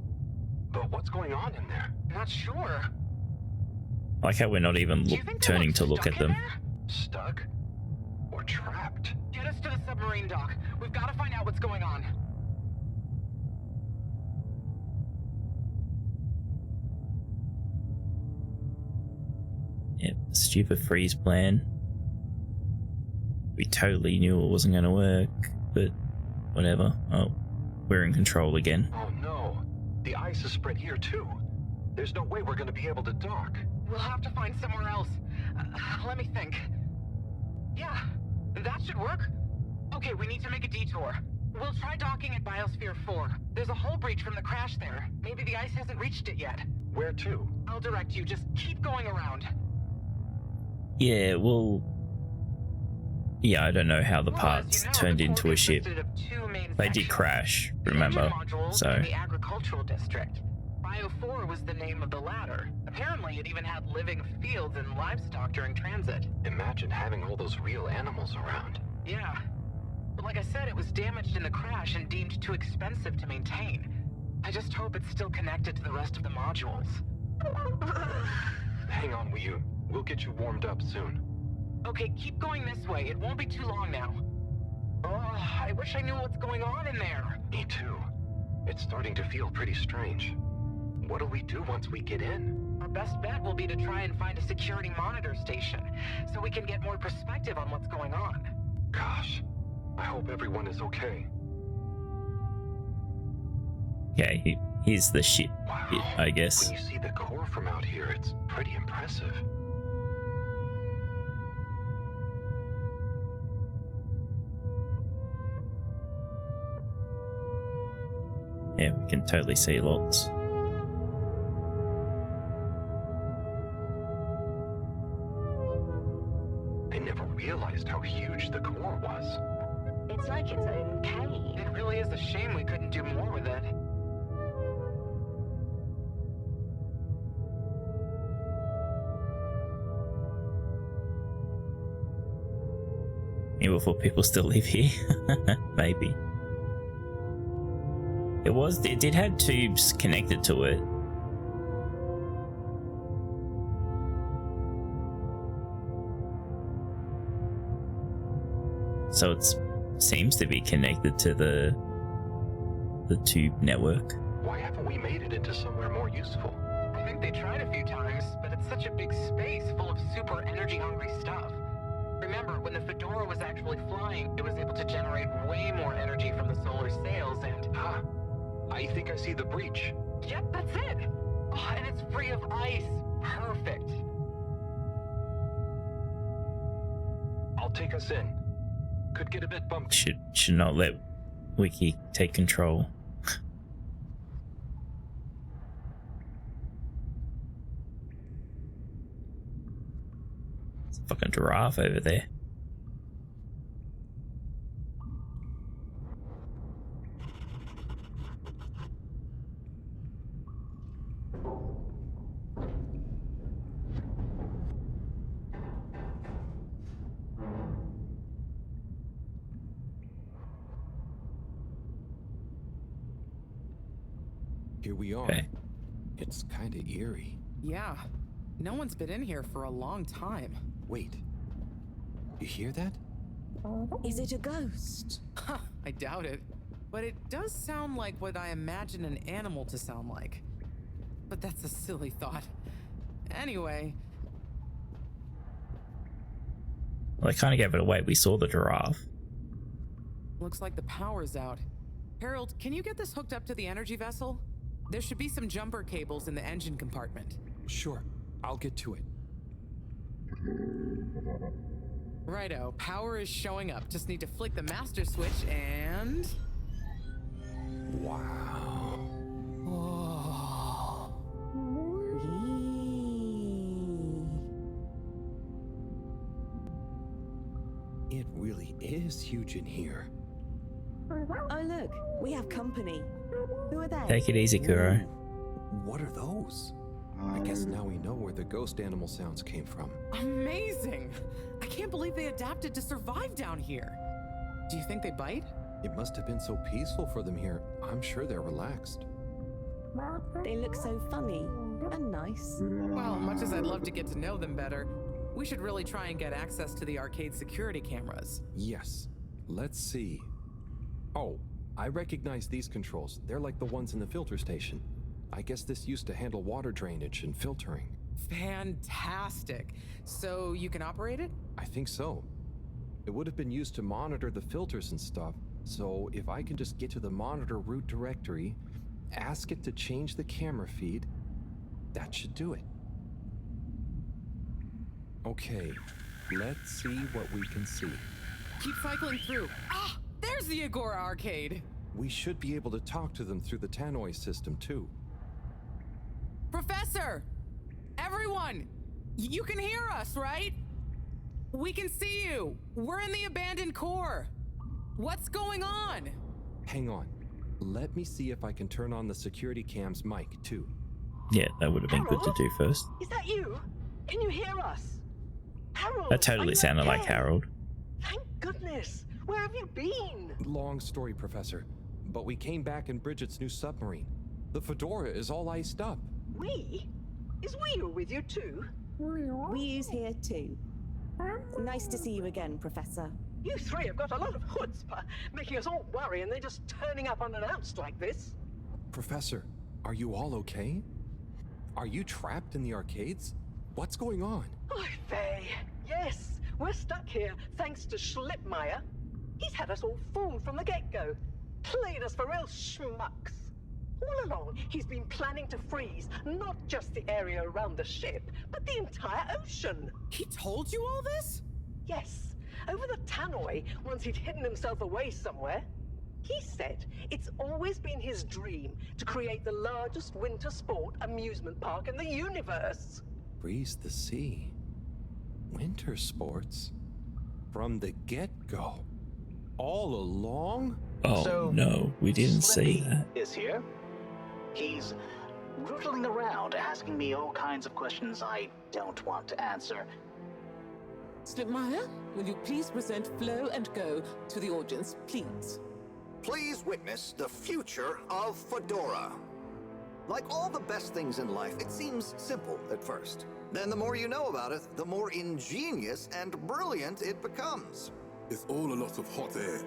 [SPEAKER 3] But what's going on in there?
[SPEAKER 19] Not sure.
[SPEAKER 1] I like how we're not even turning to look at them.
[SPEAKER 3] Stuck? Or trapped?
[SPEAKER 19] Get us to the submarine dock. We've got to find out what's going on.
[SPEAKER 1] Yep, stupid freeze plan. We totally knew it wasn't going to work, but whatever. Oh, we're in control again.
[SPEAKER 3] Oh no. The ice is spread here too. There's no way we're going to be able to dock.
[SPEAKER 19] We'll have to find somewhere else. Let me think. Yeah, that should work. Okay, we need to make a detour. We'll try docking at Biosphere 4. There's a hull breach from the crash there. Maybe the ice hasn't reached it yet.
[SPEAKER 3] Where to?
[SPEAKER 19] I'll direct you. Just keep going around.
[SPEAKER 1] Yeah, well... Yeah, I don't know how the parts turned into a ship. They did crash, remember? So...
[SPEAKER 19] In the agricultural district. Bio 4 was the name of the latter. Apparently, it even had living fields and livestock during transit.
[SPEAKER 3] Imagine having all those real animals around.
[SPEAKER 19] Yeah. But like I said, it was damaged in the crash and deemed too expensive to maintain. I just hope it's still connected to the rest of the modules.
[SPEAKER 3] Hang on, we'll get you warmed up soon.
[SPEAKER 19] Okay, keep going this way. It won't be too long now. Oh, I wish I knew what's going on in there.
[SPEAKER 3] Me too. It's starting to feel pretty strange. What'll we do once we get in?
[SPEAKER 19] Our best bet will be to try and find a security monitor station, so we can get more perspective on what's going on.
[SPEAKER 3] Gosh, I hope everyone is okay.
[SPEAKER 1] Okay, here's the shit bit, I guess.
[SPEAKER 3] When you see the core core from out here. It's pretty impressive.
[SPEAKER 1] Yeah, we can totally see lots.
[SPEAKER 3] I never realized how huge the core was.
[SPEAKER 4] It's like its own cave.
[SPEAKER 8] It really is a shame we couldn't do more with it.
[SPEAKER 1] Maybe before people still live here. Maybe. It did have tubes connected to it. So it seems to be connected to the tube network.
[SPEAKER 3] Why haven't we made it into somewhere more useful?
[SPEAKER 8] I think they tried a few times, but it's such a big space full of super energy-hungry stuff. Remember, when the Fedora was actually flying, it was able to generate way more energy from the solar sails and...
[SPEAKER 3] Huh. I think I see the breach.
[SPEAKER 8] Yep, that's it! Oh, and it's free of ice. Perfect.
[SPEAKER 3] I'll take us in. Could get a bit bumpy.
[SPEAKER 1] Should not let Wiccy take control. It's a fucking giraffe over there.
[SPEAKER 3] Here we are.
[SPEAKER 1] Okay.
[SPEAKER 3] It's kind of eerie.
[SPEAKER 8] Yeah. No one's been in here for a long time.
[SPEAKER 3] Wait. You hear that?
[SPEAKER 9] Is it a ghost?
[SPEAKER 8] Huh, I doubt it. But it does sound like what I imagine an animal to sound like. But that's a silly thought. Anyway.
[SPEAKER 1] Well, they kind of gave it away. We saw the giraffe.
[SPEAKER 8] Looks like the power's out. Harold, can you get this hooked up to the energy vessel? There should be some jumper cables in the engine compartment.
[SPEAKER 12] Sure, I'll get to it.
[SPEAKER 8] Righto, power is showing up. Just need to flick the master switch and...
[SPEAKER 3] Wow.
[SPEAKER 8] Oh.
[SPEAKER 3] It really is huge in here.
[SPEAKER 9] Oh look, we have company. Who are they?
[SPEAKER 1] Take it easy, Kuro.
[SPEAKER 3] What are those? I guess now we know where the ghost animal sounds came from.
[SPEAKER 8] Amazing! I can't believe they adapted to survive down here. Do you think they bite?
[SPEAKER 3] It must have been so peaceful for them here. I'm sure they're relaxed.
[SPEAKER 9] They look so funny and nice.
[SPEAKER 8] Well, much as I'd love to get to know them better, we should really try and get access to the arcade security cameras.
[SPEAKER 3] Yes. Let's see. Oh, I recognize these controls. They're like the ones in the filter station. I guess this used to handle water drainage and filtering.
[SPEAKER 8] Fantastic. So you can operate it?
[SPEAKER 3] I think so. It would have been used to monitor the filters and stuff. So if I can just get to the monitor root directory, ask it to change the camera feed, that should do it. Okay, let's see what we can see.
[SPEAKER 8] Keep cycling through. Ah, there's the Agora arcade.
[SPEAKER 3] We should be able to talk to them through the tannoy system too.
[SPEAKER 8] Professor! Everyone! You can hear us, right? We can see you. We're in the abandoned core. What's going on?
[SPEAKER 3] Hang on. Let me see if I can turn on the security cam's mic too.
[SPEAKER 1] Yeah, that would have been good to do first.
[SPEAKER 4] Is that you? Can you hear us? Harold!
[SPEAKER 1] That totally sounded like Harold.
[SPEAKER 4] Thank goodness. Where have you been?
[SPEAKER 3] Long story, Professor. But we came back in Bridget's new submarine. The Fedora is all iced up.
[SPEAKER 4] We? Is Wii with you too?
[SPEAKER 9] Wii's here too. Nice to see you again, Professor.
[SPEAKER 4] You three have got a lot of chutzpah, making us all worry and then just turning up unannounced like this.
[SPEAKER 3] Professor, are you all okay? Are you trapped in the arcades? What's going on?
[SPEAKER 4] Oh, Faye. Yes, we're stuck here thanks to Schlipmeyer. He's had us all fooled from the get-go. Played us for real schmucks. All along, he's been planning to freeze not just the area around the ship, but the entire ocean.
[SPEAKER 8] He told you all this?
[SPEAKER 4] Yes, over the tannoy, once he'd hidden himself away somewhere. He said it's always been his dream to create the largest winter sport amusement park in the universe.
[SPEAKER 12] Freeze the sea. Winter sports. From the get-go. All along?
[SPEAKER 1] Oh
[SPEAKER 13] So,
[SPEAKER 1] no, we didn't say
[SPEAKER 13] Slippy
[SPEAKER 1] that.
[SPEAKER 13] is here. He's rootling around, asking me all kinds of questions I don't want to answer.
[SPEAKER 8] Slipmeyer, will you please present Flow and Go to the audience, please?
[SPEAKER 5] Please witness the future of Fedora. Like all the best things in life, it seems simple at first. Then the more you know about it, the more ingenious and brilliant it becomes.
[SPEAKER 17] It's all a lot of hot air.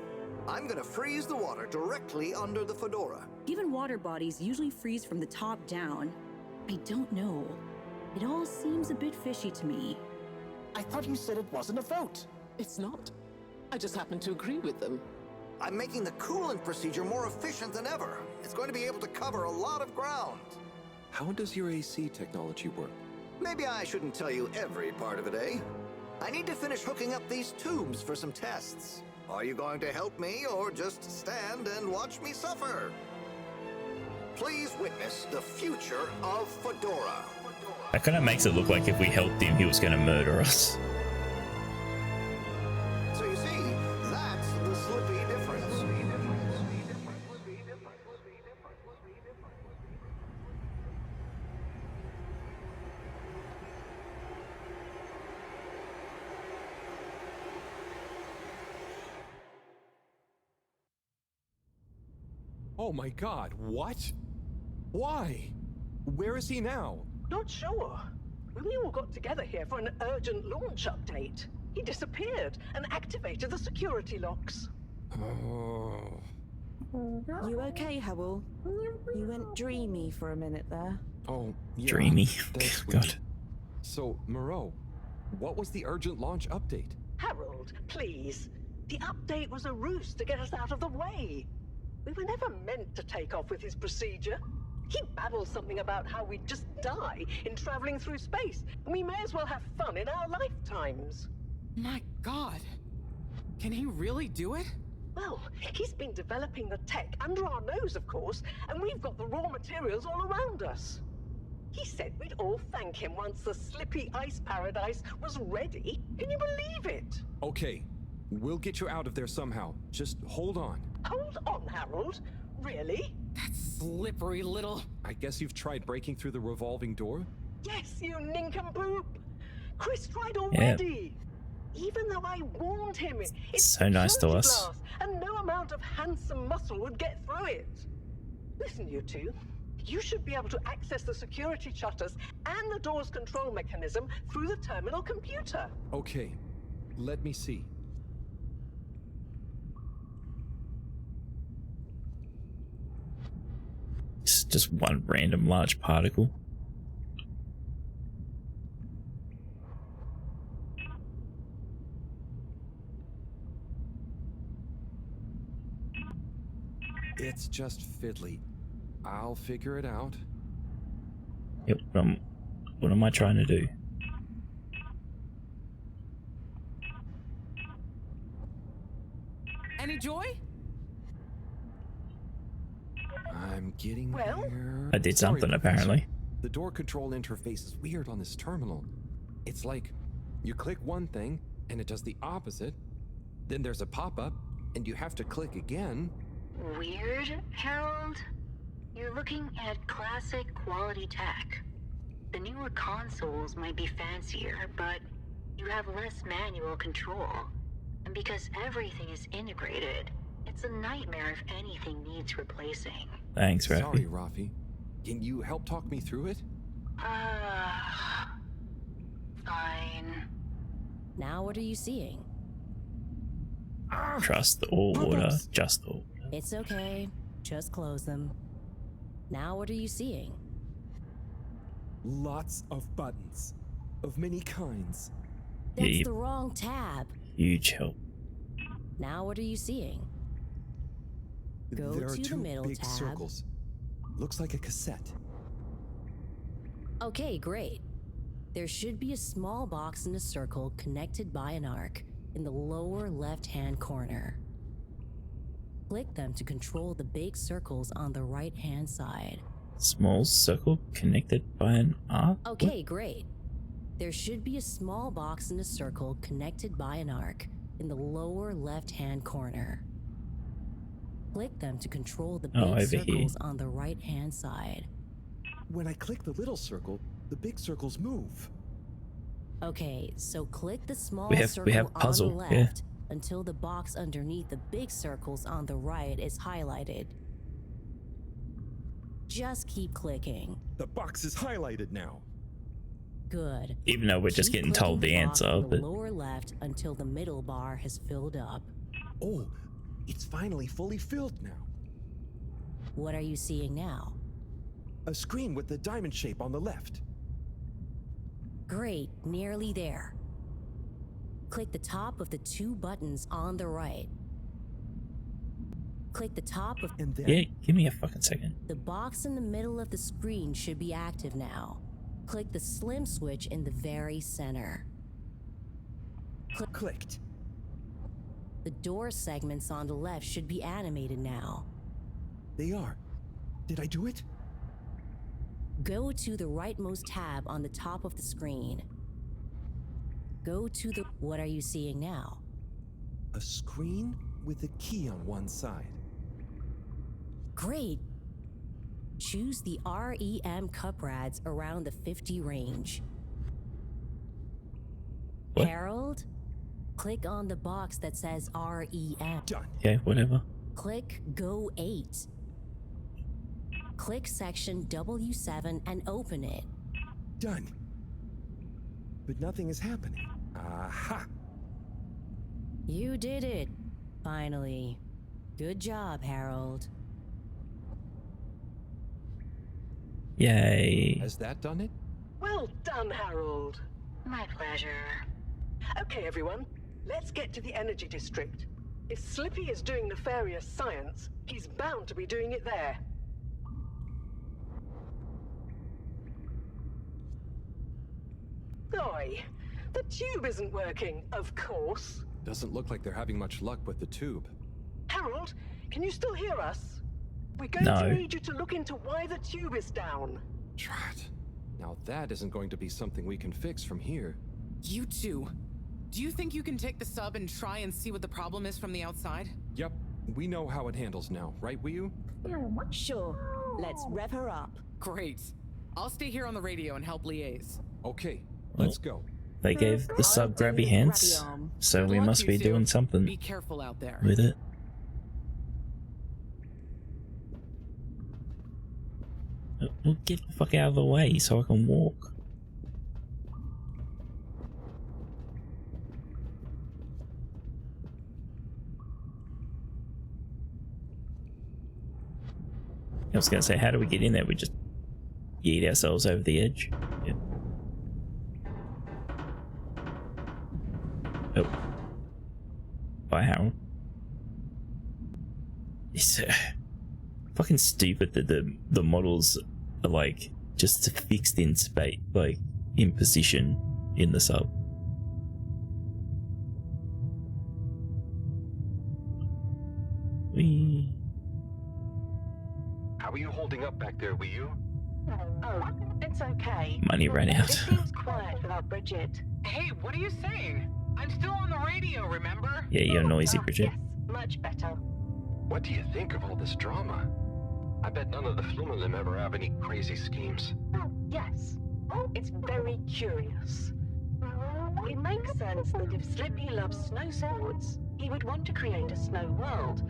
[SPEAKER 5] I'm gonna freeze the water directly under the Fedora.
[SPEAKER 6] Given water bodies usually freeze from the top down, I don't know. It all seems a bit fishy to me.
[SPEAKER 13] I thought you said it wasn't a vote.
[SPEAKER 8] It's not. I just happen to agree with them.
[SPEAKER 5] I'm making the coolant procedure more efficient than ever. It's going to be able to cover a lot of ground.
[SPEAKER 12] How does your AC technology work?
[SPEAKER 5] Maybe I shouldn't tell you every part of it, eh? I need to finish hooking up these tubes for some tests. Are you going to help me or just stand and watch me suffer? Please witness the future of Fedora.
[SPEAKER 1] That kind of makes it look like if we helped him, he was going to murder us.
[SPEAKER 5] So you see, that's the Slippy difference.
[SPEAKER 12] Oh my god, what? Why? Where is he now?
[SPEAKER 4] Not sure. We all got together here for an urgent launch update. He disappeared and activated the security locks.
[SPEAKER 12] Oh.
[SPEAKER 9] You okay, Howell? You went dreamy for a minute there.
[SPEAKER 12] Oh, yeah.
[SPEAKER 1] Dreamy.
[SPEAKER 12] Thanks,
[SPEAKER 1] God.
[SPEAKER 12] Wiccy. So, Mareaux, what was the urgent launch update?
[SPEAKER 4] Harold, please. The update was a ruse to get us out of the way. We were never meant to take off with his procedure. He babbled something about how we'd just die in traveling through space, and we may as well have fun in our lifetimes.
[SPEAKER 8] My God. Can he really do it?
[SPEAKER 4] Well, he's been developing the tech under our nose, of course, and we've got the raw materials all around us. He said we'd all thank him once the Slippy Ice Paradise was ready. Can you believe it?
[SPEAKER 12] Okay, we'll get you out of there somehow. Just hold on.
[SPEAKER 4] Hold on, Harold. Really?
[SPEAKER 8] That slippery little...
[SPEAKER 12] I guess you've tried breaking through the revolving door?
[SPEAKER 4] Yes, you nincompoop. Chris tried already. Even though I warned him, it's
[SPEAKER 1] so nice to us.
[SPEAKER 4] glass, and no amount of handsome muscle would get through it. Listen, you two. You should be able to access the security shutters and the door's control mechanism through the terminal computer.
[SPEAKER 12] Okay, let me see.
[SPEAKER 1] It's just one random large particle.
[SPEAKER 12] It's just fiddly. I'll figure it out.
[SPEAKER 1] Yep, what am I trying to do?
[SPEAKER 8] Any joy?
[SPEAKER 12] I'm getting
[SPEAKER 4] Well?
[SPEAKER 12] there.
[SPEAKER 1] I did
[SPEAKER 12] Sorry,
[SPEAKER 1] something,
[SPEAKER 12] Professor.
[SPEAKER 1] apparently.
[SPEAKER 12] The door control interface is weird on this terminal. It's like you click one thing and it does the opposite. Then there's a pop-up and you have to click again.
[SPEAKER 2] Weird, Harold? You're looking at classic quality tech. The newer consoles might be fancier, but you have less manual control. And because everything is integrated, it's a nightmare if anything needs replacing.
[SPEAKER 1] Thanks, Rafi.
[SPEAKER 12] Sorry, Rafi. Can you help talk me through it?
[SPEAKER 2] Fine.
[SPEAKER 21] Now what are you seeing?
[SPEAKER 1] Trust all water, just all.
[SPEAKER 21] It's okay. Just close them. Now what are you seeing?
[SPEAKER 12] Lots of buttons. Of many kinds.
[SPEAKER 21] That's
[SPEAKER 1] Yeah,
[SPEAKER 21] the wrong tab.
[SPEAKER 1] huge help.
[SPEAKER 21] Now what are you seeing? Go
[SPEAKER 12] there are
[SPEAKER 21] to the
[SPEAKER 12] two
[SPEAKER 21] middle
[SPEAKER 12] big
[SPEAKER 21] tab.
[SPEAKER 12] circles. Looks like a cassette.
[SPEAKER 21] Okay, great. There should be a small box in a circle connected by an arc in the lower left-hand corner. Click them to control the big circles on the right-hand side.
[SPEAKER 1] Small circle connected by an arc?
[SPEAKER 21] Okay, great. There should be a small box in a circle connected by an arc in the lower left-hand corner. Click them to control the big circles on the right-hand side.
[SPEAKER 12] When I click the little circle, the big circles move.
[SPEAKER 21] Okay, so click the small
[SPEAKER 1] we
[SPEAKER 21] circle
[SPEAKER 1] have puzzle,
[SPEAKER 21] on the left until the box underneath the big circles on the right is highlighted. Just keep clicking.
[SPEAKER 12] The box is highlighted now.
[SPEAKER 21] Good.
[SPEAKER 1] Even though we're just getting told the answer,
[SPEAKER 21] but lower left until the middle bar has filled up.
[SPEAKER 12] Oh, it's finally fully filled now.
[SPEAKER 21] What are you seeing now?
[SPEAKER 12] A screen with the diamond shape on the left.
[SPEAKER 21] Great, nearly there. Click the top of the two buttons on the right. Click the top of...
[SPEAKER 12] And then...
[SPEAKER 1] Yeah, give me a fucking second.
[SPEAKER 21] The box in the middle of the screen should be active now. Click the slim switch in the very center.
[SPEAKER 12] Clicked.
[SPEAKER 21] The door segments on the left should be animated now.
[SPEAKER 12] They are. Did I do it?
[SPEAKER 21] Go to the rightmost tab on the top of the screen. Go to the... What are you seeing now?
[SPEAKER 12] A screen with a key on one side.
[SPEAKER 21] Great. Choose the REM cup rads around the 50 range.
[SPEAKER 1] What?
[SPEAKER 21] Harold, click on the box that says REM.
[SPEAKER 12] Done.
[SPEAKER 1] Okay, whatever.
[SPEAKER 21] Click Go 8. Click section W7 and open it.
[SPEAKER 12] Done. But nothing is happening. Aha!
[SPEAKER 21] You did it. Finally. Good job, Harold.
[SPEAKER 1] Yay.
[SPEAKER 12] Has that done it?
[SPEAKER 4] Well done, Harold.
[SPEAKER 2] My pleasure.
[SPEAKER 4] Okay, everyone. Let's get to the energy district. If Slippy is doing nefarious science, he's bound to be doing it there. Oi, the tube isn't working, of course.
[SPEAKER 12] Doesn't look like they're having much luck with the tube.
[SPEAKER 4] Harold, can you still hear us? We're going to need you to look into why the tube is down.
[SPEAKER 12] Drat. Now that isn't going to be something we can fix from here.
[SPEAKER 8] You two. Do you think you can take the sub and try and see what the problem is from the outside?
[SPEAKER 12] Yep. We know how it handles now, right, Wiyu?
[SPEAKER 9] Sure. Let's rev her up.
[SPEAKER 8] Great. I'll stay here on the radio and help liaise.
[SPEAKER 12] Okay, let's go.
[SPEAKER 1] They gave the sub grabby hands, so we must be doing something
[SPEAKER 8] Be careful out there.
[SPEAKER 1] with it. Well, get the fuck out of the way so I can walk. I was gonna say, how do we get in there? We just yeet ourselves over the edge. Yep. Oh. Bye, Harold. It's fucking stupid that the models are like just fixed in space, like in position in the sub. Whee.
[SPEAKER 7] How are you holding up back there, Wiyu?
[SPEAKER 2] Oh, it's okay.
[SPEAKER 1] Money ran out.
[SPEAKER 2] It seems quiet without Bridget.
[SPEAKER 8] Hey, what are you saying? I'm still on the radio, remember?
[SPEAKER 1] Yeah, you're noisy, Bridget.
[SPEAKER 2] Yes, much better.
[SPEAKER 7] What do you think of all this drama? I bet none of the Flumalim ever have any crazy schemes.
[SPEAKER 2] Oh, yes. It's very curious. It makes sense that if Slippy loves snow sports, he would want to create a snow world.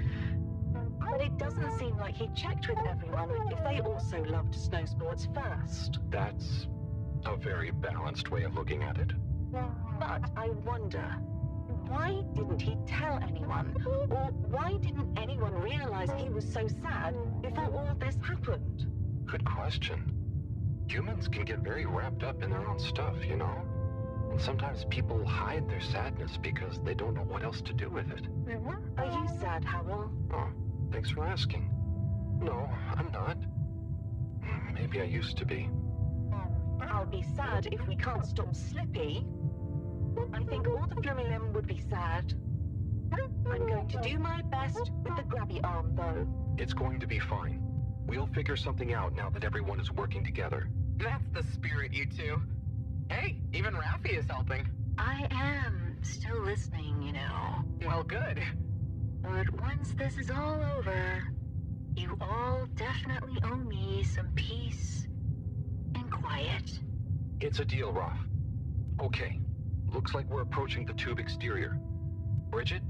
[SPEAKER 2] But it doesn't seem like he checked with everyone if they also loved snow sports first.
[SPEAKER 7] That's a very balanced way of looking at it.
[SPEAKER 2] But I wonder, why didn't he tell anyone? Or why didn't anyone realize he was so sad before all this happened?
[SPEAKER 7] Good question. Humans can get very wrapped up in their own stuff, you know? And sometimes people hide their sadness because they don't know what else to do with it.
[SPEAKER 2] Are you sad, Harold?
[SPEAKER 7] Oh, thanks for asking. No, I'm not. maybe I used to be.
[SPEAKER 4] I'll be sad if we can't stop Slippy. I think all the Flumilim would be sad. I'm going to do my best with the grabby arm, though.
[SPEAKER 7] It's going to be fine. We'll figure something out now that everyone is working together.
[SPEAKER 8] That's the spirit, you two. Hey, even Raffi is helping.
[SPEAKER 2] I am still listening, you know.
[SPEAKER 8] Well, good.
[SPEAKER 2] But once this is all over, you all definitely owe me some peace and quiet.
[SPEAKER 7] It's a deal, Raf. Okay, looks like we're approaching the tube exterior. Bridget,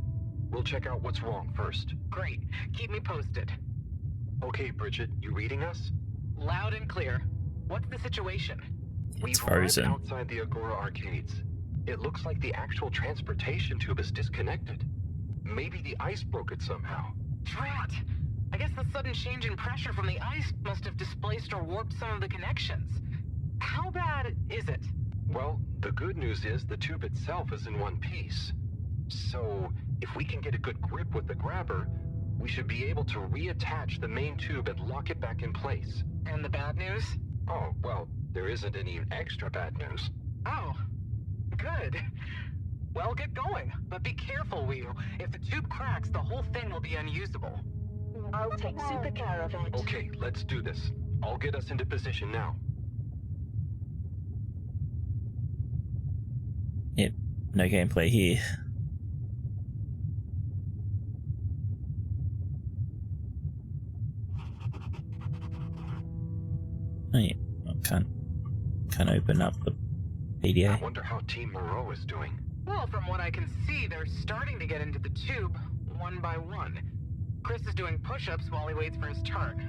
[SPEAKER 7] we'll check out what's wrong first.
[SPEAKER 8] Great. Keep me posted.
[SPEAKER 7] Okay, Bridget, you reading us?
[SPEAKER 8] Loud and clear. What's the situation?
[SPEAKER 7] We've arrived outside the Agora arcades. It looks like the actual transportation tube is disconnected. Maybe the ice broke it somehow.
[SPEAKER 8] Drat! I guess the sudden change in pressure from the ice must have displaced or warped some of the connections. How bad is it?
[SPEAKER 7] Well, the good news is the tube itself is in one piece. So, if we can get a good grip with the grabber, we should be able to reattach the main tube and lock it back in place.
[SPEAKER 8] And the bad news?
[SPEAKER 7] Oh, well, there isn't any extra bad news.
[SPEAKER 8] Oh, good. Well, get going, but be careful, Wheel. If the tube cracks, the whole thing will be unusable.
[SPEAKER 4] I'll take super care of it.
[SPEAKER 7] Okay, let's do this. I'll get us into position now.
[SPEAKER 1] Yep, no gameplay here. Oh yeah, I can't open up the PDA.
[SPEAKER 7] I wonder how Team Mareaux is doing.
[SPEAKER 8] Well, from what I can see, they're starting to get into the tube, one by one. Chris is doing push-ups while he waits for his turn.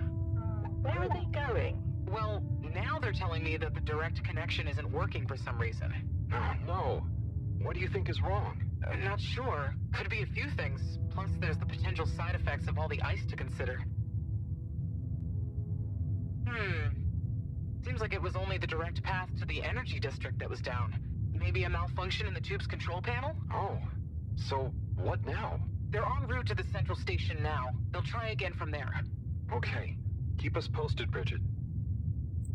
[SPEAKER 4] Where are they going?
[SPEAKER 8] Well, now they're telling me that the direct connection isn't working for some reason.
[SPEAKER 7] Oh, no. What do you think is wrong?
[SPEAKER 8] Not sure. Could be a few things. Plus, there's the potential side effects of all the ice to consider. Seems like it was only the direct path to the energy district that was down. Maybe a malfunction in the tube's control panel?
[SPEAKER 7] Oh, so what now?
[SPEAKER 8] They're en route to the central station now. They'll try again from there.
[SPEAKER 7] Okay. Keep us posted, Bridget.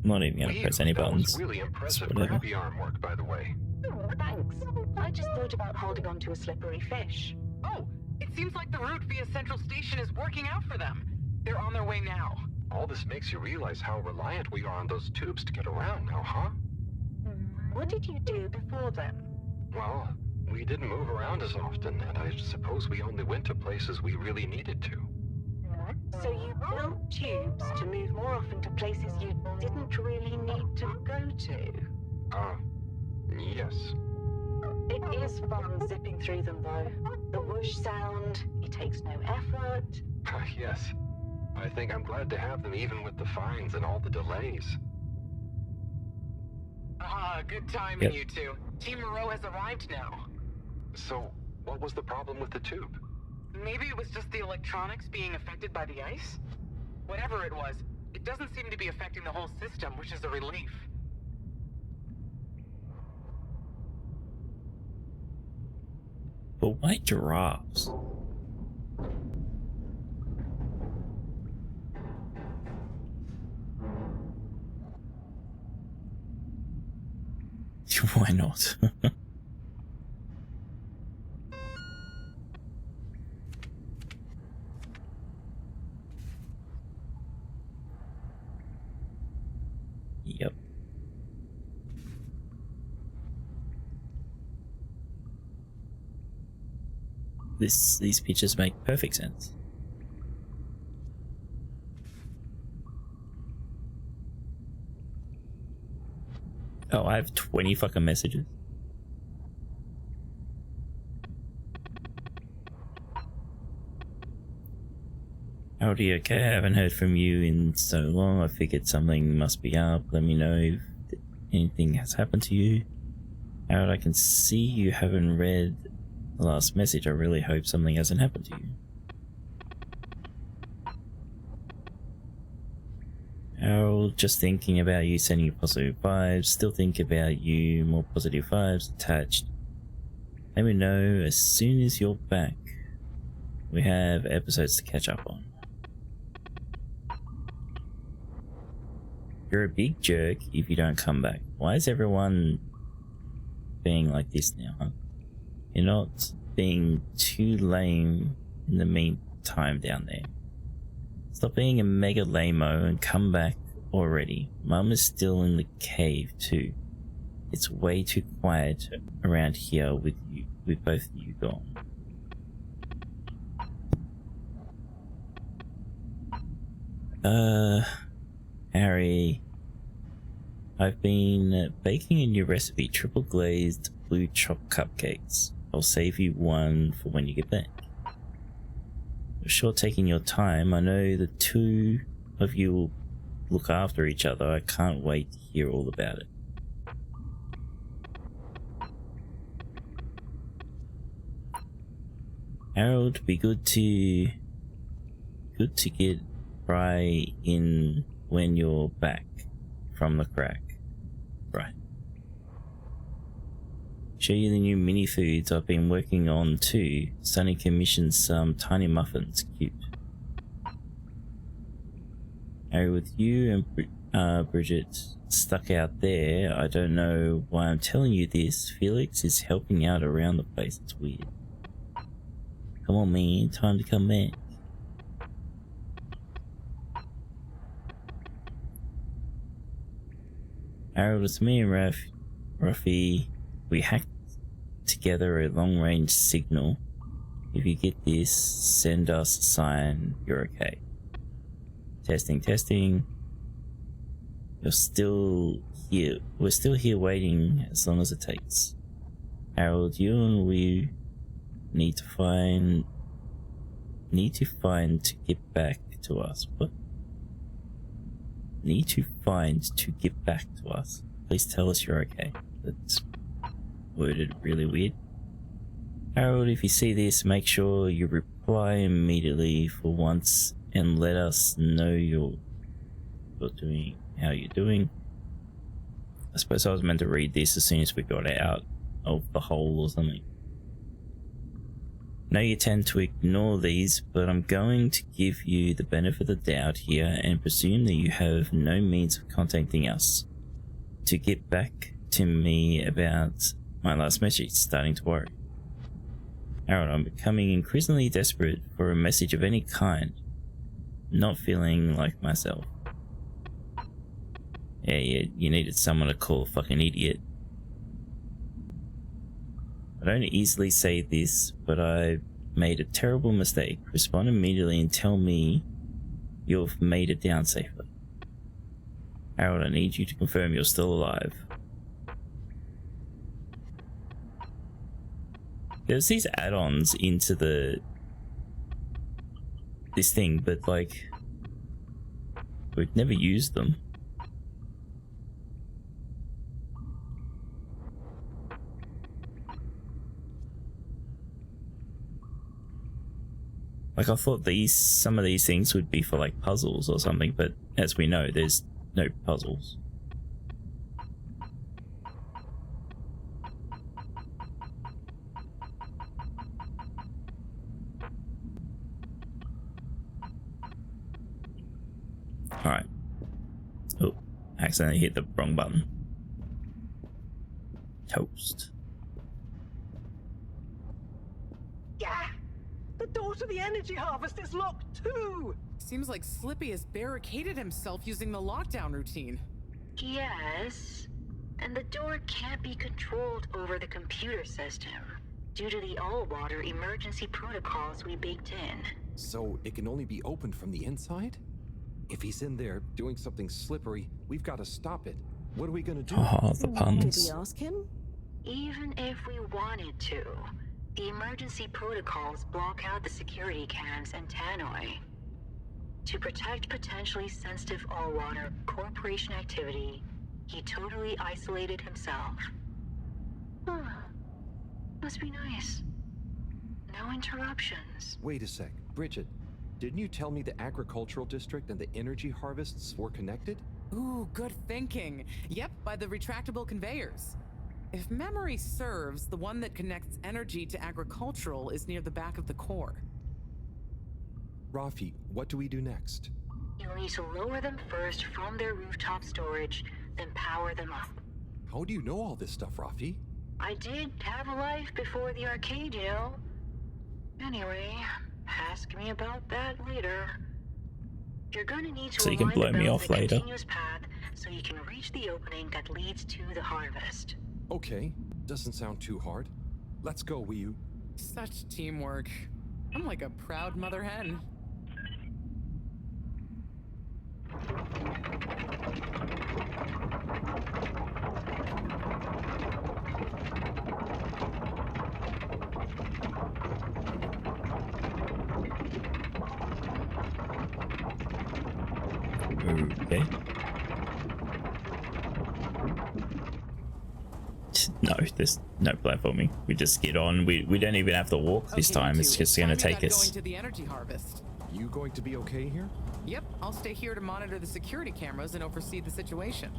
[SPEAKER 1] I'm not even gonna press any buttons.
[SPEAKER 7] That was really impressive grabby arm work, by the way.
[SPEAKER 4] Oh, thanks. I just thought about holding on to a slippery fish.
[SPEAKER 8] Oh, it seems like the route via central station is working out for them. They're on their way now.
[SPEAKER 7] All this makes you realize how reliant we are on those tubes to get around now, huh?
[SPEAKER 4] What did you do before then?
[SPEAKER 7] Well, we didn't move around as often, and I suppose we only went to places we really needed to.
[SPEAKER 4] So you built tubes to move more often to places you didn't really need to go to?
[SPEAKER 7] Yes.
[SPEAKER 4] It is fun zipping through them, though. The whoosh sound, it takes no effort.
[SPEAKER 7] Yes. I think I'm glad to have them even with the fines and all the delays.
[SPEAKER 8] Good timing, you two. Team Mareaux has arrived now.
[SPEAKER 7] So, what was the problem with the tube?
[SPEAKER 8] Maybe it was just the electronics being affected by the ice? Whatever it was, it doesn't seem to be affecting the whole system, which is a relief.
[SPEAKER 1] But why giraffes? Why not? Yep. These pictures make perfect sense. Oh, I have 20 fucking messages. Howdy, okay, I haven't heard from you in so long. I figured something must be up. Let me know if anything has happened to you. Howard, I can see you haven't read the last message. I really hope something hasn't happened to you. Harold, just thinking about you, sending you positive vibes. Still think about you, more positive vibes attached. Let me know as soon as you're back. We have episodes to catch up on. You're a big jerk if you don't come back. Why is everyone being like this now, huh? You're not being too lame in the meantime down there. Stop being a mega lame-o and come back already. Mum is still in the cave too. It's way too quiet around here with both of you gone. Harry, I've been baking a new recipe, triple glazed blue chocolate cupcakes. I'll save you one for when you get back. For sure taking your time. I know the two of you will look after each other. I can't wait to hear all about it. Harold, be good to get Bry in when you're back from the crack. Right. Show you the new mini foods I've been working on too. Sunny commissioned some tiny muffins. Cute. Harry, with you and Bridget stuck out there, I don't know why I'm telling you this. Felix is helping out around the place. It's weird. Come on, man. Time to come back. Harold, it's me and Ruffy. We hacked together a long-range signal. If you get this, send us a sign you're okay. Testing. You're still here. We're still here waiting as long as it takes. Harold, you and we need to find to get back to us. What? Need to find to get back to us. Please tell us you're okay. That's worded really weird. Harold, if you see this, make sure you reply immediately for once and let us know how you're doing. I suppose I was meant to read this as soon as we got out of the hole or something. I know you tend to ignore these, but I'm going to give you the benefit of the doubt here and presume that you have no means of contacting us. To get back to me about my last message, starting to worry. Harold, I'm becoming increasingly desperate for a message of any kind. Not feeling like myself. Yeah, you needed someone to call a fucking idiot. I don't easily say this, but I made a terrible mistake. Respond immediately and tell me you've made it down safely. Harold, I need you to confirm you're still alive. There's these add-ons into this thing, but like we've never used them. Like I thought some of these things would be for like puzzles or something, but as we know, there's no puzzles. Alright. Oh, accidentally hit the wrong button. Toast.
[SPEAKER 4] Yeah! The door to the energy harvest is locked too!
[SPEAKER 8] Seems like Slippy has barricaded himself using the lockdown routine.
[SPEAKER 2] Yes, and the door can't be controlled over the computer system due to the all-water emergency protocols we baked in.
[SPEAKER 3] So it can only be opened from the inside? If he's in there doing something slippery, we've got to stop it. What are we gonna do?
[SPEAKER 1] Oh, the puns.
[SPEAKER 9] Did we ask him?
[SPEAKER 2] Even if we wanted to, the emergency protocols block out the security cams and tannoy. To protect potentially sensitive all-water corporation activity, he totally isolated himself. Must be nice. No interruptions.
[SPEAKER 3] Wait a sec. Bridget, didn't you tell me the agricultural district and the energy harvests were connected?
[SPEAKER 8] Ooh, good thinking. Yep, by the retractable conveyors. If memory serves, the one that connects energy to agricultural is near the back of the core.
[SPEAKER 3] Rafi, what do we do next?
[SPEAKER 2] You'll need to lower them first from their rooftop storage, then power them up.
[SPEAKER 3] How do you know all this stuff, Rafi?
[SPEAKER 2] I did have a life before the arcade, you know. Anyway, ask me about that later. You're gonna need to
[SPEAKER 1] So you can blow me off later.
[SPEAKER 2] Continuous path so you can reach the opening that leads to the harvest.
[SPEAKER 3] Okay, doesn't sound too hard. Let's go, Wii.
[SPEAKER 8] Such teamwork. I'm like a proud mother hen.
[SPEAKER 1] Okay. No, there's no platforming. We just get on. We don't even have to walk this time. It's just gonna take us.
[SPEAKER 8] Going to the energy harvest.
[SPEAKER 3] You going to be okay here?
[SPEAKER 8] Yep, I'll stay here to monitor the security cameras and oversee the situation.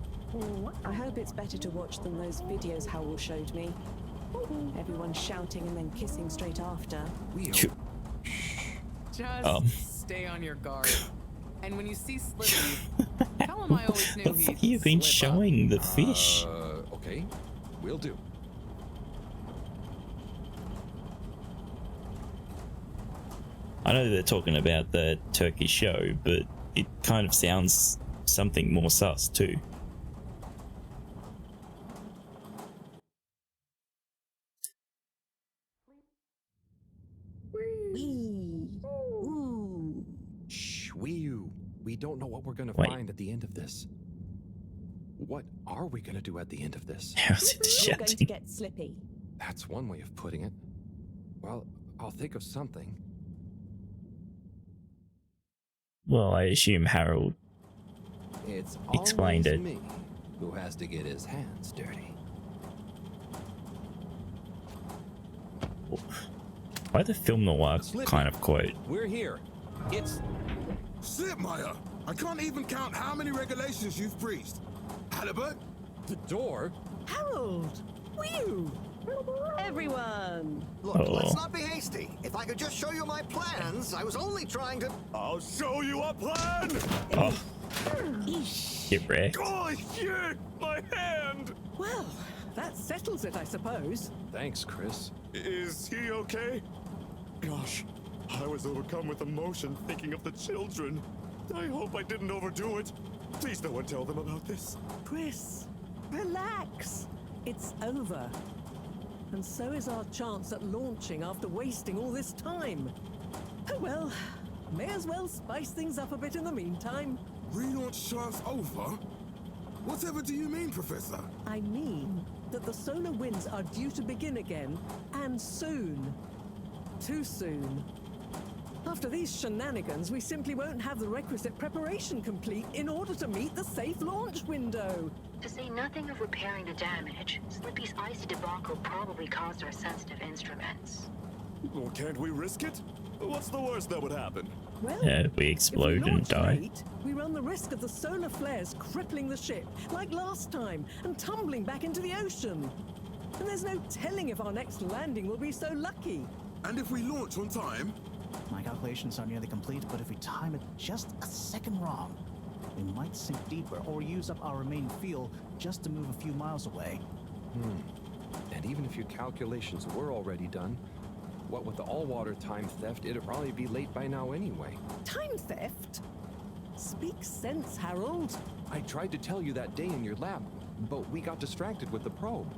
[SPEAKER 9] I hope it's better to watch than those videos Howell showed me. Everyone shouting and then kissing straight after.
[SPEAKER 8] Just stay on your guard. And when you see Slippy, tell him I always knew he'd
[SPEAKER 1] You've been showing the fish.
[SPEAKER 3] Okay, will do.
[SPEAKER 1] I know they're talking about the Turkish show, but it kind of sounds something more sus too.
[SPEAKER 3] Shh, Wii. We don't know what we're gonna
[SPEAKER 1] Wait.
[SPEAKER 3] find at the end of this. What are we gonna do at the end of this?
[SPEAKER 1] How's it
[SPEAKER 9] We're going to
[SPEAKER 1] shouting?
[SPEAKER 9] get Slippy.
[SPEAKER 3] That's one way of putting it. Well, I'll think of something.
[SPEAKER 1] Well, I assume Harold
[SPEAKER 3] It's
[SPEAKER 1] explained
[SPEAKER 3] always
[SPEAKER 1] it.
[SPEAKER 3] me who has to get his hands dirty.
[SPEAKER 1] Why the film noir kind of quote?
[SPEAKER 3] We're here. It's
[SPEAKER 17] Shit, Maya! I can't even count how many regulations you've breached. Halibut?
[SPEAKER 3] The door?
[SPEAKER 14] Harold! Whew!
[SPEAKER 9] Everyone!
[SPEAKER 5] Look, let's not be hasty. If I could just show you my plans, I was only trying to...
[SPEAKER 11] I'll show you a plan!
[SPEAKER 1] Oh, get wrecked.
[SPEAKER 11] Oh, shit! My hand!
[SPEAKER 14] Well, that settles it, I suppose.
[SPEAKER 3] Thanks, Chris.
[SPEAKER 11] Is he okay? Gosh, I was overcome with emotion thinking of the children. I hope I didn't overdo it. Please no one tell them about this.
[SPEAKER 14] Chris, relax. It's over. And so is our chance at launching after wasting all this time. Oh well, may as well spice things up a bit in the meantime.
[SPEAKER 17] Relaunch chance over? Whatever do you mean, Professor?
[SPEAKER 14] I mean that the solar winds are due to begin again, and soon. Too soon. After these shenanigans, we simply won't have the requisite preparation complete in order to meet the safe launch window.
[SPEAKER 2] To say nothing of repairing the damage, Slippy's icy debacle probably caused our sensitive instruments.
[SPEAKER 11] Well, can't we risk it? What's the worst that would happen?
[SPEAKER 14] Well,
[SPEAKER 1] Yeah, we
[SPEAKER 14] if
[SPEAKER 1] explode
[SPEAKER 14] we
[SPEAKER 1] and
[SPEAKER 14] launch
[SPEAKER 1] die.
[SPEAKER 14] late, we run the risk of the solar flares crippling the ship, like last time, and tumbling back into the ocean. And there's no telling if our next landing will be so lucky.
[SPEAKER 17] And if we launch on time?
[SPEAKER 13] My calculations are nearly complete, but if we time it just a second wrong, we might sink deeper or use up our remaining fuel just to move a few miles away.
[SPEAKER 3] And even if your calculations were already done, what with the all-water time theft, it'd probably be late by now anyway.
[SPEAKER 14] Time theft? Speak sense, Harold.
[SPEAKER 3] I tried to tell you that day in your lab, but we got distracted with the probe.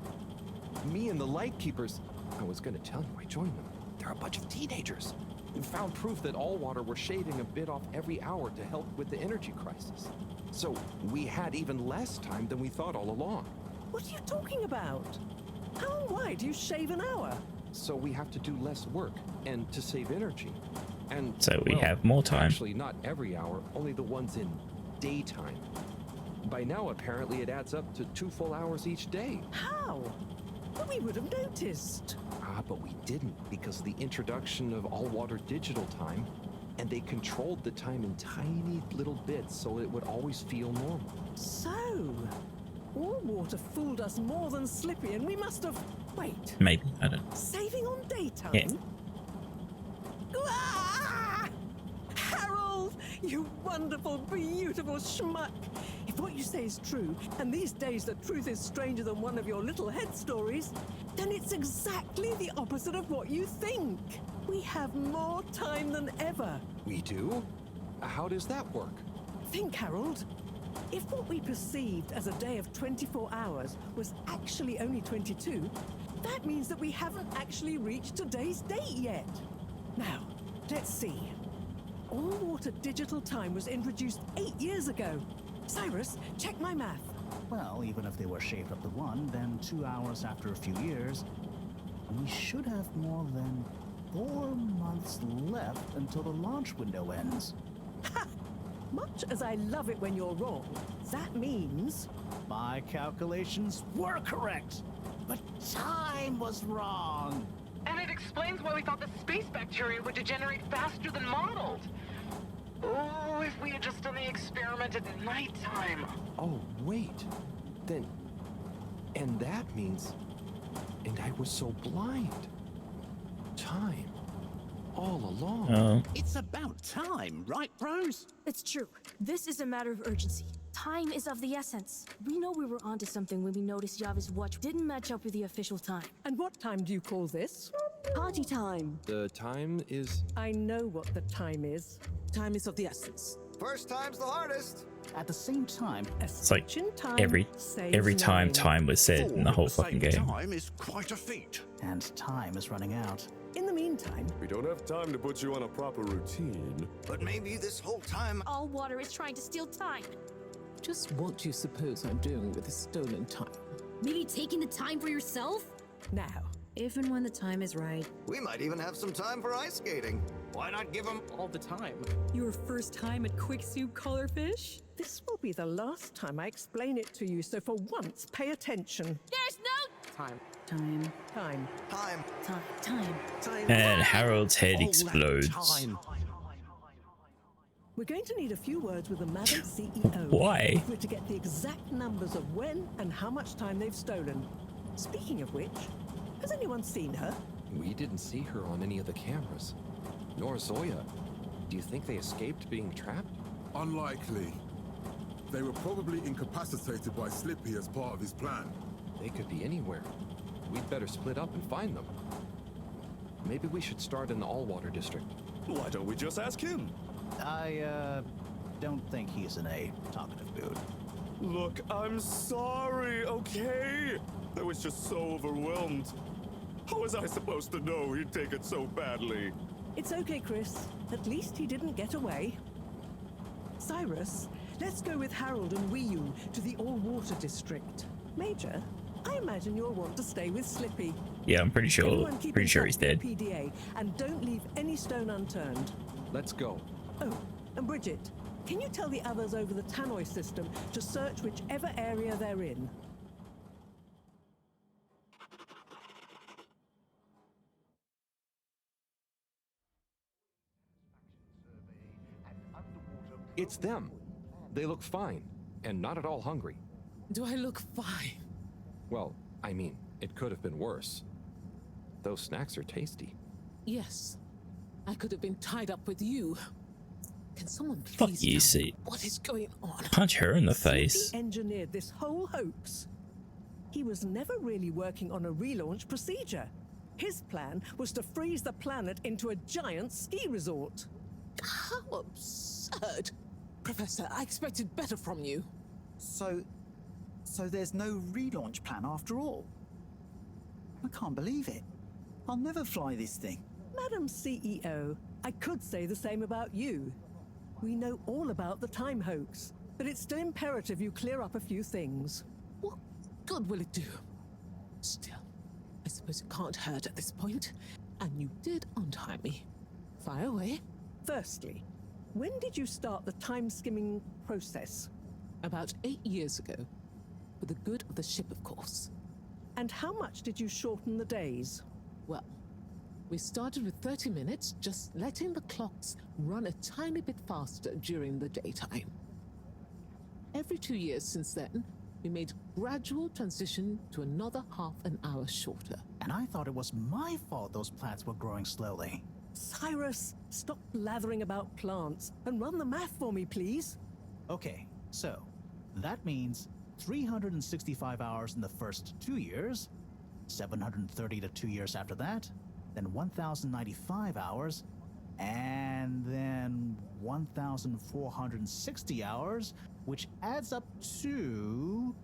[SPEAKER 3] Me and the Lightkeepers, I was gonna tell you I joined them. They're a bunch of teenagers. We found proof that Allwater were shaving a bit off every hour to help with the energy crisis. So we had even less time than we thought all along.
[SPEAKER 14] What are you talking about? How and why do you shave an hour?
[SPEAKER 3] So we have to do less work, and to save energy. And
[SPEAKER 1] So we
[SPEAKER 3] well,
[SPEAKER 1] have more time.
[SPEAKER 3] Actually, not every hour, only the ones in daytime. By now, apparently, it adds up to 2 full hours each day.
[SPEAKER 14] How? But we would have noticed.
[SPEAKER 3] But we didn't because of the introduction of all-water digital time, and they controlled the time in tiny little bits so it would always feel normal.
[SPEAKER 14] So, Allwater fooled us more than Slippy, and we must have... Wait.
[SPEAKER 1] Maybe, I don't know.
[SPEAKER 14] Saving on daytime?
[SPEAKER 1] Yeah.
[SPEAKER 14] Ah! Harold, You wonderful, beautiful schmuck! If what you say is true, and these days the truth is stranger than one of your little head stories, then it's exactly the opposite of what you think. We have more time than ever.
[SPEAKER 12] We do? How does that work?
[SPEAKER 14] Think, Harold. If what we perceived as a day of 24 hours was actually only 22, that means that we haven't actually reached today's date yet. Now, let's see. All-water digital time was introduced 8 years ago. Cyrus, check my math.
[SPEAKER 13] Well, even if they were shaped up to 1, then 2 hours after a few years, we should have more than 4 months left until the launch window ends.
[SPEAKER 14] Ha! Much as I love it when you're wrong, that means...
[SPEAKER 13] My calculations were correct, but time was wrong.
[SPEAKER 8] And it explains why we thought the space bacteria would degenerate faster than modeled. Oh, if we had just done the experiment at nighttime.
[SPEAKER 12] Oh, wait. Then... And that means... And I was so blind. Time. All along.
[SPEAKER 1] Oh.
[SPEAKER 10] It's about time, right, bros?
[SPEAKER 18] It's true. This is a matter of urgency. Time is of the essence. We know we were onto something when we noticed Yava's watch didn't match up with the official time.
[SPEAKER 14] And what time do you call this?
[SPEAKER 18] Party time.
[SPEAKER 12] The time is...
[SPEAKER 14] I know what the time is.
[SPEAKER 10] Time is of the essence.
[SPEAKER 5] First time's the hardest.
[SPEAKER 13] At the same time,
[SPEAKER 1] It's like every time time was said in the whole fucking game.
[SPEAKER 10] Time is quite a feat.
[SPEAKER 13] And time is running out.
[SPEAKER 14] In the meantime,
[SPEAKER 11] we don't have time to put you on a proper routine.
[SPEAKER 5] But maybe this whole time...
[SPEAKER 18] All water is trying to steal time.
[SPEAKER 8] Just what do you suppose I'm doing with the stolen time?
[SPEAKER 6] Maybe taking the time for yourself?
[SPEAKER 14] Now,
[SPEAKER 6] if and when the time is right.
[SPEAKER 5] We might even have some time for ice skating. Why not give them
[SPEAKER 8] all the time?
[SPEAKER 6] Your first time at Quicksuit Colorfish?
[SPEAKER 14] This will be the last time I explain it to you, so for once, pay attention.
[SPEAKER 18] There's no
[SPEAKER 8] time.
[SPEAKER 14] Time. Time.
[SPEAKER 5] Time.
[SPEAKER 18] Time. Time.
[SPEAKER 5] Time.
[SPEAKER 1] And Harold's head explodes.
[SPEAKER 14] We're going to need a few words with the Madam CEO.
[SPEAKER 1] Why?
[SPEAKER 14] If we're to get the exact numbers of when and how much time they've stolen. Speaking of which, has anyone seen her?
[SPEAKER 12] We didn't see her on any of the cameras. Nor Zoya. Do you think they escaped being trapped?
[SPEAKER 17] Unlikely. They were probably incapacitated by Slippy as part of his plan.
[SPEAKER 12] They could be anywhere. We'd better split up and find them. Maybe we should start in the all-water district.
[SPEAKER 11] Why don't we just ask him?
[SPEAKER 13] I, don't think he's in a talkative mood.
[SPEAKER 11] Look, I'm sorry, okay? I was just so overwhelmed. How was I supposed to know he'd take it so badly?
[SPEAKER 14] It's okay, Chris. At least he didn't get away. Cyrus, let's go with Harold and Wii to the all-water district. Major, I imagine you'll want to stay with Slippy.
[SPEAKER 1] Yeah, I'm pretty sure.
[SPEAKER 14] Everyone keep
[SPEAKER 1] Pretty
[SPEAKER 14] in
[SPEAKER 1] sure
[SPEAKER 14] touch
[SPEAKER 1] he's
[SPEAKER 14] with
[SPEAKER 1] dead.
[SPEAKER 14] the PDA, and don't leave any stone unturned.
[SPEAKER 12] Let's go.
[SPEAKER 14] Oh, and Bridget, can you tell the others over the tannoy system to search whichever area they're in?
[SPEAKER 12] It's them. They look fine, and not at all hungry.
[SPEAKER 8] Do I look fine?
[SPEAKER 12] Well, I mean, it could have been worse. Those snacks are tasty.
[SPEAKER 8] Yes. I could have been tied up with you. Can someone
[SPEAKER 1] Fuck
[SPEAKER 8] please
[SPEAKER 1] you,
[SPEAKER 8] tell
[SPEAKER 1] see.
[SPEAKER 8] me what is going on?
[SPEAKER 1] Punch her in the face.
[SPEAKER 14] He engineered this whole hoax. He was never really working on a relaunch procedure. His plan was to freeze the planet into a giant ski resort.
[SPEAKER 8] How absurd. Professor, I expected better from you.
[SPEAKER 15] So there's no relaunch plan after all? I can't believe it. I'll never fly this thing.
[SPEAKER 14] Madam CEO, I could say the same about you. We know all about the time hoax, but it's still imperative you clear up a few things.
[SPEAKER 8] What good will it do? Still, I suppose it can't hurt at this point. And you did untie me. Fire away.
[SPEAKER 14] Firstly, when did you start the time-skimming process?
[SPEAKER 8] About 8 years ago. For the good of the ship, of course.
[SPEAKER 14] And how much did you shorten the days?
[SPEAKER 8] Well, we started with 30 minutes, just letting the clocks run a tiny bit faster during the daytime. Every 2 years since then, we made gradual transition to another half an hour shorter.
[SPEAKER 13] And I thought it was my fault those plants were growing slowly.
[SPEAKER 14] Cyrus, stop blathering about plants and run the math for me, please.
[SPEAKER 13] Okay, so that means 365 hours in the first 2 years, 730 to 2 years after that, then 1,095 hours, and then 1,460 hours, which adds up to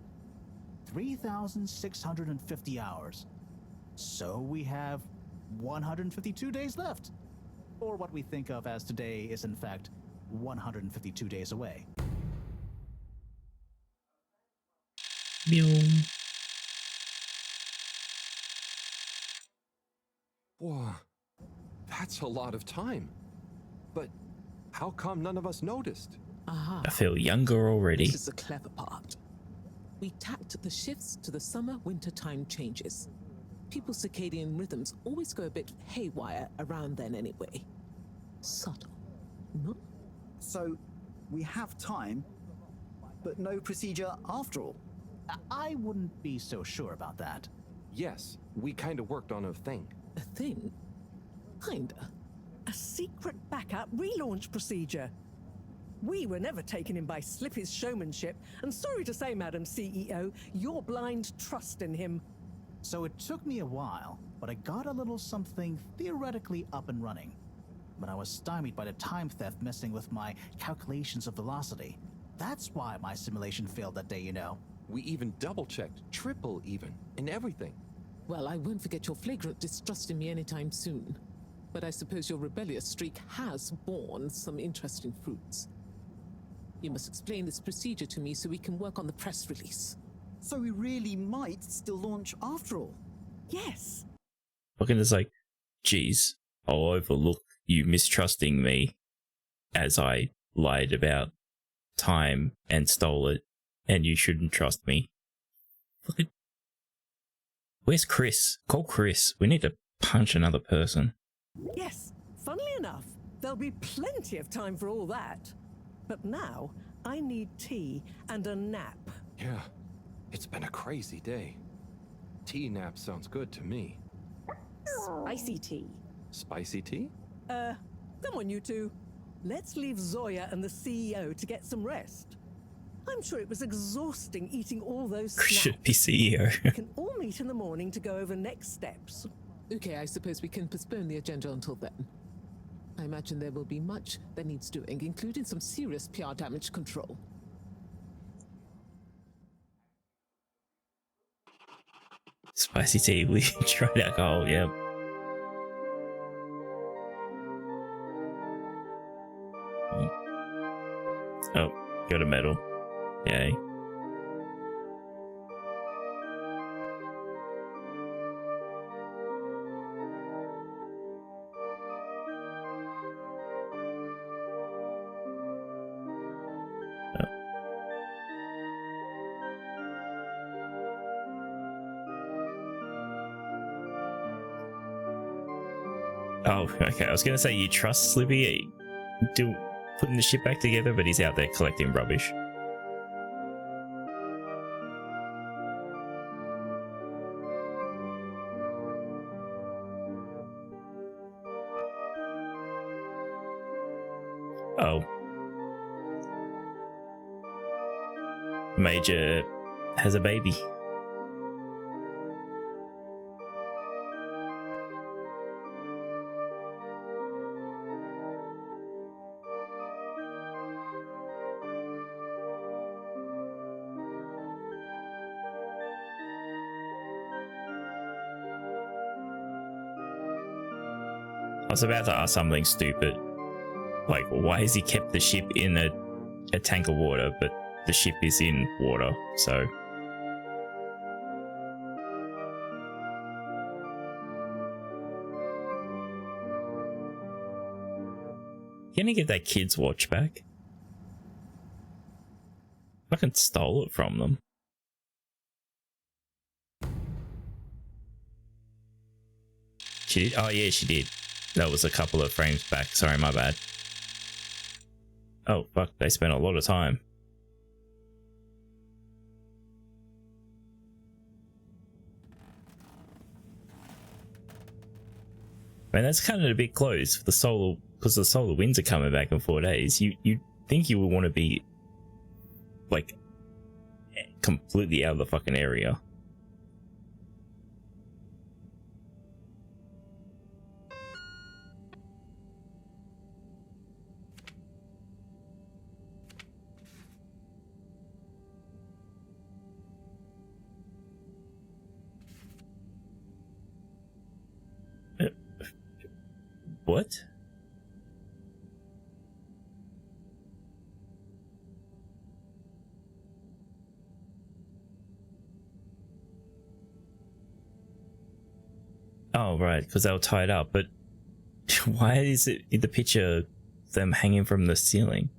[SPEAKER 13] 3,650 hours. So we have 152 days left. Or what we think of as today is in fact 152 days away.
[SPEAKER 3] Whoa, that's a lot of time. But how come none of us noticed?
[SPEAKER 1] I feel younger already.
[SPEAKER 16] This is the clever part. We tacked the shifts to the summer-winter time changes. People's circadian rhythms always go a bit haywire around then anyway. Subtle, no?
[SPEAKER 15] So, we have time, but no procedure after all.
[SPEAKER 13] I wouldn't be so sure about that.
[SPEAKER 3] Yes, we kind of worked on a thing.
[SPEAKER 16] A thing? Kinda.
[SPEAKER 14] A secret backup relaunch procedure. We were never taken in by Slippy's showmanship, and sorry to say, Madam CEO, your blind trust in him.
[SPEAKER 13] So it took me a while, but I got a little something theoretically up and running. But I was stymied by the time theft messing with my calculations of velocity. That's why my simulation failed that day, you know.
[SPEAKER 3] We even double-checked, triple even, and everything.
[SPEAKER 16] Well, I won't forget your flagrant distrust in me anytime soon. But I suppose your rebellious streak has borne some interesting fruits. You must explain this procedure to me so we can work on the press release.
[SPEAKER 15] So we really might still launch after all?
[SPEAKER 14] Yes.
[SPEAKER 1] Looking as like, geez, I'll overlook you mistrusting me as I lied about time and stole it, and you shouldn't trust me. Look at... Where's Chris? Call Chris. We need to punch another person.
[SPEAKER 14] Yes, funnily enough, there'll be plenty of time for all that. But now, I need tea and a nap.
[SPEAKER 3] Yeah, it's been a crazy day. Tea nap sounds good to me.
[SPEAKER 9] Spicy tea.
[SPEAKER 3] Spicy tea?
[SPEAKER 14] Come on, you two. Let's leave Zoya and the CEO to get some rest. I'm sure it was exhausting eating all those snacks.
[SPEAKER 1] Should be CEO.
[SPEAKER 14] We can all meet in the morning to go over next steps.
[SPEAKER 16] Okay, I suppose we can postpone the agenda until then. I imagine there will be much that needs doing, including some serious PR damage control.
[SPEAKER 1] Spicy tea, we tried alcohol, yep. Oh, got a medal. Yay. Oh, okay. I was going to say you trust Slippy putting the ship back together, but he's out there collecting rubbish. Oh. Major has a baby. I was about to ask something stupid, like why has he kept the ship in a tank of water, but the ship is in water, so... Can he get that kid's watch back? Fucking stole it from them. She did? Oh yeah, she did. That was a couple of frames back. Sorry, my bad. Oh, fuck. They spent a lot of time. Man, that's kind of a bit close for the solar, because the solar winds are coming back in 4 days. You think you would want to be like completely out of the fucking area. What? Oh, right, because they were tied up, but why is it in the picture them hanging from the ceiling?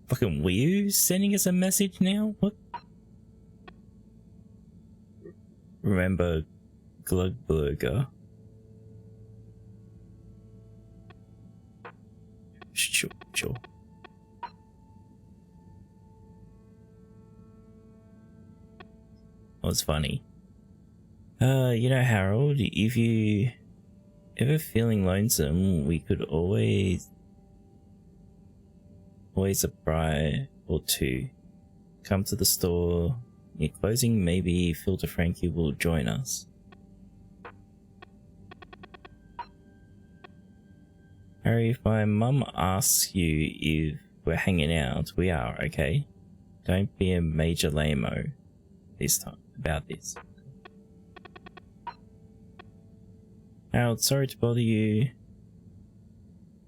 [SPEAKER 1] Fucking were you sending us a message now? What? Remember Glugburger? Sure. Was funny. You know, Harold, if you ever feeling lonesome, we could always a bri or two come to the store near closing. Maybe Filter Frankie will join us. Harry, if my mum asks you if we're hanging out, we are, okay? Don't be a major lame-o this time about this. Harold, sorry to bother you,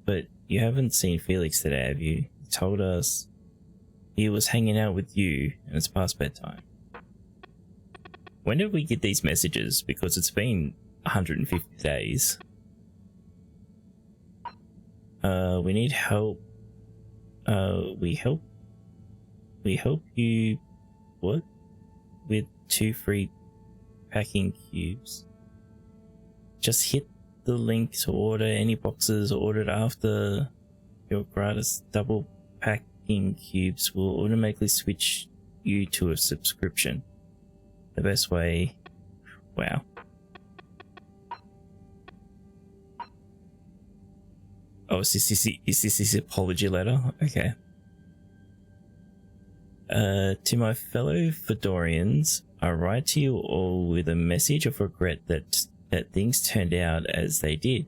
[SPEAKER 1] but you haven't seen Felix today, have you? He told us he was hanging out with you and it's past bedtime. When did we get these messages? Because it's been 150 days. We need help. We help you, what? With 2 free packing cubes. Just hit the link to order any boxes ordered after your gratis double packing cubes will automatically switch you to a subscription. The best way. Wow. Oh, is this his apology letter? Okay. To my fellow Fedorians, I write to you all with a message of regret that things turned out as they did.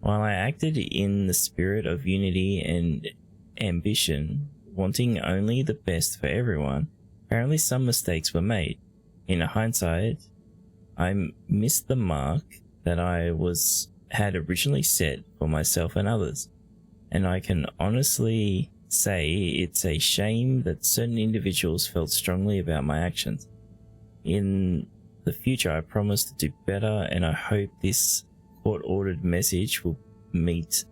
[SPEAKER 1] While I acted in the spirit of unity and ambition, wanting only the best for everyone, apparently some mistakes were made. In hindsight, I missed the mark that I had originally set for myself and others, and I can honestly say it's a shame that certain individuals felt strongly about my actions. In the future, I promise to do better, and I hope this court-ordered message will meet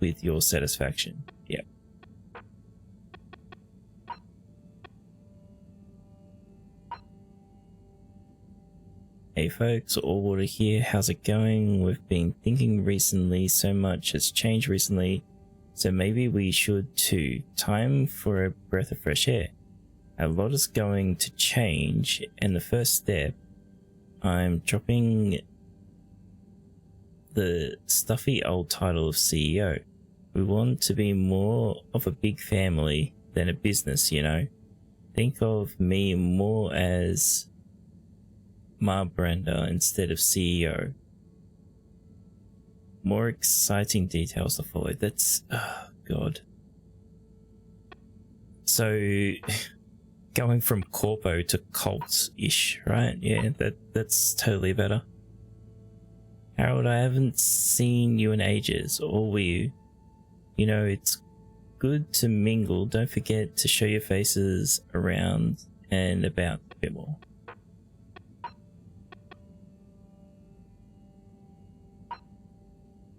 [SPEAKER 1] with your satisfaction. Yep. Hey folks, All Water here, how's it going? We've been thinking recently, so much has changed recently, so maybe we should too. Time for a breath of fresh air. A lot is going to change, and the first step, I'm dropping the stuffy old title of CEO. We want to be more of a big family than a business, you know. Think of me more as Marbrander instead of CEO. More exciting details to follow. That's... oh, God. So... going from corpo to cult-ish, right? Yeah, that's totally better. Harold, I haven't seen you in ages, or will you? You know, it's good to mingle. Don't forget to show your faces around and about a bit more.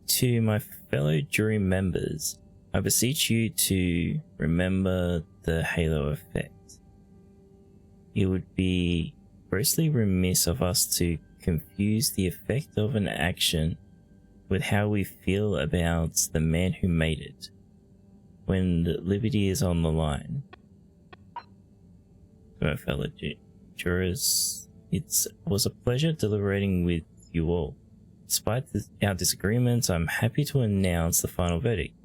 [SPEAKER 1] To my fellow jury members, I beseech you to remember the halo effect. It would be grossly remiss of us to confuse the effect of an action with how we feel about the man who made it, when liberty is on the line. To my fellow jurors, It was a pleasure deliberating with you all. Despite our disagreements, I'm happy to announce the final verdict.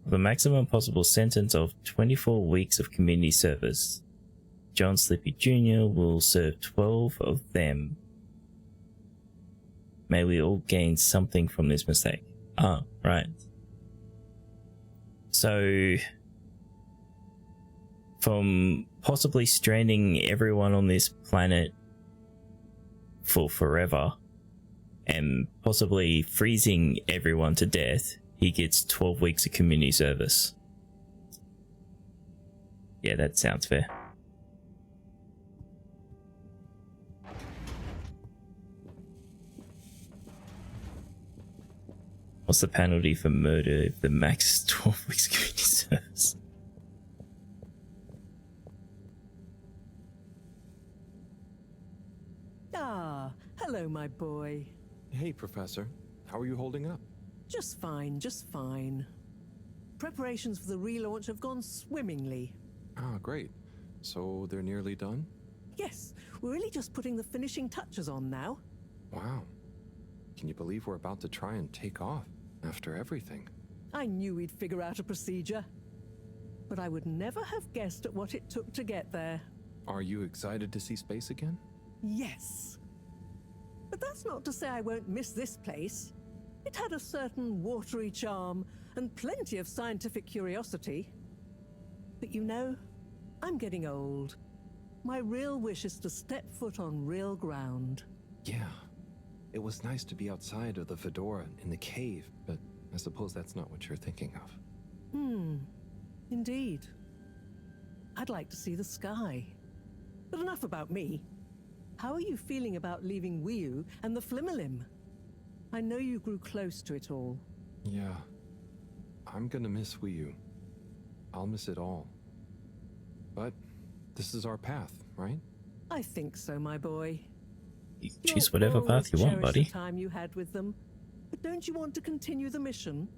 [SPEAKER 1] The maximum possible sentence of 24 weeks of community service. John Slippy Jr. will serve 12 of them. May we all gain something from this mistake. Ah, right. So, from possibly stranding everyone on this planet for forever and possibly freezing everyone to death, he gets 12 weeks of community service. Yeah, that sounds fair. What's the penalty for murder if the max is 12 weeks community service?
[SPEAKER 14] Ah, hello, my boy.
[SPEAKER 3] Hey, Professor. How are you holding up?
[SPEAKER 14] Just fine, just fine. Preparations for the relaunch have gone swimmingly.
[SPEAKER 3] Ah, great. So they're nearly done?
[SPEAKER 14] Yes, we're really just putting the finishing touches on now.
[SPEAKER 3] Wow. Can you believe we're about to try and take off after everything?
[SPEAKER 14] I knew we'd figure out a procedure. But I would never have guessed at what it took to get there.
[SPEAKER 3] Are you excited to see space again?
[SPEAKER 14] Yes. But that's not to say I won't miss this place. It had a certain watery charm and plenty of scientific curiosity. But you know, I'm getting old. My real wish is to step foot on real ground.
[SPEAKER 3] Yeah. It was nice to be outside of the Fedora in the cave, but I suppose that's not what you're thinking of.
[SPEAKER 14] Indeed. I'd like to see the sky. But enough about me. How are you feeling about leaving Wiu and the Flimmerlim? I know you grew close to it all.
[SPEAKER 3] Yeah. I'm gonna miss Wiu. I'll miss it all. But this is our path, right?
[SPEAKER 14] I think so, my boy.
[SPEAKER 1] You can choose whatever path you want, buddy.
[SPEAKER 14] The time you had with them. But don't you want to continue the mission?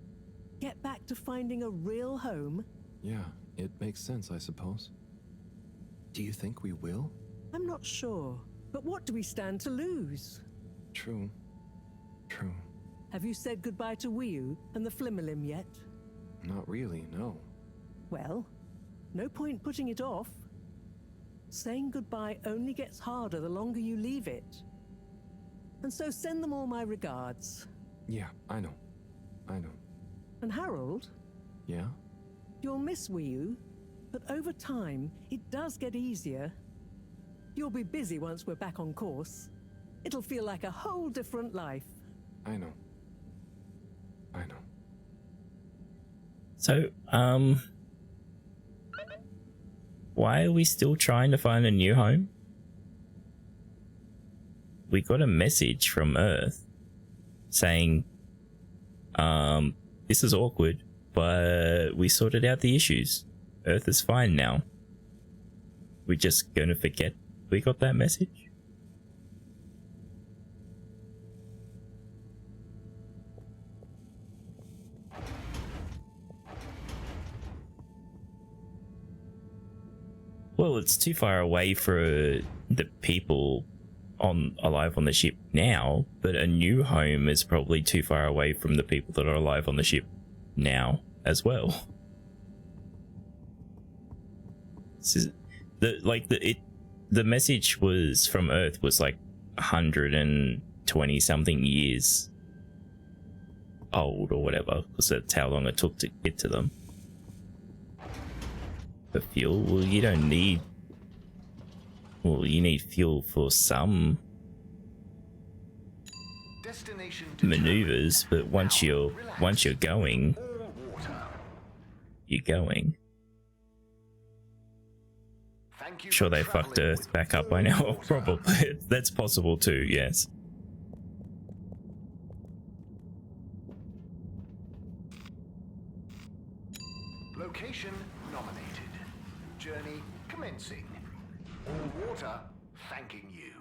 [SPEAKER 14] Get back to finding a real home?
[SPEAKER 3] Yeah, it makes sense, I suppose. Do you think we will?
[SPEAKER 14] I'm not sure. But what do we stand to lose?
[SPEAKER 3] True. True.
[SPEAKER 14] Have you said goodbye to Wiu and the Flimmerlim yet?
[SPEAKER 3] Not really, no.
[SPEAKER 14] Well, no point putting it off. Saying goodbye only gets harder the longer you leave it. And so send them all my regards.
[SPEAKER 3] Yeah, I know. I know.
[SPEAKER 14] And Harold?
[SPEAKER 3] Yeah?
[SPEAKER 14] You'll miss Wiu, but over time, it does get easier. You'll be busy once we're back on course. It'll feel like a whole different life.
[SPEAKER 3] I know. I know.
[SPEAKER 1] So, why are we still trying to find a new home? We got a message from Earth saying, this is awkward, but we sorted out the issues. Earth is fine now. We're just gonna forget we got that message? Well, it's too far away for the people alive on the ship now, but a new home is probably too far away from the people that are alive on the ship now as well. The message was from Earth was like 120 something years old or whatever, because that's how long it took to get to them. The fuel, well, you don't need, well, you need fuel for some maneuvers, but once you're going, you're going. Sure, they fucked Earth back up by now. Probably that's possible too. Yes.
[SPEAKER 20] Location nominated. Journey commencing. All water thanking you.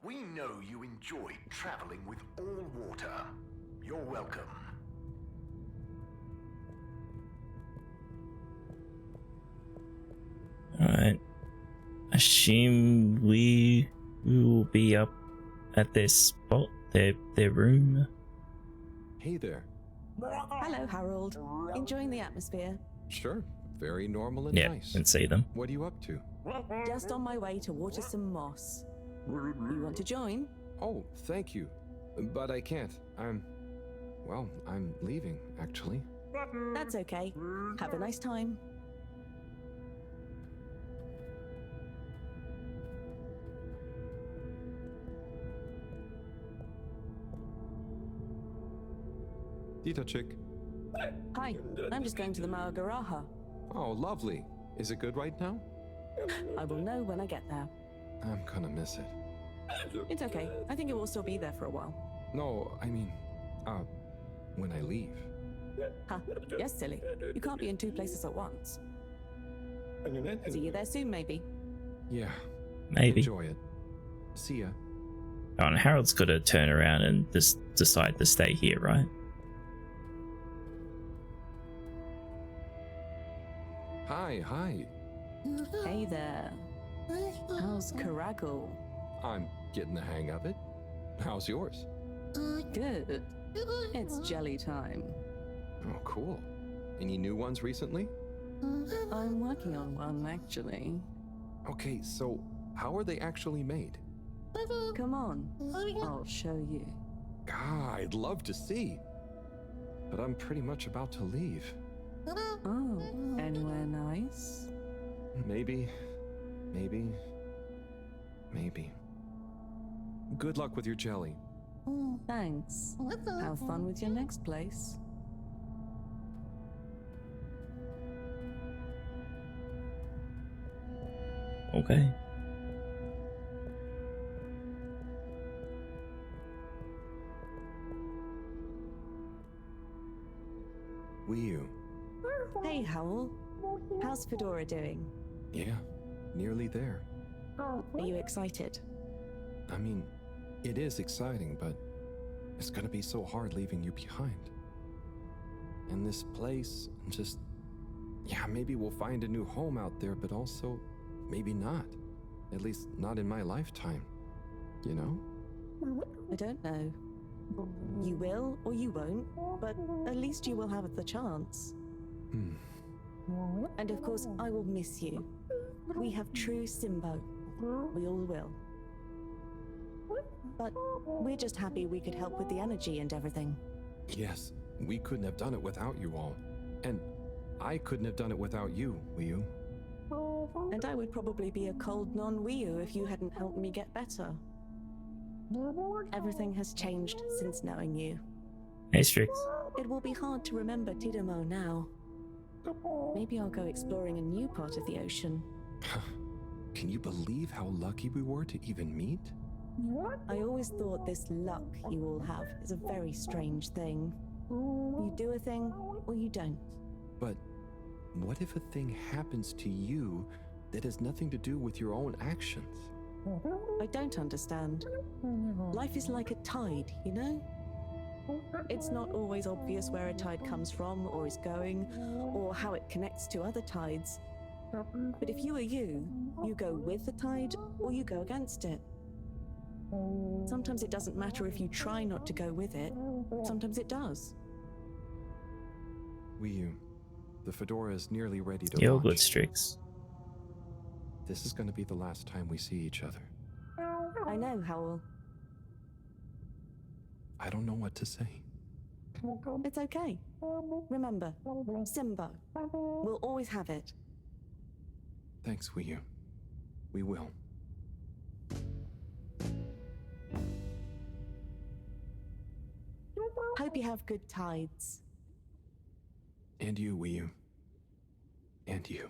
[SPEAKER 20] We know you enjoy traveling with all water. You're welcome.
[SPEAKER 1] Alright. assume we will be up at their spot, their room.
[SPEAKER 12] Hey there.
[SPEAKER 9] Hello, Harold. Enjoying the atmosphere?
[SPEAKER 12] Sure. Very normal and
[SPEAKER 1] Yeah,
[SPEAKER 12] nice.
[SPEAKER 1] can see them.
[SPEAKER 12] What are you up to?
[SPEAKER 9] Just on my way to water some moss. You want to join?
[SPEAKER 12] Oh, thank you. But I can't. I'm leaving, actually.
[SPEAKER 9] That's okay. Have a nice time.
[SPEAKER 12] Dita chick.
[SPEAKER 9] Hi, I'm just going to the Maagaraha.
[SPEAKER 12] Oh, lovely. Is it good right now?
[SPEAKER 9] I will know when I get there.
[SPEAKER 12] I'm gonna miss it.
[SPEAKER 9] It's okay. I think it will still be there for a while.
[SPEAKER 12] No, I mean, when I leave.
[SPEAKER 9] Huh? Yes, silly. You can't be in two places at once. See you there soon, maybe.
[SPEAKER 12] Yeah.
[SPEAKER 1] Maybe.
[SPEAKER 12] Enjoy it. See ya.
[SPEAKER 1] Oh, and Harold's got to turn around and just decide to stay here, right?
[SPEAKER 12] Hi.
[SPEAKER 9] Hey there. How's Caragal?
[SPEAKER 12] I'm getting the hang of it. How's yours?
[SPEAKER 9] Good. It's jelly time.
[SPEAKER 12] Oh, cool. Any new ones recently?
[SPEAKER 9] I'm working on one, actually.
[SPEAKER 12] Okay, so how are they actually made?
[SPEAKER 9] Come on, I'll show you.
[SPEAKER 12] God, I'd love to see. But I'm pretty much about to leave.
[SPEAKER 9] Oh, anywhere nice?
[SPEAKER 12] Maybe. Good luck with your jelly.
[SPEAKER 9] Thanks. Have fun with your next place.
[SPEAKER 1] Okay.
[SPEAKER 12] Wii.
[SPEAKER 9] Hey, Howl. How's Fedora doing?
[SPEAKER 12] Yeah, nearly there.
[SPEAKER 9] Are you excited?
[SPEAKER 12] I mean, it is exciting, but it's gonna be so hard leaving you behind. And this place, just... Yeah, maybe we'll find a new home out there, but also, maybe not. At least not in my lifetime. You know?
[SPEAKER 9] I don't know. You will or you won't, but at least you will have the chance. And of course, I will miss you. We have true Simbo. We all will. But we're just happy we could help with the energy and everything.
[SPEAKER 12] Yes, we couldn't have done it without you all. And I couldn't have done it without you, Wii.
[SPEAKER 9] And I would probably be a cold non-Wii if you hadn't helped me get better. Everything has changed since knowing you.
[SPEAKER 1] Hey, Strix.
[SPEAKER 9] It will be hard to remember Tidamo now. Maybe I'll go exploring a new part of the ocean.
[SPEAKER 12] Can you believe how lucky we were to even meet?
[SPEAKER 9] I always thought this luck you all have is a very strange thing. You do a thing, or you don't.
[SPEAKER 12] But what if a thing happens to you that has nothing to do with your own actions?
[SPEAKER 9] I don't understand. Life is like a tide, you know? It's not always obvious where a tide comes from, or is going, or how it connects to other tides. But if you are you go with the tide, or you go against it. Sometimes it doesn't matter if you try not to go with it. Sometimes it does.
[SPEAKER 12] Wii, the Fedora is nearly ready to
[SPEAKER 1] You're
[SPEAKER 12] launch.
[SPEAKER 1] good, Strix.
[SPEAKER 12] This is going to be the last time we see each other.
[SPEAKER 9] I know, Howl.
[SPEAKER 12] I don't know what to say.
[SPEAKER 9] It's okay. Remember, Simbo. We'll always have it.
[SPEAKER 12] Thanks, Wii. We will.
[SPEAKER 9] Hope you have good tides.
[SPEAKER 12] And you, Wii. And you.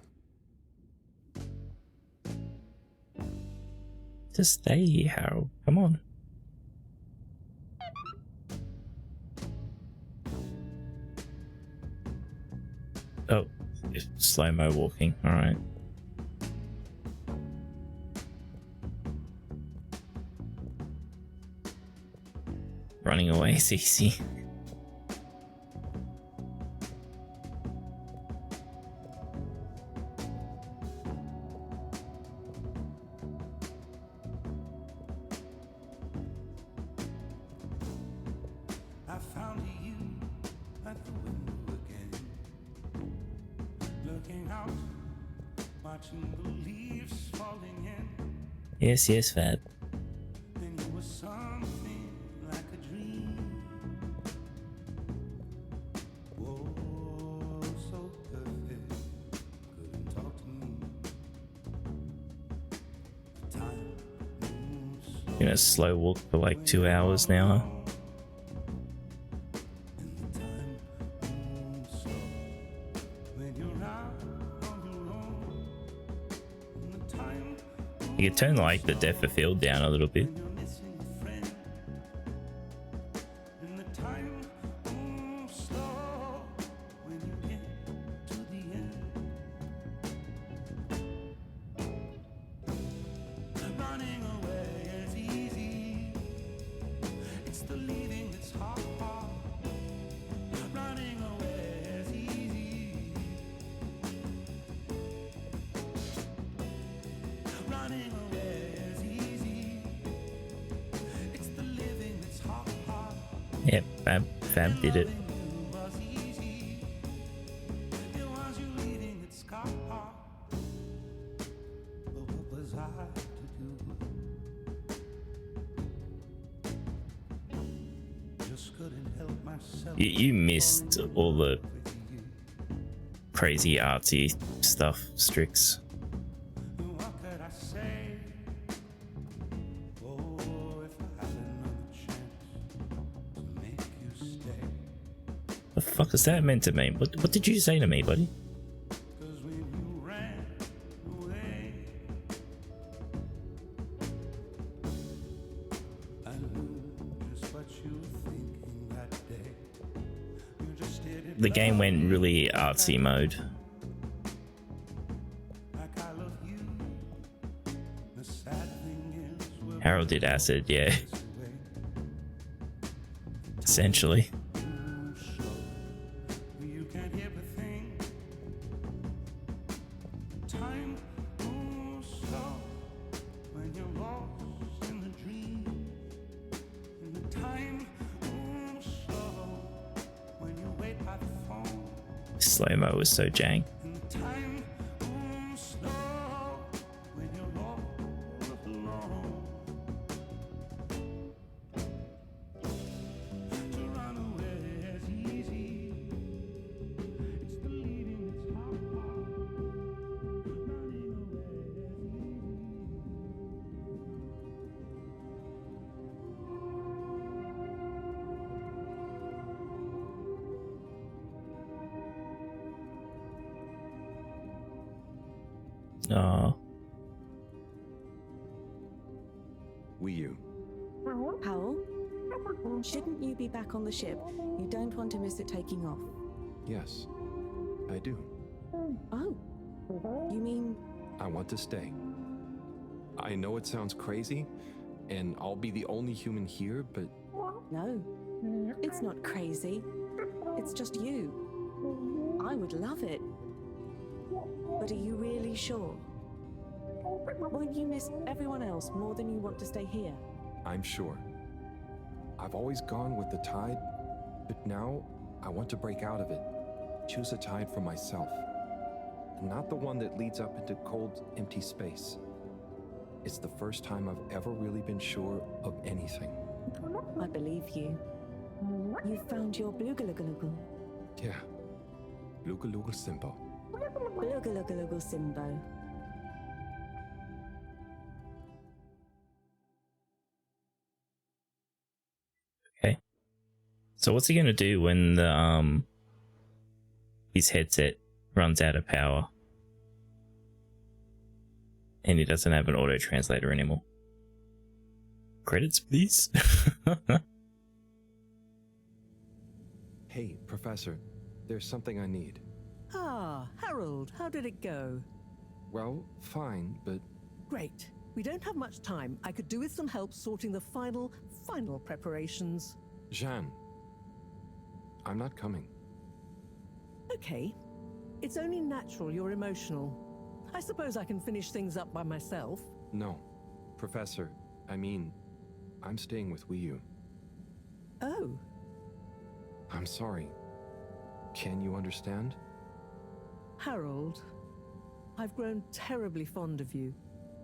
[SPEAKER 1] Just stay here, Harold. Come on. Oh, it's slow-mo walking. Alright. Running away is easy. Yes, yes, Fab. Gonna slow walk for like 2 hours now. You could turn like the depth of field down a little bit. Yep, Fab did it. You missed all the crazy artsy stuff, Strix. The fuck is that meant to mean? What did you say to me, buddy? The game went really artsy mode. Harold did acid, yeah. Essentially. Slow-mo was so jank.
[SPEAKER 9] Powell, shouldn't you be back on the ship? You don't want to miss it taking off.
[SPEAKER 3] Yes, I do.
[SPEAKER 9] Oh, you mean...
[SPEAKER 3] I want to stay. I know it sounds crazy, and I'll be the only human here, but...
[SPEAKER 9] No, it's not crazy. It's just you. I would love it. But are you really sure? Won't you miss everyone else more than you want to stay here?
[SPEAKER 3] I'm sure. I've always gone with the tide, but now I want to break out of it. Choose a tide for myself. Not the one that leads up into cold, empty space. It's the first time I've ever really been sure of anything.
[SPEAKER 9] I believe you. You've found your Blugalugulugal.
[SPEAKER 3] Yeah. Blugalugul Simbo.
[SPEAKER 9] Blugalugulugal Simbo.
[SPEAKER 1] Okay. So what's he gonna do when the his headset runs out of power and he doesn't have an auto translator anymore? Credits, please.
[SPEAKER 3] Hey, Professor, there's something I need.
[SPEAKER 14] Ah, Harold, how did it go?
[SPEAKER 3] Well, fine, but...
[SPEAKER 14] Great. We don't have much time. I could do with some help sorting the final preparations.
[SPEAKER 3] Jeanne, I'm not coming.
[SPEAKER 14] Okay. It's only natural you're emotional. I suppose I can finish things up by myself.
[SPEAKER 3] No, Professor, I'm staying with Wii.
[SPEAKER 14] Oh.
[SPEAKER 3] I'm sorry. Can you understand?
[SPEAKER 14] Harold, I've grown terribly fond of you,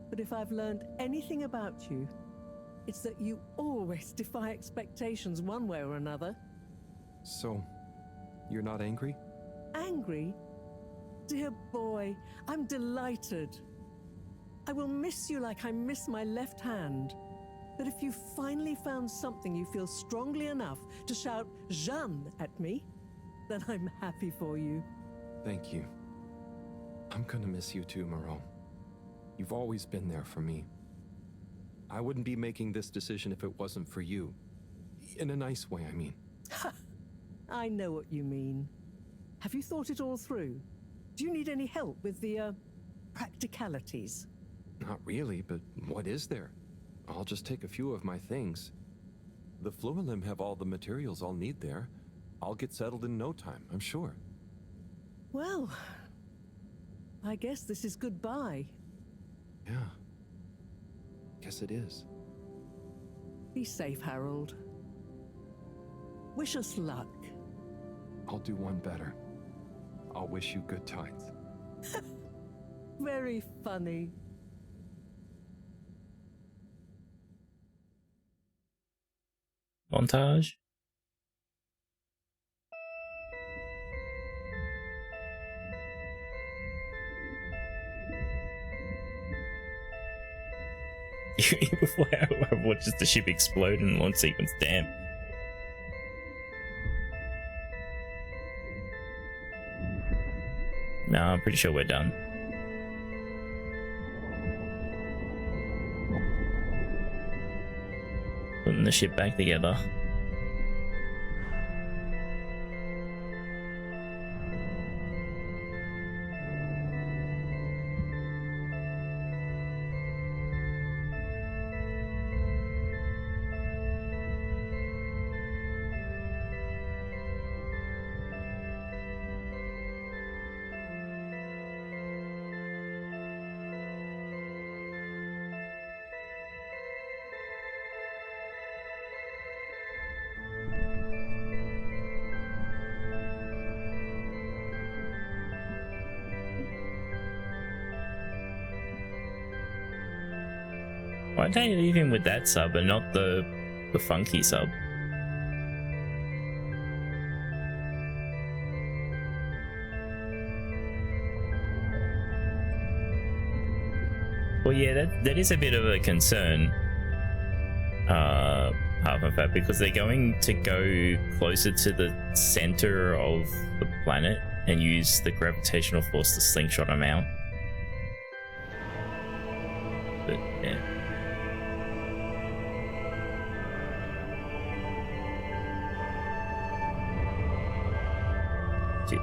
[SPEAKER 14] but if I've learned anything about you, it's that you always defy expectations one way or another.
[SPEAKER 12] So, you're not angry?
[SPEAKER 14] Angry? Dear boy, I'm delighted. I will miss you like I miss my left hand. But if you finally found something you feel strongly enough to shout Jeanne at me, then I'm happy for you.
[SPEAKER 12] Thank you. I'm gonna miss you too, Mareaux. You've always been there for me. I wouldn't be making this decision if it wasn't for you. In a nice way, I mean.
[SPEAKER 14] I know what you mean. Have you thought it all through? Do you need any help with the, practicalities?
[SPEAKER 12] Not really, but what is there? I'll just take a few of my things. The Fluilim have all the materials I'll need there. I'll get settled in no time, I'm sure.
[SPEAKER 14] Well, I guess this is goodbye.
[SPEAKER 12] Yeah. Guess it is.
[SPEAKER 14] Be safe, Harold. Wish us luck.
[SPEAKER 12] I'll do one better. I'll wish you good times.
[SPEAKER 14] Very funny.
[SPEAKER 1] Montage. Before I watches the ship explode in launch sequence, damn. No, I'm pretty sure we're done. Putting the ship back together. Why don't you leave him with that sub and not the funky sub? Well, yeah, that is a bit of a concern, half of that, because they're going to go closer to the center of the planet and use the gravitational force to slingshot him out. But yeah.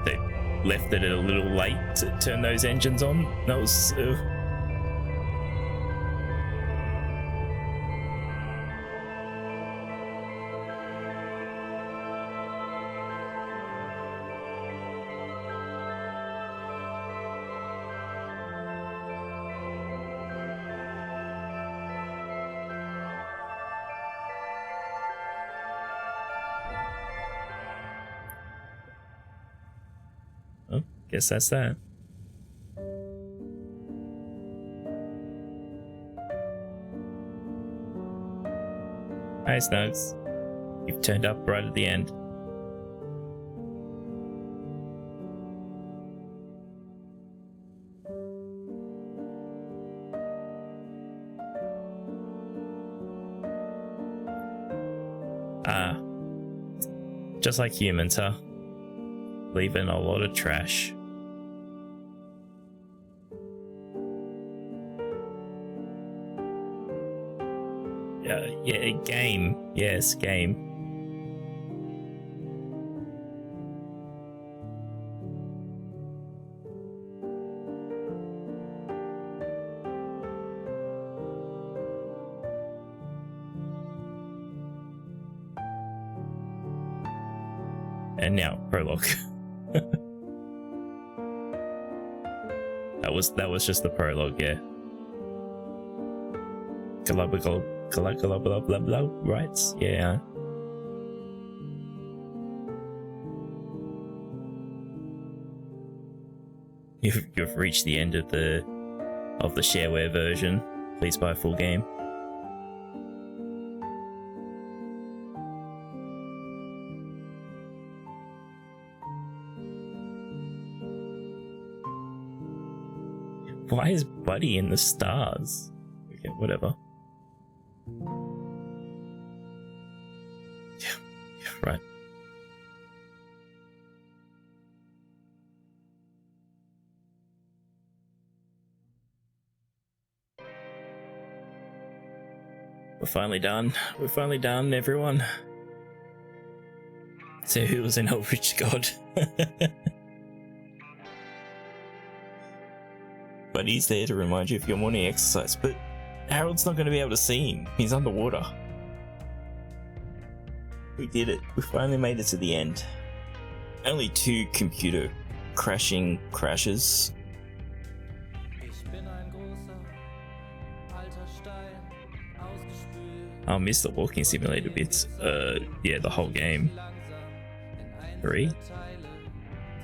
[SPEAKER 1] They left it a little late to turn those engines on. That was guess that's that. Hi, Snugs. You've turned up right at the end. Ah. Just like humans, huh? Leaving a lot of trash. Yeah, game. Yes, game. And now, prologue. That was just the prologue, yeah. Right? Yeah. You've reached the end of the shareware version. Please buy full game. Why is Buddy in the stars? Okay, whatever. Yeah, right. We're finally done. We're finally done, everyone. So who was an Eldritch God? But he's there to remind you of your morning exercise. But Harold's not going to be able to see him. He's underwater. We did it. We finally made it to the end. Only 2 computer crashes. I missed the walking simulator bits. Yeah, the whole game. 3?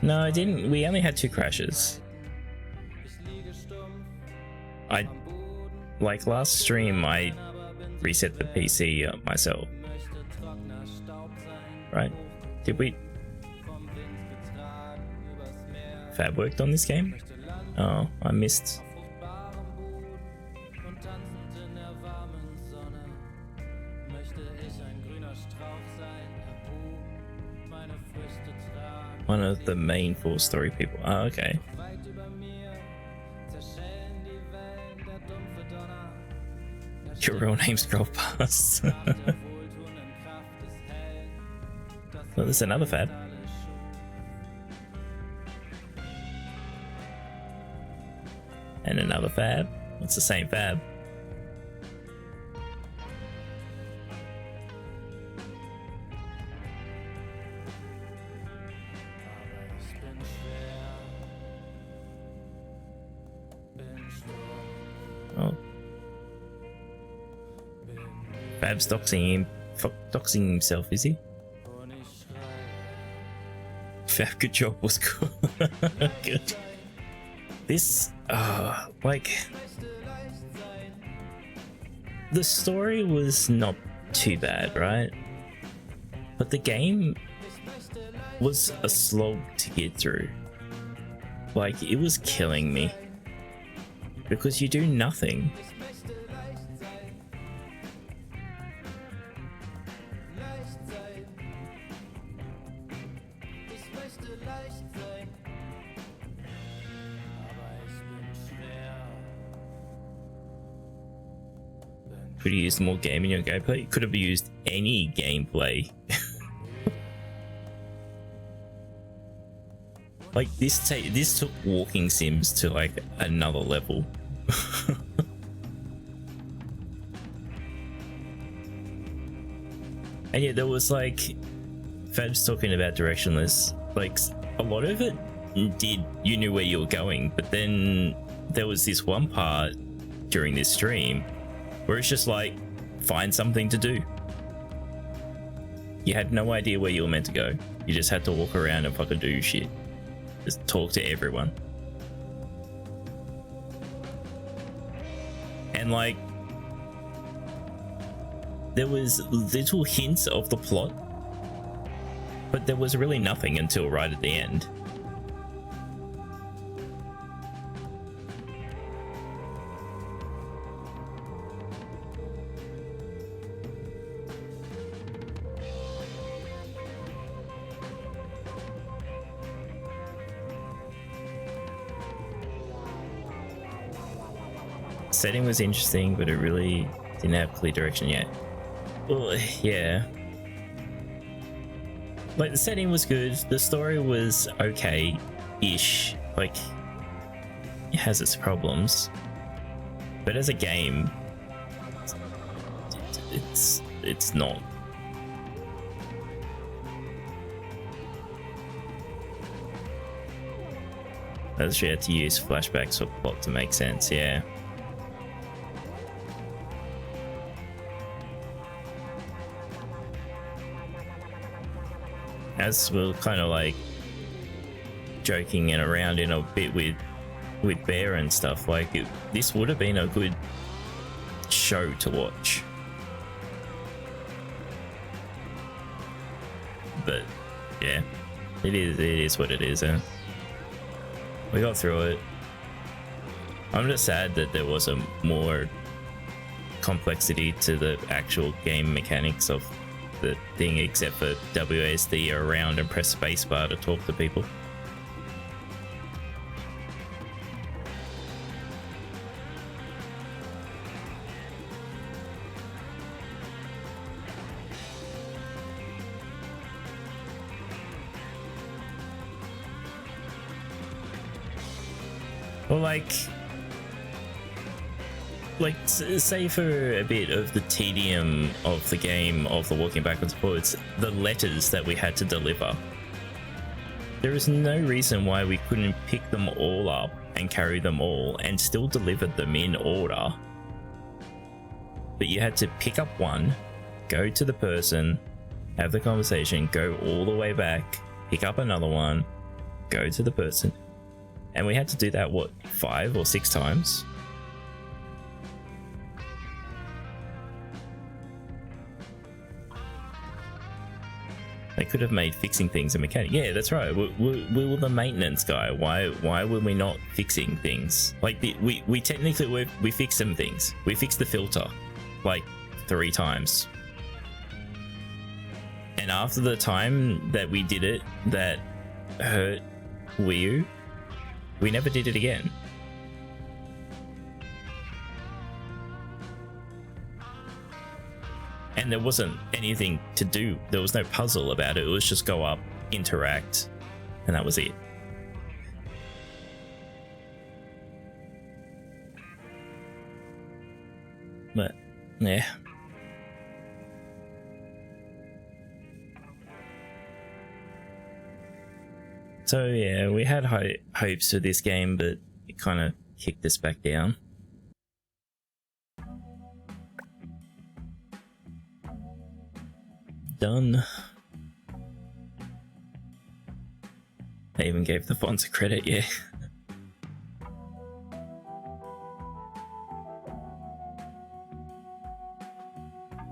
[SPEAKER 1] No, I didn't. We only had 2 crashes. Like last stream, I reset the PC myself. Right? Did we? Fab worked on this game? Oh, I missed. One of the main 4 story people. Oh, okay. Your real name scroll past. Well, there's another Fab. And another Fab. It's the same Fab. Oh. Fab's doxing himself, is he? Fab, good job, was cool. Good. This, like, the story was not too bad, right? But the game was a slog to get through. Like, it was killing me. Because you do nothing. Could have used more game in your gameplay. Could have used any gameplay. Like this took walking sims to like another level. And yeah, there was like Fab's talking about directionless. Like a lot of it you knew where you were going, but then there was this one part during this stream where it's just like, find something to do. You had no idea where you were meant to go. You just had to walk around and fucking do shit. Just talk to everyone. And like, there was little hints of the plot, but there was really nothing until right at the end. Setting was interesting, but it really didn't have clear direction yet. Well, yeah. Like, the setting was good, the story was okay-ish. Like, it has its problems. But as a game, it's not. I actually had to use flashbacks for plot to make sense, yeah. As we're kind of like joking and around in a bit with with Bear and stuff, like this would have been a good show to watch. But yeah, it is what it is. We got through it. I'm just sad that there wasn't more complexity to the actual game mechanics of the thing, except for WASD around and press spacebar to talk to people. Well, like say for a bit of the tedium of the game, of the walking backwards and forwards, the letters that we had to deliver. There is no reason why we couldn't pick them all up and carry them all and still deliver them in order. But you had to pick up one, go to the person, have the conversation, go all the way back, pick up another one, go to the person. And we had to do that, what, 5 or 6 times? They could have made fixing things a mechanic. Yeah, that's right. We were the maintenance guy. Why were we not fixing things? Like, we technically, we fixed some things. We fixed the filter, like, 3 times. And after the time that we did it, that hurt Wii U, we never did it again. And there wasn't anything to do. There was no puzzle about it. It was just go up, interact, and that was it. But, yeah. So yeah, we had high hopes for this game, but it kind of kicked us back down. Done. They even gave the fonts a credit, yeah.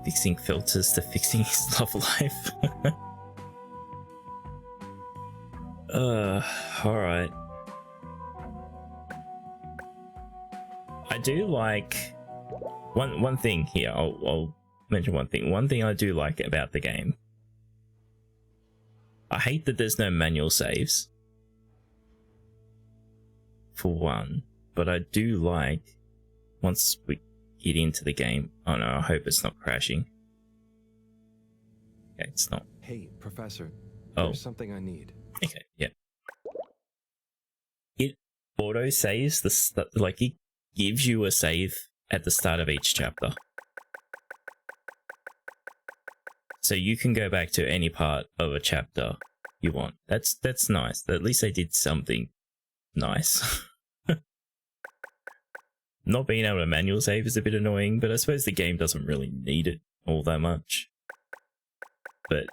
[SPEAKER 1] Fixing filters to fixing his love life. Alright. I do like one thing here. I'll mention one thing. One thing I do like about the game. I hate that there's no manual saves. For one. But I do like, once we get into the game. Oh no, I hope it's not crashing. Okay, it's not.
[SPEAKER 3] Hey, Professor.
[SPEAKER 1] Oh.
[SPEAKER 3] There's something I need.
[SPEAKER 1] Okay, yeah. It auto saves like it gives you a save at the start of each chapter. So you can go back to any part of a chapter you want. That's nice. At least they did something nice. Not being able to manual save is a bit annoying, but I suppose the game doesn't really need it all that much. But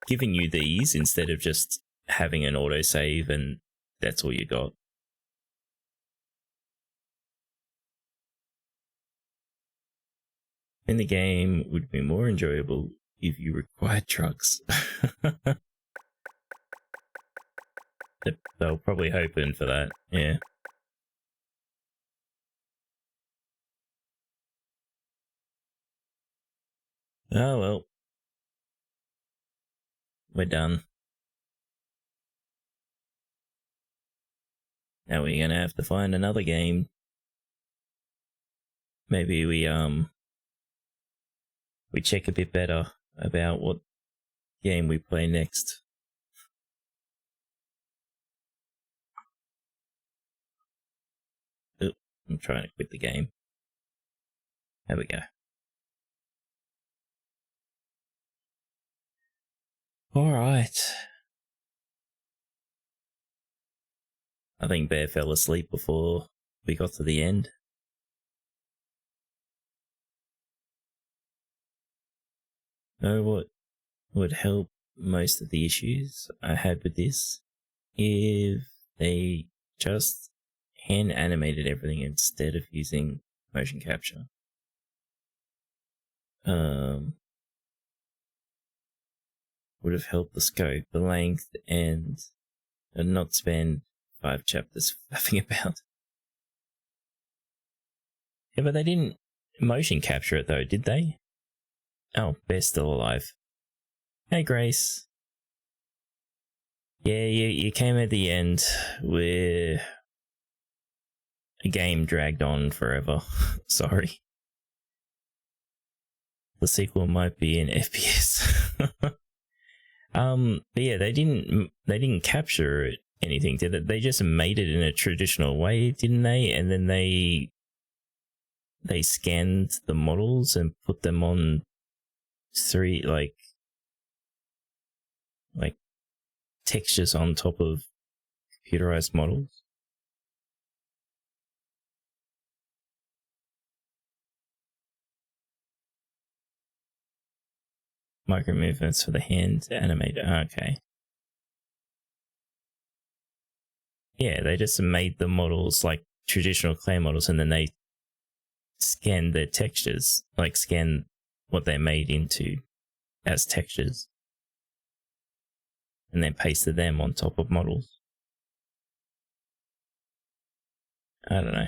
[SPEAKER 1] giving you these instead of just having an autosave and that's all you got. In the game would be more enjoyable if you required trucks. They'll probably hoping for that, yeah. Oh well. We're done. Now we're gonna have to find another game. Maybe we check a bit better about what game we play next. Oop, I'm trying to quit the game. There we go. Alright. I think Bear fell asleep before we got to the end. Know what would help most of the issues I had with this? If they just hand animated everything instead of using motion capture. Would have helped the scope, the length, and not spend 5 chapters faffing about. Yeah, but they didn't motion capture it though, did they? Oh, Bear's still alive. Hey, Grace. Yeah, you came at the end where a game dragged on forever. Sorry. The sequel might be an FPS. But yeah, they didn't capture anything, did it? They just made it in a traditional way, didn't they? And then they scanned the models and put them on 3 like textures on top of computerized models. Micro movements for the hand animated. Okay. Yeah, they just made the models like traditional clay models, and then they scanned their textures, like scan what they made into as textures, and then pasted them on top of models. I don't know.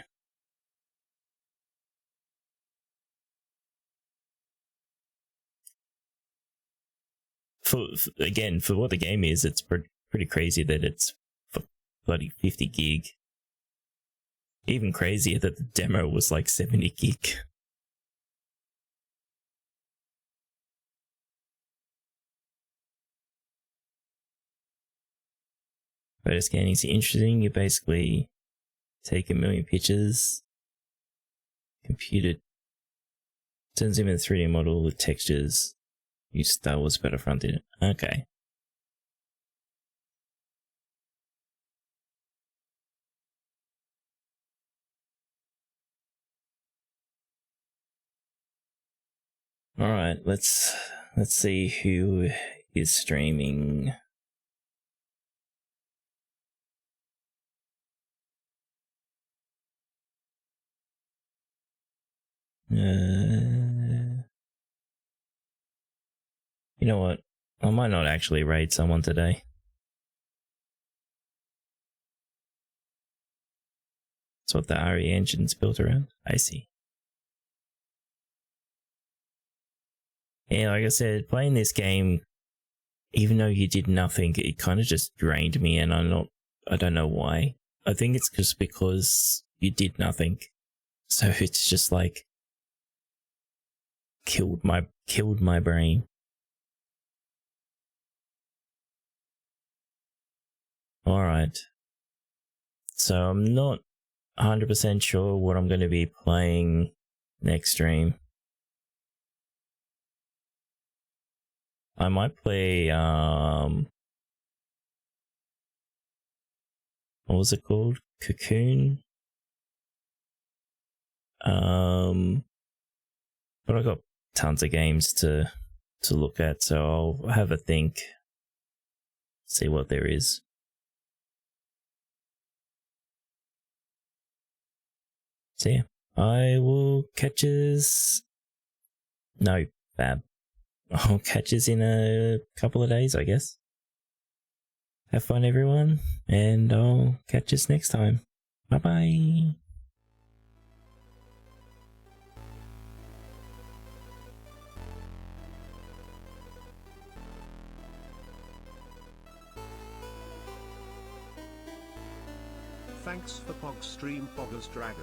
[SPEAKER 1] For what the game is, it's pretty crazy that it's for bloody 50 gig. Even crazier that the demo was like 70 gig. Photo scanning is interesting. You basically take 1 million pictures, computer turns them into a 3D model with textures. Use Star Wars Battlefront in it. Okay. Alright, let's see who is streaming. You know what? I might not actually raid someone today. That's what the RE engine's built around. I see. Yeah, like I said, playing this game, even though you did nothing, it kind of just drained me, and I don't know why. I think it's just because you did nothing. So it's just like killed my brain. Alright. So I'm not 100% sure what I'm going to be playing next stream. I might play, what was it called? Cocoon? But I got tons of games to look at, so I'll have a think. See what there is. So yeah, I will catch us. No, Fab. I'll catch us in a couple of days, I guess. Have fun, everyone, and I'll catch us next time. Bye bye.
[SPEAKER 19] Thanks for Pog Stream Poggers Dragon.